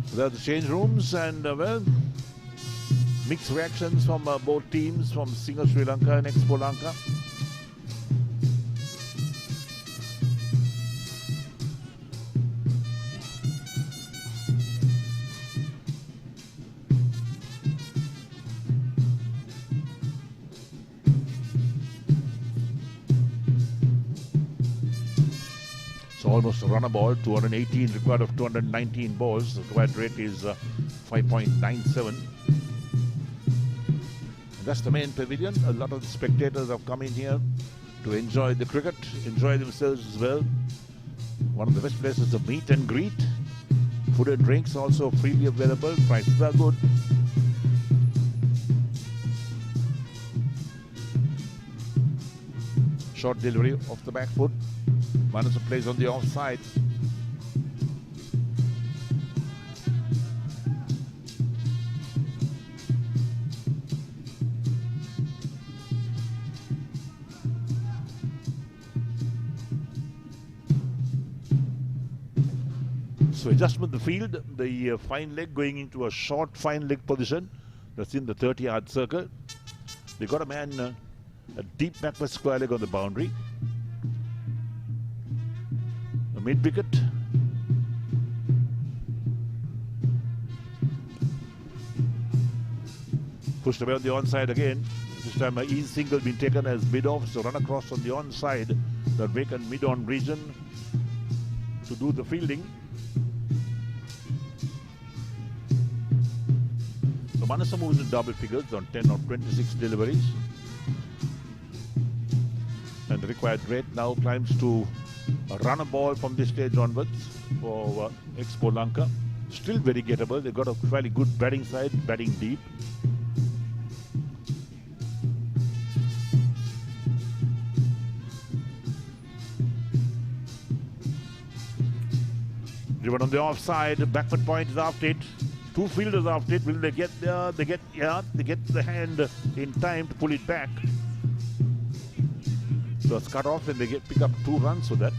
Speaker 1: So there are the change rooms, and well, mixed reactions from both teams, from Single Sri Lanka and Expo Lanka. So almost a runner ball, 218 required of 219 balls. The required rate is 5.97. That's the main pavilion. A lot of the spectators have come in here to enjoy the cricket, enjoy themselves as well. One of the best places to meet and greet. Food and drinks also freely available. Prices are good. Short delivery off the back foot. Manasa plays on the offside. So adjustment the field, the fine leg going into a short fine leg position. That's in the 30-yard circle. They got a man, a deep backward square leg on the boundary. A mid-wicket. Pushed away on the onside again. This time an easy single been taken as mid-off, so run across on the onside, the vacant mid-on region to do the fielding. So Manasa moves in double figures on 10 of 26 deliveries. And the required rate now climbs to a runner ball from this stage onwards for Expo Lanka. Still very gettable. They've got a fairly good batting side, batting deep. Driven on the offside, backward point is after it. Two fielders after it. Will they get there? They get the hand in time to pull it back. So it's cut off and they pick up 2 runs for that.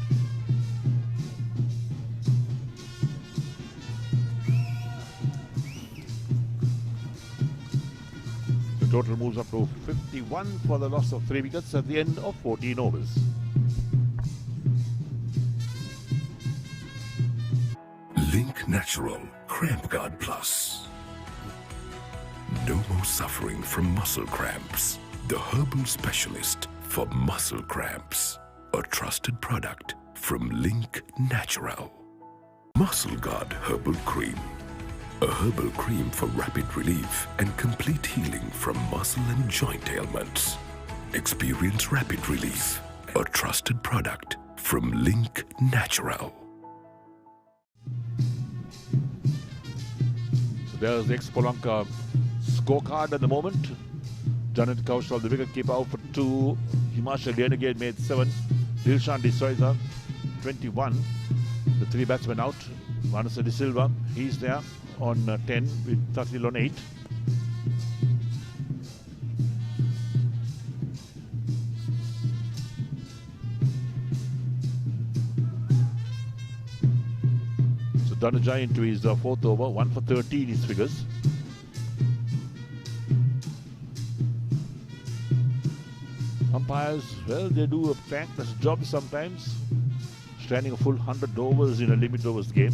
Speaker 1: The total moves up to 51 for the loss of 3 wickets at the end of 14 overs.
Speaker 5: Link Natural Cramp Guard Plus. No more suffering from muscle cramps. The herbal specialist for muscle cramps. A trusted product from Link Natural. Muscle Guard Herbal Cream. A herbal cream for rapid relief and complete healing from muscle and joint ailments. Experience rapid relief, a trusted product from Link Natural.
Speaker 1: So there's the Expolanka scorecard at the moment. Janet Kaushal, the wicketkeeper, out for 2. Himashal Renegade made 7. Dilshan D'Souza, 21. The 3 batsmen out. Manasa De Silva, he's there on 10 with Tatil on 8. So Dhanuja into his 4th over, 1 for 13 his figures. Umpires, well, they do a thankless job sometimes. Standing a full 100 overs in a limit overs game.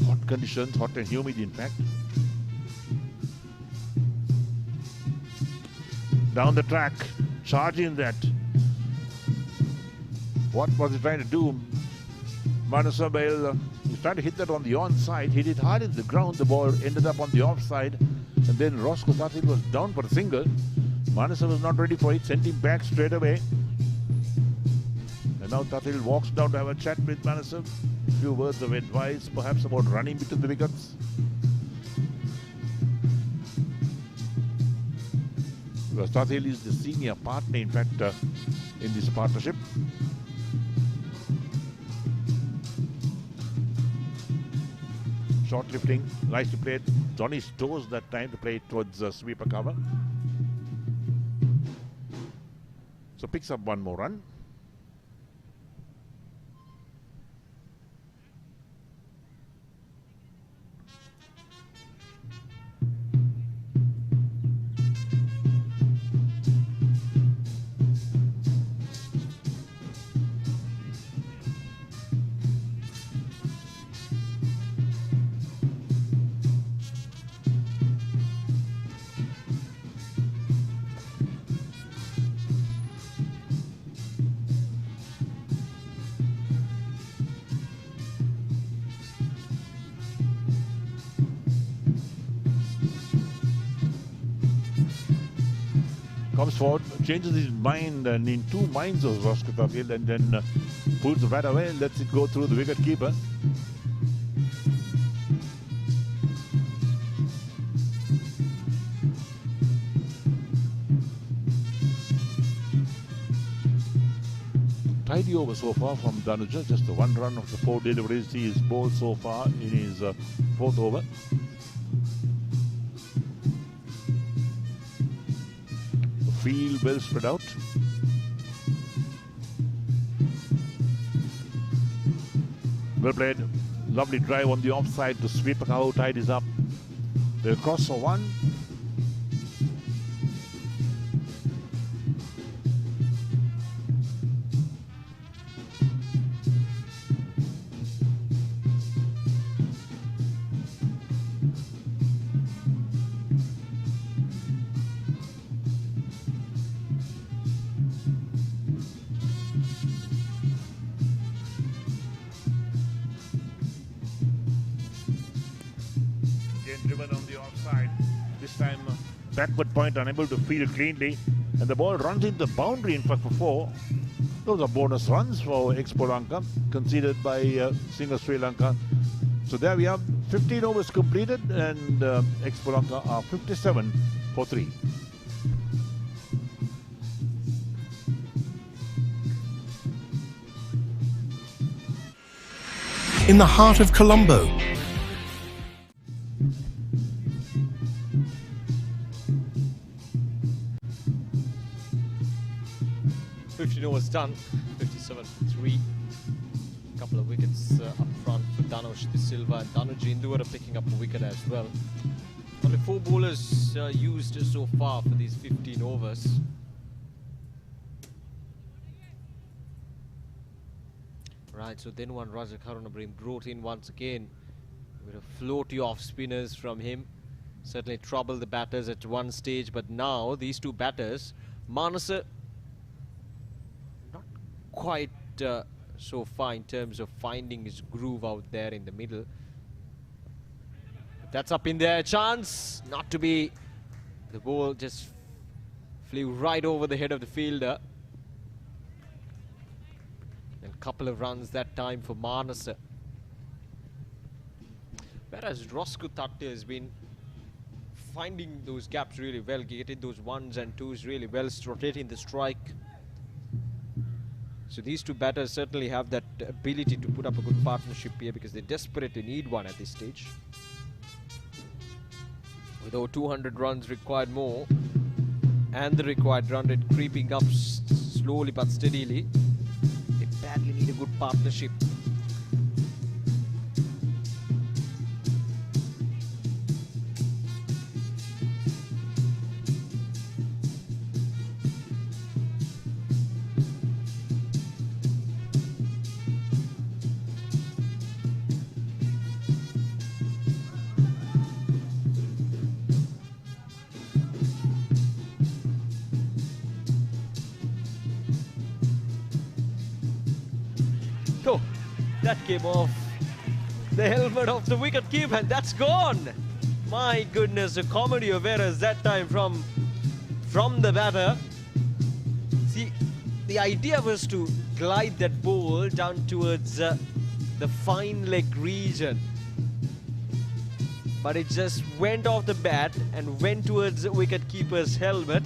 Speaker 1: Hot conditions, hot and humid in fact. Down the track, charging that. What was he trying to do? Manasa Bail, he's trying to hit that on the onside. Hit it hard in the ground, the ball ended up on the offside. And then Roscoe Tatil was down for a single. Manasa was not ready for it, sent him back straight away. And now Tatil walks down to have a chat with Manasa. A few words of advice, perhaps about running between the wickets. Because Tatil is the senior partner, in fact, in this partnership. Short lifting, likes to play it on his toes that time to play it towards sweeper cover. So picks up 1 more run. Comes forward, changes his mind, and in 2 minds of Roscoe Tatil, and then pulls the bat away, lets it go through the wicket keeper. Tidy over so far from Dhanuja, just the 1 run of the 4 deliveries he has bowled so far in his 4th over. Field well spread out. Well played. Lovely drive on the offside to sweep how tied is up. They'll cross for 1. Driven on the offside. This time backward point unable to field cleanly, and the ball runs in the boundary in fact for 4. Those are bonus runs for Expo Lanka conceded by Singer Sri Lanka. So there we have 15 overs completed, and Expo Lanka are 57 for 3.
Speaker 13: In the heart of Colombo,
Speaker 12: 15 overs done, 57 for 3. A couple of wickets up front for Dhanush De Silva, and Dhanuj Induvara picking up a wicket as well. Only 4 bowlers used so far for these 15 overs. Right, so then one Raja Karunabrim brought in once again with a floaty off spinners from him. Certainly troubled the batters at one stage, but now these 2 batters, Manasa not quite so far in terms of finding his groove out there in the middle. But that's up in there, chance not to be. The ball just Flew right over the head of the fielder. And a couple of runs that time for Manasa. Whereas Roscoe Thatte has been finding those gaps really well, getting those ones and twos really well, rotating the strike. So these two batters certainly have that ability to put up a good partnership here because they desperately need one at this stage. With over 200 runs required more and the required run rate creeping up slowly but steadily, they badly need a good partnership. Oh, that came off the helmet of the wicket keeper and that's gone. My goodness, a comedy of errors that time from the batter. See, the idea was to glide that ball down towards the fine leg region. But it just went off the bat and went towards the wicket keeper's helmet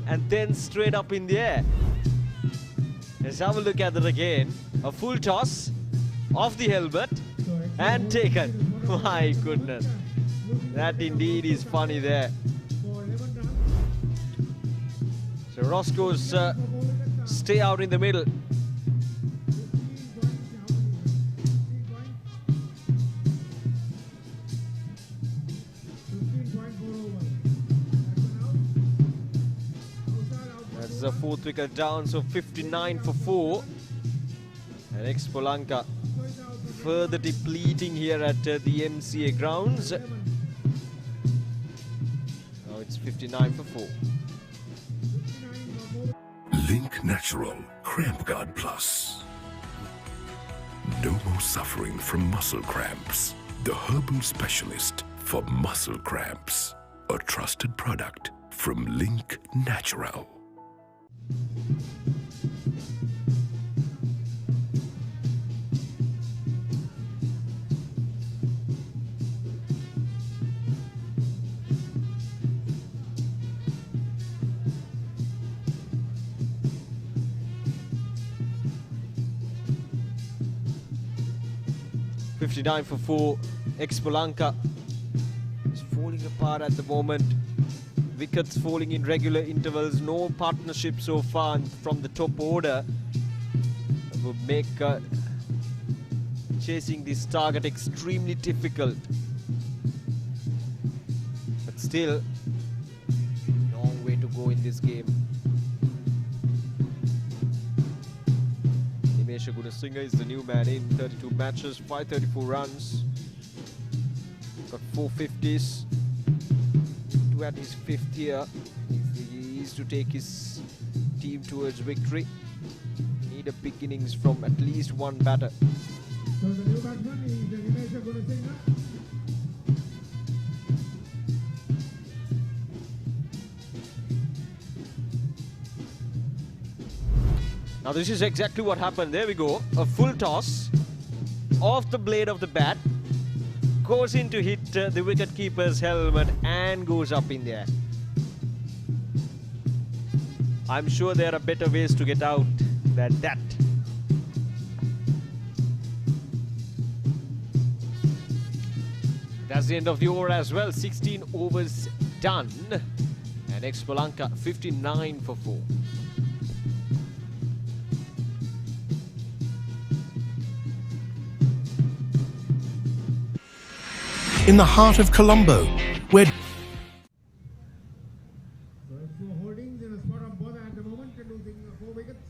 Speaker 12: and then straight up in the air. Let's have a look at it again. A full toss off the helmet and taken. My goodness. That indeed is funny there. So Roscoe's stay out in the middle. That's the fourth wicket down, so 59 for 4. And Expo Lanka further depleting here at the MCA grounds. Now it's 59 for 4.
Speaker 5: Link Natural Cramp Guard Plus. No more suffering from muscle cramps. The herbal specialist for muscle cramps. A trusted product from Link Natural.
Speaker 12: $59 for 4. Expolanka is falling apart at the moment. Wickets falling in regular intervals. No partnership so far from the top order. That would make chasing this target extremely difficult. But still, long way to go in this game. Gunasinghe is the new man in 32 matches, 534 runs, got 450s, to at his 5th year. He is to take his team towards victory. Need a big innings from at least one batter.
Speaker 8: So the new batsman is the Gunasinghe.
Speaker 12: Now this is exactly what happened. There we go. A full toss off the blade of the bat. Goes in to hit the wicketkeeper's helmet and goes up in there. I'm sure there are better ways to get out than that. That's the end of the over as well. 16 overs done. And Expolanka 59 for 4.
Speaker 13: In the heart of Colombo, where
Speaker 8: So Expo Holdings in a spot of bother at the moment, losing 4 wickets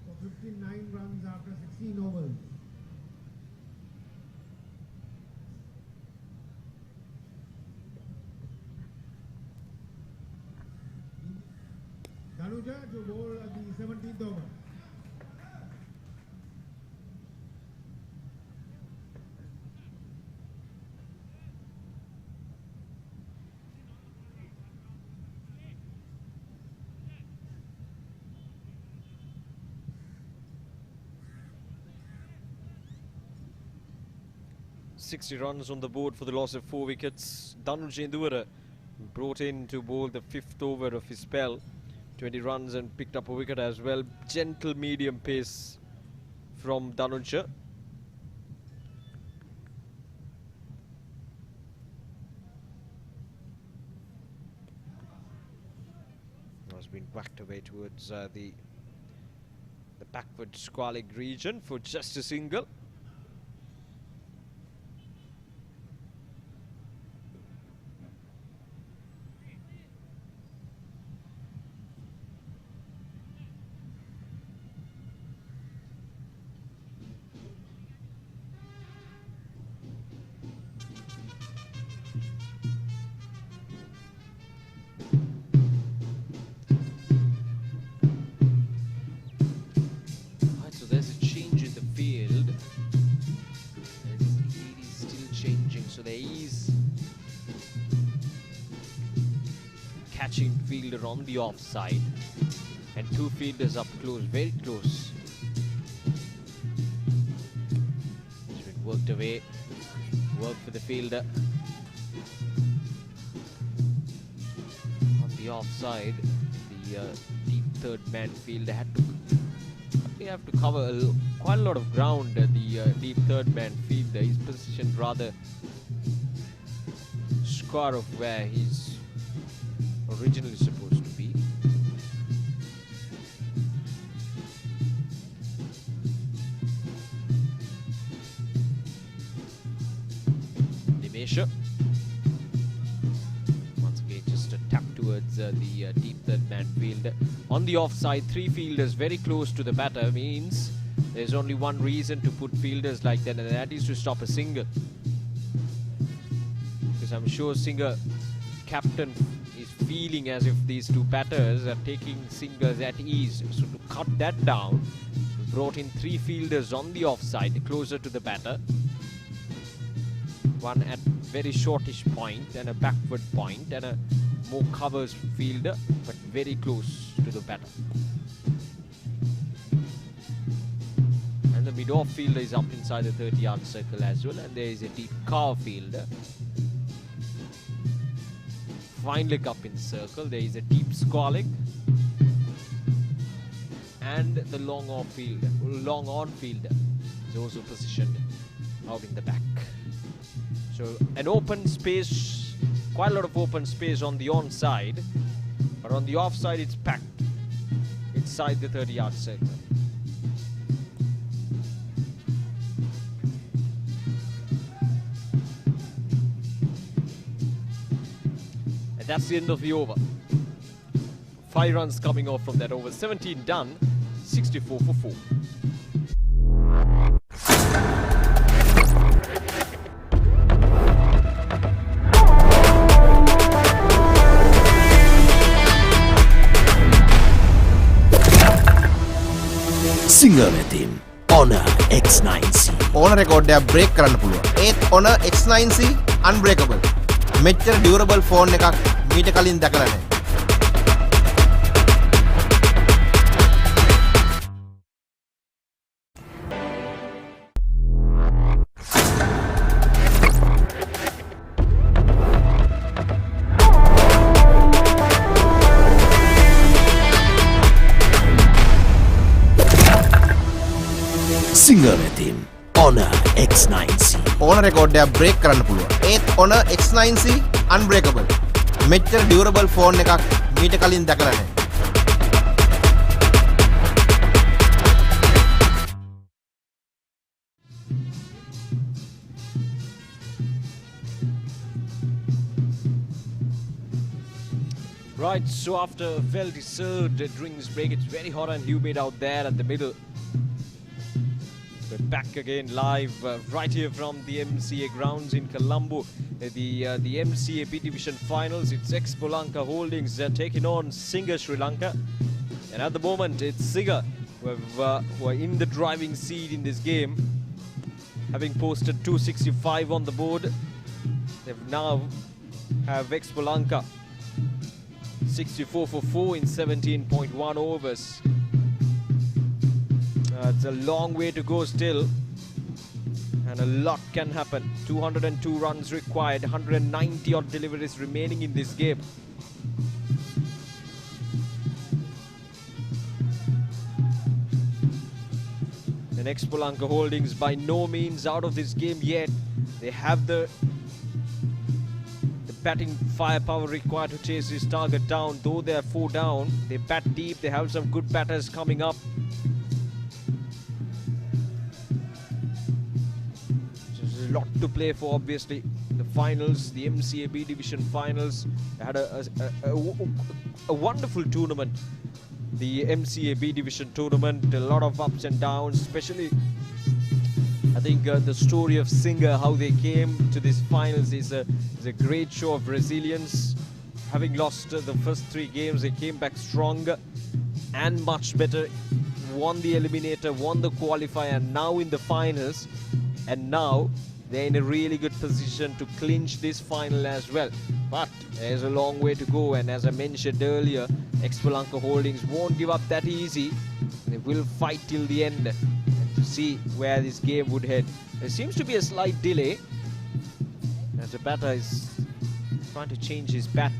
Speaker 8: for 59 runs after 16 overs. Danuja to bowl at the 17th over.
Speaker 12: 60 runs on the board for the loss of 4 wickets. Dhanuja Induvara brought in to bowl the 5th over of his spell. 20 runs and picked up a wicket as well. Gentle medium pace from Dhanuja. Has been whacked away towards the backward squalid region for just a single. Catching fielder on the offside and 2 fielders up close, very close. It's been worked away, work for the fielder. On the offside, the deep third man fielder had to cover quite a lot of ground. The deep third man fielder is positioned rather square of where he's originally supposed to be. Nimesha once again just a tap towards the deep third man field. On the offside, 3 fielders very close to the batter means there's only one reason to put fielders like that, and that is to stop a single. Because I'm sure Singer captain is feeling as if these 2 batters are taking singles at ease. So to cut that down, we brought in 3 fielders on the offside, closer to the batter. One at very shortish point and a backward point, and a more covers fielder, but very close to the batter. And the mid-off fielder is up inside the 30-yard circle as well, and there is a deep cover fielder. Fine leg up in circle, there is a deep square leg, and the long on fielder is also positioned out in the back. So an open space, quite a lot of open space on the onside, but on the offside it's packed inside the 30-yard circle. That's the end of the over. 5 runs coming off from that over. 17 done, 64 for 4.
Speaker 6: Singer wetin Honor X9C.
Speaker 7: Honor record එක break කරන්න පුළුවන්. ඒත් Honor X9C unbreakable. මෙච්චර durable phone එකක් මීට කලින් දැකලා නැහැ.
Speaker 6: Singer wetin Honor X9C.
Speaker 7: Honor record එක break කරන්න පුළුවන්. ඒත් Honor X9C unbreakable. මෙච්චර durable phone එකක් මීට කලින් දැකලා නැහැ.
Speaker 12: Right, so after a well-deserved drinks break, it's very hot and humid out there at the middle. We're back again live right here from the MCA grounds in Colombo. The MCA B Division Finals. It's Expo Lanka Holdings taking on Singer Sri Lanka. And at the moment, it's Singer who are in the driving seat in this game, having posted 265 on the board. They've now have Expo Lanka 64 for 4 in 17.1 overs. It's a long way to go still. And a lot can happen. 202 runs required, 190 odd deliveries remaining in this game. And Expolanka Holdings by no means out of this game yet. They have the batting firepower required to chase this target down. Though they are 4 down, they bat deep. They have some good batters coming up. There's a lot to play for, obviously. The finals, the MCA B Division finals, had a wonderful tournament. The MCA B Division tournament, a lot of ups and downs, especially I think the story of Singer, how they came to these finals is a great show of resilience. Having lost the first 3 games, they came back stronger and much better. Won the eliminator, won the qualifier, and now in the finals. And now they're in a really good position to clinch this final as well. But there's a long way to go, and as I mentioned earlier, Expolanka Holdings won't give up that easy. They will fight till the end to see where this game would head. There seems to be a slight delay as the batter is trying to change his bat.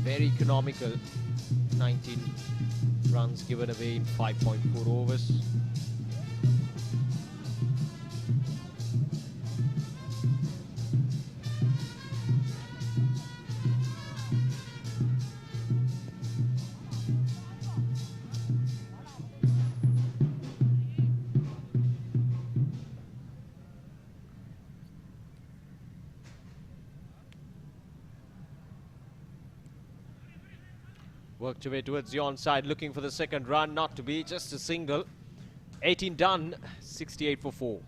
Speaker 12: Very economical. 19 runs given away in 5.4 overs. Worked away towards the onside, looking for the second run, not to be, just a single. 18 done, 68 for 4.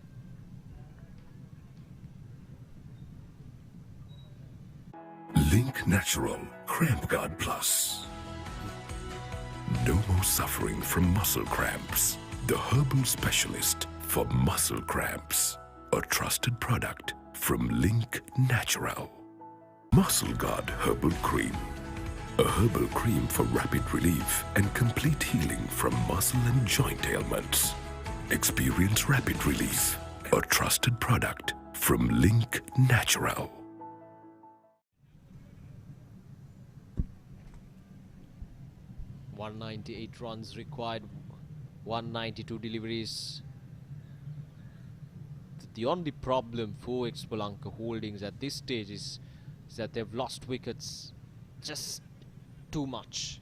Speaker 5: Link Natural Cramp Guard Plus. No more suffering from muscle cramps. The herbal specialist for muscle cramps. A trusted product from Link Natural. Muscle Guard Herbal Cream. A herbal cream for rapid relief and complete healing from muscle and joint ailments. Experience rapid relief. A trusted product from Link Natural.
Speaker 12: .198 runs required, 192 deliveries. The only problem for Expolanka Holdings at this stage is that they've lost wickets just too much.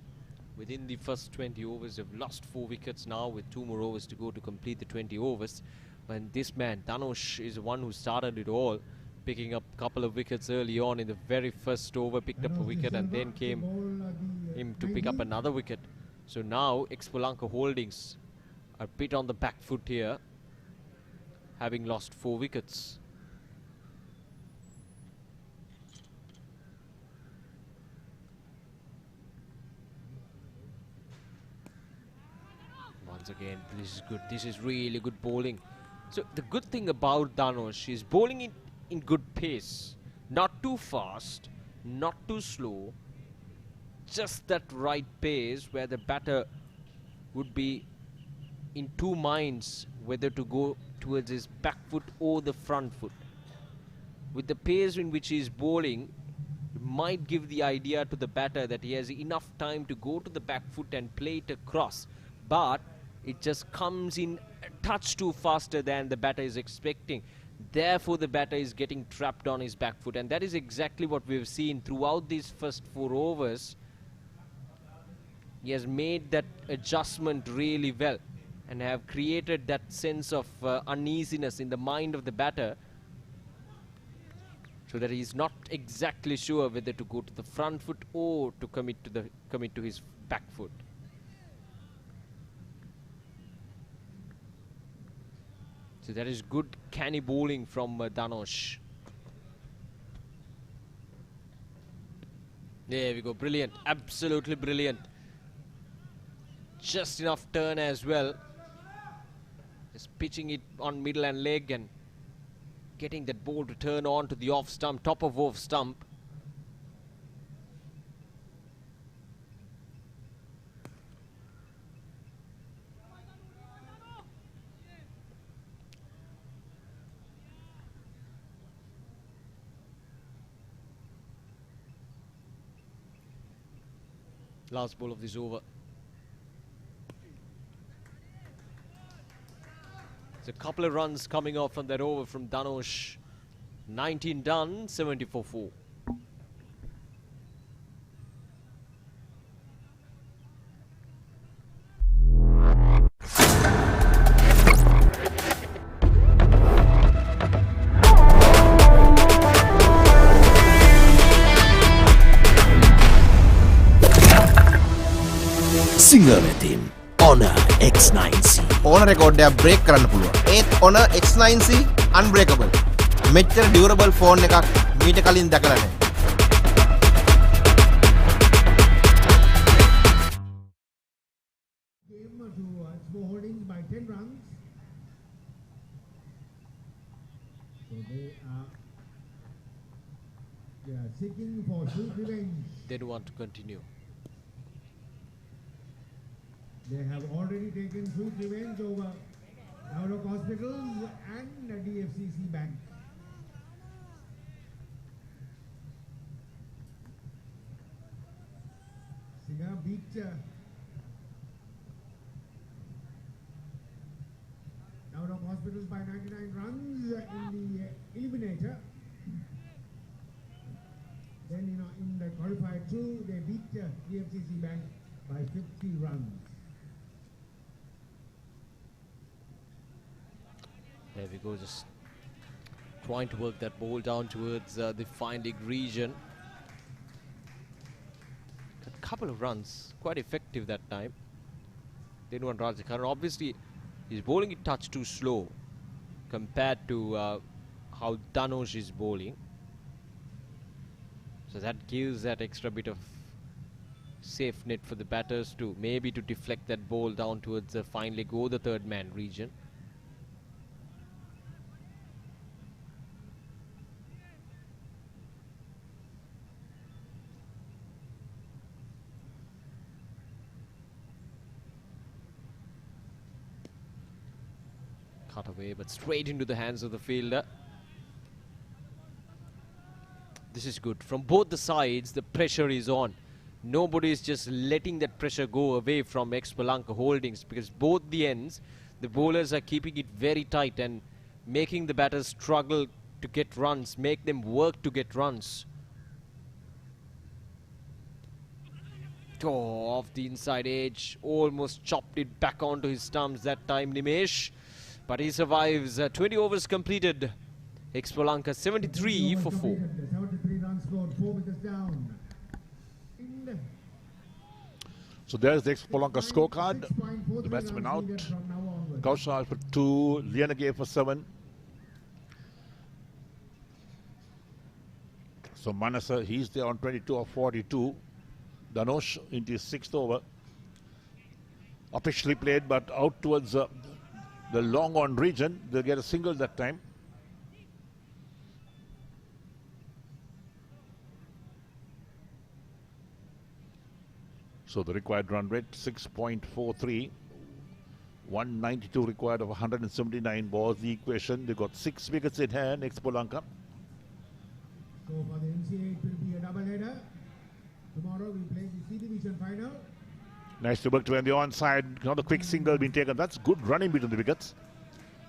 Speaker 12: Within the first 20 overs, they've lost 4 wickets now with 2 more overs to go to complete the 20 overs. And this man, Dhanush, is the one who started it all, picking up a couple of wickets early on in the very first over, picked up a wicket and then came him to pick up another wicket. So now Expolanka Holdings are a bit on the back foot here, having lost 4 wickets. Once again, this is good. This is really good bowling. So the good thing about Dhanush is bowling in good pace. Not too fast, not too slow. Just that right pace where the batter would be in 2 minds whether to go towards his back foot or the front foot. With the pace in which he is bowling, it might give the idea to the batter that he has enough time to go to the back foot and play it across. But it just comes in a touch too faster than the batter is expecting. Therefore, the batter is getting trapped on his back foot. And that is exactly what we've seen throughout these first 4 overs. He has made that adjustment really well and have created that sense of uneasiness in the mind of the batter, so that he's not exactly sure whether to go to the front foot or to commit to his back foot. So that is good canny bowling from Dhanush. There we go, brilliant, absolutely brilliant. just enough turn as well. Just pitching it on middle and leg and getting that ball to turn on to the off stump, top of off stump. Last ball of this over. It's a couple of runs coming off from that over from Dhanush. 19 done, 74-4.
Speaker 6: Singer team Honor X9C.
Speaker 7: ඕන රෙකෝඩ්ඩයක් break කරන්න පුළුවන්. ඒත් Honor X9C unbreakable. මෙච්චර durable phone එකක් මීට කලින් දැකලා නැහැ.
Speaker 8: Game to Expo Holdings by 10 runs. So they are seeking for sweet revenge.
Speaker 12: They don't want to continue.
Speaker 8: They have already taken sweet revenge over Naurok Hospitals and DFCC Bank. Singer beat Naurok Hospitals by 99 runs in the eliminator. Then in the qualifier 2 they beat DFCC Bank by 50 runs.
Speaker 12: There we go, just trying to work that ball down towards the fine leg region. A couple of runs, quite effective that time. Didn't want Rajakaran. Obviously, he's bowling it touch too slow compared to how Dhanush is bowling. So that gives that extra bit of safe net for the batters to maybe to deflect that ball down towards the fine leg or the third man region. Cut away, but straight into the hands of the fielder. This is good. From both the sides, the pressure is on. Nobody is just letting that pressure go away from Expolanka Holdings, because both the ends, the bowlers are keeping it very tight and making the batters struggle to get runs, make them work to get runs. Oh, off the inside edge, almost chopped it back onto his stumps that time, Nimesh. But he survives. 20 overs completed. Expolanka 73 for 4.
Speaker 8: 73 runs scored, 4 wickets down.
Speaker 1: So there's the Expolanka scorecard. The batsman out. Kaushal for 2. Lianage for 7. So Manasa, he's there on 22 of 42. Dhanush into his 6th over. Officially played, but out towards the long on region. They'll get a single that time. So the required run rate 6.43. 192 required of 179 was the equation. They got 6 wickets in hand, Expolanka.
Speaker 8: So for the MCA it will be a double header. Tomorrow we play the C Division final.
Speaker 1: Nice to work to end the onside. Not a quick single being taken. That's good running between the wickets.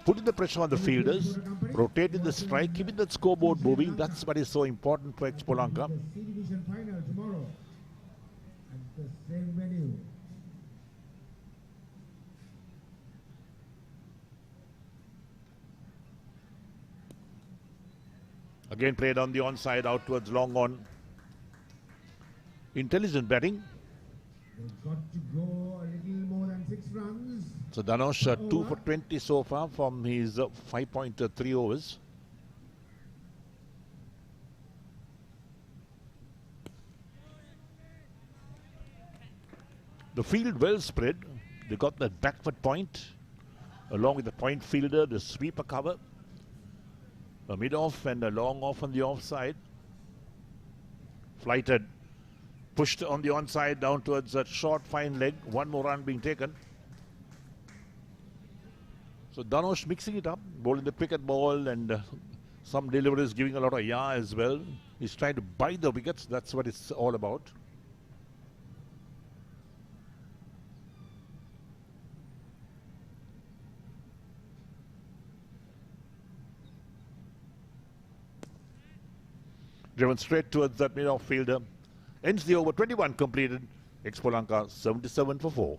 Speaker 1: Putting the pressure on the fielders, rotating the strike, keeping that scoreboard moving. That's what is so important for Expolanka.
Speaker 8: The C Division final tomorrow at the same venue.
Speaker 1: Again played on the onside, out towards long on. Intelligent batting.
Speaker 8: They've got to go a little more than 6 runs.
Speaker 1: So Dhanush 2 for 20 so far from his 5.3 overs. The field well spread. They got that backward point, along with the point fielder, the sweeper cover, a mid-off and a long off on the offside. Flighted, pushed on the onside down towards that short fine leg. One more run being taken. So Dhanush mixing it up, bowling the cricket ball and some deliveries giving a lot of yaw as well. He's trying to buy the wickets. That's what it's all about. Driven straight towards that mid-off fielder. Ends the over. 21 completed. Expolanka 77 for 4.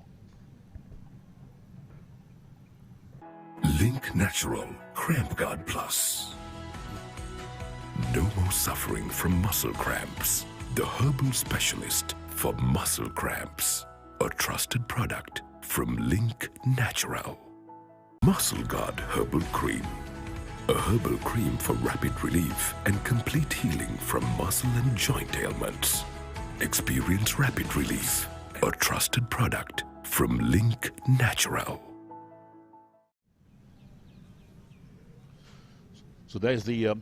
Speaker 5: Link Natural Cramp Guard Plus. No more suffering from muscle cramps. The herbal specialist for muscle cramps. A trusted product from Link Natural. Muscle Guard Herbal Cream. A herbal cream for rapid relief and complete healing from muscle and joint ailments. Experience rapid relief. A trusted product from Link Natural.
Speaker 1: So there's the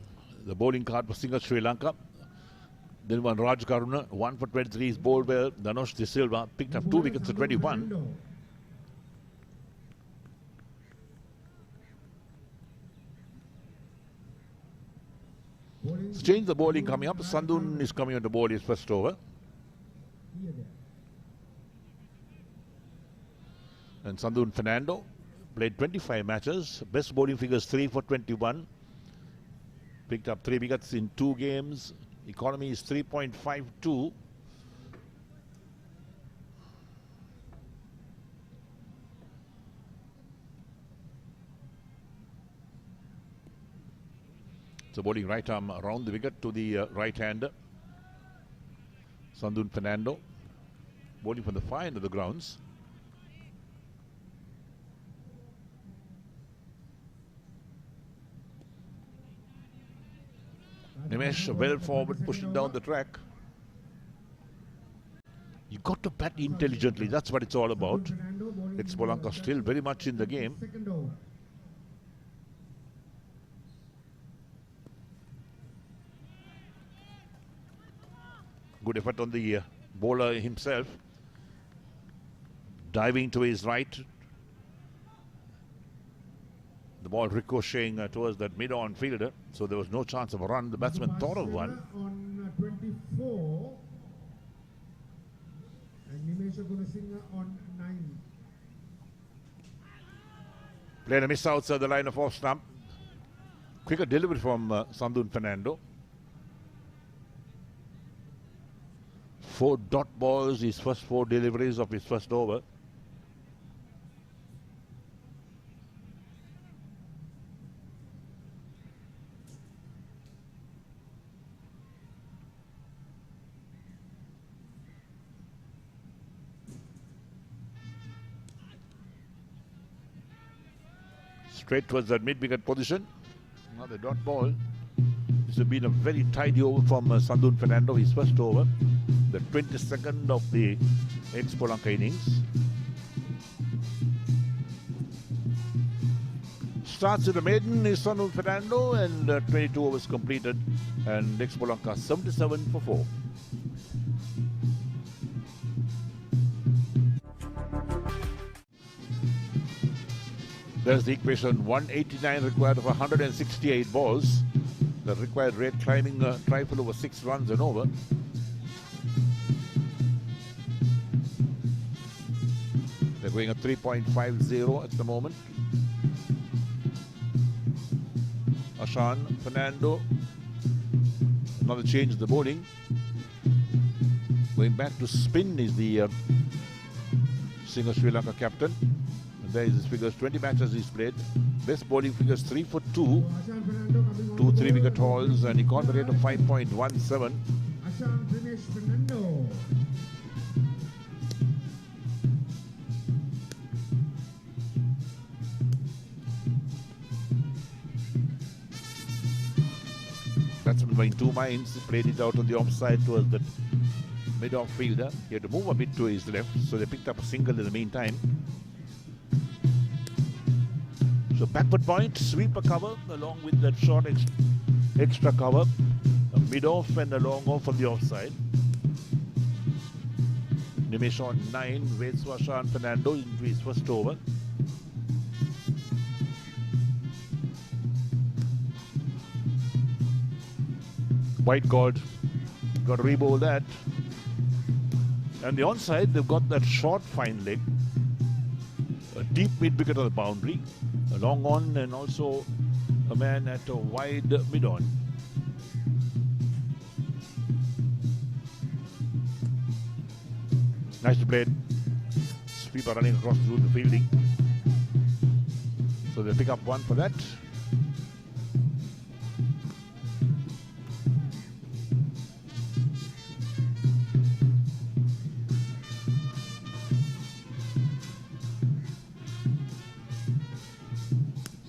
Speaker 1: bowling card for Singer Sri Lanka. Then one Raj Karuna, 1 for 23 is bowled well. Dhanush De Silva picked up 2 wickets at 21. Let's change the bowling coming up. Sandun is coming on to bowl his first over. And Sandun Fernando played 25 matches. Best bowling figures 3 for 21. Picked up 3 wickets in 2 games. Economy is 3.52. So bowling right arm around the wicket to the right hander. Sandun Fernando bowling from the far end of the grounds. Nimesh well forward, pushing down the track. You got to bat intelligently. That's what it's all about. Expolanka still very much in the game. Good effort on the bowler himself. Diving to his right. The ball ricocheting towards that mid-on fielder, so there was no chance of a run. The batsman thought of one.
Speaker 8: On 24 and Nimesh Gunasinghe on 9.
Speaker 1: Played a miss outside the line of off stump. Quicker delivery from Sandun Fernando. 4 dot balls, his first 4 deliveries of his first over. Straight towards that mid-wicket position. Another dot ball. This has been a very tidy over from Sandun Fernando, his first over. The 22nd of the Expo Lanka innings. Starts with the maiden is Sandun Fernando and 22 overs completed and Expo Lanka 77 for 4. There's the equation, 189 required of 168 balls. The required rate climbing a trifle over 6 runs and over. They're going at 3.50 at the moment. Ashan, Fernando. Another change in the bowling. Going back to spin is the Singer Sri Lanka captain. There is his figures, 20 matches he's played. Best bowling figures 3 for 2. 2 3-wicket hauls and economy rate of 5.17.
Speaker 8: Ashan Dinesh Fernando.
Speaker 1: Batsman were in 2 minds, played it out on the offside towards the mid-off fielder. He had to move a bit to his left, so they picked up a single in the meantime. So backward point, sweeper cover along with that short extra cover, a mid-off and a long off on the offside. Nimesh on 9, waits for Sean Fernando into his first over. White got to rebowl that. And the onside, they've got that short fine leg, a deep mid wicket on the boundary, a long on, and also a man at a wide mid on. Nicely played. Sweeper running across through the fielding. So they'll pick up one for that.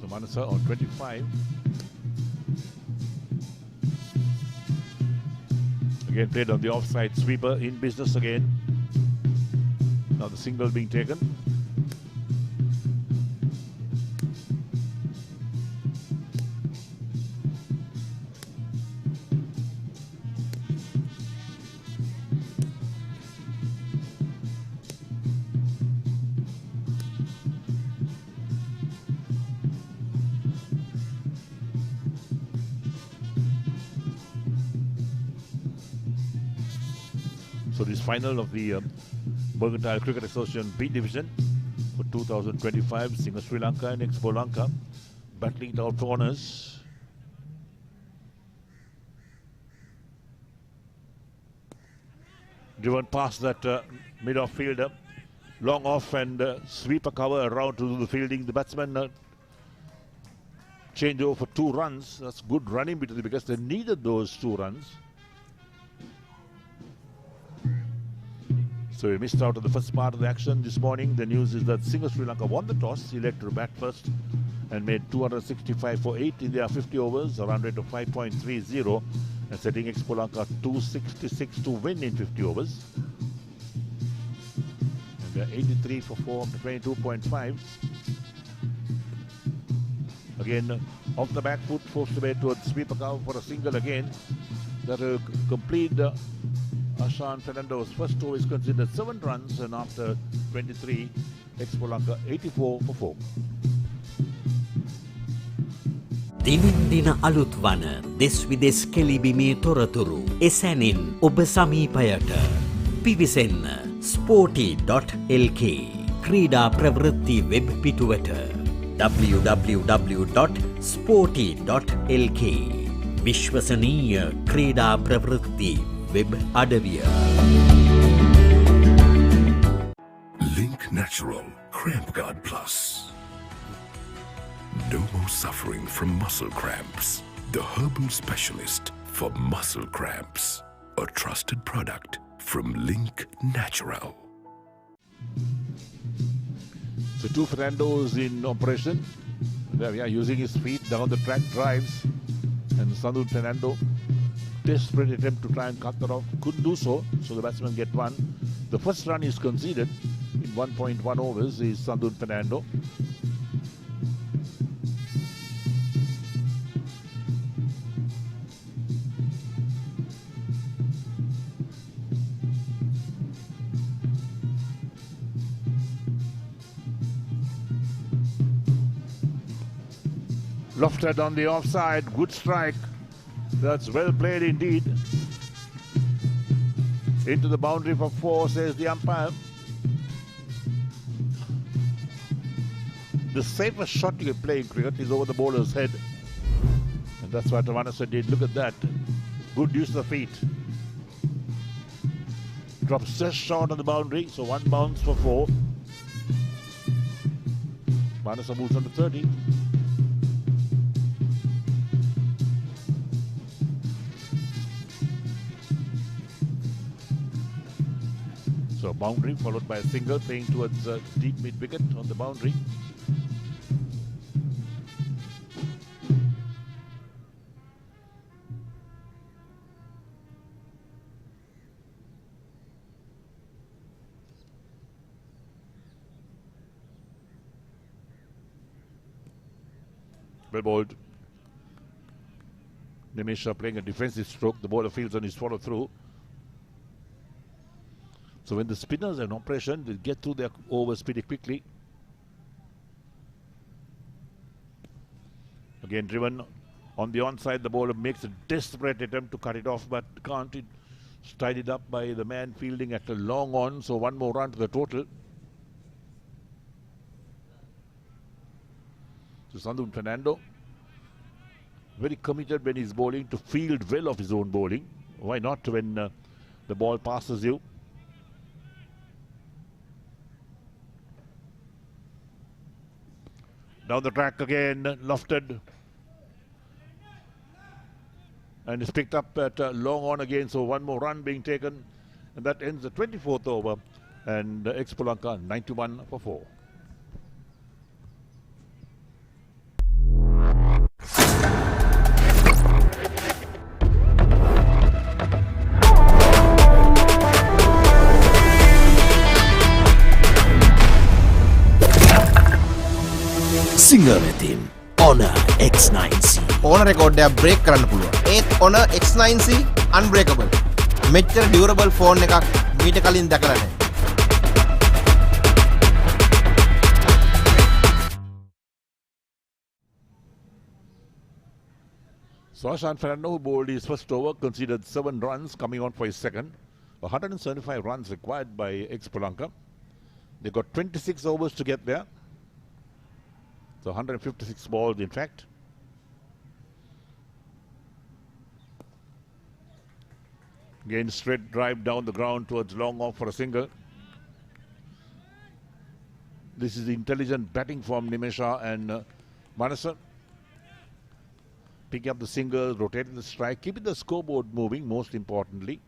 Speaker 1: So Manasa on 25. Again played on the offside sweeper, in business again. Now the single being taken. So this final of the Mercantile Cricket Association B Division for 2025, Singer Sri Lanka and Expo Lanka battling it out for honours. Driven past that mid-off fielder, long off and sweeper cover around to the fielding. The batsman change over for 2 runs. That's good running between because they needed those 2 runs. So we missed out on the first part of the action this morning. The news is that Singer Sri Lanka won the toss, elected to bat first and made 265 for 8 in their 50 overs, a run rate of 5.30 and setting Expolanka 266 to win in 50 overs. And they're 83 for 4 after 22.5. Again, off the back foot, forced away towards sweeper cover for a single again. That will complete Ashan Fernando's first over is considered 7 runs, and after 23, Expolanka 84 for 4.
Speaker 10: දිනෙන් දින අලුත් වන දෙස් විදෙස් කෙලිබිමේ තොරතුරු එසැනින් ඔබ සමීපයට පිවිසෙන්න Sporty.lk ක්‍රීඩා ප්‍රවෘත්ති web පිටුවට www.sporty.lk විශ්වසනීය ක්‍රීඩා ප්‍රවෘත්ති වෙබ් අඩවිය.
Speaker 5: Link Natural Cramp Guard Plus. No more suffering from muscle cramps. The herbal specialist for muscle cramps. A trusted product from Link Natural.
Speaker 1: So 2 Fernandos in operation. There we are, using his feet down the track drives. And Sandhu Fernando, desperate attempt to try and cut that off. Couldn't do so. So the batsman get 1. The first run is conceded in 1.1 overs is Sandhu Fernando. Lofted on the offside, good strike. That's well played indeed. Into the boundary for 4, says the umpire. The safest shot you can play in cricket is over the bowler's head. And that's what Vanessa did. Look at that. Good use of the feet. Drops just short on the boundary, so 1 bounce for 4. Vanessa moves on to 30. So boundary followed by a single, playing towards deep mid wicket on the boundary. Well bowled. Nimesha playing a defensive stroke. The bowler fields on his follow through. So when the spinners are in operation, they get through their overs pretty quickly. Again driven on the onside, the bowler makes a desperate attempt to cut it off, but can't. It's tidied up by the man fielding at a long on, so one more run to the total. So Sandun Fernando, very committed when he's bowling to field well of his own bowling. Why not when the ball passes you? Down the track again, lofted. And it's picked up at long on again, so one more run being taken. And that ends the 24th over. And Expo Lanka 91 for 4.
Speaker 6: Singer team Honor X9C.
Speaker 7: ඕන record එක break කරන්න පුළුවන්. ඒත් Honor X9C unbreakable. මෙච්චර durable phone එකක් මීට කලින් දැකලා නැහැ.
Speaker 1: Sashan Fernando, who bowled his first over, conceded 7 runs, coming on for his second. 175 runs required by Expolanka. They got 26 overs to get there. So 156 balls, in fact. Again, straight drive down the ground towards long off for a single. This is the intelligent batting from Nimesha and Manasa. Picking up the singles, rotating the strike, keeping the scoreboard moving, most importantly.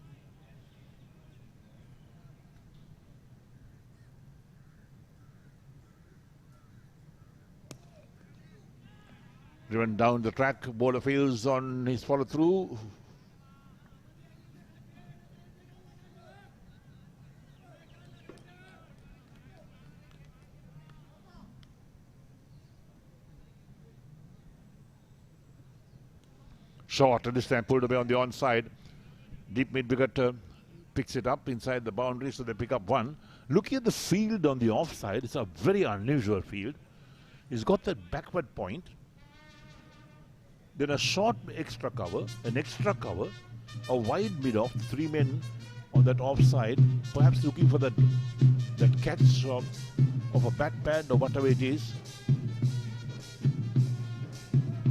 Speaker 1: Driven down the track, bowler fields on his follow through. Short, and this time pulled away on the onside. Deep mid wicket picks it up inside the boundary, so they pick up 1. Looking at the field on the offside, it's a very unusual field. He's got that backward point. Then a short extra cover, an extra cover, a wide mid-off, 3 men on that offside, perhaps looking for that catch of a bat pad or whatever it is.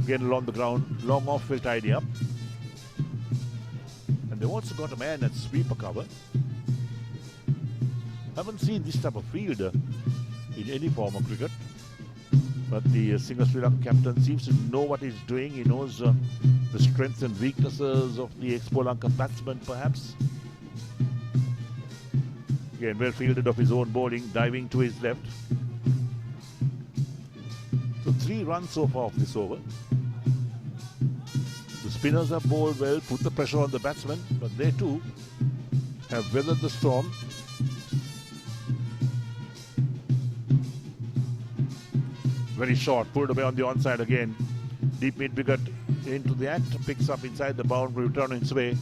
Speaker 1: Again along the ground, long off will tidy up. And they've also got a man at sweeper cover. Haven't seen this type of field in any form of cricket. But the Singer Sri Lanka captain seems to know what he's doing. He knows the strengths and weaknesses of the Expo Lanka batsman, perhaps. Again, well fielded of his own bowling, diving to his left. So 3 runs so far of this over. The spinners have bowled well, put the pressure on the batsmen, but they too have weathered the storm. Very short, pulled away on the onside again. Deep mid wicket into the act, picks up inside the boundary, returning its way.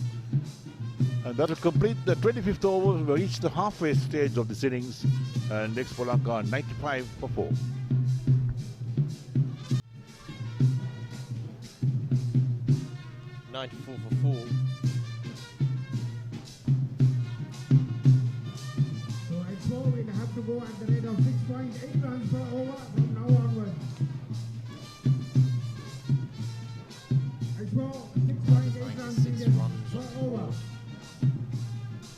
Speaker 1: And that will complete the 25th over. We've reached the halfway stage of this innings. And Expo Lanka 95 for 4.
Speaker 8: So Expo will have to go at the rate of 6.8 runs per over from now onwards. Expo 6.8 runs per over.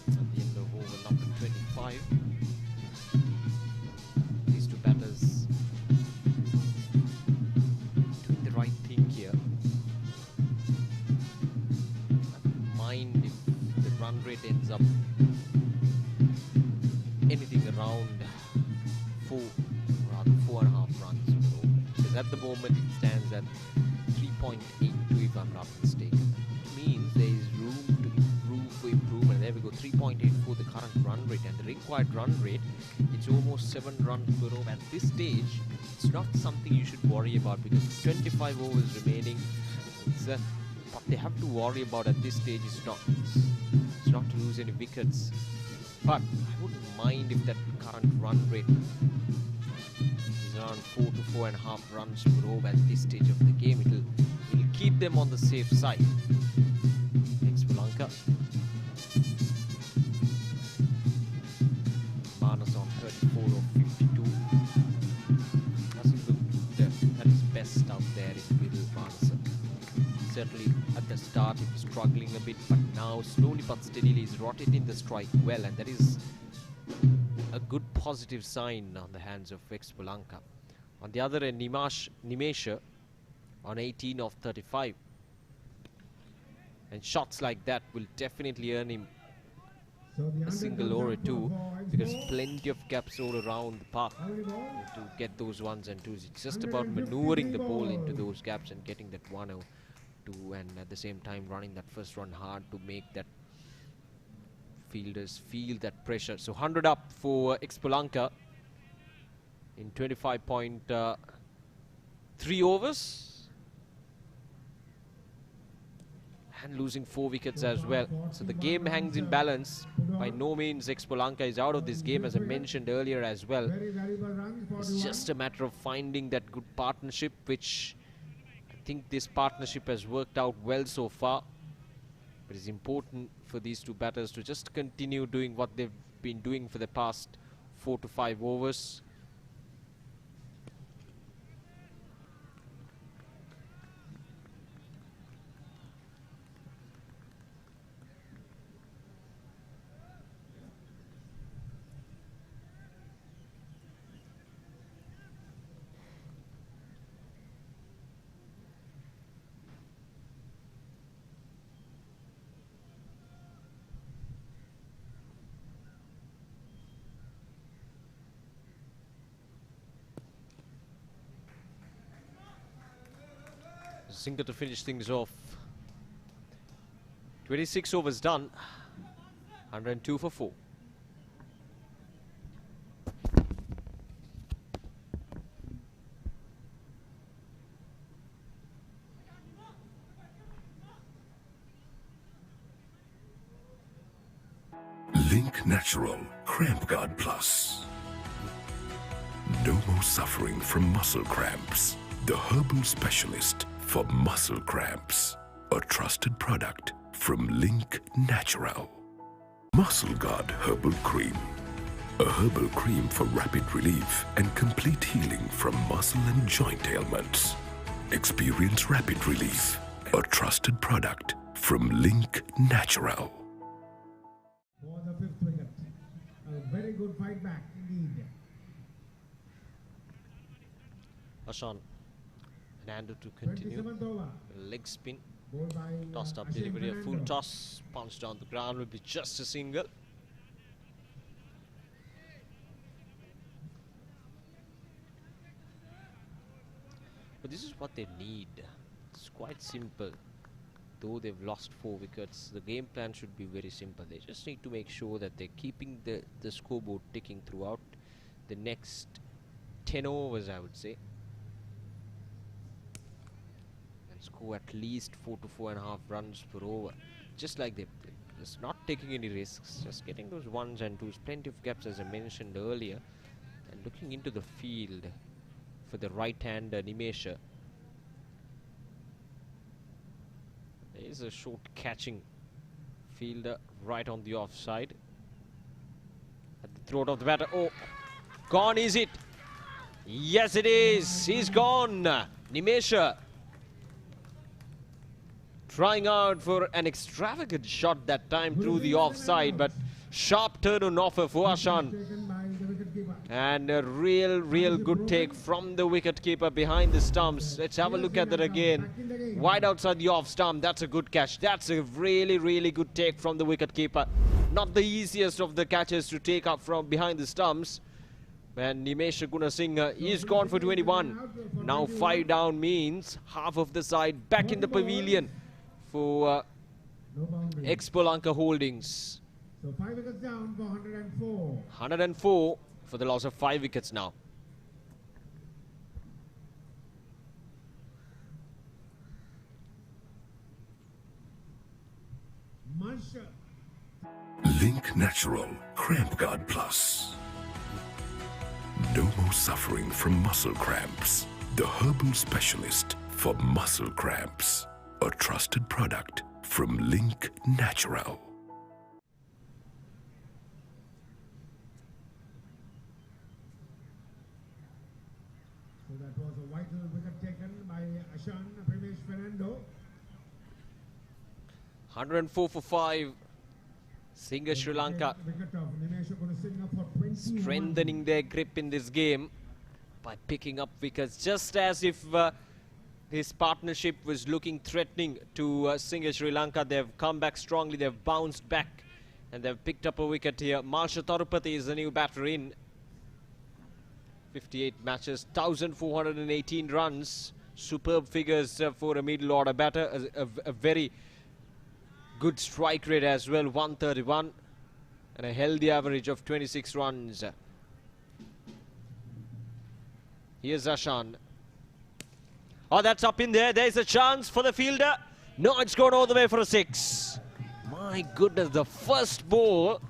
Speaker 12: At the end of over number 25. These two batters doing the right thing here. Mind if the run rate ends up anything around 4.5 runs or so. Because at the moment it stands at 3.82 if I'm not mistaken. It means there is room to improve for improvement. There we go, 3.84 the current run rate, and the required run rate, it's almost 7 runs per over. At this stage, it's not something you should worry about because 25 overs remaining. What they have to worry about at this stage is not to lose any wickets. But I wouldn't mind if that current run rate is around 4 to 4.5 runs per over at this stage of the game. It'll keep them on the safe side. Expo Lanka. Manas on 34 of 52. Doesn't look at his best out there in the middle, Manas. Certainly at the start he was struggling a bit, but now slowly but steadily he's rotating the strike well, and that is a good positive sign on the hands of Expolanka. On the other end, Nimesha on 18 of 35. And shots like that will definitely earn him a single or two, because plenty of gaps all around the park to get those ones and twos. It's just about maneuvering the ball into those gaps and getting that 1 or 2, and at the same time running that first run hard to make that fielders feel that pressure. So 100 up for Expolanka in 25.3 overs. And losing 4 wickets as well. So the game hangs in balance. By no means Expolanka is out of this game, as I mentioned earlier as well. It's just a matter of finding that good partnership, which I think this partnership has worked out well so far. But it's important for these two batters to just continue doing what they've been doing for the past 4 to 5 overs. Sinker to finish things off. 26 overs done. 102 for 4.
Speaker 5: Link Natural Cramp Guard Plus. No more suffering from muscle cramps. The herbal specialist for muscle cramps. A trusted product from Link Natural. Muscle Guard Herbal Cream. A herbal cream for rapid relief and complete healing from muscle and joint ailments. Experience rapid relief. A trusted product from Link Natural.
Speaker 8: For the 5th wicket. A very good fight back indeed.
Speaker 12: Ashan. Fernando to continue. Leg spin. Tossed up delivery, a full toss. Punch down the ground will be just a single. But this is what they need. It's quite simple. Though they've lost 4 wickets, the game plan should be very simple. They just need to make sure that they're keeping the scoreboard ticking throughout the next 10 overs, I would say. Score at least 4 to 4.5 runs per over. Just like they're just not taking any risks, just getting those 1s and 2s. Plenty of gaps, as I mentioned earlier. And looking into the field for the right-hander Nimesha. There is a short catching fielder right on the offside. At the throat of the batter. Oh, gone is it? Yes, it is. He's gone. Nimesha trying out for an extravagant shot that time through the offside, but sharp turn on offer for Ashan. And a real good take from the wicketkeeper behind the stumps. Let's have a look at that again. Wide outside the off stump. That's a good catch. That's a really good take from the wicketkeeper. Not the easiest of the catches to take up from behind the stumps. And Nimesha Gunasinghe is gone for 21. Now 5 down means half of the side back in the pavilion for Expo Lanka Holdings.
Speaker 8: So 5 wickets down for 104.
Speaker 12: 104 for the loss of 5 wickets now.
Speaker 8: Marsha.
Speaker 5: Link Natural Cramp Guard Plus. No more suffering from muscle cramps. The herbal specialist for muscle cramps. A trusted product from Link Natural.
Speaker 8: So that was a vital wicket taken by Ashan Primesh Fernando.
Speaker 12: 104 for 5. Singer Sri Lanka
Speaker 8: Wicket of Nimesh Gunasinha for 21.
Speaker 12: strengthening their grip in this game by picking up wickets, just as if his partnership was looking threatening to Singer Sri Lanka. They've come back strongly, they've bounced back, and they've picked up a wicket here. Marsha Tarupati is the new batter in. 58 matches, 1,418 runs. Superb figures for a middle order batter. A very good strike rate as well, 131, and a healthy average of 26 runs. Here's Ashan. Oh, that's up in there. There's a chance for the fielder. No, it's gone all the way for a 6. My goodness, the first ball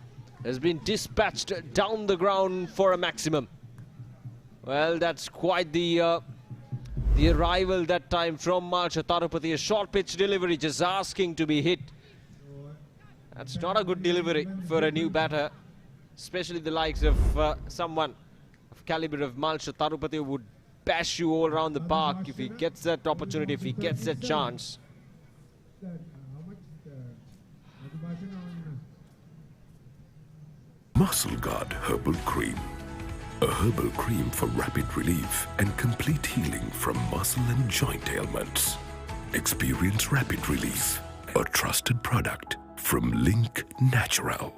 Speaker 12: has been dispatched down the ground for a maximum. Well, that's quite the arrival that time from Marsha Tarupati. A short pitch delivery, just asking to be hit. That's not a good delivery for a new batter, especially the likes of someone of caliber of Marsha Tarupati, who would bash you all around the park if he gets that opportunity, if he gets that chance.
Speaker 5: Muscle Guard Herbal Cream. A herbal cream for rapid relief and complete healing from muscle and joint ailments. Experience rapid relief. A trusted product from Link Natural.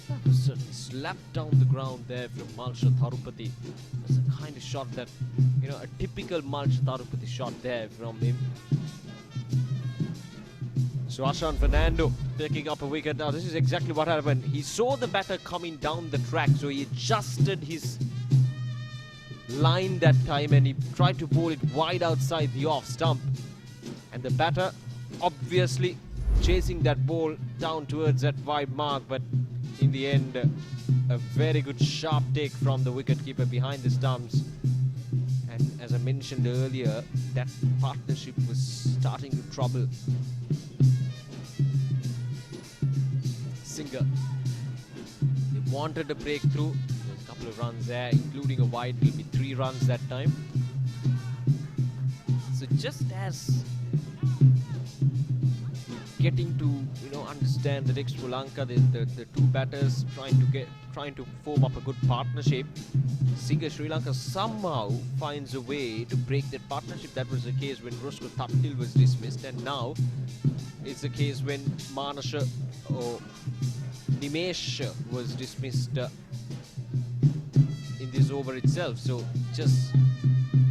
Speaker 12: That was certainly slapped down the ground there from Marsha Tarupati. That's a kind of shot that, you know, a typical Marsha Tarupati shot there from him. So Ashan Fernando picking up a wicket. Now this is exactly what happened. He saw the batter coming down the track, so he adjusted his line that time and he tried to bowl it wide outside the off stump. And the batter obviously chasing that ball down towards that wide mark, but in the end a very good sharp take from the wicketkeeper behind the stumps. And as I mentioned earlier, that partnership was starting to trouble Singer. They wanted a breakthrough. There's a couple of runs there, including a wide. Will be 3 runs that time. So just as getting to, you know, understand that Expolanka, the two batters trying to form up a good partnership. Singer Sri Lanka somehow finds a way to break that partnership. That was the case when Roscoe Thaptil was dismissed, and now it's the case when Manasha or Nimesh was dismissed in this over itself. So just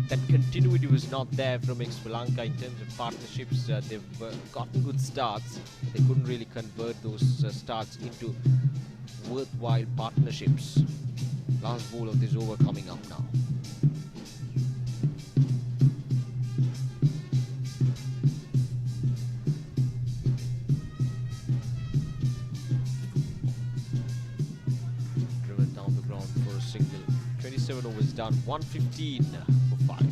Speaker 12: that continuity was not there from Expolanka in terms of partnerships. They've gotten good starts. They couldn't really convert those starts into worthwhile partnerships. Last ball of this over coming up now. Driven down the ground for a single. 27 overs done. 115 for 5.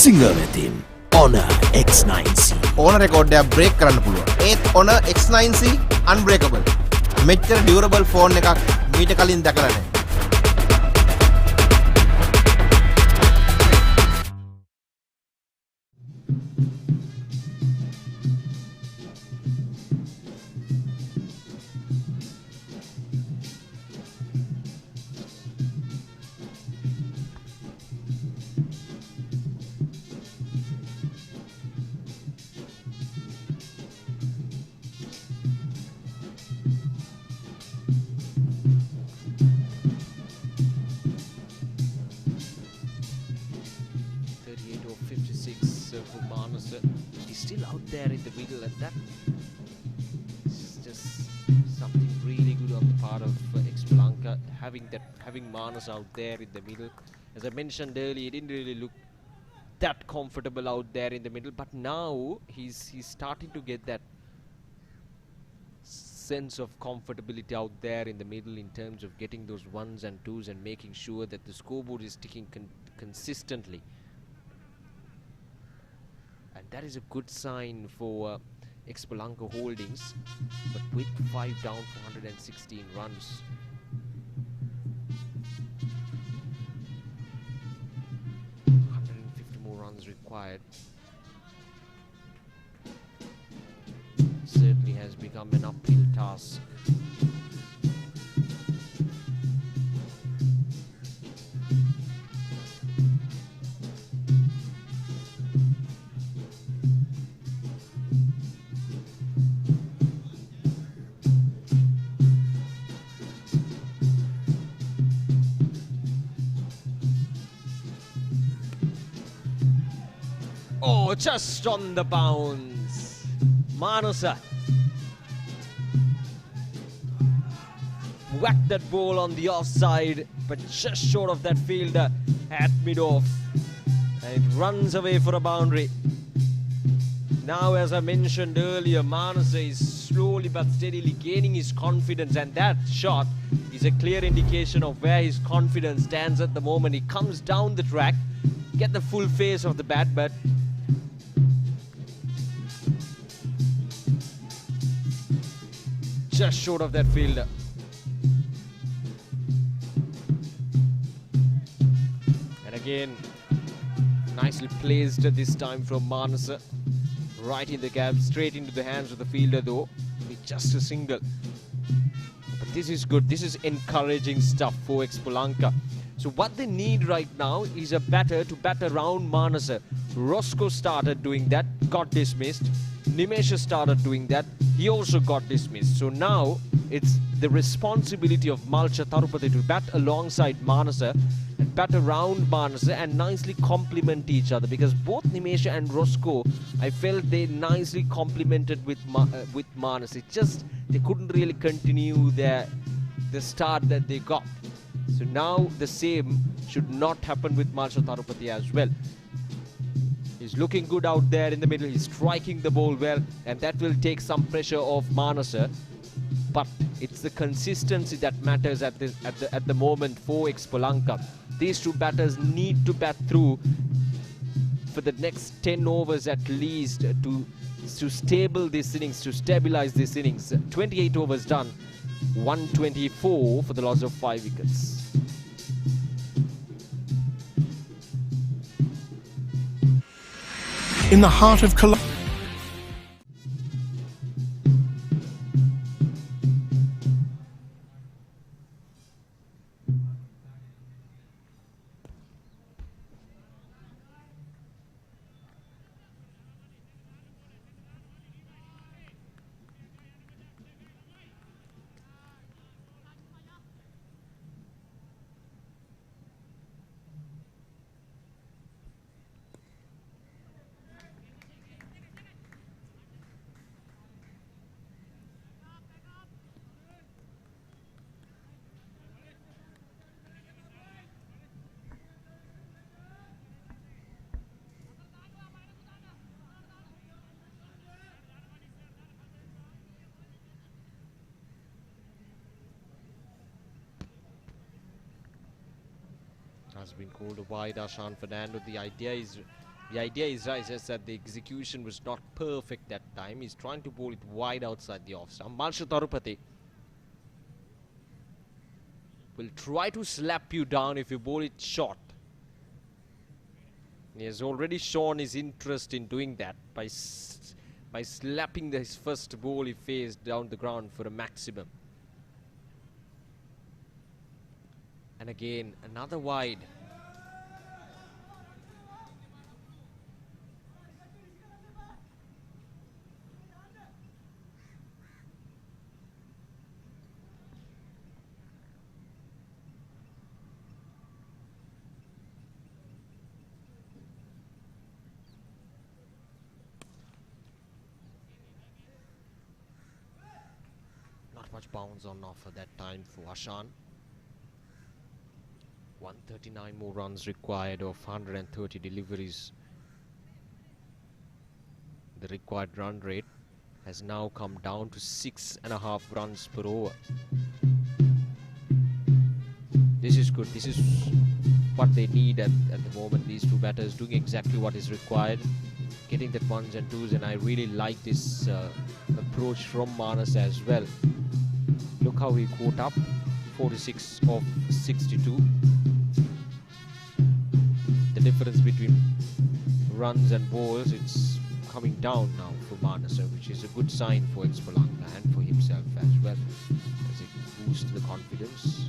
Speaker 6: සිංහ වෙතින් Honor X9C
Speaker 7: ඕන රෙකෝඩ්ඩයක් break කරන්න පුළුවන්. ඒත් Honor X9C unbreakable. මෙච්චර durable phone එකක් මීට කලින් දැකලා නැහැ.
Speaker 12: for 56 for Manasa. He's still out there in the middle, and that is just something really good on the part of Expolanka, having Manasa out there in the middle. As I mentioned earlier, he didn't really look that comfortable out there in the middle, but now he's starting to get that sense of comfortability out there in the middle in terms of getting those ones and twos and making sure that the scoreboard is ticking consistently. And that is a good sign for Expolanka Holdings, but with 5 down for 116 runs. More runs required. Certainly has become an uphill task. Oh, just on the bounce. Manasa whacked that ball on the offside, but just short of that fielder at mid-off. And it runs away for a boundary. Now, as I mentioned earlier, Manasa is slowly but steadily gaining his confidence, and that shot is a clear indication of where his confidence stands at the moment. He comes down the track, get the full face of the bat, but just short of that fielder. And again, nicely placed this time from Manasa. Right in the gap, straight into the hands of the fielder though, with just a single. But this is good, this is encouraging stuff for Expolanka. So what they need right now is a batter to bat around Manasa. Roscoe started doing that, got dismissed. Nimesha started doing that, he also got dismissed. So now it's the responsibility of Malcha Tarupati to bat alongside Manasa and bat around Manasa and nicely complement each other, because both Nimesha and Roscoe, I felt they nicely complemented with Manasa. It's just they couldn't really continue the start that they got. So now the same should not happen with Malcha Tarupati as well. He's looking good out there in the middle. He's striking the ball well, and that will take some pressure off Manasa. But it's the consistency that matters at the moment for Expolanka. These two batters need to bat through for the next 10 overs at least to stable this innings, to stabilize this innings. 28 overs done, 124 for the loss of 5 wickets.
Speaker 13: In the heart of Colombo.
Speaker 12: Has been called a wide, Ashan Fernando. The idea is right, just that the execution was not perfect that time. He's trying to bowl it wide outside the off stump. Malcha Tarupati will try to slap you down if you bowl it short. He has already shown his interest in doing that by slapping his first ball he faced down the ground for a maximum. And again, another wide. much bounce on offer that time for Ashan. 139 more runs required of 130 deliveries. The required run rate has now come down to 6.5 runs per over. This is good. This is what they need at the moment. These two batters doing exactly what is required, getting that ones and twos, and I really like this approach from Manas as well. Look how he caught up, 46 of 62. The difference between runs and balls, it's coming down now for Manas, which is a good sign for Expolanka and for himself as well, as it boosts the confidence.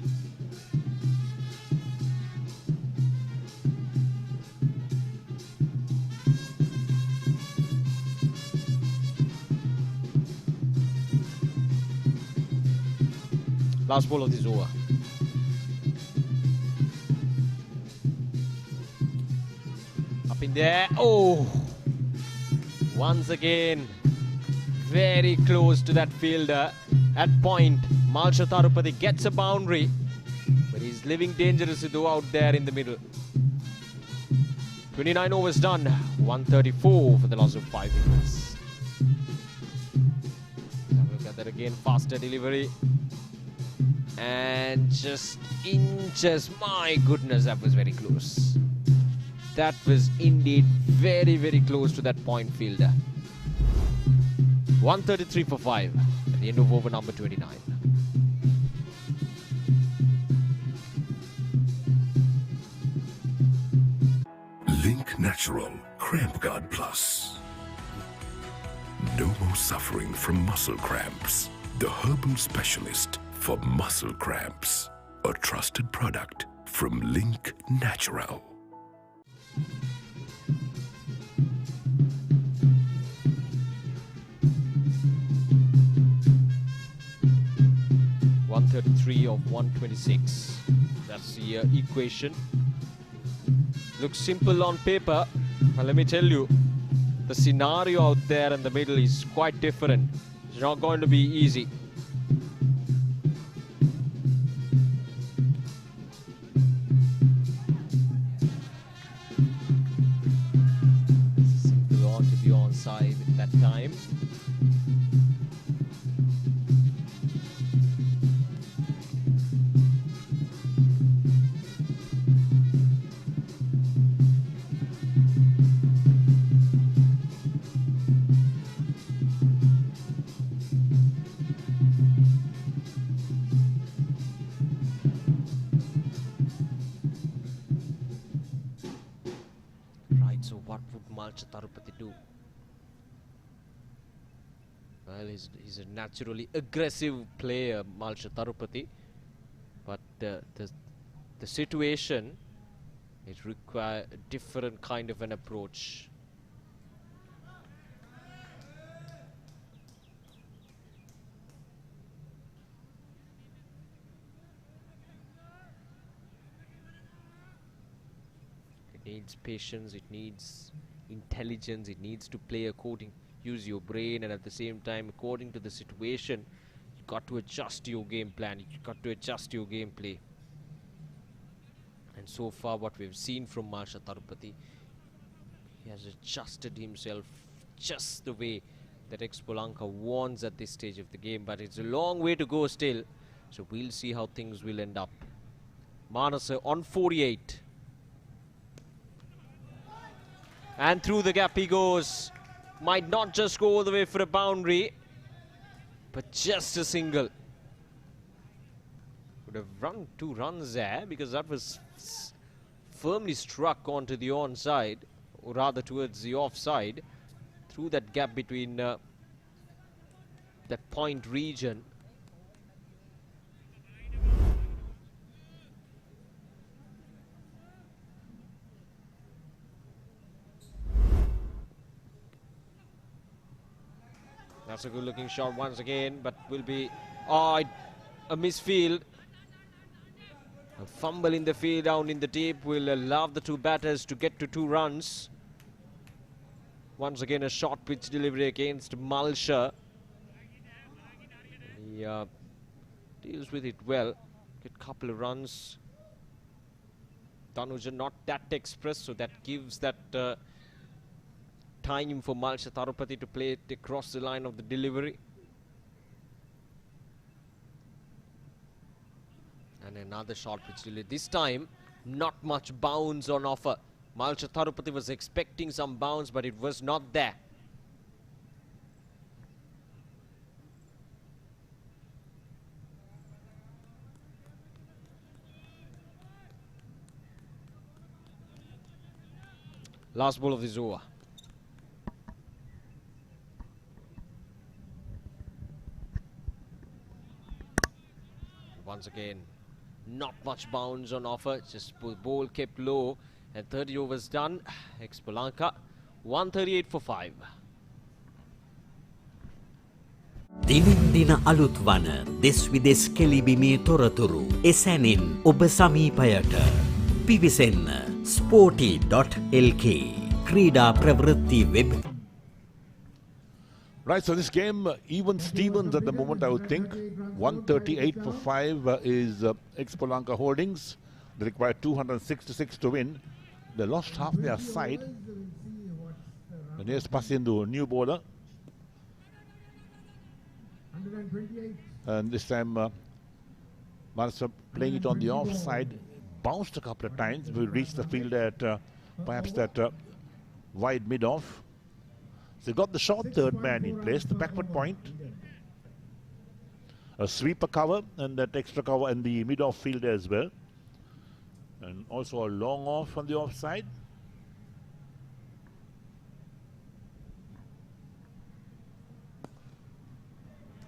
Speaker 12: Last ball of this over. Up in there. Oh! Once again, very close to that fielder. At point, Malsha Tarupati gets a boundary, but he's living dangerously though out there in the middle. 29 overs done. 134 for the loss of 5 wickets. Look at that again. Faster delivery. And just inches. My goodness, that was very close. That was indeed very, very close to that point fielder. 133 for 5 at the end of over number 29.
Speaker 5: Link Natural Cramp Guard Plus. No more suffering from muscle cramps. The herbal specialist for muscle cramps. A trusted product from Link Natural.
Speaker 12: .133 of 126. That's the equation. Looks simple on paper, but let me tell you, the scenario out there in the middle is quite different. It's not going to be easy. Simple on to be onside at that time. So what would Malsha Tarupati do? Well, he's a naturally aggressive player, Malsha Tarupati, but the situation, it requires a different kind of an approach. It needs patience, it needs intelligence, it needs to play according, use your brain, and at the same time, according to the situation, you've got to adjust your game plan, you've got to adjust your gameplay. And so far, what we've seen from Malsha Tarupati, he has adjusted himself just the way that Expolanka wants at this stage of the game, but it's a long way to go still, so we'll see how things will end up. Manasa on 48. And through the gap he goes. Might not just go all the way for a boundary, but just a single. Would have run 2 runs there because that was firmly struck onto the onside, or rather towards the offside, through that gap between that point region. That's a good looking shot once again, but will be a misfield. A fumble in the field down in the deep will allow the 2 batters to get to 2 runs. Once again a short pitch delivery against Malsha. He deals with it well. Get a couple of runs. Tanuja not that express, so that gives that time for Malsha Tarupati to play it across the line of the delivery. And another short pitch delivery. This time, not much bounce on offer. Malsha Tarupati was expecting some bounce, but it was not there. Last ball of this over. Once again, not much bounce on offer, just ball kept low, and 30 overs done. Expo Lanka 138 for 5.
Speaker 10: දිනින් දින අලුත් වන දෙස් විදෙස් කෙලිබිමේ තොරතුරු එසැනින් ඔබ සමීපයට පිවිසෙන්න Sporty.lk ක්‍රීඩා ප්‍රවෘත්ති web.
Speaker 1: Right, so this game, even Stevens at the moment, I would think. 138 for 5 is Expolanka Holdings. They require 266 to win. They lost half their side. And here's Pasindu, a new bowler. And this time, Marsa playing it on the offside. Bounced a couple of times. We reached the field at perhaps that wide mid-off. So got the short third man in place, the backward point. A sweeper cover and that extra cover in the mid-off field as well. And also a long off on the offside.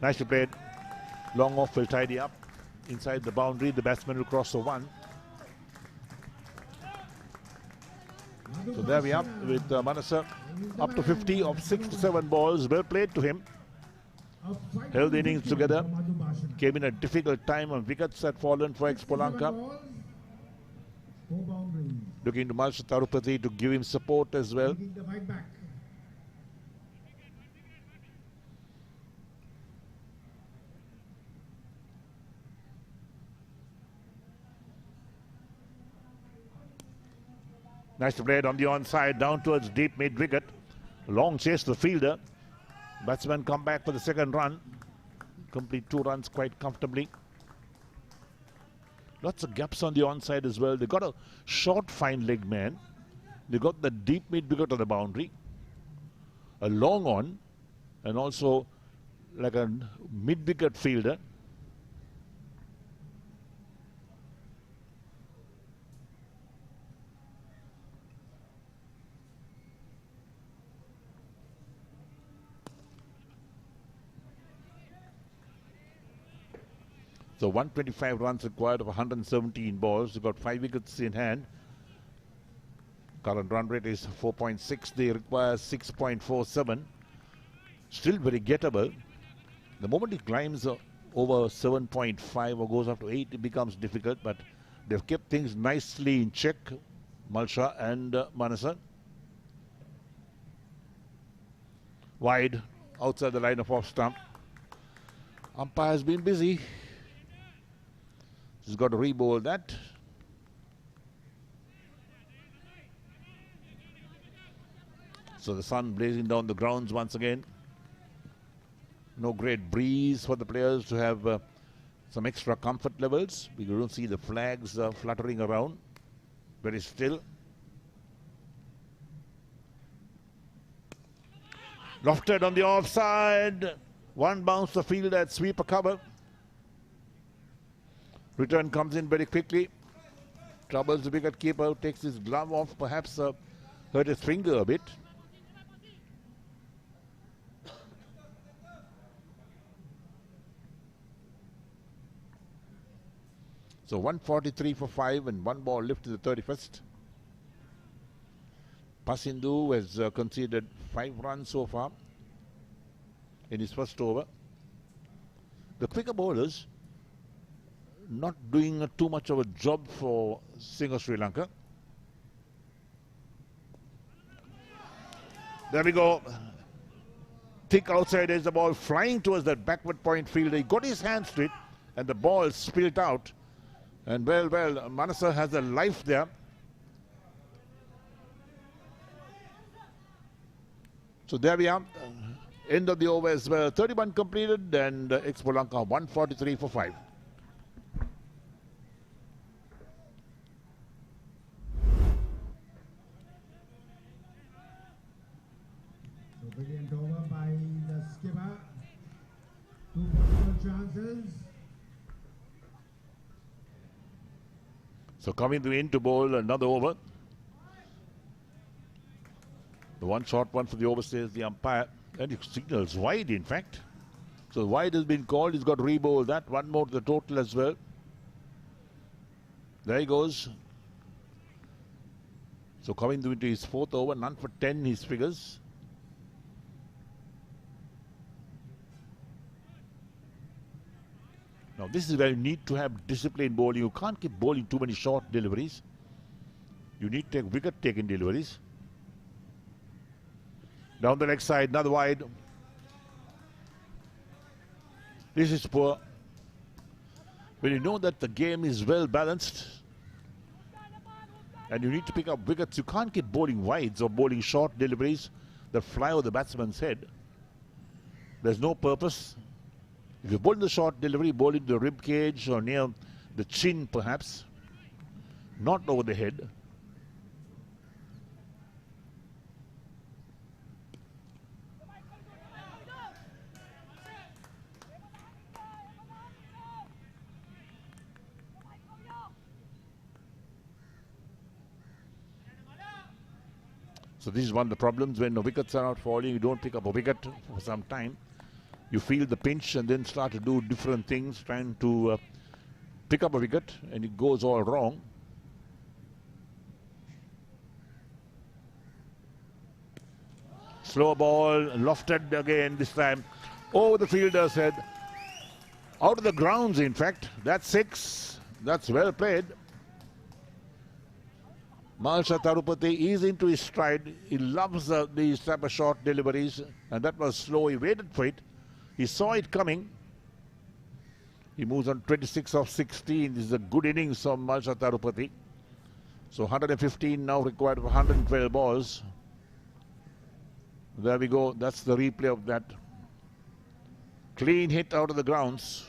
Speaker 1: Nicely played. Long off will tidy up. Inside the boundary, the batsman will cross the one. So there we are with Manasa up to 50 of 67 balls. Well played to him. Held the innings together. Came in a difficult time and wickets had fallen for Expolanka. Looking to Malsha Tarupati to give him support as well. Nice to play it on the onside, down towards deep mid-wicket. Long chase to the fielder. Batsman come back for the second run. Complete 2 runs quite comfortably. Lots of gaps on the onside as well. They got a short fine leg man. They got the deep mid-wicket on the boundary. A long on. And also like a mid-wicket fielder. So 125 runs required of 117 balls. They've got 5 wickets in hand. Current run rate is 4.6. They require 6.47. Still very gettable. The moment it climbs over 7.5 or goes up to 8, it becomes difficult. But they've kept things nicely in check, Malsha and Manasa. Wide, outside the line of off stump. Umpire has been busy. He's got to re-bowl that. So the sun blazing down the grounds once again. No great breeze for the players to have some extra comfort levels. We don't see the flags fluttering around. Very still. Lofted on the offside. One bounce to field at sweeper cover. Return comes in very quickly. Troubles the wicket keeper, takes his glove off, perhaps hurt his finger a bit. So 143 for 5 and 1 ball left to the 31st. Pasindu has conceded 5 runs so far in his first over. The quicker bowlers not doing too much of a job for Singer Sri Lanka. There we go. Thick outside is the ball flying towards that backward point fielder. He got his hands to it and the ball spilled out. And well, Manasa has a life there. So there we are. End of the over as well. 31 completed, and Expo Lanka 143 for 5.
Speaker 8: So brilliant over by the skipper. 2 possible chances.
Speaker 1: So coming in to bowl another over. The one short one for the over, says the umpire. And it signals wide, in fact. So wide has been called. He's got to re-bowl that. One more to the total as well. There he goes. So coming into his 4th over, none for 10, his figures. Now this is where you need to have discipline bowling. You can't keep bowling too many short deliveries. You need to take wicket-taking deliveries. Down the leg side, another wide. This is poor. When you know that the game is well balanced and you need to pick up wickets, you can't keep bowling wides or bowling short deliveries that fly over the batsman's head. There's no purpose. If you bowl the short delivery, bowl in the rib cage or near the chin perhaps, not over the head. So this is one of the problems when the wickets are not falling. You don't pick up a wicket for some time. You feel the pinch and then start to do different things, trying to pick up a wicket, and it goes all wrong. Slow ball, lofted again this time. Over the fielder's head. Out of the grounds, in fact. That's 6. That's well played. Malsha Tarupati is into his stride. He loves these type of short deliveries, and that was slow. He waited for it. He saw it coming. He moves on 26 of 16. This is a good innings from Malsha Tarupati. So 115 now required for 112 balls. There we go. That's the replay of that. Clean hit out of the grounds.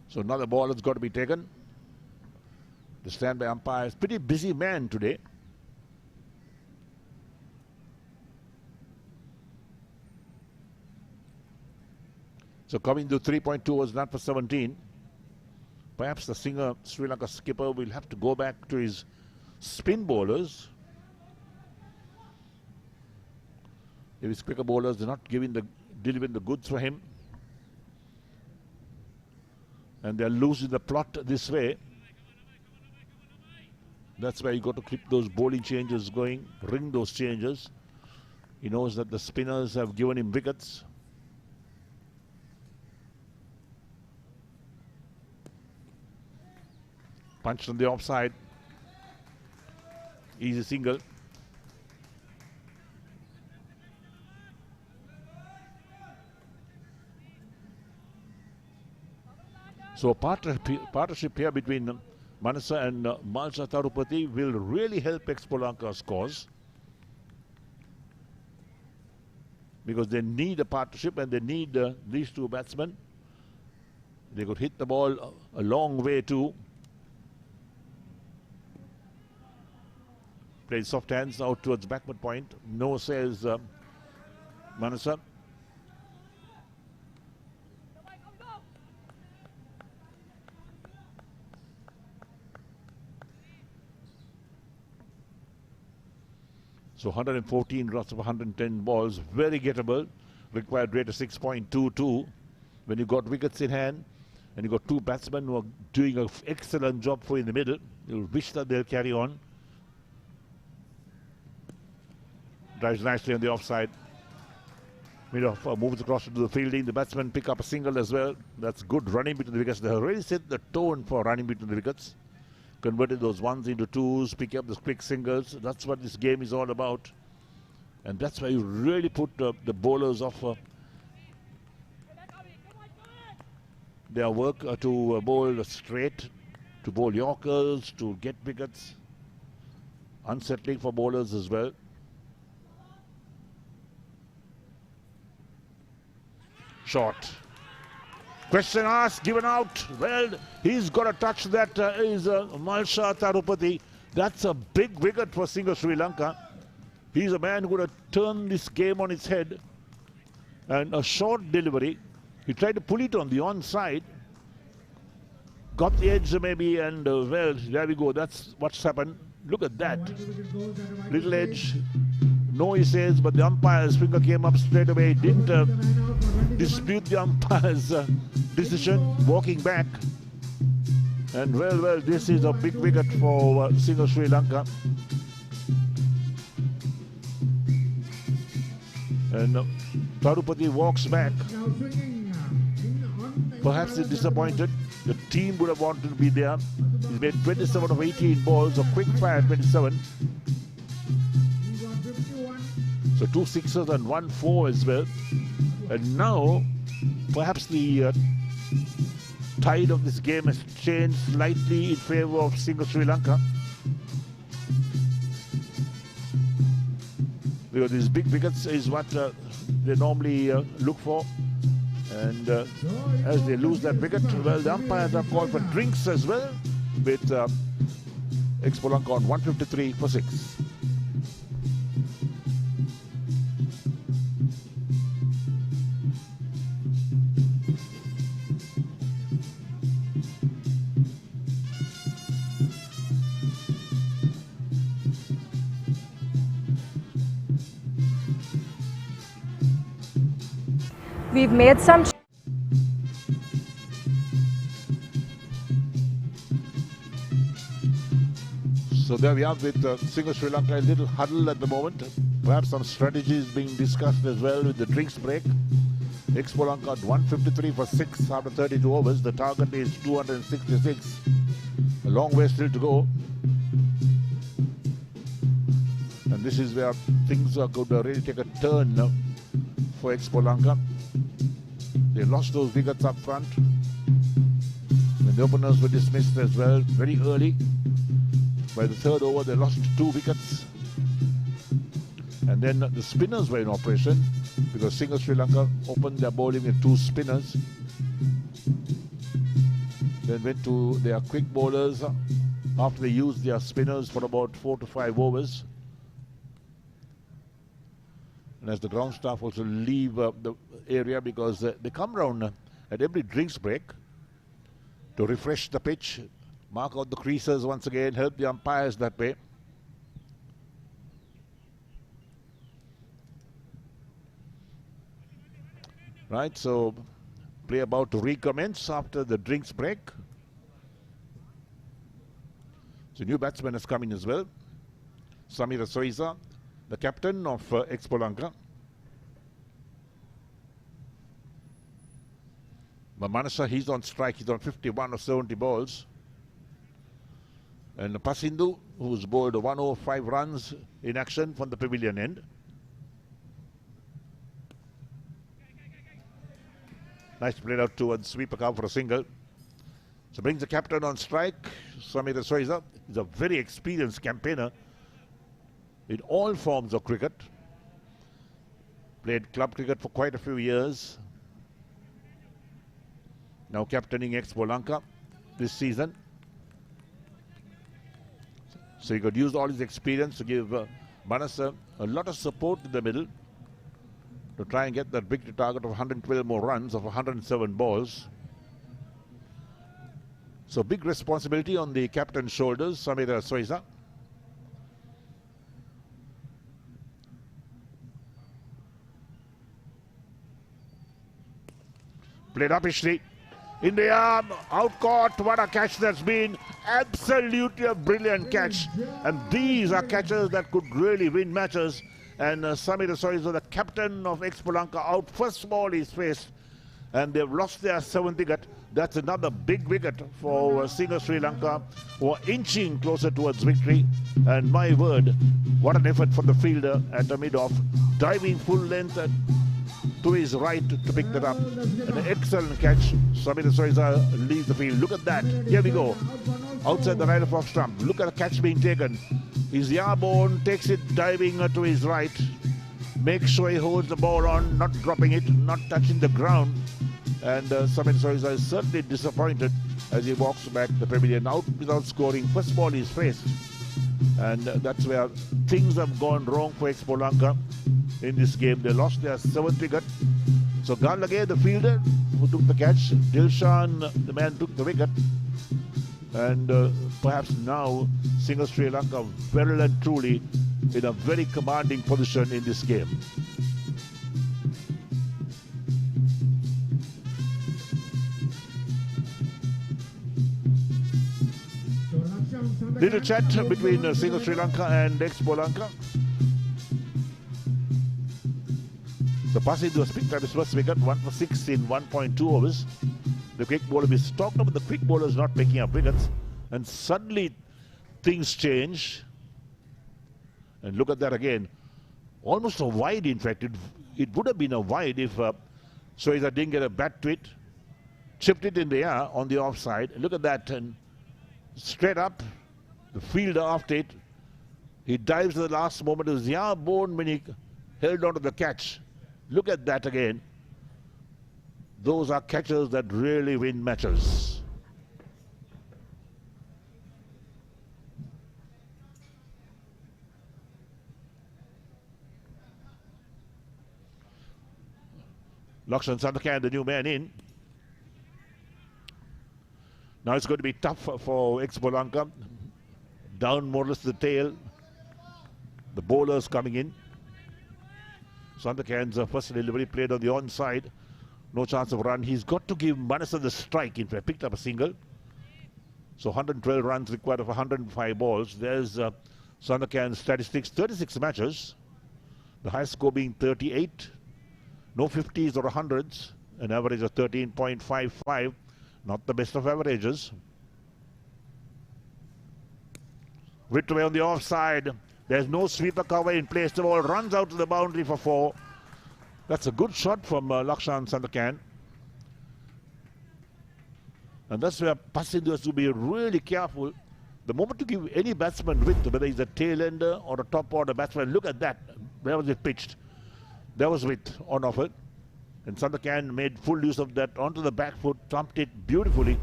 Speaker 1: So another ball has got to be taken. The standby umpire is pretty busy man today. So coming to 3.2 was not for 17. Perhaps the Singer Sri Lanka skipper will have to go back to his spin bowlers. If his quicker bowlers are not delivering the goods for him, and they're losing the plot this way, that's why you got to keep those bowling changes going, ring those changes. He knows that the spinners have given him wickets. Punched on the offside. Easy single. So a partnership here between Manasa and Malsha Tarupati will really help Expolanka's cause, because they need a partnership and they need these two batsmen. They could hit the ball a long way too. Plays soft hands out towards backward point. No, says Manasa. So 114 runs of 110 balls, very gettable. Required rate of 6.22. When you got wickets in hand and you got two batsmen who are doing an excellent job for you in the middle, you'll wish that they'll carry on. Drives nicely on the offside. Moves across to the fielding. The batsmen pick up a single as well. That's good running between the wickets. They have already set the tone for running between the wickets. Converted those ones into twos, pick up the quick singles. That's what this game is all about. And that's why you really put the bowlers of their work to bowl straight, to bowl Yorkers, to get wickets. Unsettling for bowlers as well. Short. Question asked, given out. Well, he's got a touch that is Malsha Tarupati. That's a big wicket for Singer Sri Lanka. He's a man who would have turned this game on its head. And a short delivery. He tried to pull it on the onside. Got the edge maybe, and well, there we go. That's what's happened. Look at that. Little edge. No, he says, but the umpire's finger came up straight away. Didn't dispute the umpire's decision, walking back. And well, this is a big wicket for Singer Sri Lanka. And Tarupati walks back. Perhaps he's disappointed. The team would have wanted to be there. He's made 27 of 18 balls, a quick fire 27. So 2 sixes and 1 4 as well. And now, perhaps the tide of this game has changed slightly in favor of Singer Sri Lanka. Because these big wickets is what they normally look for. And as they lose that wicket, well, the umpires have called for drinks as well, with Expo Lanka on 153 for 6.
Speaker 11: We've made some.
Speaker 1: So there we are with Singer Sri Lanka, a little huddle at the moment. Perhaps some strategies being discussed as well with the drinks break. Expo Lanka 153 for 6 after 32 overs. The target is 266. A long way still to go. And this is where things could really take a turn for Expo Lanka. They lost those wickets up front. And the openers were dismissed as well very early. By the third over, they lost 2 wickets. And then the spinners were in operation because Singer Sri Lanka opened their bowling with 2 spinners. Then went to their quick bowlers after they used their spinners for about 4 to 5 overs. And as the ground staff also leave the area because they come round at every drinks break to refresh the pitch, mark out the creases once again, help the umpires that way. Right, so play about to recommence after the drinks break. So new batsman has come in as well. Samira Soiza, the captain of Expo Lanka. Manasa, he's on strike. He's on 51 of 70 balls. And Pasindu, who's bowled 105 runs in action from the pavilion end. Nice played out towards sweeper cover for a single. So brings the captain on strike. Samira Soiza is a very experienced campaigner in all forms of cricket. Played club cricket for quite a few years. Now captaining Expo Lanka this season. So he could use all his experience to give Manasa a lot of support in the middle to try and get that victory target of 112 more runs of 107 balls. So big responsibility on the captain's shoulders, Samira Soiza. Played up Ishri. In the arm, out caught. What a catch that's been. Absolutely a brilliant catch. And these are catches that could really win matches. And Samira Soiza, the captain of Expo Lanka, out first ball is faced. And they've lost their 7th wicket. That's another big wicket for Singer Sri Lanka, who are inching closer towards victory. And my word, what an effort for the fielder at the mid-off. Diving full length and to his right to pick that up. An excellent catch. Samir Soiza leaves the field. Look at that. Here we go. Outside the right of off stump. Look at the catch being taken. He's airborne, takes it diving to his right. Makes sure he holds the ball on, not dropping it, not touching the ground. And Samir Soiza is certainly disappointed as he walks back the pavilion out without scoring. First ball is faced. And that's where things have gone wrong for Expo Lanka in this game. They lost their 7th wicket. So Galage, the fielder who took the catch, Dilshan, the man took the wicket. And perhaps now Single Sri Lanka well and truly in a very commanding position in this game. Little chat between Single Sri Lanka and Expo Lanka. The Pasidhu was picked up his first wicket, 1 for 6 in 1.2 overs. The quick bowler, we talked about the quick bowlers not picking up wickets, and suddenly things change. And look at that again. Almost a wide, in fact. It would have been a wide if Soiza didn't get a bat to it. Chipped it in the air on the offside. Look at that. And straight up, the fielder after it. He dives at the last moment. It was airborne when he held on to the catch. Look at that again. Those are catches that really win matches. Lakshan Sandakan, the new man in. Now it's going to be tough for Expo Lanka. Down more or less the tail. The bowlers coming in. Sandakan's first delivery played on the onside. No chance of run. He's got to give Manasan the strike. In fact, picked up a single. So 112 runs required of 105 balls. There's Sandakan's statistics. 36 matches. The highest score being 38. No 50s or 100s. An average of 13.55. Not the best of averages. Whipped away on the offside. There's no sweeper cover in place. The ball runs out to the boundary for 4. That's a good shot from Lakshan Sandakan. And that's where Pasidhu has to be really careful. The moment you give any batsman width, whether he's a tail ender or a top order batsman, look at that. Where was it pitched? There was width on offer. And Sandakan made full use of that onto the back foot, thumped it beautifully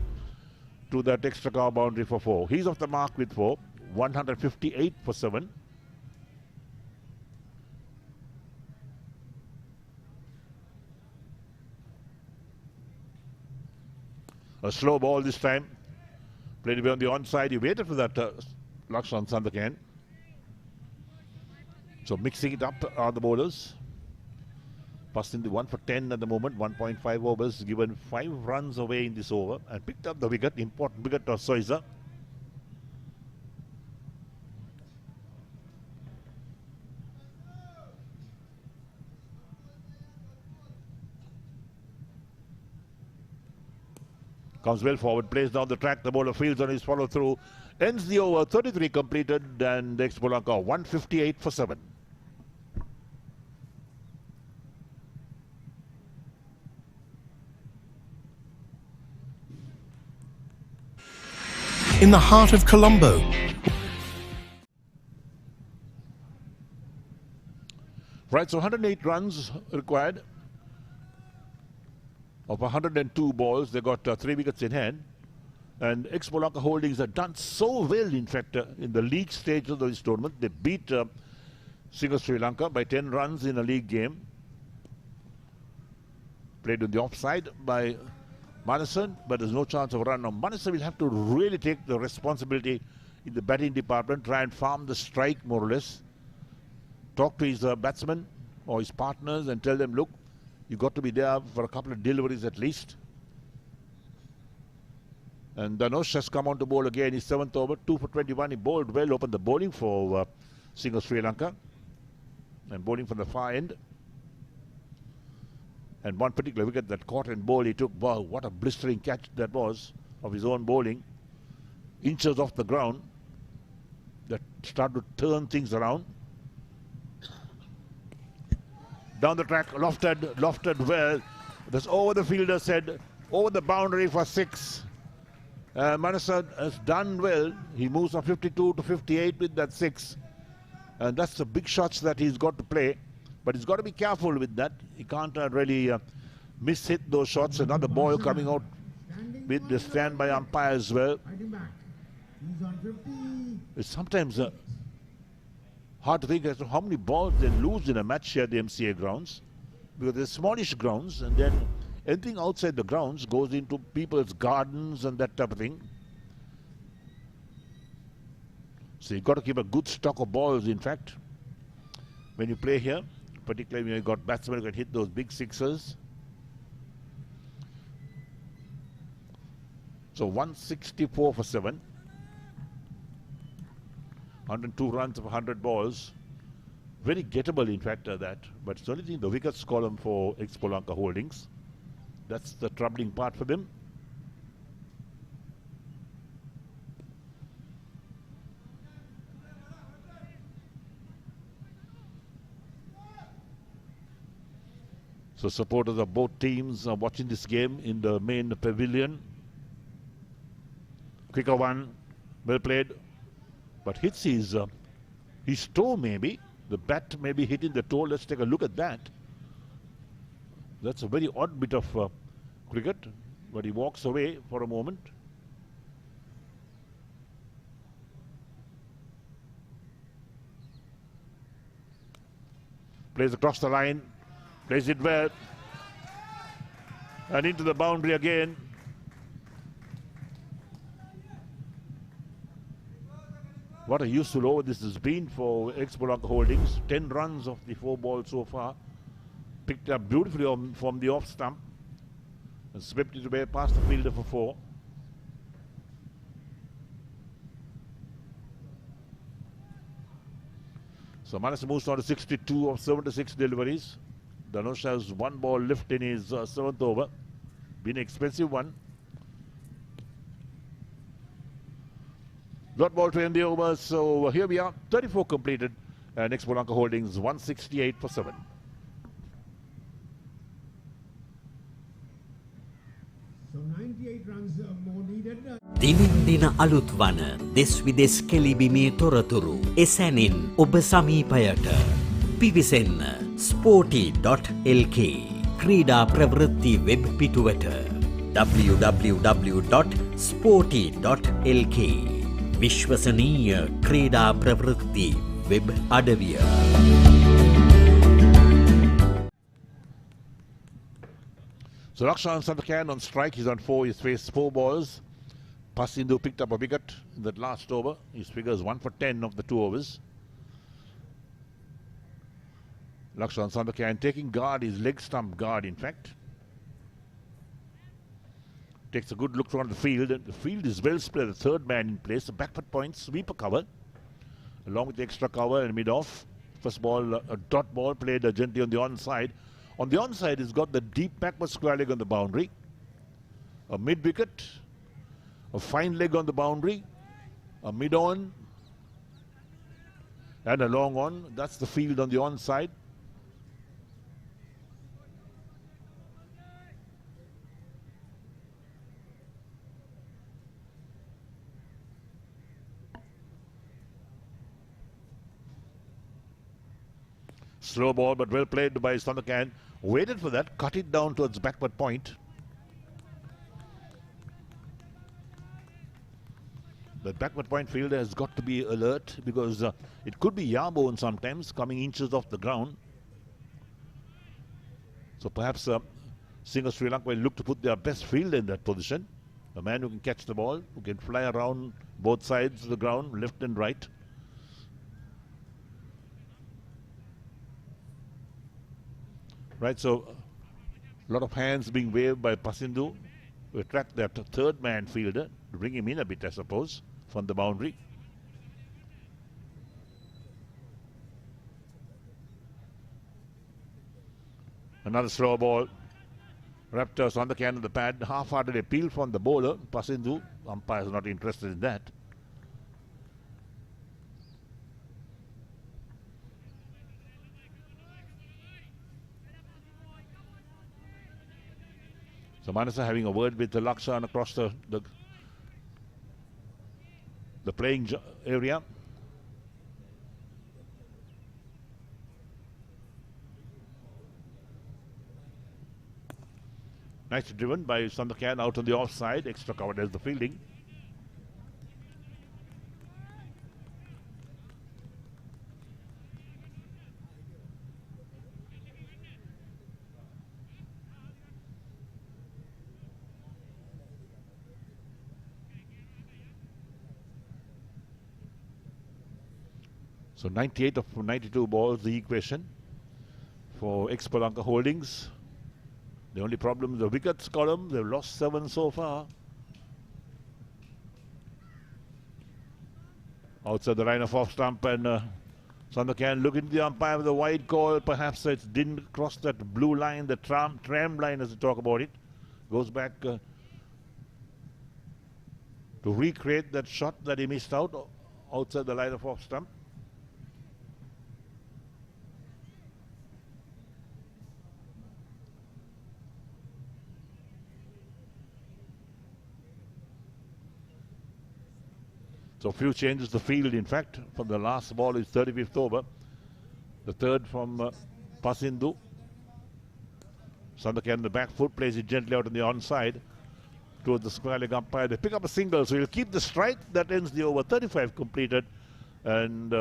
Speaker 1: to that extra cover boundary for 4. He's off the mark with 4. 158 for 7. A slow ball this time. Played away on the onside. He waited for that Lakshan Sandakan. So mixing it up are the bowlers. Passing the 1 for 10 at the moment. 1.5 overs. Given 5 runs away in this over. And picked up the wicket. Important wicket of Soiza. Comes well forward, plays down the track, the bowler fields on his follow through, ends the over, 33 completed, and Expolanka 158 for 7.
Speaker 13: In the heart of Colombo.
Speaker 1: Right, so 108 runs required. Of 102 balls, they got 3 wickets in hand. And Expo Lanka Holdings have done so well, in fact, in the league stage of this tournament. They beat Single Sri Lanka by 10 runs in a league game. Played on the offside by Manasan, but there's no chance of a run. Now, Manasan will have to really take the responsibility in the batting department, try and farm the strike more or less. Talk to his batsmen or his partners and tell them, look, you got to be there for a couple of deliveries at least. And Dhanush has come on to bowl again. His 7th over, 2 for 21. He bowled well, opened the bowling for Single Sri Lanka. And bowling from the far end. And one particular wicket that caught and bowled, he took, wow, what a blistering catch that was of his own bowling. Inches off the ground. That started to turn things around. Down the track, lofted well. This over the fielder said, over the boundary for 6. Manasa has done well. He moves from 52 to 58 with that 6. And that's the big shots that he's got to play. But he's got to be careful with that. He can't really miss-hit those shots. Another ball coming out with the stand-by umpire as well. It's sometimes hard to think as to how many balls they lose in a match here at the MCA grounds. Because they're smallish grounds, and then anything outside the grounds goes into people's gardens and that type of thing. So you've got to keep a good stock of balls, in fact, when you play here. Particularly when you've got batsmen who can hit those big sixers. So 164 for 7. 102 runs of 100 balls. Very gettable, in fact, that. But it's only in the wickets column for Expolanka Holdings. That's the troubling part for them. So supporters of both teams are watching this game in the main pavilion. Quicker one, well played, but hits his toe maybe. The bat may be hitting the toe. Let's take a look at that. That's a very odd bit of cricket, but he walks away for a moment. Plays across the line. Plays it well. And into the boundary again. What a useful over this has been for Expolanka Holdings. 10 runs of the 4 balls so far. Picked up beautifully from the off stump. And swept it away past the fielder for 4. So Manas moves on to 62 of 76 deliveries. Dhanush has 1 ball left in his 7th over. Been an expensive one. Dot ball to end the over. So here we are, 34 completed. And Expolanka Holdings 168 for 7.
Speaker 8: So 98 runs more needed.
Speaker 10: දිනෙන් දින අලුත් වන දෙස් විදෙස් කෙලිබිමේ තොරතුරු එසැනින් ඔබ සමීපයට පිවිසෙන්න Sporty.lk ක්‍රීඩා ප්‍රවෘත්ති web පිටුවට www.sporty.lk විශ්වසනීය ක්‍රීඩා ප්‍රවෘත්ති වෙබ් අඩවිය.
Speaker 1: So Rakshan Sandakan on strike. He's on 4. He's faced 4 balls. Pasindu picked up a wicket in that last over. His figures 1 for 10 of the 2 overs. Lakshan Sandakan taking guard, his leg stump guard in fact. Takes a good look around the field. The field is well spread. The third man in place. The backward point, sweeper cover. Along with the extra cover and mid-off. First ball, a dot ball played gently on the onside. On the onside, he's got the deep backward square leg on the boundary. A mid-wicket. A fine leg on the boundary. A mid-on. And a long on. That's the field on the onside. Slow ball, but well played by Sandakan. Waited for that, cut it down towards backward point. The backward point fielder has got to be alert because it could be Yarbone sometimes coming inches off the ground. So perhaps Singer Sri Lanka will look to put their best fielder in that position. A man who can catch the ball, who can fly around both sides of the ground, left and right. Right, so a lot of hands being waved by Pasindu to attract that third man fielder, to bring him in a bit, I suppose, from the boundary. Another slow ball. Raptors on the can of the pad. Half-hearted appeal from the bowler, Pasindu. Umpire is not interested in that. So Manasa having a word with the Lakshan across the playing area. Nice driven by Sandakan out on the offside. Extra covered as the fielding. So 98 of 92 balls, the equation for Expolanka Holdings. The only problem is the wickets column. They've lost 7 so far. Outside the line of off stump, and Sandakan looking at the umpire with a wide call. Perhaps it didn't cross that blue line, the tram line as we talk about it. Goes back to recreate that shot that he missed out outside the line of off stump. So few changes the field, in fact, from the last ball is 35th over. The third from Pasindu. Sandakan, the back foot, plays it gently out on the onside towards the square leg umpire. They pick up a single, so he'll keep the strike. That ends the over. 35 completed. And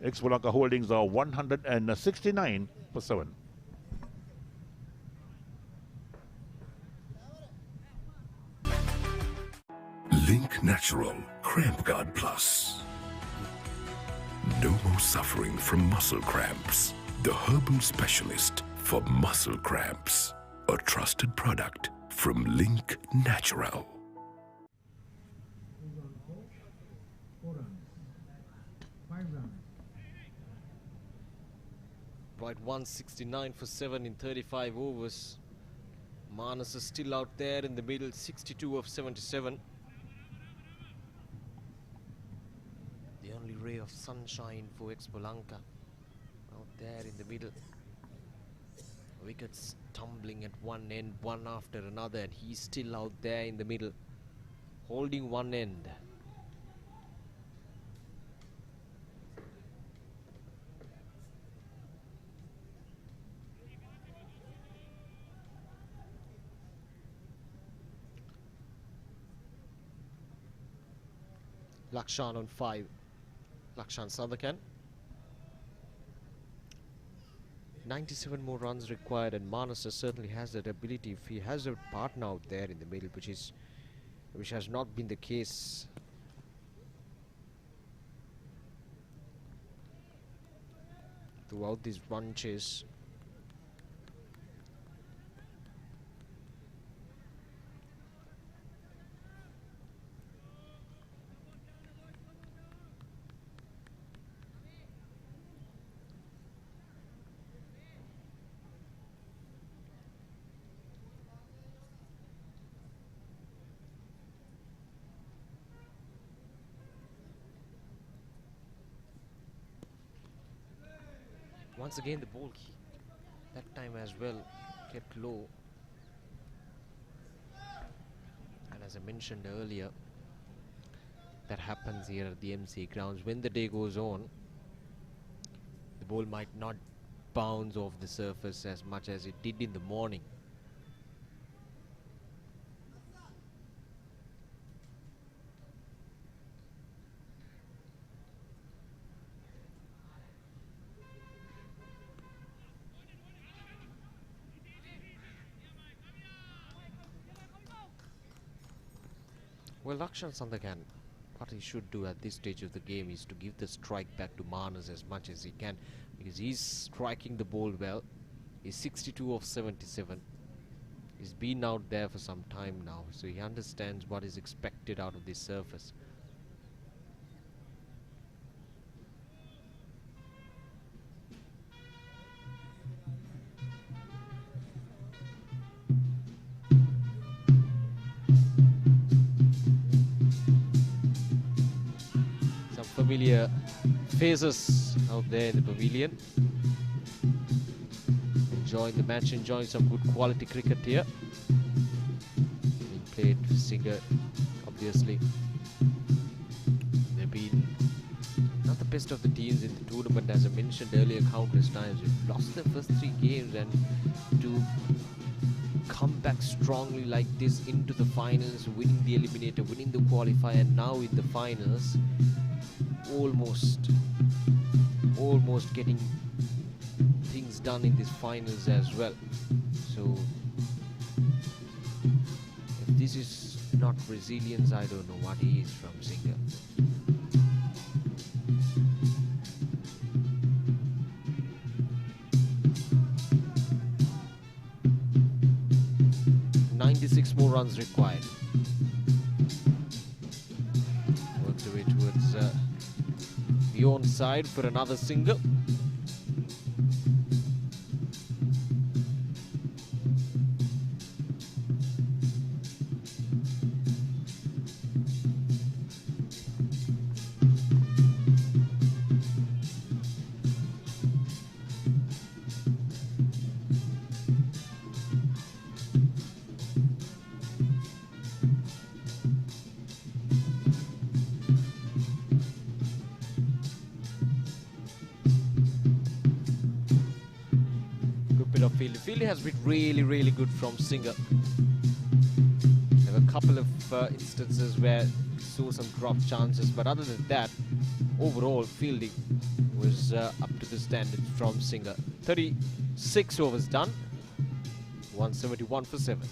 Speaker 1: Expolanka Holdings are 169 for 7.
Speaker 5: Link Natural Cramp Guard Plus. No more suffering from muscle cramps. The herbal specialist for muscle cramps. A trusted product from Link Natural.
Speaker 8: 4 runs. 5 runs.
Speaker 12: Right, 169 for 7 in 35 overs. Manas is still out there in the middle, 62 of 77. The only ray of sunshine for Expolanka out there in the middle. Wickets tumbling at one end, one after another, and he's still out there in the middle, holding one end. Lakshan on 5. Lakshan Sandakan. 97 more runs required, and Manasa certainly has that ability. If he has a partner out there in the middle, which has not been the case throughout this run chase. Once again the ball that time as well kept low, and as I mentioned earlier, that happens here at the MCA grounds. When the day goes on, the ball might not bounce off the surface as much as it did in the morning. Well, Lakshan Sandakan, what he should do at this stage of the game is to give the strike back to Manas as much as he can, because he's striking the ball well. He's 62 of 77. He's been out there for some time now, so he understands what is expected out of this surface. Familiar faces out there in the pavilion, enjoying the match, enjoying some good quality cricket here. played for Singer. Obviously, they've been not the best of the teams in the tournament, as I mentioned earlier countless times. They've lost their first 3 games, and to come back strongly like this into the finals, winning the eliminator, winning the qualifier, and now in the finals, almost getting things done in these finals as well. So if this is not resilience, I don't know what is from Singer. More runs required. Works away towards the onside for another single. Fielding has been really good from Singer. There were a couple of instances where we saw some drop chances, but other than that, overall fielding was up to the standards from Singer. 36 overs done, 171 for 7.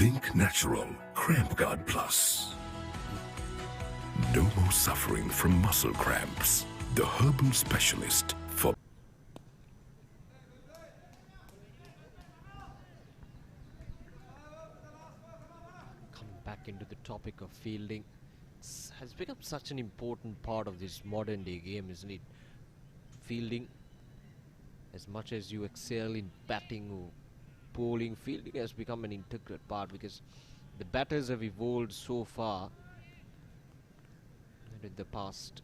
Speaker 5: Link Natural Cramp Guard Plus. No more suffering from muscle cramps. The herbal specialist for...
Speaker 12: Coming back into the topic of fielding, has become such an important part of this modern day game, isn't it? Fielding, as much as you excel in batting or bowling, fielding has become an integral part, because the batters have evolved so far in the past,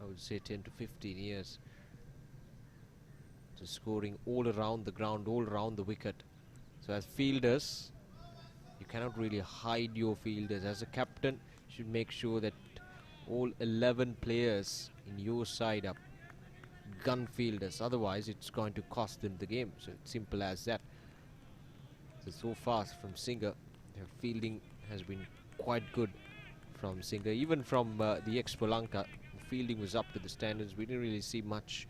Speaker 12: I would say 10 to 15 years, to scoring all around the ground, all around the wicket. So as fielders, you cannot really hide your fielders. As a captain, you should make sure that all 11 players in your side are gun fielders, otherwise it's going to cost them the game. So it's simple as that. So far from Singer, their fielding has been quite good from Singer. Even from the Expo Lanka, fielding was up to the standards. We didn't really see much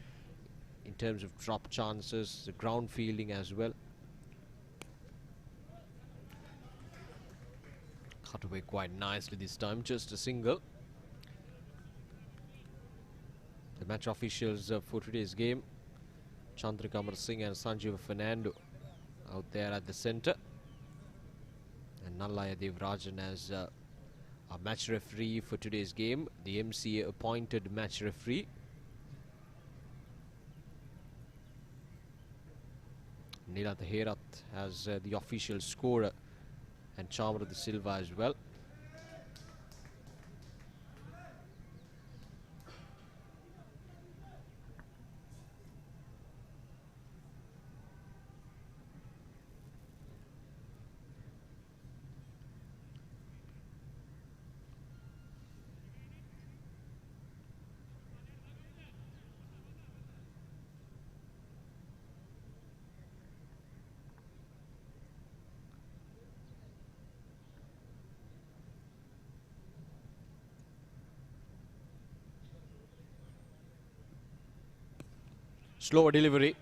Speaker 12: in terms of drop chances, the ground fielding as well. Cut away quite nicely this time, just a single. The match officials for today's game, Chandrika Amar Singh and Sanjeev Fernando, out there at the centre, and Nallaya Devarajan as our match referee for today's game, the MCA appointed match referee. Nila Herat as the official scorer, and Chamra de Silva as well. Slower delivery,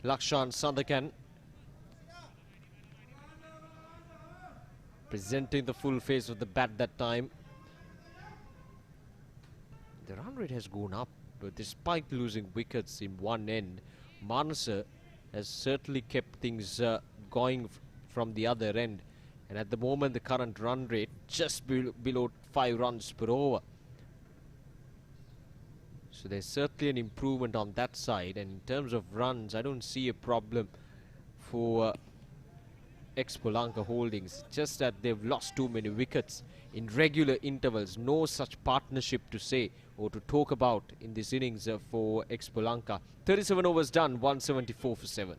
Speaker 12: Lakshan Sandakan presenting the full face of the bat that time. The run rate has gone up, but despite losing wickets in one end, Manasa has certainly kept things going from the other end. And at the moment, the current run rate just below 5 runs per over. So there's certainly an improvement on that side, and in terms of runs, I don't see a problem for Expolanka Holdings. Just that they've lost too many wickets in regular intervals. No such partnership to say or to talk about in this innings for Expolanka. 37 overs done, 174 for 7.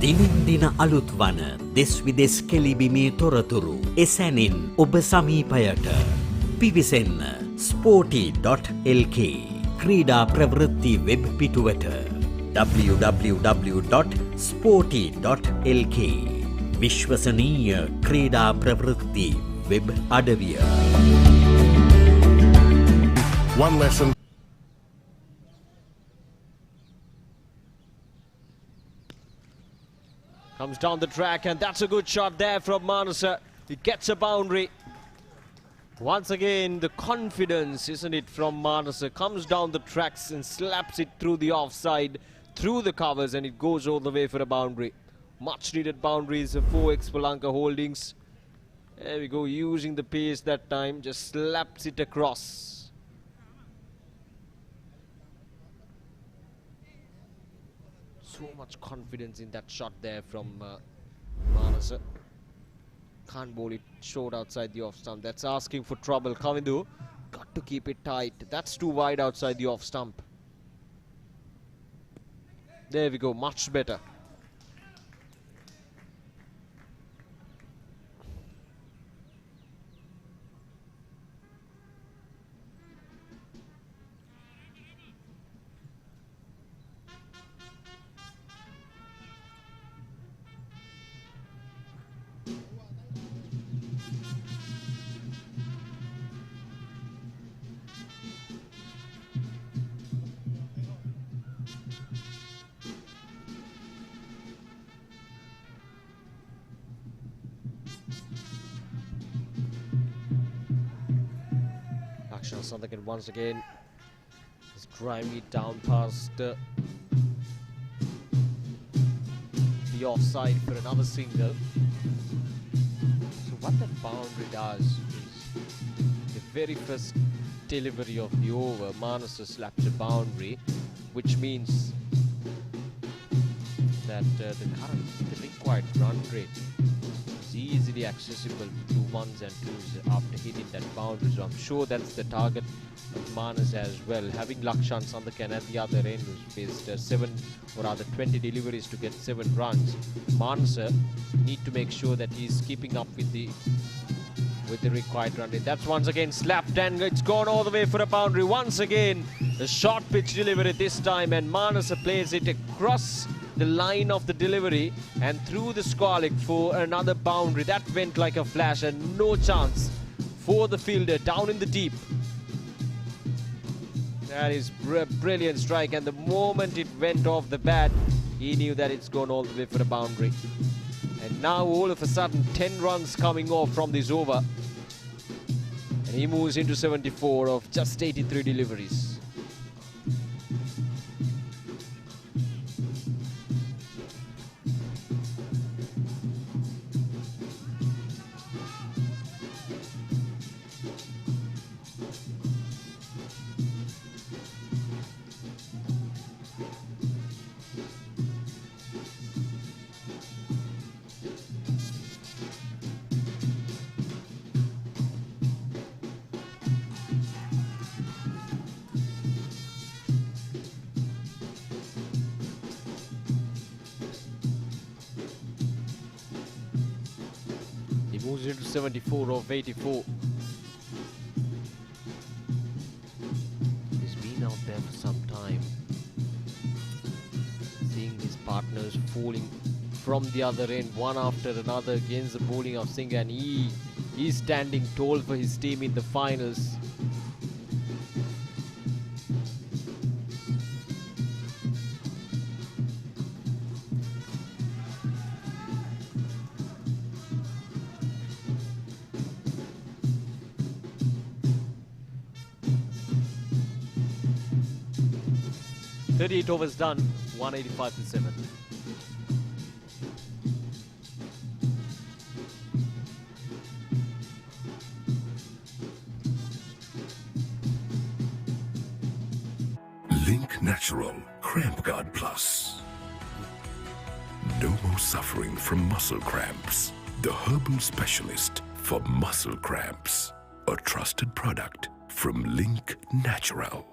Speaker 10: දිනෙන් දින අලුත් වන දෙස් විදෙස් කෙලිබිමේ තොරතුරු එසැනින් ඔබ සමීපයට පිවිසෙන්න Sporty.lk ක්‍රීඩා ප්‍රවෘත්ති web පිටුවට www.sporty.lk විශ්වසනීය ක්‍රීඩා ප්‍රවෘත්ති වෙබ් අඩවිය.
Speaker 9: One lesson.
Speaker 12: Comes down the track, and that's a good shot there from Manasa. He gets a boundary. Once again, the confidence, isn't it, from Manasa, comes down the tracks and slaps it through the offside, through the covers, and it goes all the way for a boundary. Much needed boundaries for Expolanka Holdings. There we go, using the pace that time, just slaps it across. So much confidence in that shot there from Manasa. Can't bowl it short outside the off stump. That's asking for trouble. Kavindu got to keep it tight. That's too wide outside the off stump. There we go, much better. Something once again is driving it down past the offside for another single. So what that boundary does is the very first delivery of the over, Manasa slaps a boundary, which means that the required run rate is easily accessible to ones and twos after hitting that boundary. So I'm sure that's the target of Manas as well. Having Lakshan Sandakan at the other end, who's faced 20 deliveries to get 7 runs. Manas need to make sure that he's keeping up with the required run rate. That's once again slapped, and it's gone all the way for a boundary. Once again, the short pitch delivery this time, and Manas plays it across the line of the delivery and through the Sportylk for another boundary. That went like a flash, and no chance for the fielder down in the deep. That is brilliant strike, and the moment it went off the bat, he knew that it's gone all the way for a boundary. And now all of a sudden 10 runs coming off from this over, and he moves into 74 of just 83 deliveries. Moves into 74 of 84. He's been out there for some time, seeing his partners falling from the other end, one after another against the bowling of Singh, and he's standing tall for his team in the finals. .38 overs done, 185 for 7.
Speaker 5: Link Natural Cramp Guard Plus. No more suffering from muscle cramps. The herbal specialist for muscle cramps. A trusted product from Link Natural.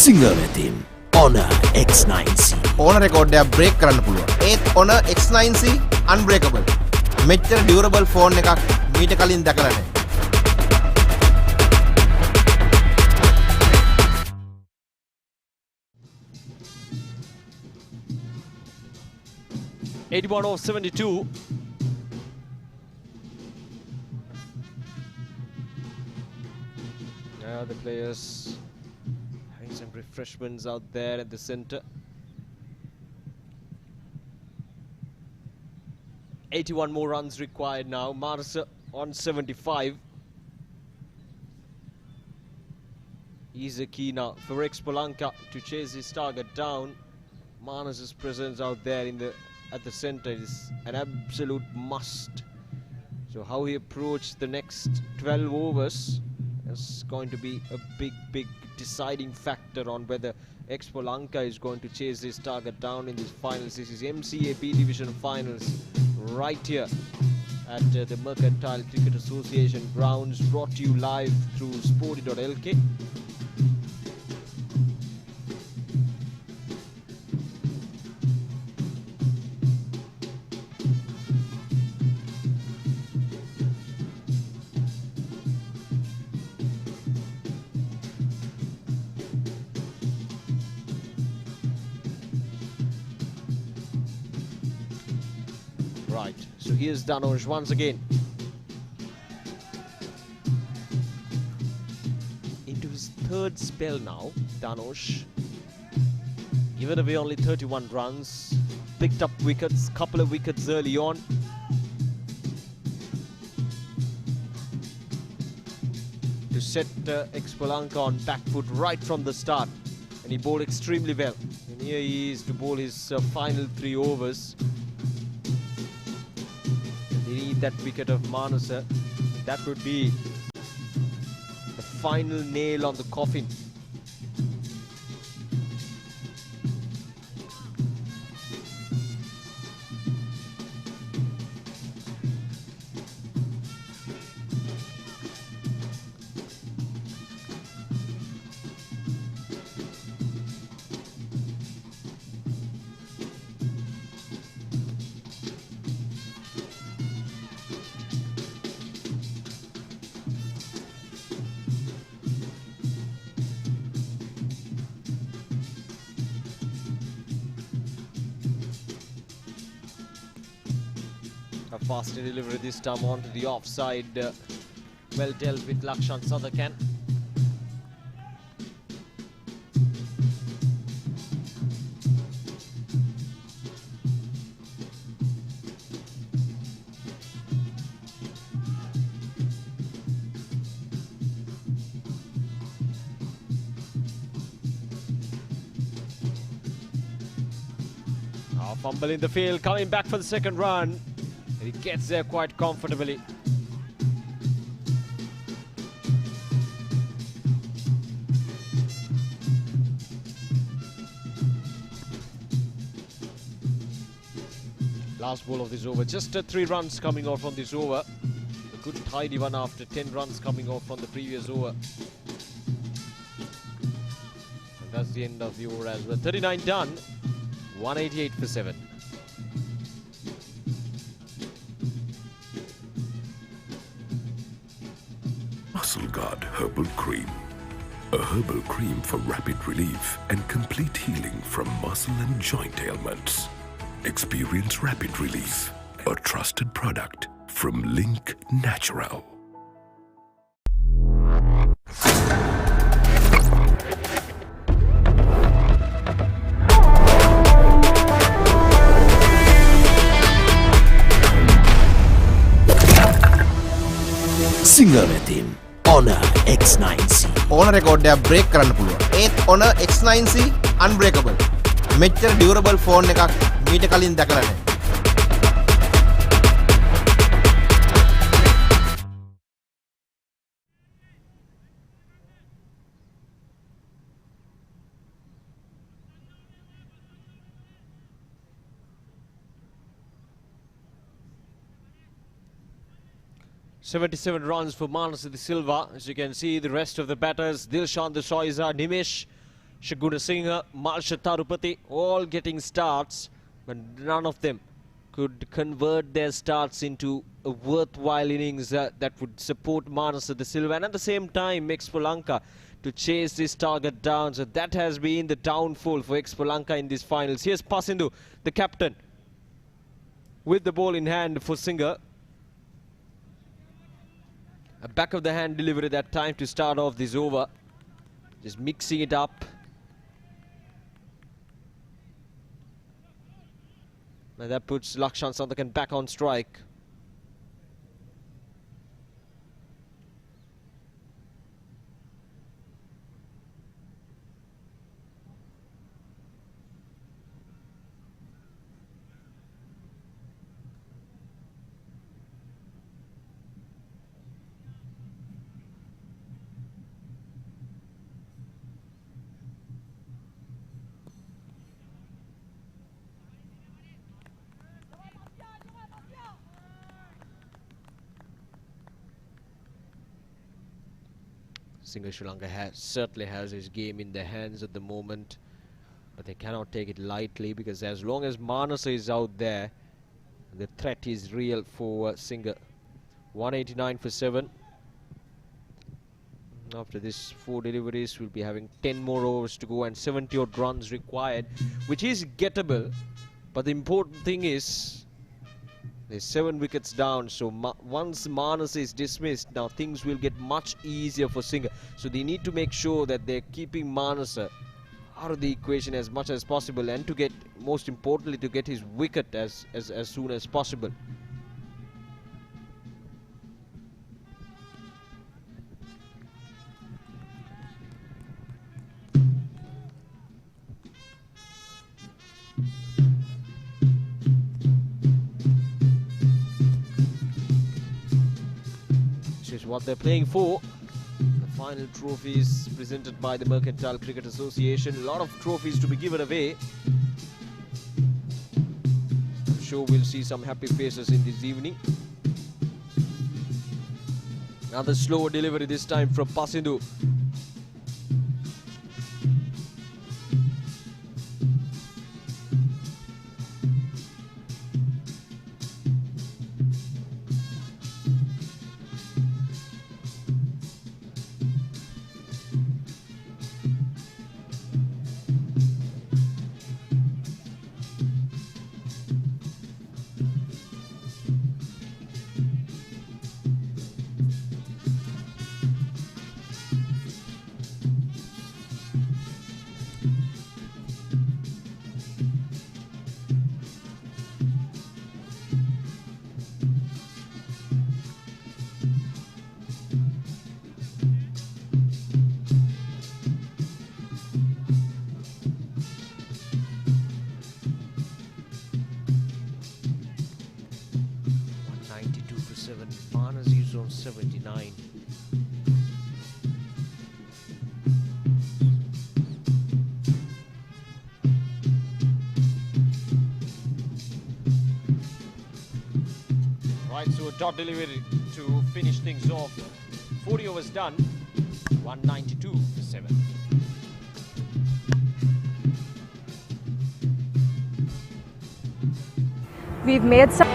Speaker 6: Sinhala වෙතින් Honor X9C.
Speaker 7: ඕන රෙකෝඩ්ඩයක් break කරන්න පුළුවන්. ඒත් Honor X9C unbreakable. මෙච්චර durable phone එකක් මීට කලින් දැකලා නැහැ.
Speaker 12: (81 off 72). Now the players having some refreshments out there at the center. 81 more runs required now. Marsa on 75. He's a key now for Expolanka to chase his target down. Manas's presence out there at the center is an absolute must. So how he approached the next 12 overs is going to be a big deciding factor on whether Expolanka is going to chase his target down in these finals. This is MCA B Division finals right here at the Mercantile Cricket Association grounds, brought to you live through Sporty.lk. Right, so here's Dhanush once again. Into his third spell now, Dhanush. Given away only 31 runs, picked up wickets, couple of wickets early on. To set Expolanka on back foot right from the start. And he bowled extremely well. And here he is to bowl his final 3 overs. They need that wicket of Manasa. That would be the final nail on the coffin. A faster delivery this time onto the offside. Well dealt with Lakshan Sadhakan. Fumble in the field, coming back for the second run. And he gets there quite comfortably. Last ball of this over, just 3 runs coming off from this over. A good tidy one after 10 runs coming off from the previous over. And that's the end of the over as well. 39 done, 188 for 7.
Speaker 5: Muscle Guard Herbal Cream. A herbal cream for rapid relief and complete healing from muscle and joint ailments. Experience rapid relief. A trusted product from Link Natural.
Speaker 6: Sinhala වෙතින් Honor X9C.
Speaker 7: ඕන රෙකෝඩ්ඩයක් break කරන්න පුළුවන්. ඒත් Honor X9C unbreakable. මෙච්චර durable phone එකක් මීට කලින් දැකලා නැහැ.
Speaker 12: 77 runs for Manasa de Silva. As you can see, the rest of the batters, Dilshan Desoiza, Nimesh, Shaguna Singha, Marsha Tarupati, all getting starts, but none of them could convert their starts into a worthwhile innings that would support Manasa de Silva, and at the same time Expolanka to chase this target down. So that has been the downfall for Expolanka in these finals. Here's Pasindu, the captain, with the ball in hand for Singha. A back of the hand delivery that time to start off this over. Just mixing it up. And that puts Lakshan Sandakan back on strike. Sri Lanka certainly has his game in their hands at the moment, but they cannot take it lightly, because as long as Manasa is out there, the threat is real for Singha. 189 for 7. After this 4 deliveries, we'll be having 10 more overs to go and 70 odd runs required, which is gettable, but the important thing is there's 7 wickets down, so once Manasa is dismissed, now things will get much easier for Singha. So they need to make sure that they're keeping Manasa out of the equation as much as possible, and to get, most importantly, to get his wicket as soon as possible. What they're playing for. The final trophies presented by the Mercantile Cricket Association. A lot of trophies to be given away. I'm sure we'll see some happy faces in this evening. Another slower delivery, this time from Pasindu. Manas is on 79. Right, so a dot delivery to finish things off. 40 overs done. 192 for 7.
Speaker 11: We've made some.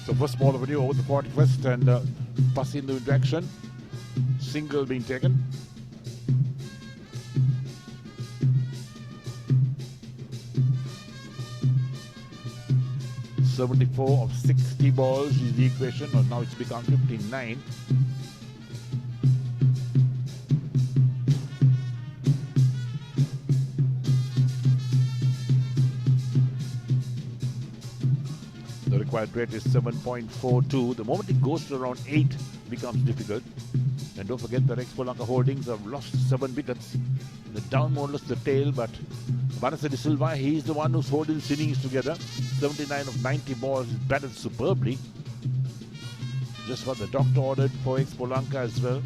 Speaker 1: So first ball of video over the 41st, and Pasindu into action. Single being taken. .74 of 60 balls is the equation, or now it's become 59. The required rate is 7.42. The moment it goes to around 8, it becomes difficult. And don't forget that Expolanka Holdings have lost 7 wickets. The down more or less the tail, but Manasa de Silva, he's the one who's holding his innings together. 79 of 90 balls, is batted superbly. Just what the doctor ordered for Expolanka as well.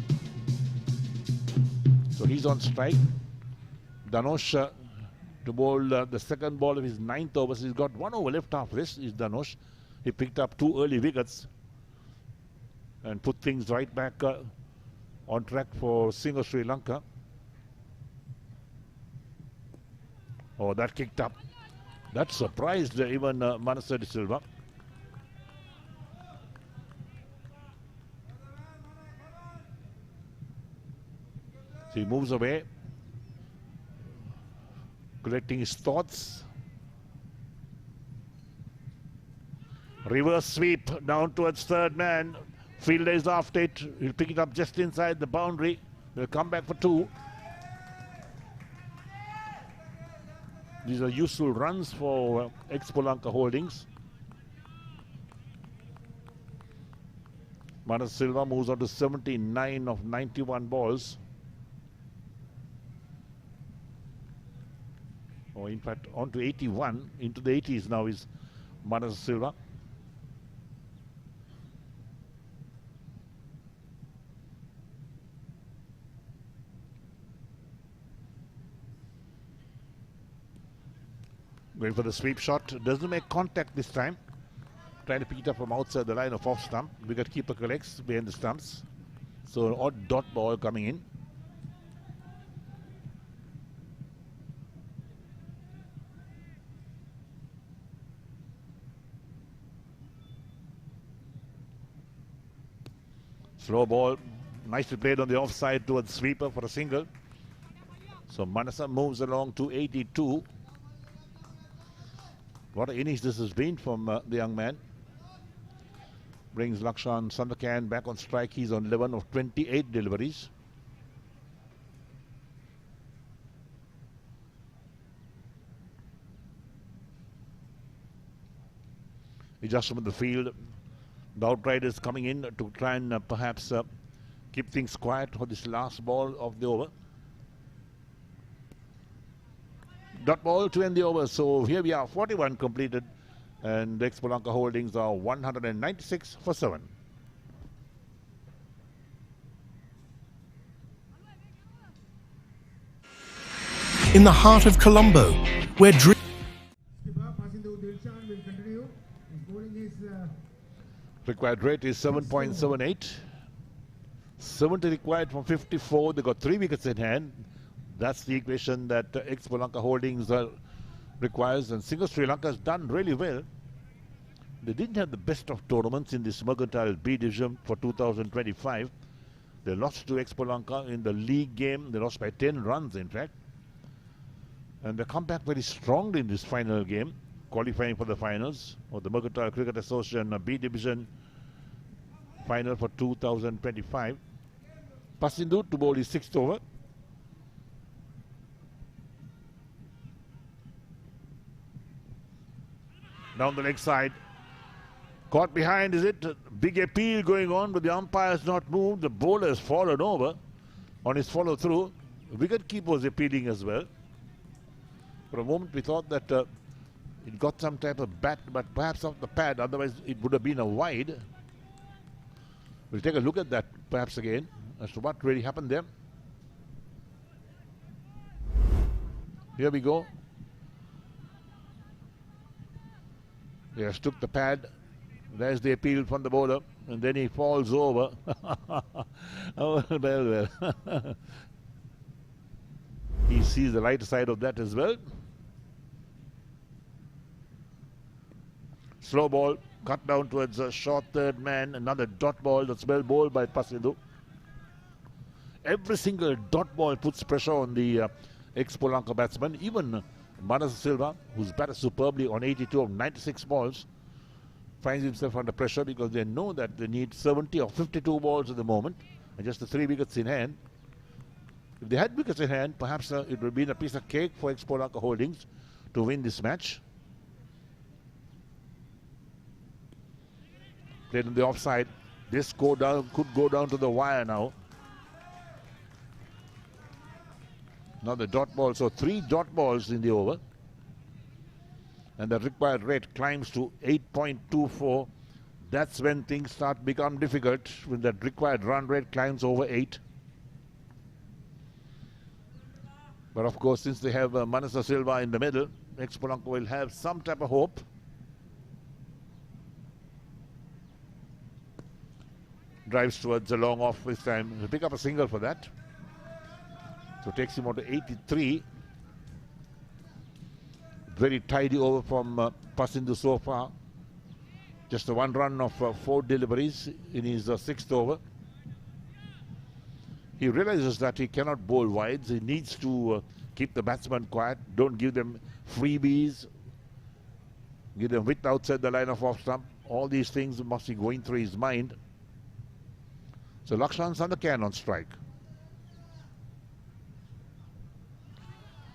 Speaker 1: So he's on strike. Dhanush to bowl the second ball of his 9th over. So he's got 1 over left after this, is Dhanush. He picked up 2 early wickets and put things right back on track for Single Sri Lanka. Oh, that kicked up. That surprised even Manasa de Silva. So he moves away, collecting his thoughts. Reverse sweep down towards third man. Fielder is after it. He'll pick it up just inside the boundary. They'll come back for 2. These are useful runs for Expolanka Holdings. Manas Silva moves on to 79 of 91 balls. Or in fact, on to 81. Into the 80s now is Manas Silva. Going for the sweep shot, doesn't make contact this time. Trying to pick it up from outside the line of off stump. Wicketkeeper collects behind the stumps. So an odd dot ball coming in. Slow ball, nicely played on the offside towards sweeper for a single. So Manasa moves along to 82. What an innings this has been from the young man. Brings Lakshan Sandakan back on strike. He's on 11 of 28 deliveries. Adjustment of the field. The outriders coming in to try and perhaps keep things quiet for this last ball of the over. Dot ball to end the over. So here we are, 41 completed, and the Expolanka Holdings are 196 for 7.
Speaker 13: In the heart of Colombo, where dreams
Speaker 1: required rate is 7.78. 70 required from 54. They got 3 wickets in hand. That's the equation that Expolanka Holdings requires, and Single Sri Lanka has done really well. They didn't have the best of tournaments in this Mercantile B division for 2025. They lost to Expolanka in the league game. They lost by 10 runs, in fact. And they come back very strongly in this final game, qualifying for the finals of the Mercantile Cricket Association B division final for 2025. Pasindu to bowl his 6th over. Down the leg side. Caught behind, is it? Big appeal going on, but the umpire's not moved. The bowler has fallen over on his follow through. Wicketkeeper was appealing as well. For a moment we thought that it got some type of bat, but perhaps off the pad, otherwise it would have been a wide. We'll take a look at that perhaps again as to what really happened there. Here we go. Yes, took the pad. There's the appeal from the bowler, and then he falls over. Oh, well. He sees the right side of that as well. Slow ball, cut down towards a short third man. Another dot ball that's well bowled by Pasindu. Every single dot ball puts pressure on the Expolanka batsman. Even Manas Silva, who's batted superbly on 82 of 96 balls, finds himself under pressure because they know that they need 70 or 52 balls at the moment, and just the 3 wickets in hand. If they had wickets in hand, perhaps it would have been a piece of cake for Expolanka Holdings to win this match. Played on the offside. This could go down to the wire now. Now the dot ball, so 3 dot balls in the over. And the required rate climbs to 8.24. That's when things start to become difficult, when that required run rate climbs over 8. But of course, since they have Manasa Silva in the middle, Expolanka will have some type of hope. Drives towards a long off this time. He'll pick up a single for that. So takes him on to 83. Very tidy over from Pasindu so far. Just a 1 run of 4 deliveries in his 6th over. He realizes that he cannot bowl wides. He needs to keep the batsman quiet. Don't give them freebies. Give them width outside the line of off stump. All these things must be going through his mind. So Lakshan Sandakan on strike.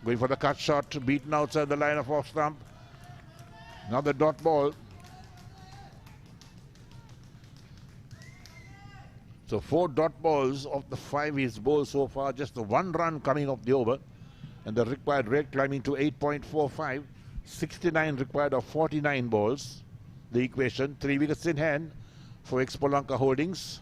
Speaker 1: Going for the cut shot, beaten outside the line of off stump. Another dot ball. So 4 dot balls of the 5 he's bowled so far. Just the 1 run coming off the over. And the required rate climbing to 8.45. 69 required of 49 balls. The equation, 3 wickets in hand for Expolanka Holdings.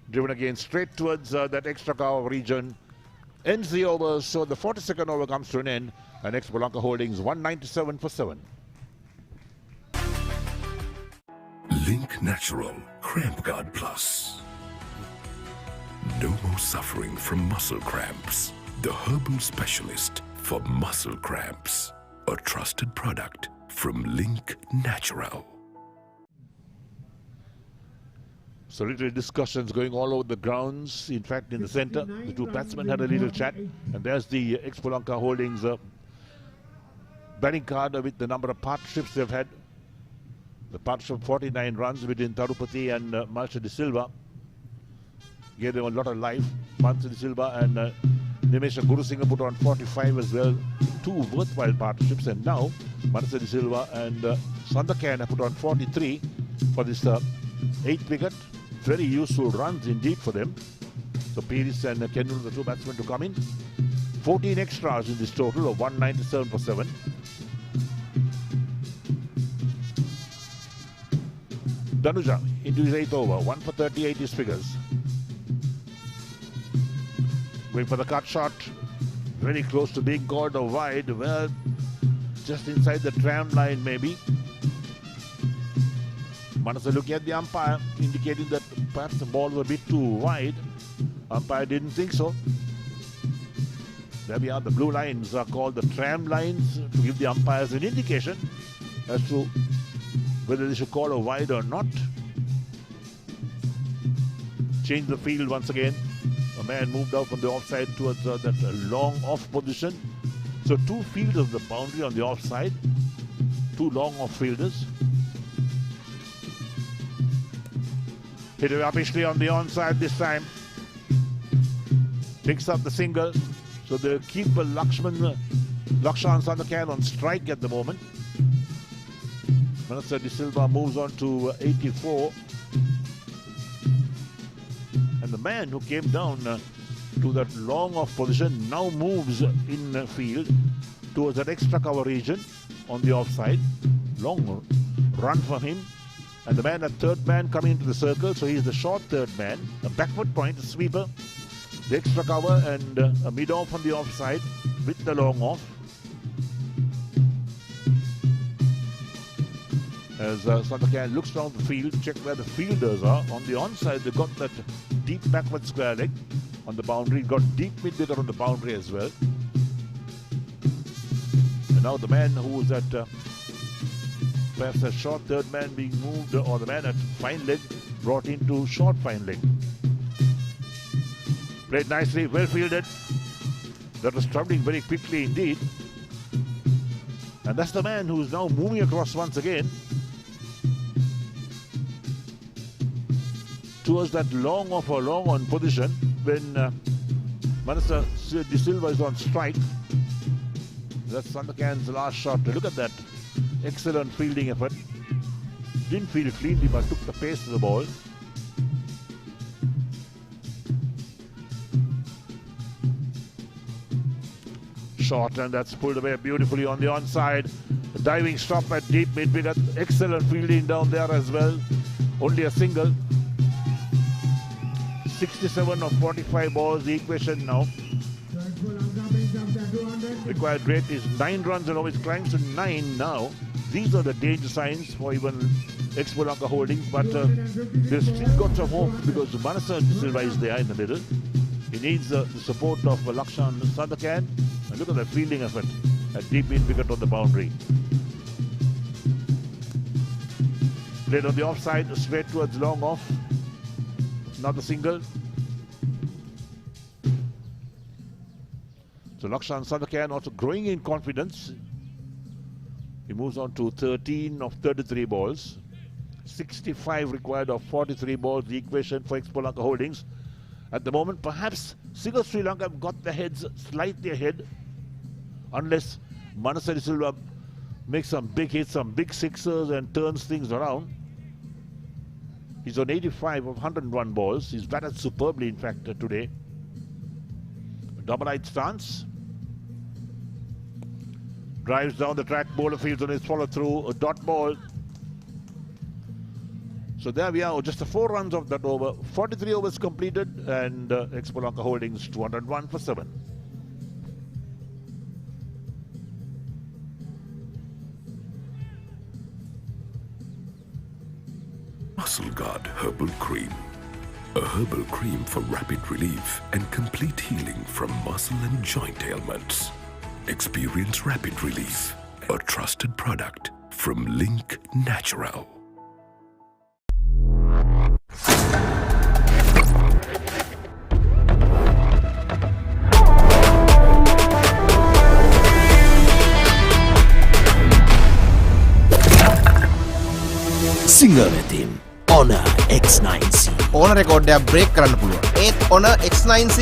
Speaker 1: Driven again straight towards that extra cover region. Ends the over, so the 42nd over comes to an end. And Expolanka Holdings 197 for 7.
Speaker 5: Link Natural Cramp Guard Plus. No more suffering from muscle cramps. The herbal specialist for muscle cramps. A trusted product from Link Natural.
Speaker 1: So little discussions going all over the grounds. In fact, in the center, the 2 batsmen had a little chat. And there's the Expolanka Holdings batting card with the number of partnerships they've had. The partnership of 49 runs between Tarupati and Marsha De Silva gave them a lot of life. Marsha De Silva and Nimesha Gurusingha put on 45 as well. 2 worthwhile partnerships. And now Marsha De Silva and Sandakan have put on 43 for this 8th wicket. Very useful runs indeed for them. So Pires and Kendall, the 2 batsmen to come in. 14 extras in this total of 197 for 7. Danuja into his 8th over, 1 for 38 his figures. Going for the cut shot, very close to being called a wide, well, just inside the tram line maybe. Manasa looking at the umpire, indicating that perhaps the ball was a bit too wide. Umpire didn't think so. There we are, the blue lines are called the tram lines to give the umpires an indication as to whether they should call a wide or not. Change the field once again. A man moved out from the offside towards that long off position. So 2 fielders of the boundary on the offside. 2 long off fielders. Hit it uppishly on the onside this time. Picks up the single. So the keeper Lakshan Sandakan on strike at the moment. Manasa De Silva moves on to 84. And the man who came down to that long off position now moves in field towards that extra cover region on the offside. Long run from him. And the man at 3rd man coming into the circle, so he's the short 3rd man. A backward point, a sweeper, the extra cover, and a mid-off on the offside with the long off. As Sandakan looks down the field, check where the fielders are. On the onside, they got that deep backward square leg on the boundary. Got deep mid-wicket on the boundary as well. And now the man who was at perhaps a short 3rd man being moved, or the man at fine leg brought into short fine leg. Played nicely, well fielded. That was travelling very quickly indeed. And that's the man who's now moving across once again towards that long off or long on position when Manasa De Silva is on strike. That's Sandakan's last shot. Look at that. Excellent fielding effort. Didn't field cleanly but took the pace of the ball. Short, and that's pulled away beautifully on the onside. diving stop at deep mid-wicket. Excellent fielding down there as well. Only a single. 67 of 45 balls, the equation now. Required rate is 9 runs and always climbs to 9 now. These are the danger signs for even Expo Lanka Holdings, but they've still got some hope because Manasa Silva is there in the middle. He needs the support of Lakshan Sandakan. And look at the fielding effort at deep mid-wicket on the boundary. Played on the offside, straight towards long off. Another single. So Lakshan Sandakan also growing in confidence. He moves on to 13 of 33 balls. 65 required of 43 balls, the equation for Expo Lanka Holdings. At the moment, perhaps Single Sri Lanka have got the heads slightly ahead, unless Manasa Silva makes some big hits, some big sixers and turns things around. He's on 85 of 101 balls. He's batted superbly, in fact, today. Double-eyed stance. Drives down the track, bowler fields on his follow-through, a dot ball. So there we are, just the 4 runs of that over. 43 overs completed, and Expo Lanka Holdings 201 for 7.
Speaker 5: Muscle Guard Herbal Cream. A herbal cream for rapid relief and complete healing from muscle and joint ailments. Experience rapid relief. A trusted product from Link Natural.
Speaker 6: Singer team Honor X9C.
Speaker 7: ඕන රෙකෝඩ්ඩයක් break කරන්න පුළුවන්. ඒත් Honor X9C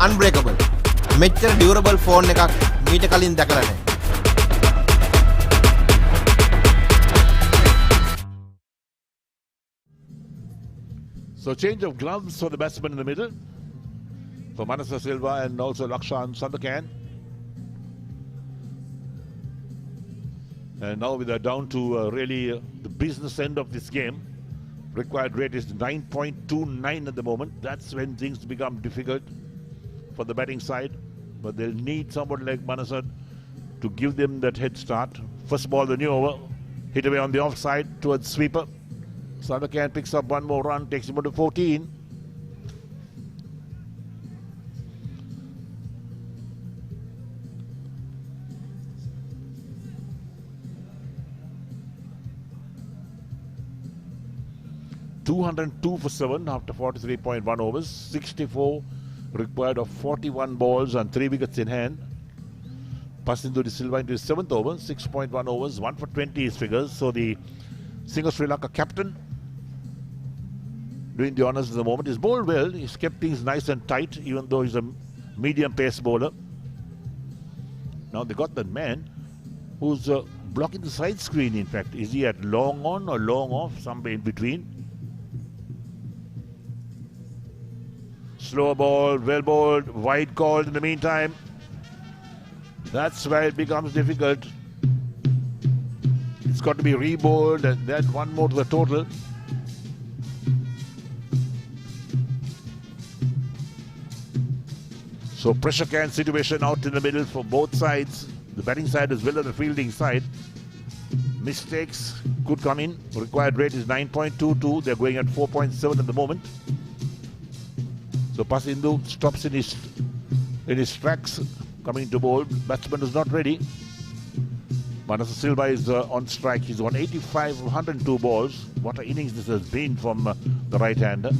Speaker 7: unbreakable. මෙච්චර durable phone එකක් මීට කලින් දැකලා නැහැ.
Speaker 1: So change of gloves for the batsman in the middle. For Manasa Silva and also Lakshan Sandakan. And now we are down to really the business end of this game. Required rate is 9.29 at the moment. That's when things become difficult for the batting side. But they'll need someone like Manasa to give them that head start. First ball, the new over. Hit away on the offside towards sweeper. Sandakan picks up one more run, takes him on to 14. $202 for 7 after 43.1 overs. 64 required of 41 balls and 3 wickets in hand. Pasindu de Silva into his 7th over. 6.1 overs, 1 for 20 his figures. So the Single Sri Lanka captain doing the honours at the moment. He's bowled well. He's kept things nice and tight, even though he's a medium pace bowler. Now they got that man who's blocking the side screen, in fact. Is he at long on or long off? Somewhere in between. Slow ball, well bowled, wide called in the meantime. That's where it becomes difficult. It's got to be re-bowled and then one more to the total. So pressure can situation out in the middle for both sides. The batting side as well as the fielding side. Mistakes could come in. Required rate is 9.22. They're going at 4.7 at the moment. So Pasindu stops in his tracks, coming to bowl. Batsman is not ready. Manasa Silva is on strike. He's on 85 of 102 balls. What an innings this has been from the right-hander.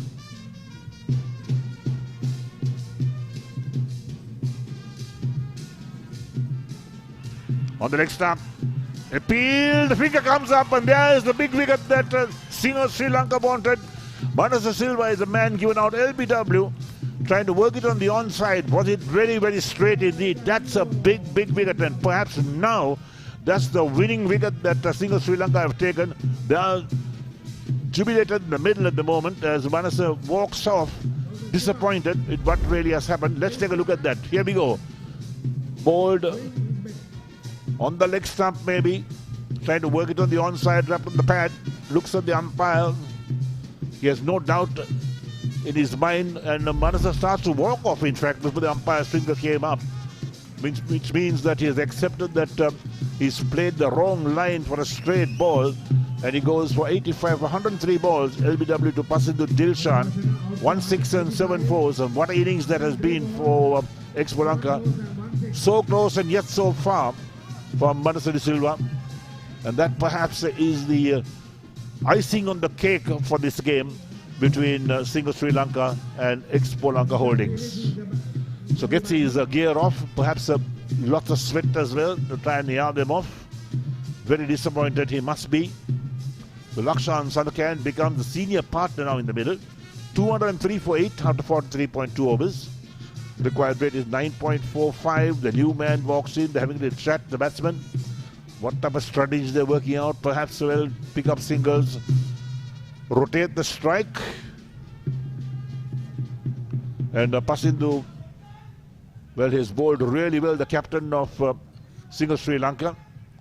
Speaker 1: On the leg stump, appeal, the finger comes up, and there's the big wicket that Sri Lanka wanted. Manasa Silva is a man given out LBW, trying to work it on the onside. Was it very, very straight indeed? That's a big, big wicket, and perhaps now that's the winning wicket that Sri Lanka have taken. They are jubilated in the middle at the moment as Manasa walks off, disappointed with what really has happened. Let's take a look at that. Here we go. Bowled on the leg stump maybe. trying to work it on the onside, wrapped on the pad, looks at the umpire. He has no doubt in his mind, and Manasa starts to walk off, in fact, before the umpire's finger came up, which means that he has accepted that he's played the wrong line for a straight ball, and he goes for 85 for 103 balls. LBW to Pasindu Dilshan, 1 6 and 7 4s, and what innings that has been for Expo Lanka. So close and yet so far from Manasa de Silva, and that perhaps is the icing on the cake for this game between Single Sri Lanka and Expolanka Holdings. So gets his gear off, perhaps lots of sweat as well to try and yard them off. Very disappointed he must be. So Lakshan Sandakan becomes the senior partner now in the middle. 203 for 8 after 43.2 overs. Required rate is 9.45. The new man walks in, they're having to chat the batsman. What type of strategies they're working out? Perhaps well, pick up singles, rotate the strike. And Pasindu, well, he's bowled really well, the captain of Single Sri Lanka.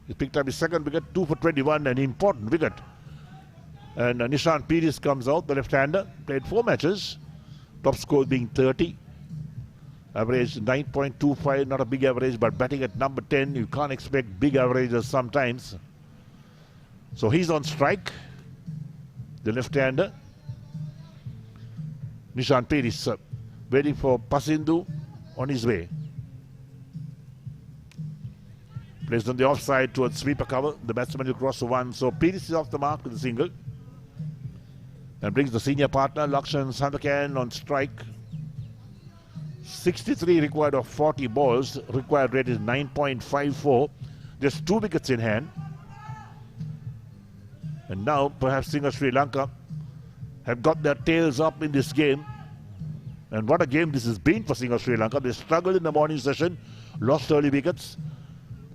Speaker 1: He picked up his second wicket, 2 for 21, an important wicket. And Nishan Pires comes out, the left-hander, played 4 matches, top score being 30. Average 9.25, not a big average, but batting at number 10, you can't expect big averages sometimes. So he's on strike, the left-hander. Nishan Pires waiting for Pasindu on his way. Placed on the offside towards sweeper cover, the batsman will cross the 1, so Pires is off the mark with a single. And brings the senior partner, Lakshan Sandakan, on strike. 63 required of 40 balls. Required rate is 9.54. Just 2 wickets in hand. And now perhaps Single Sri Lanka have got their tails up in this game. And what a game this has been for Single Sri Lanka. They struggled in the morning session, lost early wickets.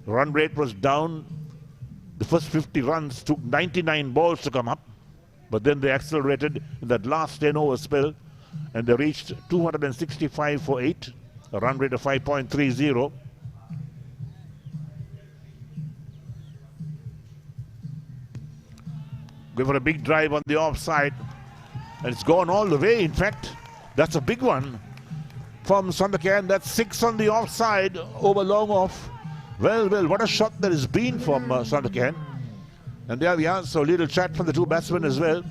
Speaker 1: Run rate was down. The first 50 runs took 99 balls to come up. But then they accelerated in that last 10 over spell, and they reached 265 for 8, a run rate of 5.30. Go for a big drive on the offside, and it's gone all the way. In fact, that's a big one from Sandakan. That's 6 on the offside over long off. Well, what a shot that has been from Sandakan. And there we are, so little chat from the 2 batsmen as well.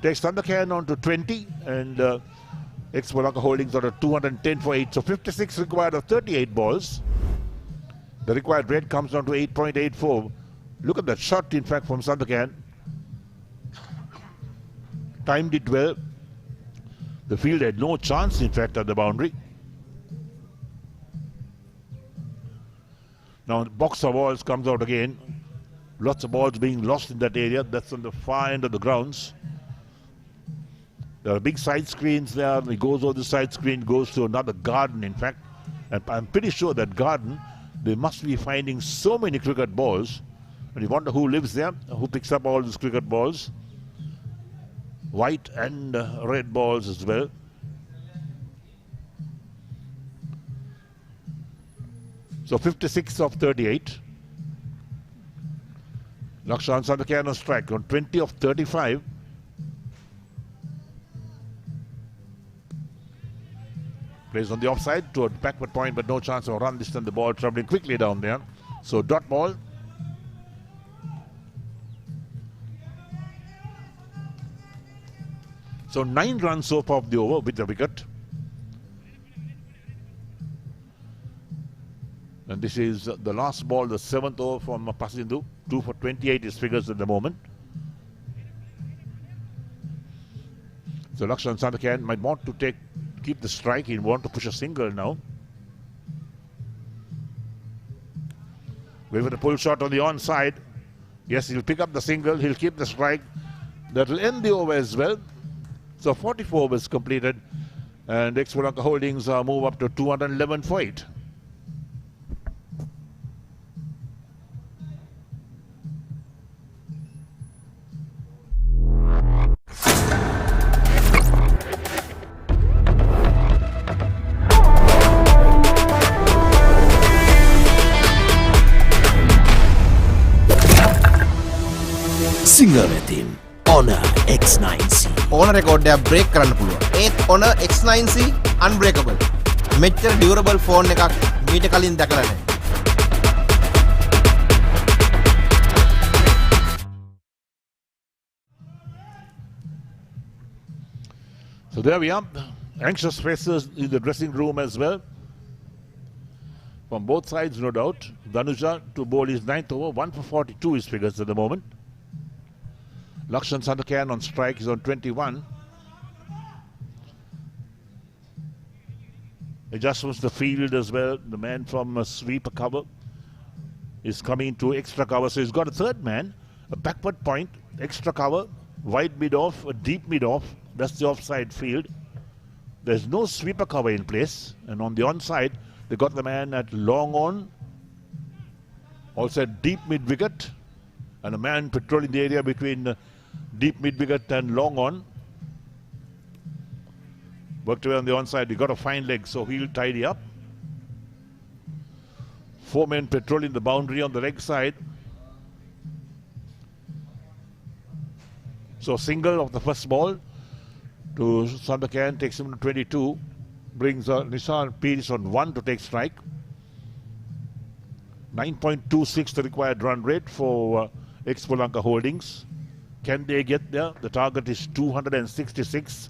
Speaker 1: Takes Sandakan on to 20, and Expo Lanka Holdings on to 210 for 8. So 56 required of 38 balls. The required rate comes down to 8.84. Look at that shot, in fact, from Sandakan. Timed it well. The field had no chance, in fact, at the boundary. Now, box of balls comes out again. Lots of balls being lost in that area. That's on the far end of the grounds. There are big side screens there. He goes over the side screen, goes to another garden, in fact. And I'm pretty sure that garden, they must be finding so many cricket balls. And you wonder who lives there, who picks up all these cricket balls. White and red balls as well. So 56 of 38. Lakshan Sandakan on strike on 20 of 35. Plays on the offside to a backward point, but no chance of a run. This time the ball traveling quickly down there. So dot ball. So 9 runs so far off the over with the wicket. And this is the last ball, the 7th over from Pasindu. 2 for 28 is figures at the moment. So Lakshan Sandakan might want to keep the strike. He'll want to push a single now. Wait for the pull shot on the onside. Yes, he'll pick up the single. He'll keep the strike. That will end the over as well. So 44 overs completed. And Expolanka Holdings move up to 211 for 8.
Speaker 6: Sinhala වෙතින් Honor X9C.
Speaker 7: ඕන රෙකෝඩ්ඩයක් break කරන්න පුළුවන්. ඒත් Honor X9C unbreakable. මෙච්චර durable phone එකක් මීට කලින් දැකලා නැහැ.
Speaker 1: So there we are. Anxious faces in the dressing room as well. From both sides, no doubt. Danuja to bowl his 9th over. 1 for 42 his figures at the moment. Lakshan Sandakan on strike is on 21. Adjustments the field as well. The man from sweeper cover is coming to extra cover. So he's got a third man. A backward point, extra cover, wide mid off, a deep mid off. That's the offside field. There's no sweeper cover in place. And on the onside, they got the man at long on. Also at deep mid wicket. And a man patrolling the area between deep mid wicket and long on. Worked away on the onside. We got a fine leg, so he'll tidy up. 4 men patrolling the boundary on the leg side. So single of the first ball to Sandakan, takes him to 22. Brings Nishan Pires on 1 to take strike. 9.26 the required run rate for Expo Lanka Holdings. Can they get there? The target is 266.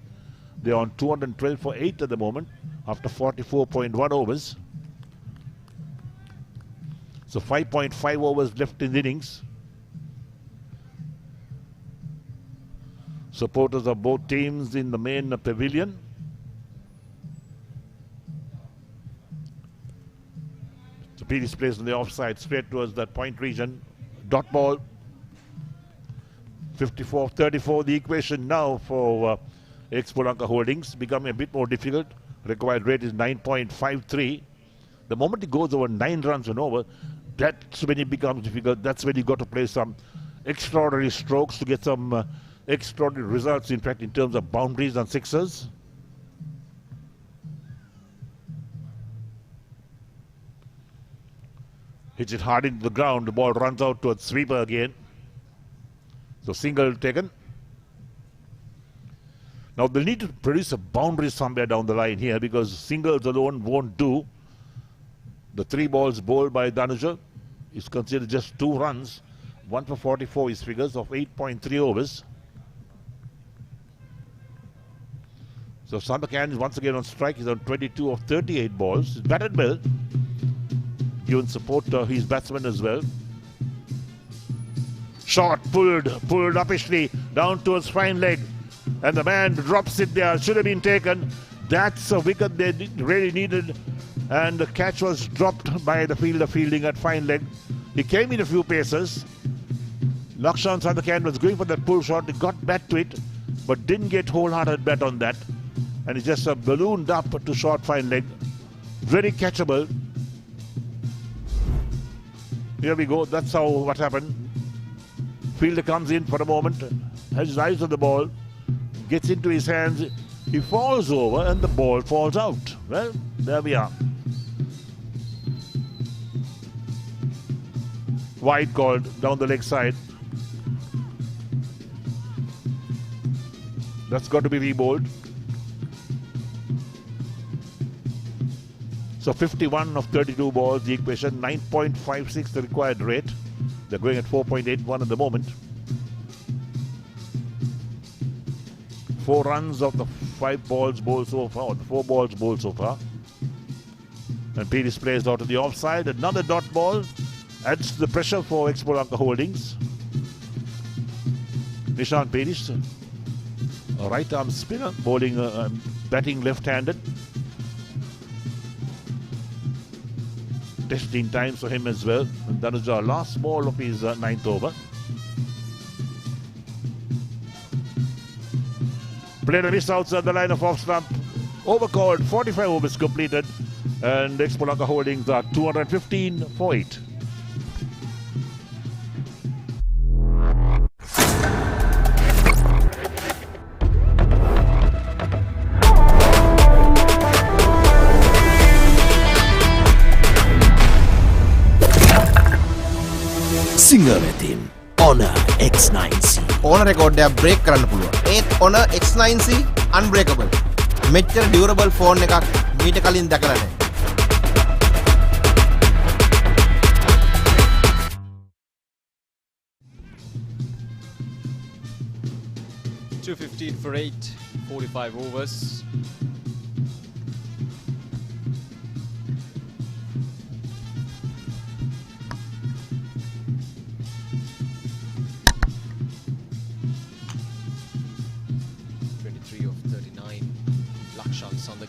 Speaker 1: They're on 212 for 8 at the moment after 44.1 overs. So 5.5 overs left in the innings. Supporters of both teams in the main pavilion. So Pires plays on the offside straight towards that point region. Dot ball. 54-34 the equation now for Expolanka Holdings, becoming a bit more difficult. Required rate is 9.53. The moment it goes over 9 runs and over, that's when it becomes difficult. That's when you got to play some extraordinary strokes to get some extraordinary results, in fact, in terms of boundaries and sixers. Hits it hard into the ground. The ball runs out towards sweeper again. So single taken. Now they'll need to produce a boundary somewhere down the line here because singles alone won't do. The 3 balls bowled by Danuja is considered just 2 runs. 1 for 44 is figures of 8.3 overs. So Sandakan is once again on strike. He's on 22 of 38 balls. He's batted well. Given support to his batsmen as well. Shot pulled uppishly down towards fine leg. And the man drops it there. Should have been taken. That's a wicket they really needed. And the catch was dropped by the fielder fielding at fine leg. He came in a few paces. Lakshan Sandakan was going for that pull shot. He got back to it, but didn't get wholehearted bat on that. And he just ballooned up to short fine leg. Very catchable. Here we go. That's what happened. Fielder comes in for a moment, has his eyes on the ball, gets into his hands, he falls over and the ball falls out. Well, there we are. Wide called down the leg side. That's got to be re-bowled. So 51 of 32 balls, the equation, 9.56 the required rate. They're going at 4.81 at the moment. 4 runs of the 5 balls bowled so far, or the 4 balls bowled so far. And Pires plays out to the offside. Another dot ball adds to the pressure for Expolanka Holdings. Nishan Pires, a right arm spinner, bowling, batting left-handed. Testing times for him as well. And that is our last ball of his 9th over. Played a miss outside the line of off stump. Overcalled, 45 overs completed. And Expolanka Holdings are 215 for 8.
Speaker 6: Sinhala වෙතින් Honor X9C.
Speaker 7: ඕන record එකක් break කරන්න පුළුවන්. ඒත් Honor X9C unbreakable. මෙච්චර durable phone එකක් මීට කලින් දැකලා නැහැ.
Speaker 12: 215 for 8, 45 overs.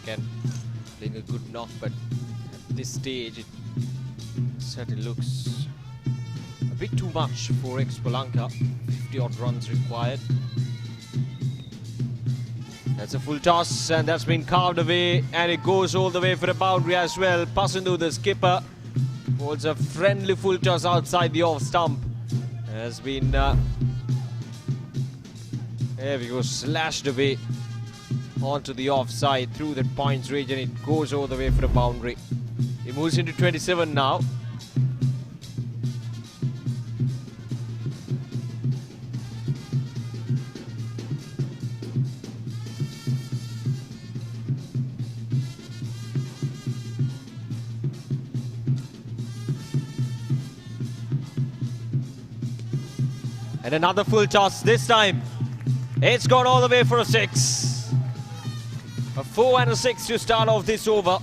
Speaker 12: Again, playing a good knock, but at this stage it certainly looks a bit too much for Expolanka. 50 odd runs required. That's a full toss, and that's been carved away, and it goes all the way for a boundary as well. Pasandu, the skipper, holds a friendly full toss outside the off stump. Has been there we go, slashed away onto the offside through that points range, and it goes all the way for a boundary. He moves into 27 now. And another full toss this time. It's gone all the way for a 6. A 4 and a 6 to start off this over.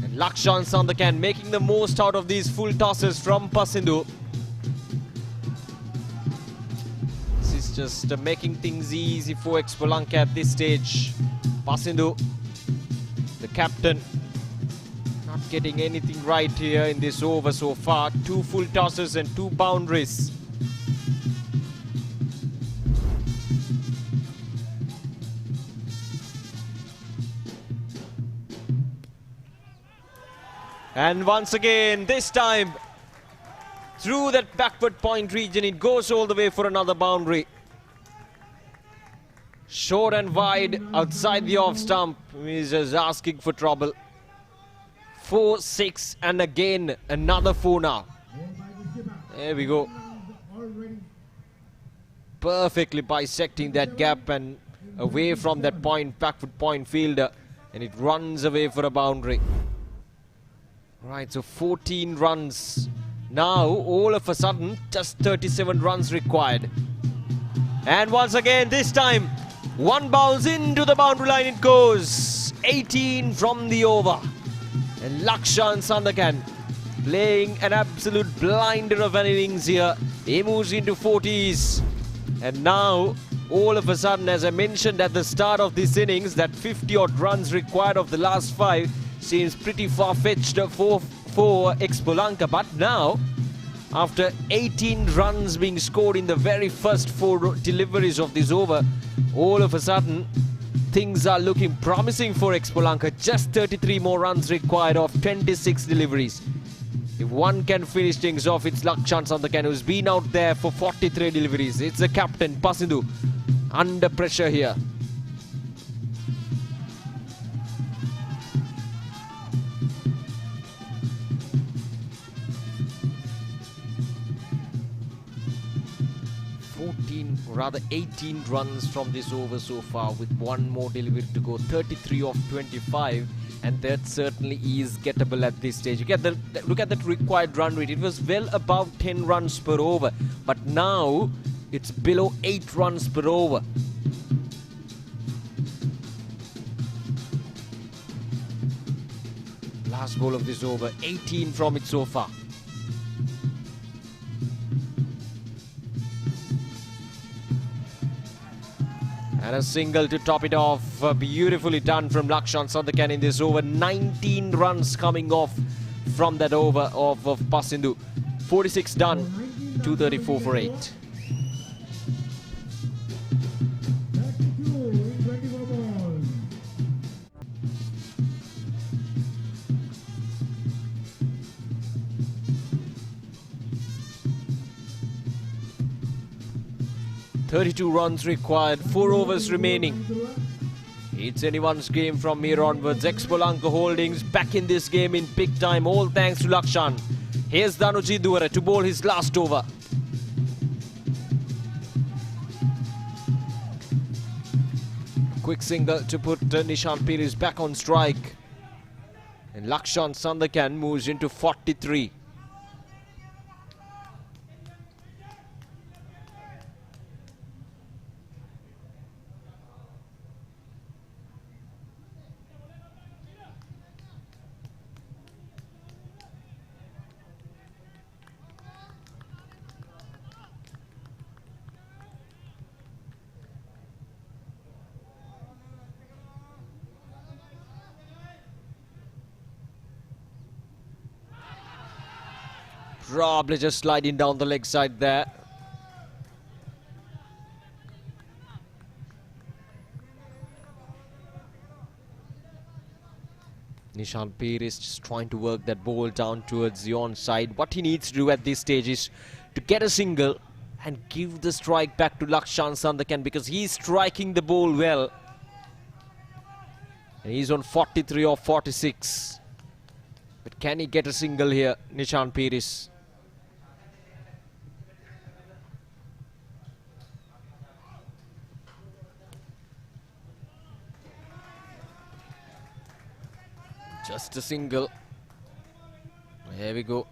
Speaker 12: And Lakshan Sandakan making the most out of these full tosses from Pasindu. This is just making things easy for Expolanka at this stage. Pasindu, the captain, not getting anything right here in this over so far. 2 full tosses and 2 boundaries. And once again, this time, through that backward point region, it goes all the way for another boundary. Short and wide, outside the off stump, he's just asking for trouble. 4, 6, and again, another 4 now. There we go. Perfectly bisecting that gap and away from that point, backward point fielder, and it runs away for a boundary. Right, so 14 runs. Now, all of a sudden, just 37 runs required. And once again, this time, 1 bounce into the boundary line it goes. 18 from the over. And Lakshan Sandakan playing an absolute blinder of an innings here. He moves into 40s. And now, all of a sudden, as I mentioned at the start of this innings, that 50 odd runs required of the last 5 seems pretty far-fetched for Expolanka. But now, after 18 runs being scored in the very first 4 deliveries of this over, all of a sudden, things are looking promising for Expolanka. Just 33 more runs required of 26 deliveries. If one can finish things off, it's Lakshan Sandakan, who's been out there for 43 deliveries. It's the captain, Pasindu, under pressure here. Rather 18 runs from this over so far, with 1 more delivery to go. 33 of 25, and that certainly is gettable at this stage. Look at that required run rate. It was well above 10 runs per over, but now it's below 8 runs per over. Last ball of this over, 18 from it so far. And a single to top it off. Beautifully done from Lakshan Sandakan in this over. 19 runs coming off from that over of Pasindu. 46 done, 234 for 8. 32 runs required, 4 overs remaining. It's anyone's game from here onwards. Expolanka Holdings back in this game in big time, all thanks to Lakshan. Here's Dhanuji Duara to bowl his last over. quick single to put Nishan Pires back on strike. And Lakshan Sandakan moves into 43. Probably just sliding down the leg side there. Nishan Pires just trying to work that ball down towards the onside. What he needs to do at this stage is to get a single and give the strike back to Lakshan Sandakan, because he's striking the ball well. And he's on 43 or 46. But can he get a single here, Nishan Pires? Just a single. Here we go.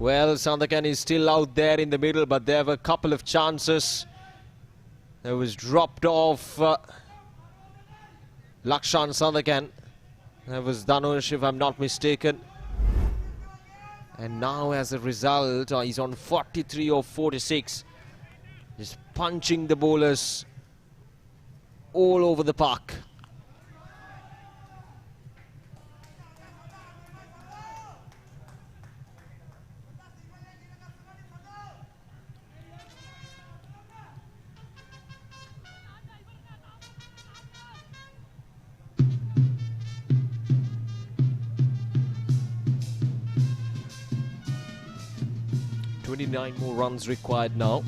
Speaker 12: Well, Sandakan is still out there in the middle, but there were a couple of chances. That was dropped off Lakshan Sandakan. That was Dhanush, if I'm not mistaken. And now as a result, he's on 43 or 46. Just punching the bowlers all over the park. Nine more runs required now.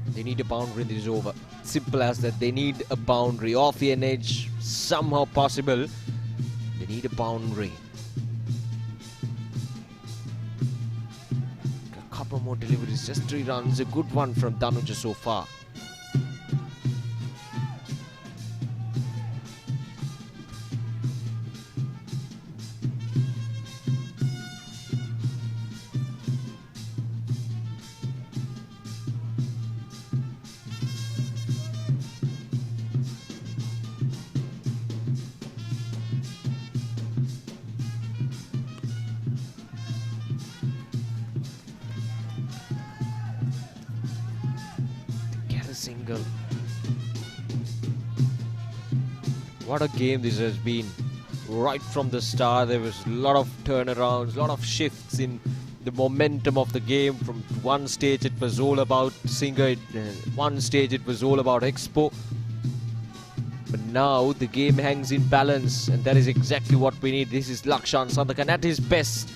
Speaker 12: They need a boundary in this over. Simple as that. They need a boundary off the edge, somehow possible. They need a boundary. A couple more deliveries, just 3 runs. A good one from Dhanuja so far. Single. What a game this has been. Right from the start, there was a lot of turnarounds, a lot of shifts in the momentum of the game. From one stage it was all about Singer, one stage it was all about Expo. But now the game hangs in balance, and that is exactly what we need. This is Lakshan Sandakan at his best.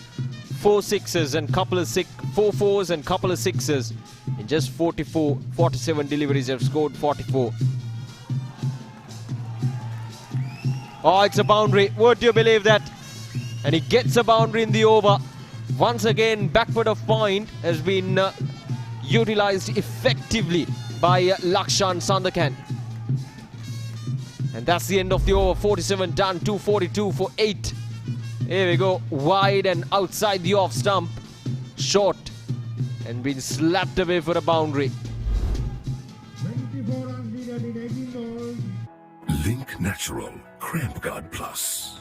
Speaker 12: 4 sixes and couple of 4 fours and couple of sixes. In just 47 deliveries, have scored 44. Oh, it's a boundary. Would you believe that? And he gets a boundary in the over. Once again, backward of point has been utilized effectively by Lakshan Sandakan. And that's the end of the over. 47 done, 242 for 8. Here we go. Wide and outside the off stump. Short. And been slapped away for a boundary.
Speaker 8: 24 runs needed in 18 balls.
Speaker 5: Link Natural Cramp Guard Plus.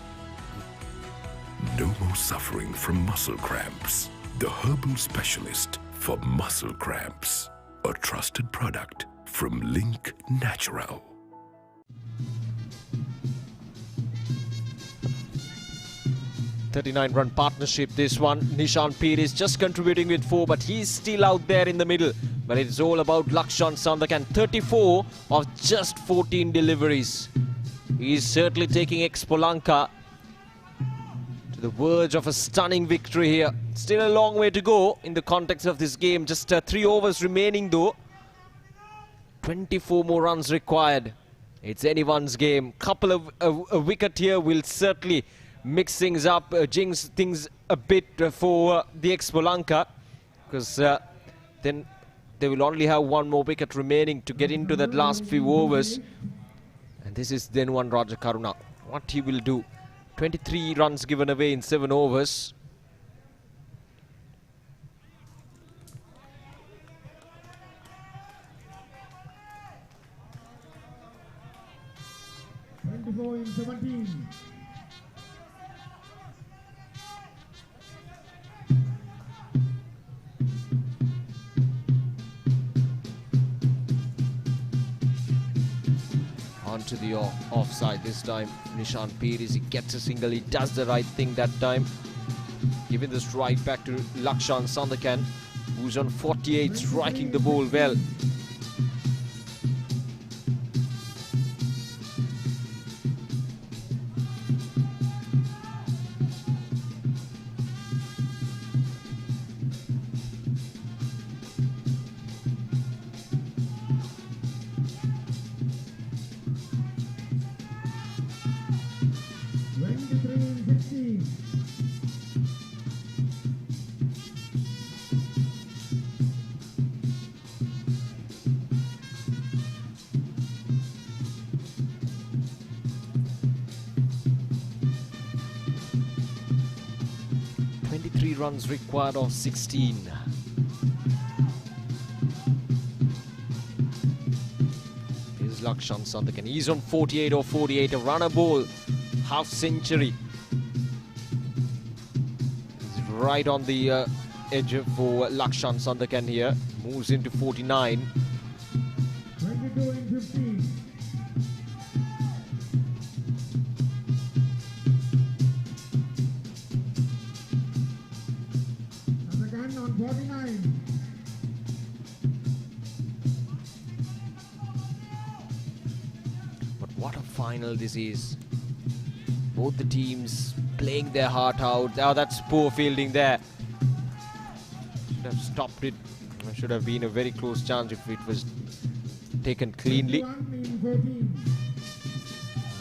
Speaker 5: No more suffering from muscle cramps. The herbal specialist for muscle cramps. A trusted product from Link Natural.
Speaker 12: 39-run partnership, this one. Nishan Pires just contributing with 4, but he's still out there in the middle. But it's all about Lakshan Sandakan. 34 of just 14 deliveries. He's certainly taking Expolanka to the verge of a stunning victory here. Still a long way to go in the context of this game. Just 3 overs remaining though. 24 more runs required. It's anyone's game. Couple of a wicket here will certainly mix things up, jinx things a bit for the Expo Lanka, because then they will only have one more wicket remaining to get into that last few overs. And this is then one Raja Karuna. What he will do. 23 runs given away in 7 overs.
Speaker 8: In 17.
Speaker 12: Onto the offside this time. Nishan Pires, he gets a single. He does the right thing that time. Giving the strike back to Lakshan Sandakan, who's on 48, striking the ball well. Runs required of 16. Here's Lakshan Sandakan. He's on 48 or 48. A runner ball, half century. He's right on the edge for Lakshan Sandakan here. Moves into 49.
Speaker 8: 22 in 15. On 49.
Speaker 12: But what a final this is. Both the teams playing their heart out. Oh, that's poor fielding there. Should have stopped it. It should have been a very close chance if it was taken cleanly.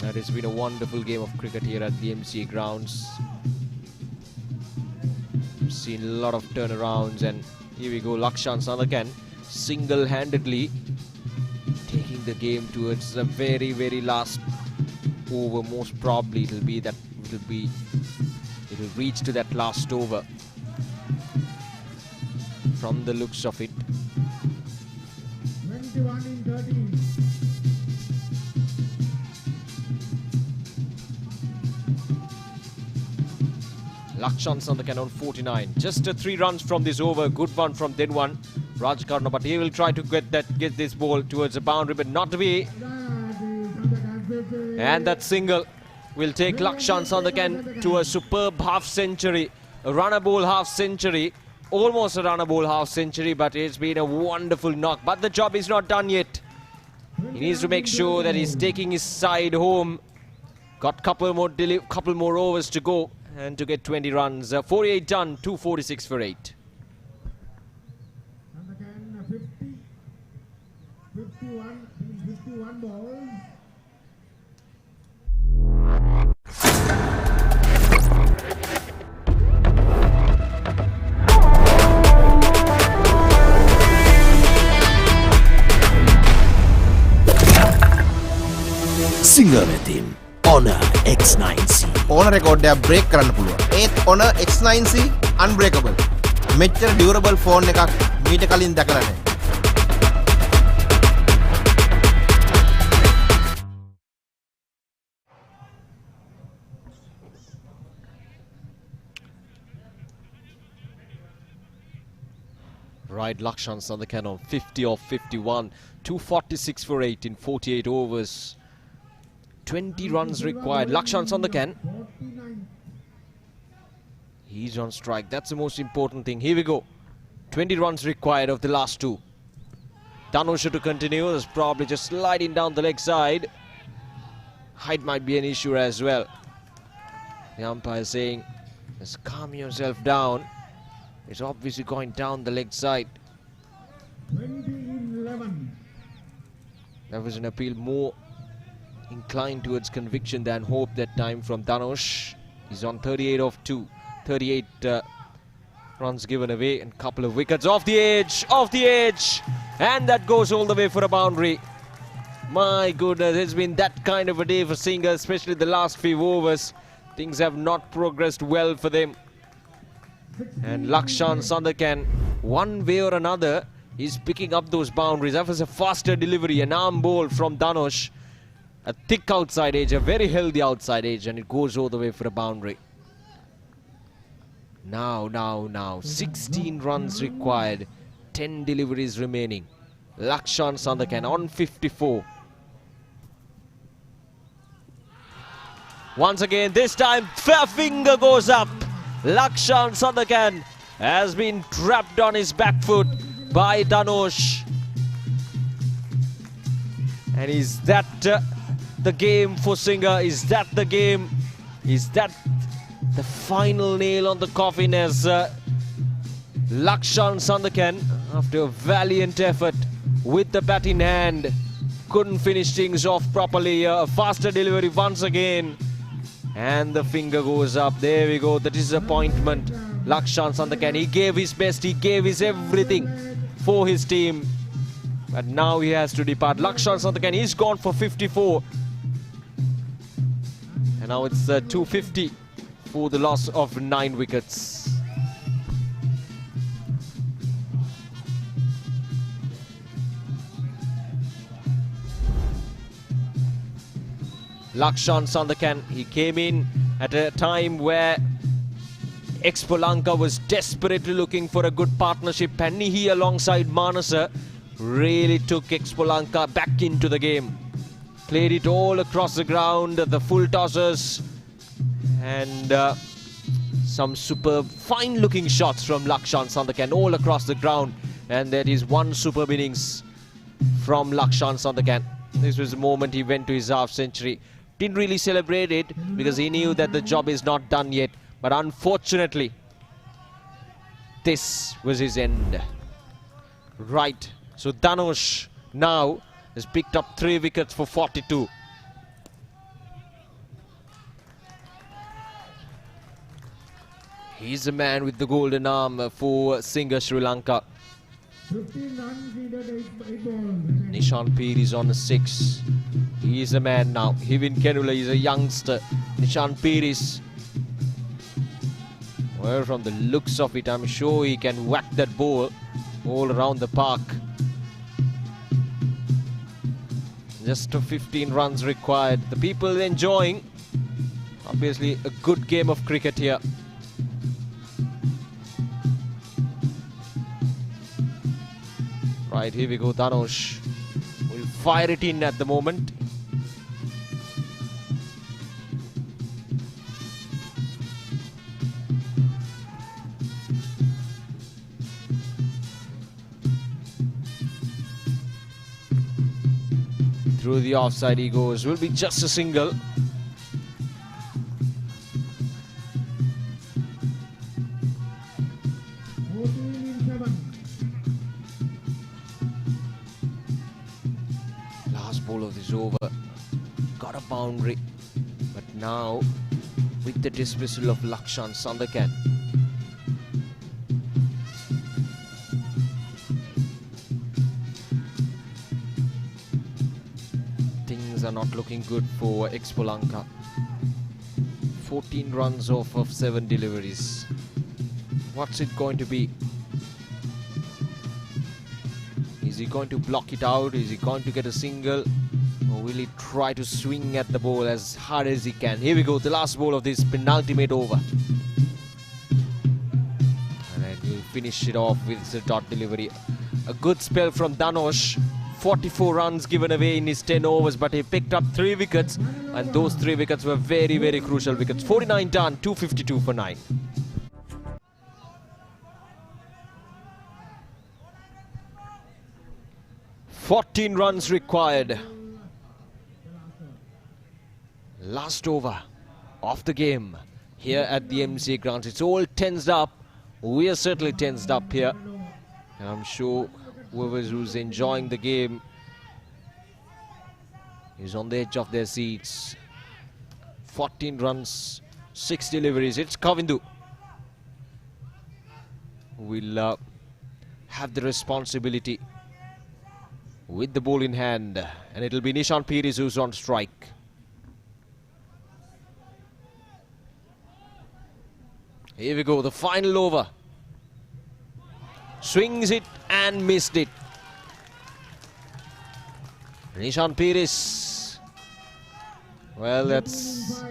Speaker 12: That has been a wonderful game of cricket here at the MCA grounds. Seen a lot of turnarounds, and here we go. Lakshan Sandakan single-handedly taking the game towards the very, very last over. Most probably it'll reach to that last over from the looks of it.
Speaker 8: 21 in 13.
Speaker 12: Lakshan Sandakan on 49. Just 3 runs from this over. Good one from then one. Rajkarna, but he will try to get this ball towards the boundary, but not to be. And that single will take Lakshan Sandakan to a superb half century. A runner ball half century. Almost a runner ball half century, but it's been a wonderful knock. But the job is not done yet. He needs to make sure that he's taking his side home. Got couple more overs to go. And to get 20 runs, 48 done, 246 for 8.
Speaker 8: And again 51 balls.
Speaker 6: Single team Honor X9C.
Speaker 7: ඕන රෙකෝඩ්ඩයක් break කරන්න පුළුවන්. ඒත් Honor X9C unbreakable. මෙච්චර durable phone එකක් මීට කලින් දැකලා නැහැ.
Speaker 12: Right, Lakshan Sandakan on 50 off 51, 246 for 8 in 48 overs. 20 runs required. Lakshan Sandakan. He's on strike. That's the most important thing. Here we go. 20 runs required of the last 2. Danusha to continue. That's probably just sliding down the leg side. Height might be an issue as well. The umpire saying, just calm yourself down. It's obviously going down the leg side.
Speaker 8: 20 in 11.
Speaker 12: That was an appeal more inclined towards conviction than hope that time from Dhanush. He's on 38 of 2. 38 runs given away and couple of wickets off the edge, and that goes all the way for a boundary. My goodness, it's been that kind of a day for Singha, especially the last few overs. Things have not progressed well for them. And Lakshan Sandakan, one way or another, is picking up those boundaries. That was a faster delivery, an arm ball from Dhanush. A thick outside edge, a very healthy outside edge, and it goes all the way for a boundary. Now, 16 runs required, 10 deliveries remaining. Lakshan Sandakan on 54. Once again, this time, fair finger goes up. Lakshan Sandakan has been trapped on his back foot by Dhanush. And is that the game for Singha? Is that the game? Is that the final nail on the coffin as Lakshan Sandakan, after a valiant effort with the bat in hand, couldn't finish things off properly. A faster delivery once again. And the finger goes up. There we go. The disappointment. Lakshan Sandakan, he gave his best. He gave his everything for his team. But now he has to depart. Lakshan Sandakan, he's gone for 54. And now it's 250 for the loss of 9 wickets. Lakshan Sandakan, he came in at a time where Expolanka was desperately looking for a good partnership. And he, alongside Manasa, really took Expolanka back into the game. Played it all across the ground, the full tossers, and some superb, fine-looking shots from Lakshan Sandakan all across the ground. And that is one superb innings from Lakshan Sandakan. This was the moment he went to his half-century. Didn't really celebrate it because he knew that the job is not done yet. But unfortunately, this was his end. Right. So Dhanush now has picked up 3 wickets for 42. He's the man with the golden arm for Singha Sri Lanka.
Speaker 8: 15 runs needed, 8 balls.
Speaker 12: Nishan Peer is on a 6. He is a man now. Hivin Kenula is a youngster. Nishan Peer is, well, from the looks of it, I'm sure he can whack that ball all around the park. Just 15 runs required. The people enjoying, obviously, a good game of cricket here. Right, here we go. Dhanush will fire it in at the moment. Through the offside he goes. Will be just a single. Last ball of this over. Got a boundary. But now, with the dismissal of Lakshan Sandakan, are not looking good for Expolanka. 14 runs off of 7 deliveries. What's it going to be? Is he going to block it out? Is he going to get a single? Or will he try to swing at the ball as hard as he can? Here we go, the last ball of this penultimate over. And then he'll finish it off with the dot delivery. A good spell from Dhanush. 44 runs given away in his 10 overs, but he picked up 3 wickets, and those 3 wickets were very, very crucial wickets. 49 done, 252 for 9. "14 runs required. Last over of the game here at the MCA grounds. It's all tensed up. We are certainly tensed up here. And I'm sure whoever's enjoying the game is on the edge of their seats. 14 runs, 6 deliveries. It's Kavindu who will have the responsibility with the ball in hand, and it'll be Nishan Piris who's on strike. Here we go, the final over. Swings it and missed it. Nishan Piris. Well, that's,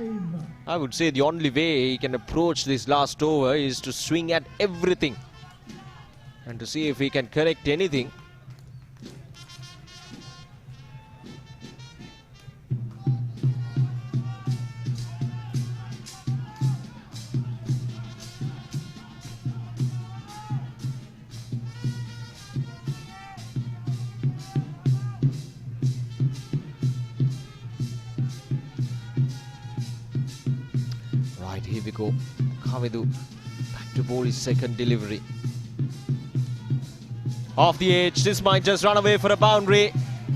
Speaker 12: I would say, the only way he can approach this last over is to swing at everything and to see if he can correct anything. Right, here we go. Kavindu back to bowl his second delivery. Off the edge, this might just run away for a boundary.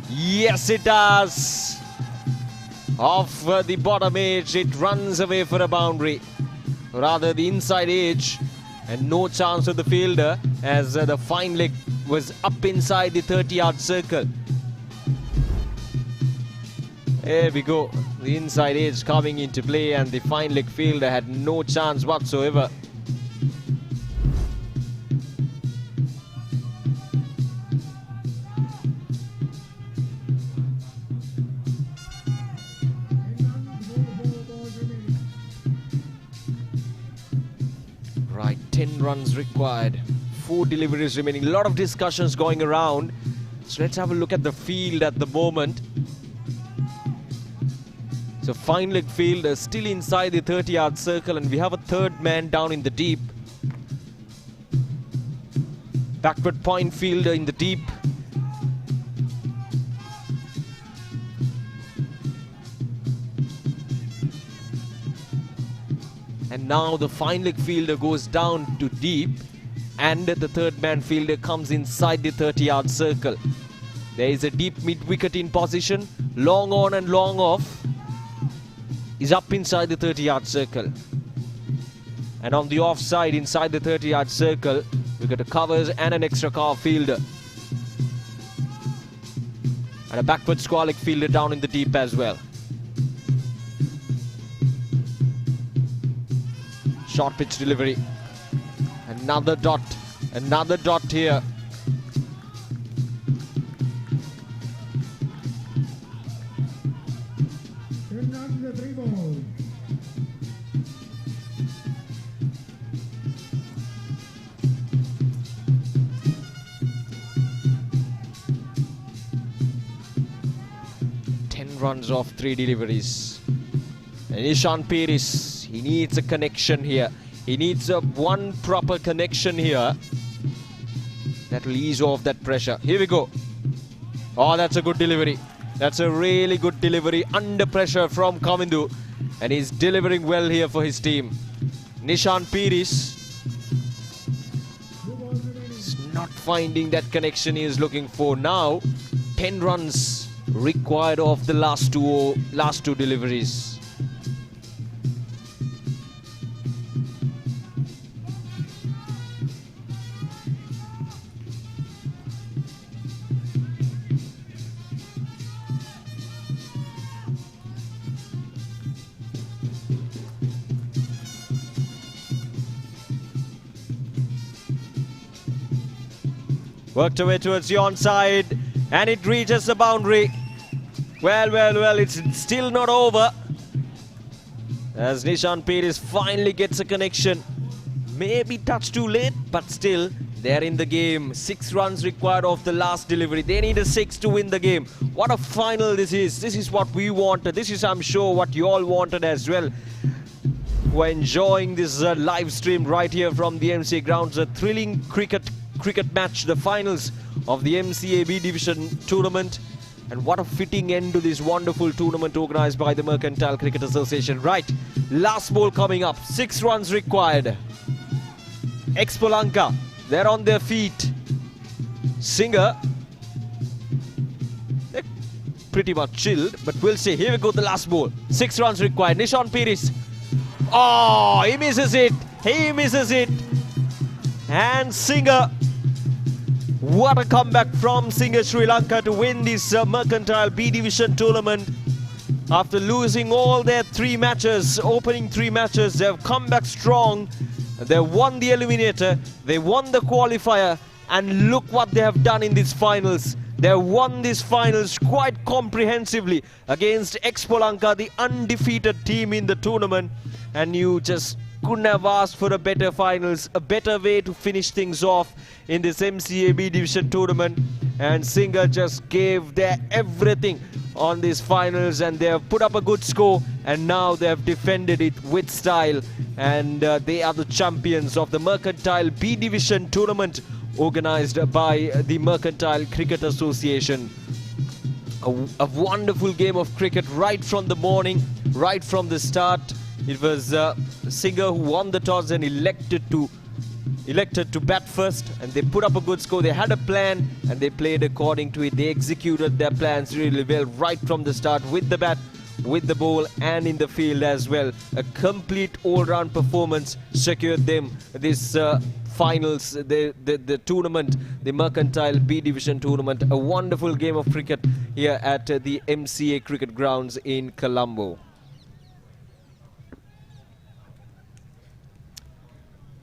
Speaker 12: Yes, it does. Off the bottom edge, it runs away for a boundary. Rather, the inside edge, and no chance of the fielder as the fine leg was up inside the 30-yard circle. There we go. The inside edge coming into play, and the fine leg fielder had no chance whatsoever. Right, 10 runs required, 4 deliveries remaining. A lot of discussions going around. So let's have a look at the field at the moment. So fine leg fielder still inside the 30-yard circle, and we have a third man down in the deep. Backward point fielder in the deep. And now the fine leg fielder goes down to deep, and the third man fielder comes inside the 30-yard circle. There is a deep mid-wicket in position, long on and long off. Is up inside the 30-yard circle. And on the offside inside the 30-yard circle, we got a covers and an extra car fielder. And a backward squalic fielder down in the deep as well. Short pitch delivery. Another dot here. Runs off 3 deliveries. And Nishan Piris, he needs a connection here. He needs one proper connection here that will ease off that pressure. Here we go. Oh, that's a good delivery. That's a really good delivery under pressure from Kavindu, and he's delivering well here for his team. Nishan Piris is not finding that connection he is looking for now. 10 runs required of the last two deliveries. Worked away towards the onside, and it reaches the boundary. Well, it's still not over. As Nishan Piris finally gets a connection. Maybe touch too late, but still, they're in the game. 6 runs required of the last delivery. They need a 6 to win the game. What a final this is. This is what we wanted. This is, I'm sure, what you all wanted as well. We're enjoying this live stream right here from the MCA grounds. A thrilling cricket match, the finals of the MCA B Division tournament. And what a fitting end to this wonderful tournament organized by the Mercantile Cricket Association. Right, last ball coming up. 6 runs required. Expolanka, they're on their feet. Singer, pretty much chilled, but we'll see. Here we go, the last ball. 6 runs required. Nishan Piris. Oh, he misses it. He misses it. And Singer. What a comeback from Singer Sri Lanka to win this Mercantile B Division tournament. After losing all their 3 matches, opening 3 matches, they've come back strong. They won the eliminator, they won the qualifier, and look what they have done in these finals. They won these finals quite comprehensively against Expo Lanka, the undefeated team in the tournament. And you just couldn't have asked for a better finals, a better way to finish things off in this MCA B Division tournament. And Singer just gave their everything on these finals, and they have put up a good score, and now they have defended it with style, and they are the champions of the Mercantile B Division tournament organized by the Mercantile Cricket Association. A wonderful game of cricket right from the morning, right from the start. It was Singer who won the toss and elected to bat first, and they put up a good score. They had a plan and they played according to it. They executed their plans really well right from the start, with the bat, with the ball, and in the field as well. A complete all-round performance secured them this finals, the tournament, the Mercantile B Division tournament. A wonderful game of cricket here at the MCA cricket grounds in Colombo.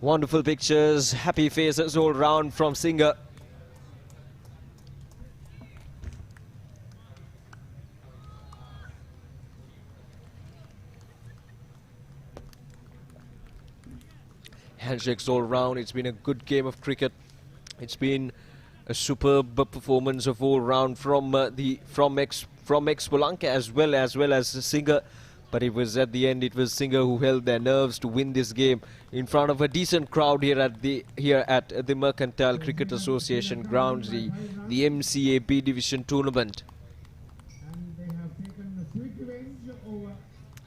Speaker 12: Wonderful pictures, happy faces all round from Singer. Handshakes all round. It's been a good game of cricket. It's been a superb performance of all round from Expo Lanka as well as Singer. But it was at the end, it was Singer who held their nerves to win this game in front of a decent crowd here at the Mercantile Cricket Association grounds, the MCA B Division tournament.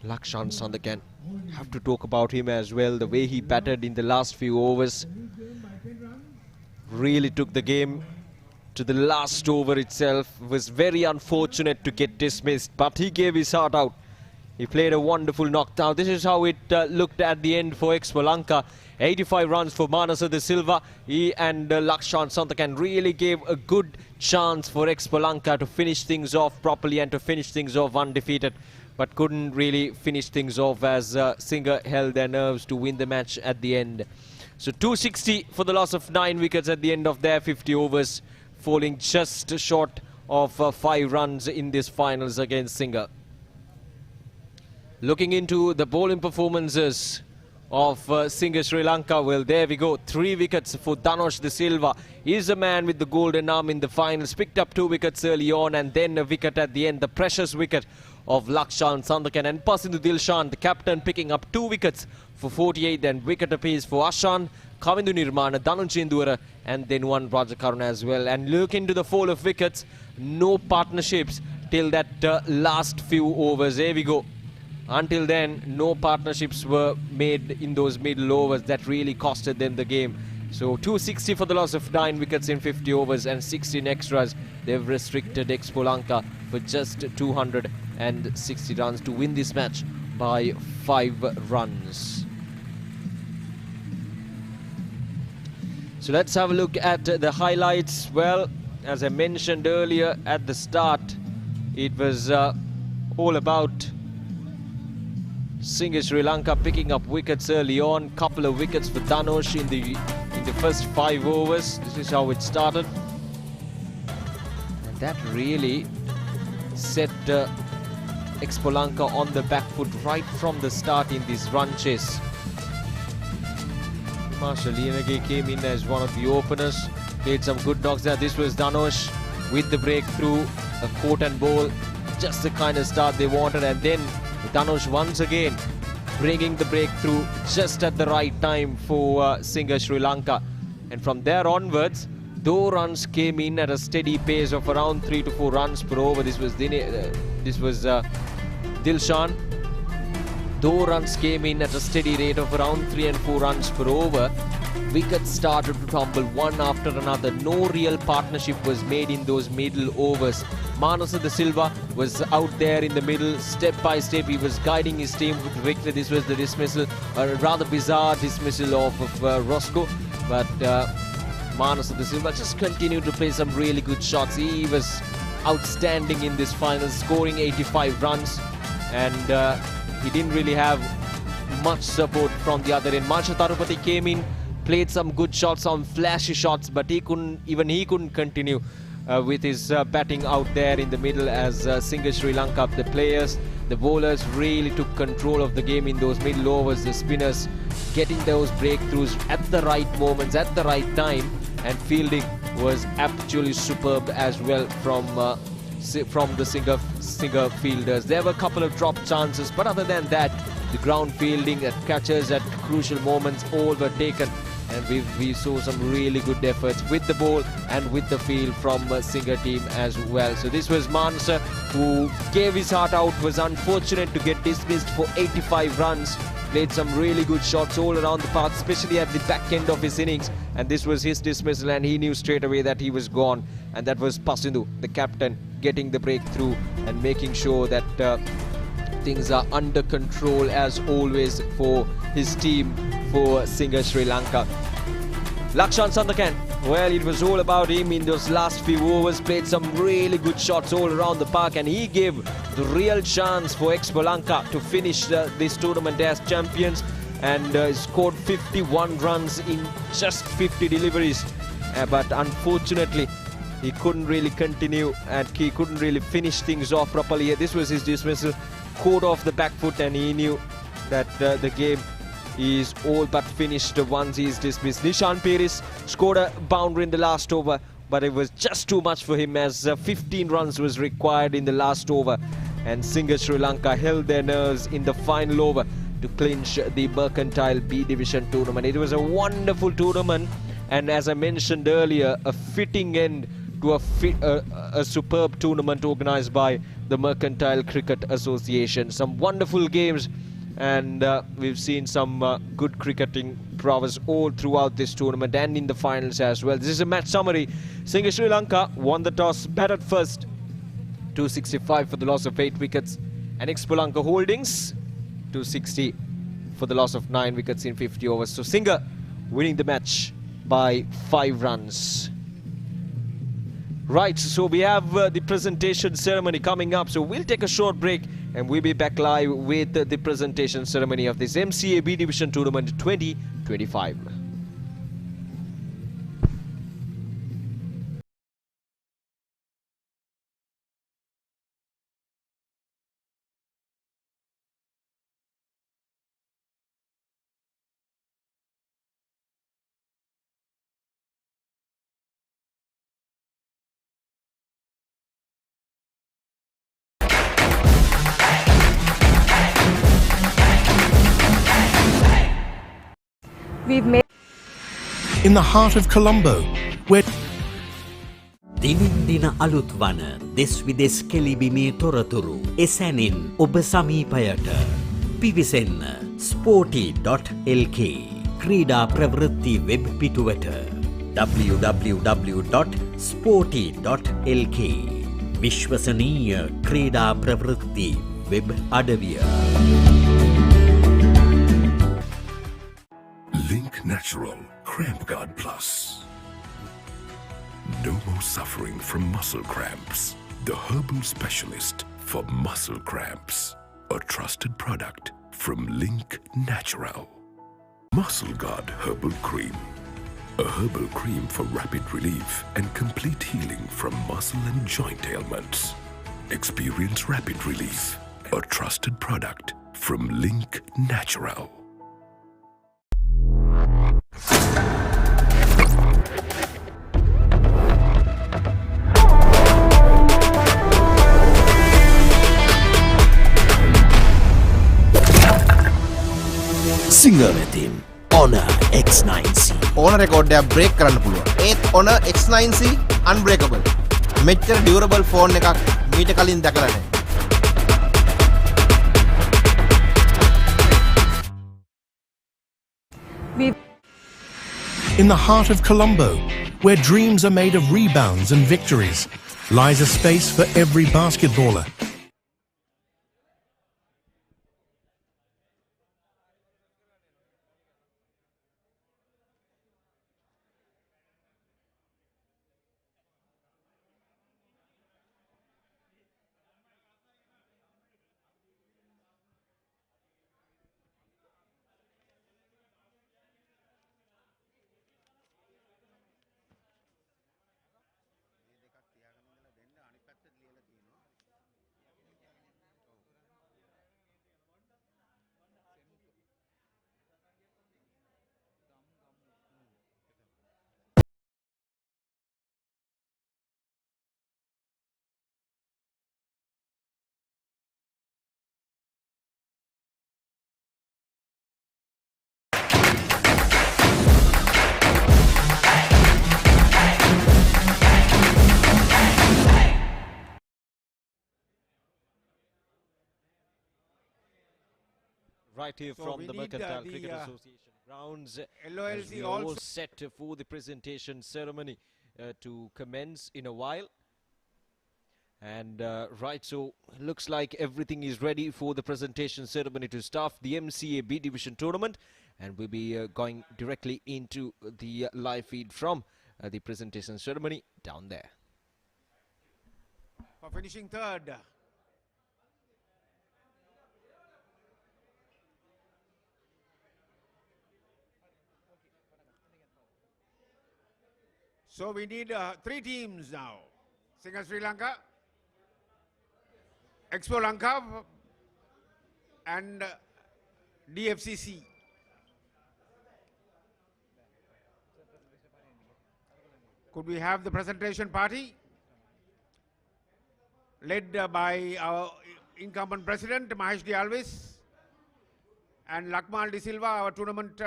Speaker 12: Lakshan Sandakan, have to talk about him as well. The way he batted in the last few overs really took the game to the last over itself. Was very unfortunate to get dismissed, but he gave his heart out. He played a wonderful knockdown. This is how it looked at the end for Expo Lanka. 85 runs for Manasa de Silva. He and Lakshan Santakan really gave a good chance for Expo Lanka to finish things off properly and to finish things off undefeated, but couldn't really finish things off as Singer held their nerves to win the match at the end. So 260 for the loss of 9 wickets at the end of their 50 overs, falling just short of 5 runs in this finals against Singer. Looking into the bowling performances of Singer Sri Lanka, well, there we go. 3 wickets for Dhanush De Silva. He's the man with the golden arm in the finals. Picked up 2 wickets early on and then a wicket at the end. The precious wicket of Lakshan Sandakan, and Pasindu Dilshan, the captain, picking up 2 wickets for 48, and wicket apiece for Ashan, Kavindu Nirmana, Dhanu Chindura, and then one Rajakaruna as well. And look into the fall of wickets. No partnerships till that last few overs. There we go. Until then, no partnerships were made in those middle overs. That really costed them the game. So 260 for the loss of 9 wickets in 50 overs and 16 extras. They've restricted Expo Lanka for just 260 runs to win this match by 5 runs. So let's have a look at the highlights. Well, as I mentioned earlier at the start, it was all about Singer Sri Lanka picking up wickets early on. Couple of wickets for Dhanush in the first 5 overs. This is how it started, and that really set Expo Lanka on the back foot right from the start in this run chase. Marshall Lienage came in as one of the openers, played some good knocks there. This was Dhanush with the breakthrough, a caught and bowl, just the kind of start they wanted. And then Dhanush once again bringing the breakthrough just at the right time for Singer Sri Lanka. And from there onwards, though runs came in at a steady pace of around 3 to 4 runs per over. This was Dilshan. Though runs came in at a steady rate of around 3 and 4 runs per over, wickets started to tumble one after another. No real partnership was made in those middle overs. Manasa de Silva was out there in the middle, step by step. He was guiding his team with victory. This was the dismissal, a rather bizarre dismissal of Roscoe. But Manasa de Silva just continued to play some really good shots. He was outstanding in this final, scoring 85 runs. And he didn't really have much support from the other end. Marsha Tarupati came in, played some good shots, some flashy shots, but he couldn't continue with his batting out there in the middle as Singer Sri Lanka. The players, the bowlers really took control of the game in those middle overs. The spinners getting those breakthroughs at the right moments, at the right time, and fielding was actually superb as well from the Singer fielders. There were a couple of drop chances, but other than that, the ground fielding at catches at crucial moments all were taken, and we saw some really good efforts with the ball and with the field from Singer team as well. So this was Manasa, who gave his heart out, was unfortunate to get dismissed for 85 runs. Played some really good shots all around the park, especially at the back end of his innings, and this was his dismissal, and he knew straight away that he was gone. And that was Pasindu, the captain, getting the breakthrough and making sure that things are under control as always for his team, for Singer Sri Lanka. Lakshan Sandakan, well, it was all about him in those last few overs. Played some really good shots all around the park, and he gave the real chance for Expo Lanka to finish this tournament as champions, and scored 51 runs in just 50 deliveries. But unfortunately, he couldn't really continue and he couldn't really finish things off properly. This was his dismissal, caught off the back foot, and he knew that the game is all but finished once he is dismissed. Nishan Peris scored a boundary in the last over, but it was just too much for him as 15 runs was required in the last over, and Singer Sri Lanka held their nerves in the final over to clinch the Mercantile B Division tournament. It was a wonderful tournament, and as I mentioned earlier, a fitting end to a superb tournament organized by the Mercantile Cricket Association. Some wonderful games, and we've seen some good cricketing prowess all throughout this tournament and in the finals as well. This is a match summary. Singer Sri Lanka won the toss, batted first, 265 for the loss of 8 wickets, and Expolanka Holdings 260 for the loss of 9 wickets in 50 overs. So Singer winning the match by 5 runs. Right, so we have the presentation ceremony coming up, so we'll take a short break and we'll be back live with the presentation ceremony of this MCA B Division Tournament 2025.
Speaker 11: We've made
Speaker 13: in the heart of Colombo, where
Speaker 10: දිනින් දින අලුත් වන දෙස් විදෙස් කෙලිබිමේ තොරතුරු එසැනින් ඔබ සමීපයට පිවිසෙන්න Sporty.lk ක්‍රීඩා ප්‍රවෘත්ති web පිටුවට www.sporty.lk විශ්වසනීය ක්‍රීඩා ප්‍රවෘත්ති වෙබ් අඩවිය.
Speaker 5: Link Natural Cramp Guard Plus. No more suffering from muscle cramps. The herbal specialist for muscle cramps. A trusted product from Link Natural. Muscle Guard Herbal Cream. A herbal cream for rapid relief and complete healing from muscle and joint ailments. Experience rapid relief. A trusted product from Link Natural.
Speaker 6: Singer වෙතින් Honor X9C.
Speaker 7: ඕන record එක break කරන්න පුළුවන්. ඒත් Honor X9C unbreakable. මෙච්චර durable phone එකක් මීට කලින් දැකලා නැහැ.
Speaker 13: In the heart of Colombo, where dreams are made of rebounds and victories, lies a space for every basketballer.
Speaker 12: Right here
Speaker 14: So
Speaker 12: from
Speaker 14: we
Speaker 12: the
Speaker 14: need,
Speaker 12: Mercantile
Speaker 14: the,
Speaker 12: Cricket Association grounds.
Speaker 14: LOLC
Speaker 12: As we are all
Speaker 14: also-
Speaker 12: set for the presentation ceremony to commence in a while. And right, so looks like everything is ready for the presentation ceremony to start the MCA B Division tournament, and we'll be going directly into the live feed from the presentation ceremony down there.
Speaker 14: For finishing third. So we need 3 teams now. Singer Sri Lanka, Expo Lanka, and DFCC. Could we have the presentation party led by our incumbent president Mahesh D. Alvis and Lakmal De Silva, our tournament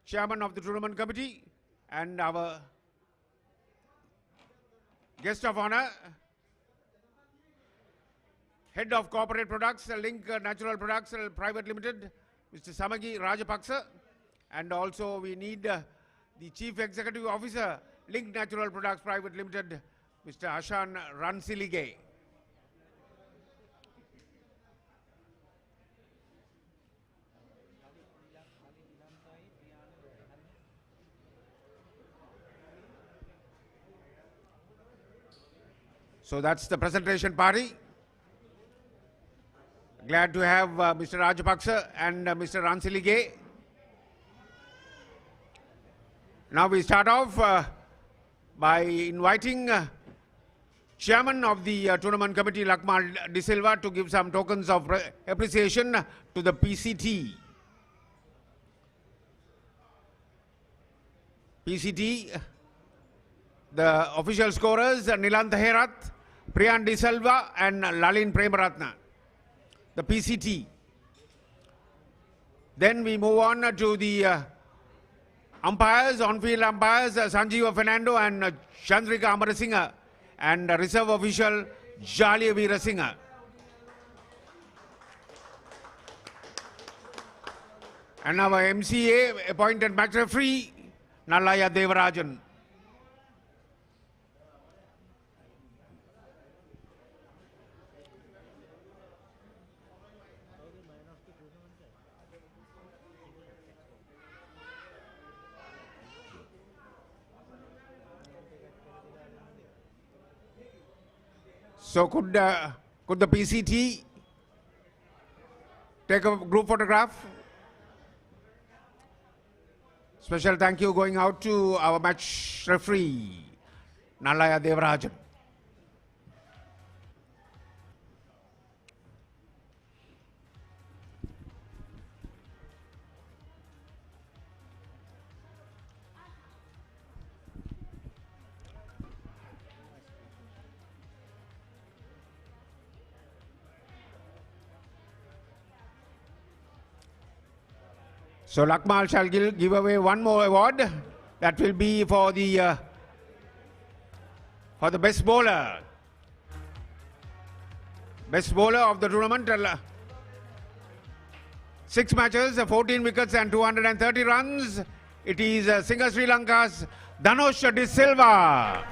Speaker 14: chairman of the tournament committee, and our guest of honor, head of corporate products, Link Natural Products Private Limited, Mr. Samagi Rajapaksa, and also we need the chief executive officer, Link Natural Products Private Limited, Mr. Ashan Ransilige. So that's the presentation party. Glad to have Mr. Rajapaksa and Mr. Ransilige. Now we start off by inviting chairman of the tournament committee, Lakmal De Silva, to give some tokens of appreciation to the PCT. PCT, the official scorers, Nilant Herat, Priyan De Silva and Lalin Premaratna, the PCT. Then we move on to the umpires, on-field umpires, Sanjeeva Fernando and Chandrika Amarasinghe, and reserve official Jali Veerasinghe. And our MCA appointed match referee, Nallaya Devarajan. So could the PCT take a group photograph? Special thank you going out to our match referee, Nallaya Devarajan. So Lakmal shall give away one more award. That will be for the best bowler. Best bowler of the tournament. 6 matches, 14 wickets and 230 runs. It is Singer Sri Lanka's Dhanush De Silva.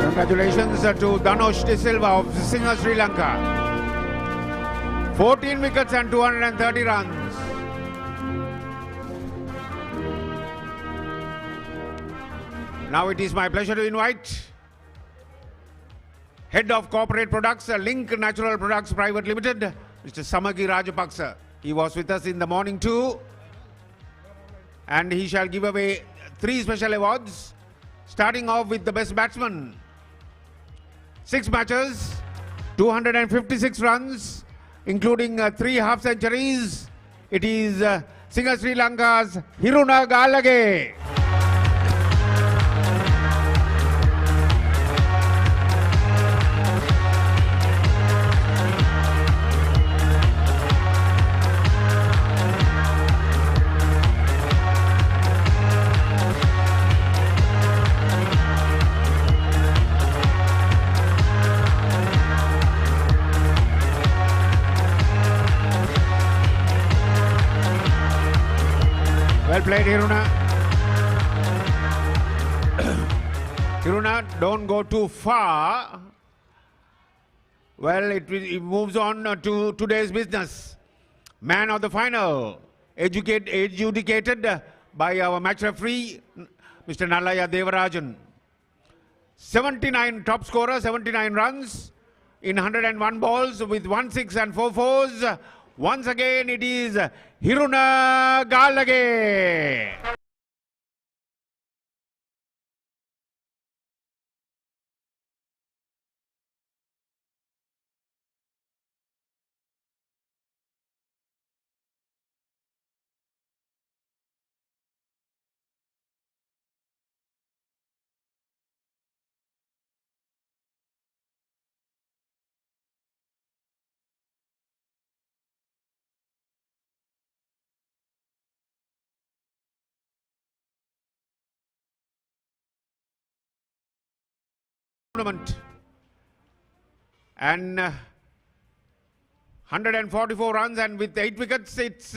Speaker 14: Congratulations to Dhanush De Silva of Singer Sri Lanka. 14 wickets and 230 runs. Now it is my pleasure to invite Head of Corporate Products, Link Natural Products Private Limited, Mr. Samagi Rajapaksa. He was with us in the morning too, and he shall give away 3 special awards, starting off with the best batsman. 6 matches, 256 runs, including 3 half centuries. It is Singer Sri Lanka's Hiruna Galage. Well played, Hiruna. Hiruna, don't go too far. Well, it moves on to today's business. Man of the final, adjudicated by our match referee, Mr. Nallaya Devarajan. 79 top scorer, 79 runs in 101 balls with 1 6 and 4 fours. Once again, it is Hiruna Galage. Tournament. And 144 runs, and with 8 wickets, it's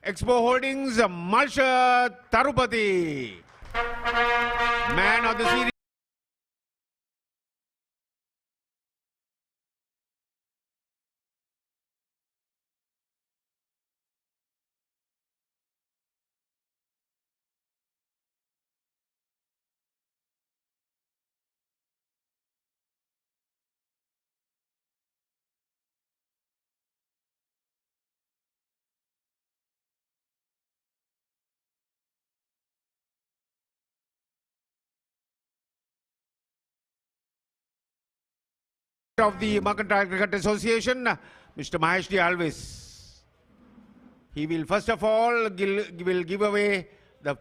Speaker 14: Expo Holdings, Marsha Tarupati, man of the series. Of the Mercantile Cricket Association, Mr. Mahesh D. Alvis. He will first of all give away the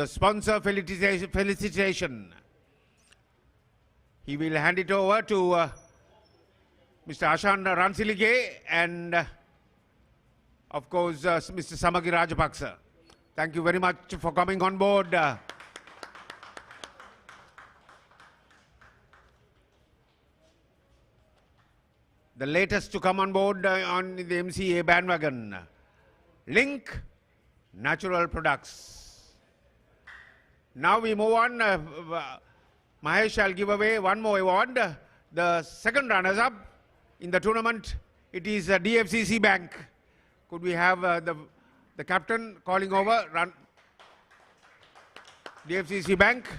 Speaker 14: sponsor felicitation. He will hand it over to Mr. Ashan Ransilige and of course Mr. Samagi Rajapaksa. Thank you very much for coming on board. The latest to come on board on the MCA bandwagon, Link Natural Products. Now we move on. Mahesh shall give away one more award. The second runners-up in the tournament, it is DFCC Bank. Could we have the captain calling over? DFCC Bank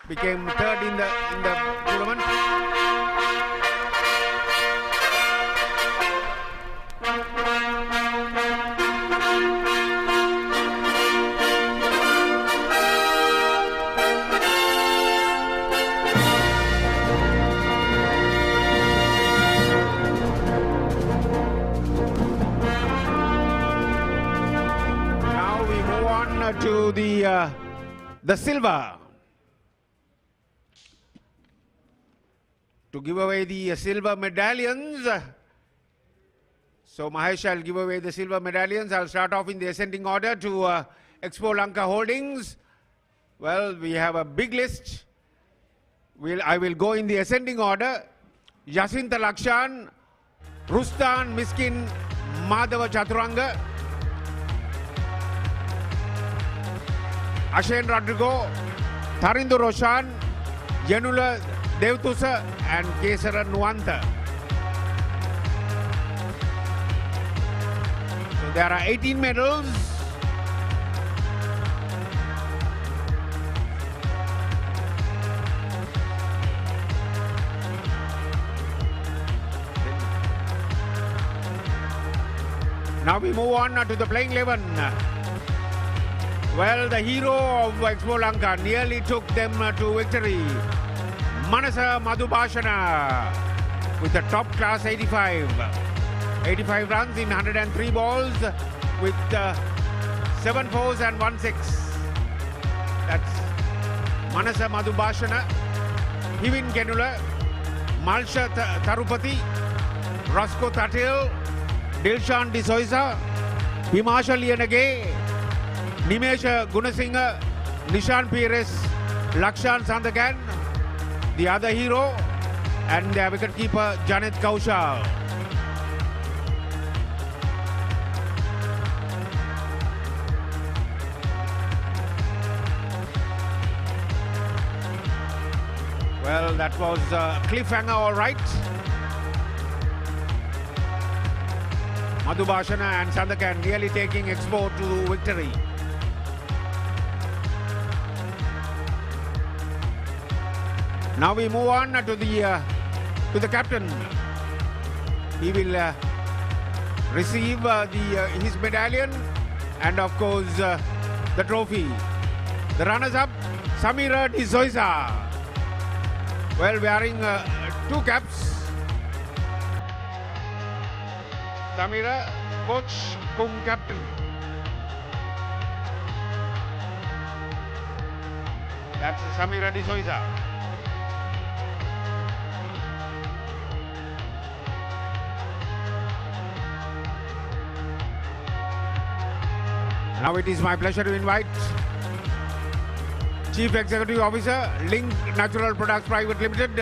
Speaker 14: became third in the tournament. To the silver. To give away the silver medallions, So Mahesh shall give away the silver medallions. I'll start off in the ascending order to Expo Lanka Holdings. Well, we have a big list. I will go in the ascending order. Yasinta Lakshan, Rustan Miskin, Madhava Chaturanga, Ashen Rodrigo, Tarindu Roshan, Yanula Devtusa and Kesara Nuanta. So there are 18 medals. Now we move on to the playing 11. Well, the hero of Expo Lanka nearly took them to victory. Manasa Madhubhashana with a top class 85. 85 runs in 103 balls with 7 fours and 1 6. That's Manasa Madhubhashana, Hivin Kenula, Malsha Tarupati, Roscoe Tatil, Dilshan D'Souza, Himasha Lianage, Nimesha Gunasinghe, Nishan Pires, Lakshan Sandagan, the other hero, and their wicketkeeper Janet Kaushal. Well, that was a cliffhanger, all right. Madhubhashana and Sandakan nearly taking Expo to victory. Now we move on to the captain. He will receive his medallion and of course the trophy. The runners-up, Samira D'Souza. Well, wearing 2 caps. Samira, coach, cum captain. That's Samira D'Souza. Now it is my pleasure to invite Chief Executive Officer, Link Natural Products Private Limited,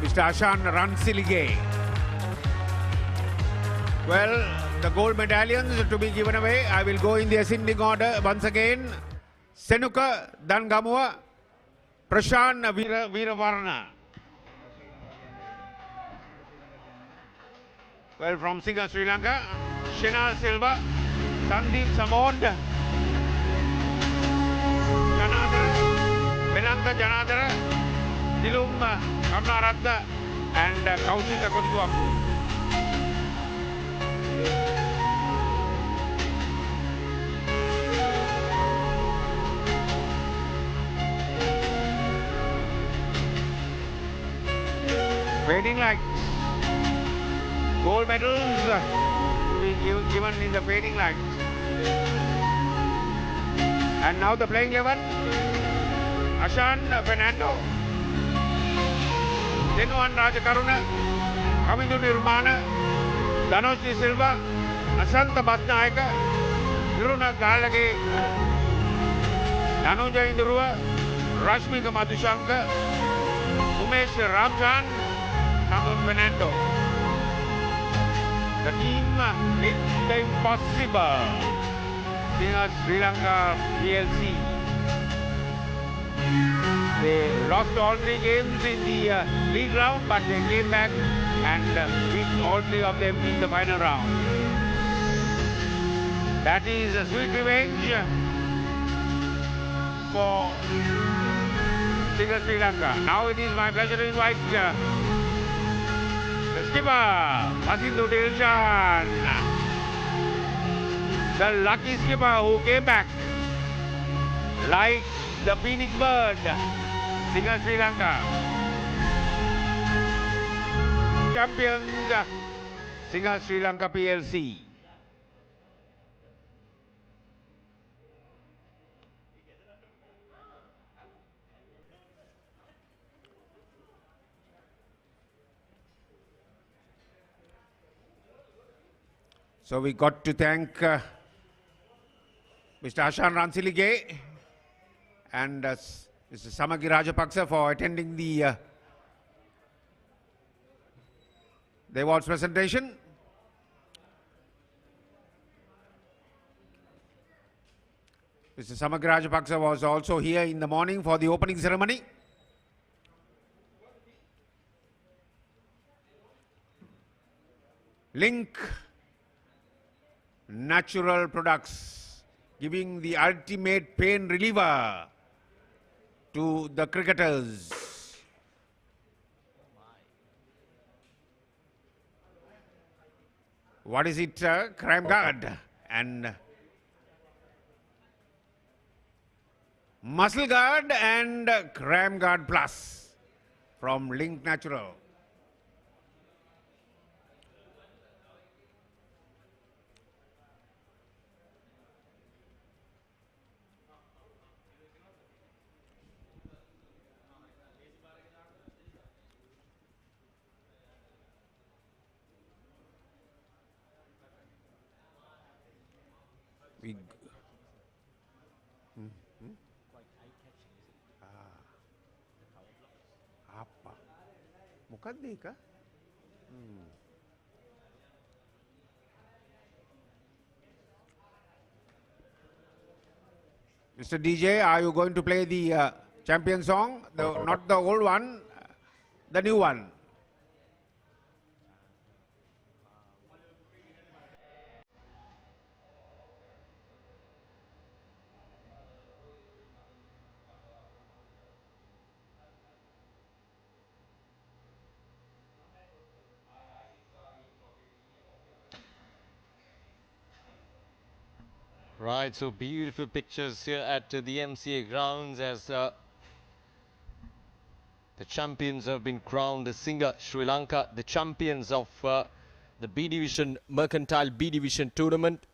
Speaker 14: Mr. Ashan Ransilige. Well, the gold medallions to be given away. I will go in the ascending order once again. Senuka Dangamua, Prashan Veeravarna. Well, from Singa, Sri Lanka, Shena Silva, Sandeep Samond, Venanta Janadara, Dilum Kamnaratna, and Kaushika Kotuaku. Fading lights. Gold medals to be given in the fading lights. And now the playing 11. Ashan Fernando, Tenuan Rajakaruna, Kamindu Nirmana, Dhanush De Silva, Asanta Batnayaka, Niruna Galage, Dhanuja Indurua, Rashmika Madhushanka, Umesh Ramchan, Sangan Fernando. The team did the impossible. Sri Lanka PLC. They lost all 3 games in the league round, but they came back and beat all 3 of them in the final round. That is a sweet revenge for Sri Lanka. Now it is my pleasure to invite the skipper, Masindu Dilshan. The lucky skipper who came back like the phoenix bird, Singa Sri Lanka. Champions, Singa Sri Lanka PLC. So we got to thank Mr. Ashan Ransilige and Mr. Samagi Rajapaksa for attending the awards presentation. Mr. Samagi Rajapaksa was also here in the morning for the opening ceremony. Link Natural Products, giving the ultimate pain reliever to the cricketers. What is it? Crime Guard and Muscle Guard and Crime Guard Plus from Link Natural. We මොකක්ද ඒක? Mr. DJ, are you going to play the champion song? Not the old one, the new one.
Speaker 12: Right, so beautiful pictures here at the MCA grounds as the champions have been crowned. The Singer Sri Lanka, the champions of the B Division, Mercantile B Division tournament.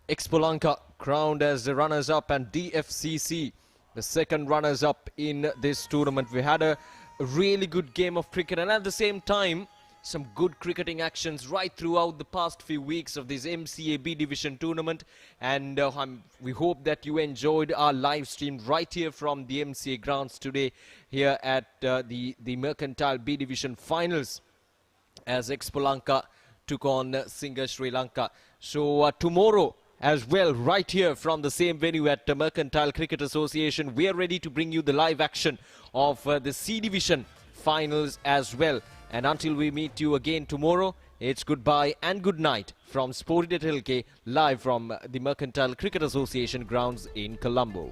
Speaker 12: Expolanka crowned as the runners-up, and DFCC, the second runners-up in this tournament. We had a really good game of cricket, and at the same time, some good cricketing actions right throughout the past few weeks of this MCA B Division tournament, and we hope that you enjoyed our live stream right here from the MCA grounds today here at the Mercantile B Division finals as Expolanka took on Singer Sri Lanka. So tomorrow as well, right here from the same venue at the Mercantile Cricket Association, we are ready to bring you the live action of the C Division finals as well. And until we meet you again tomorrow, it's goodbye and good night from Sporty.lk, live from the Mercantile Cricket Association grounds in Colombo.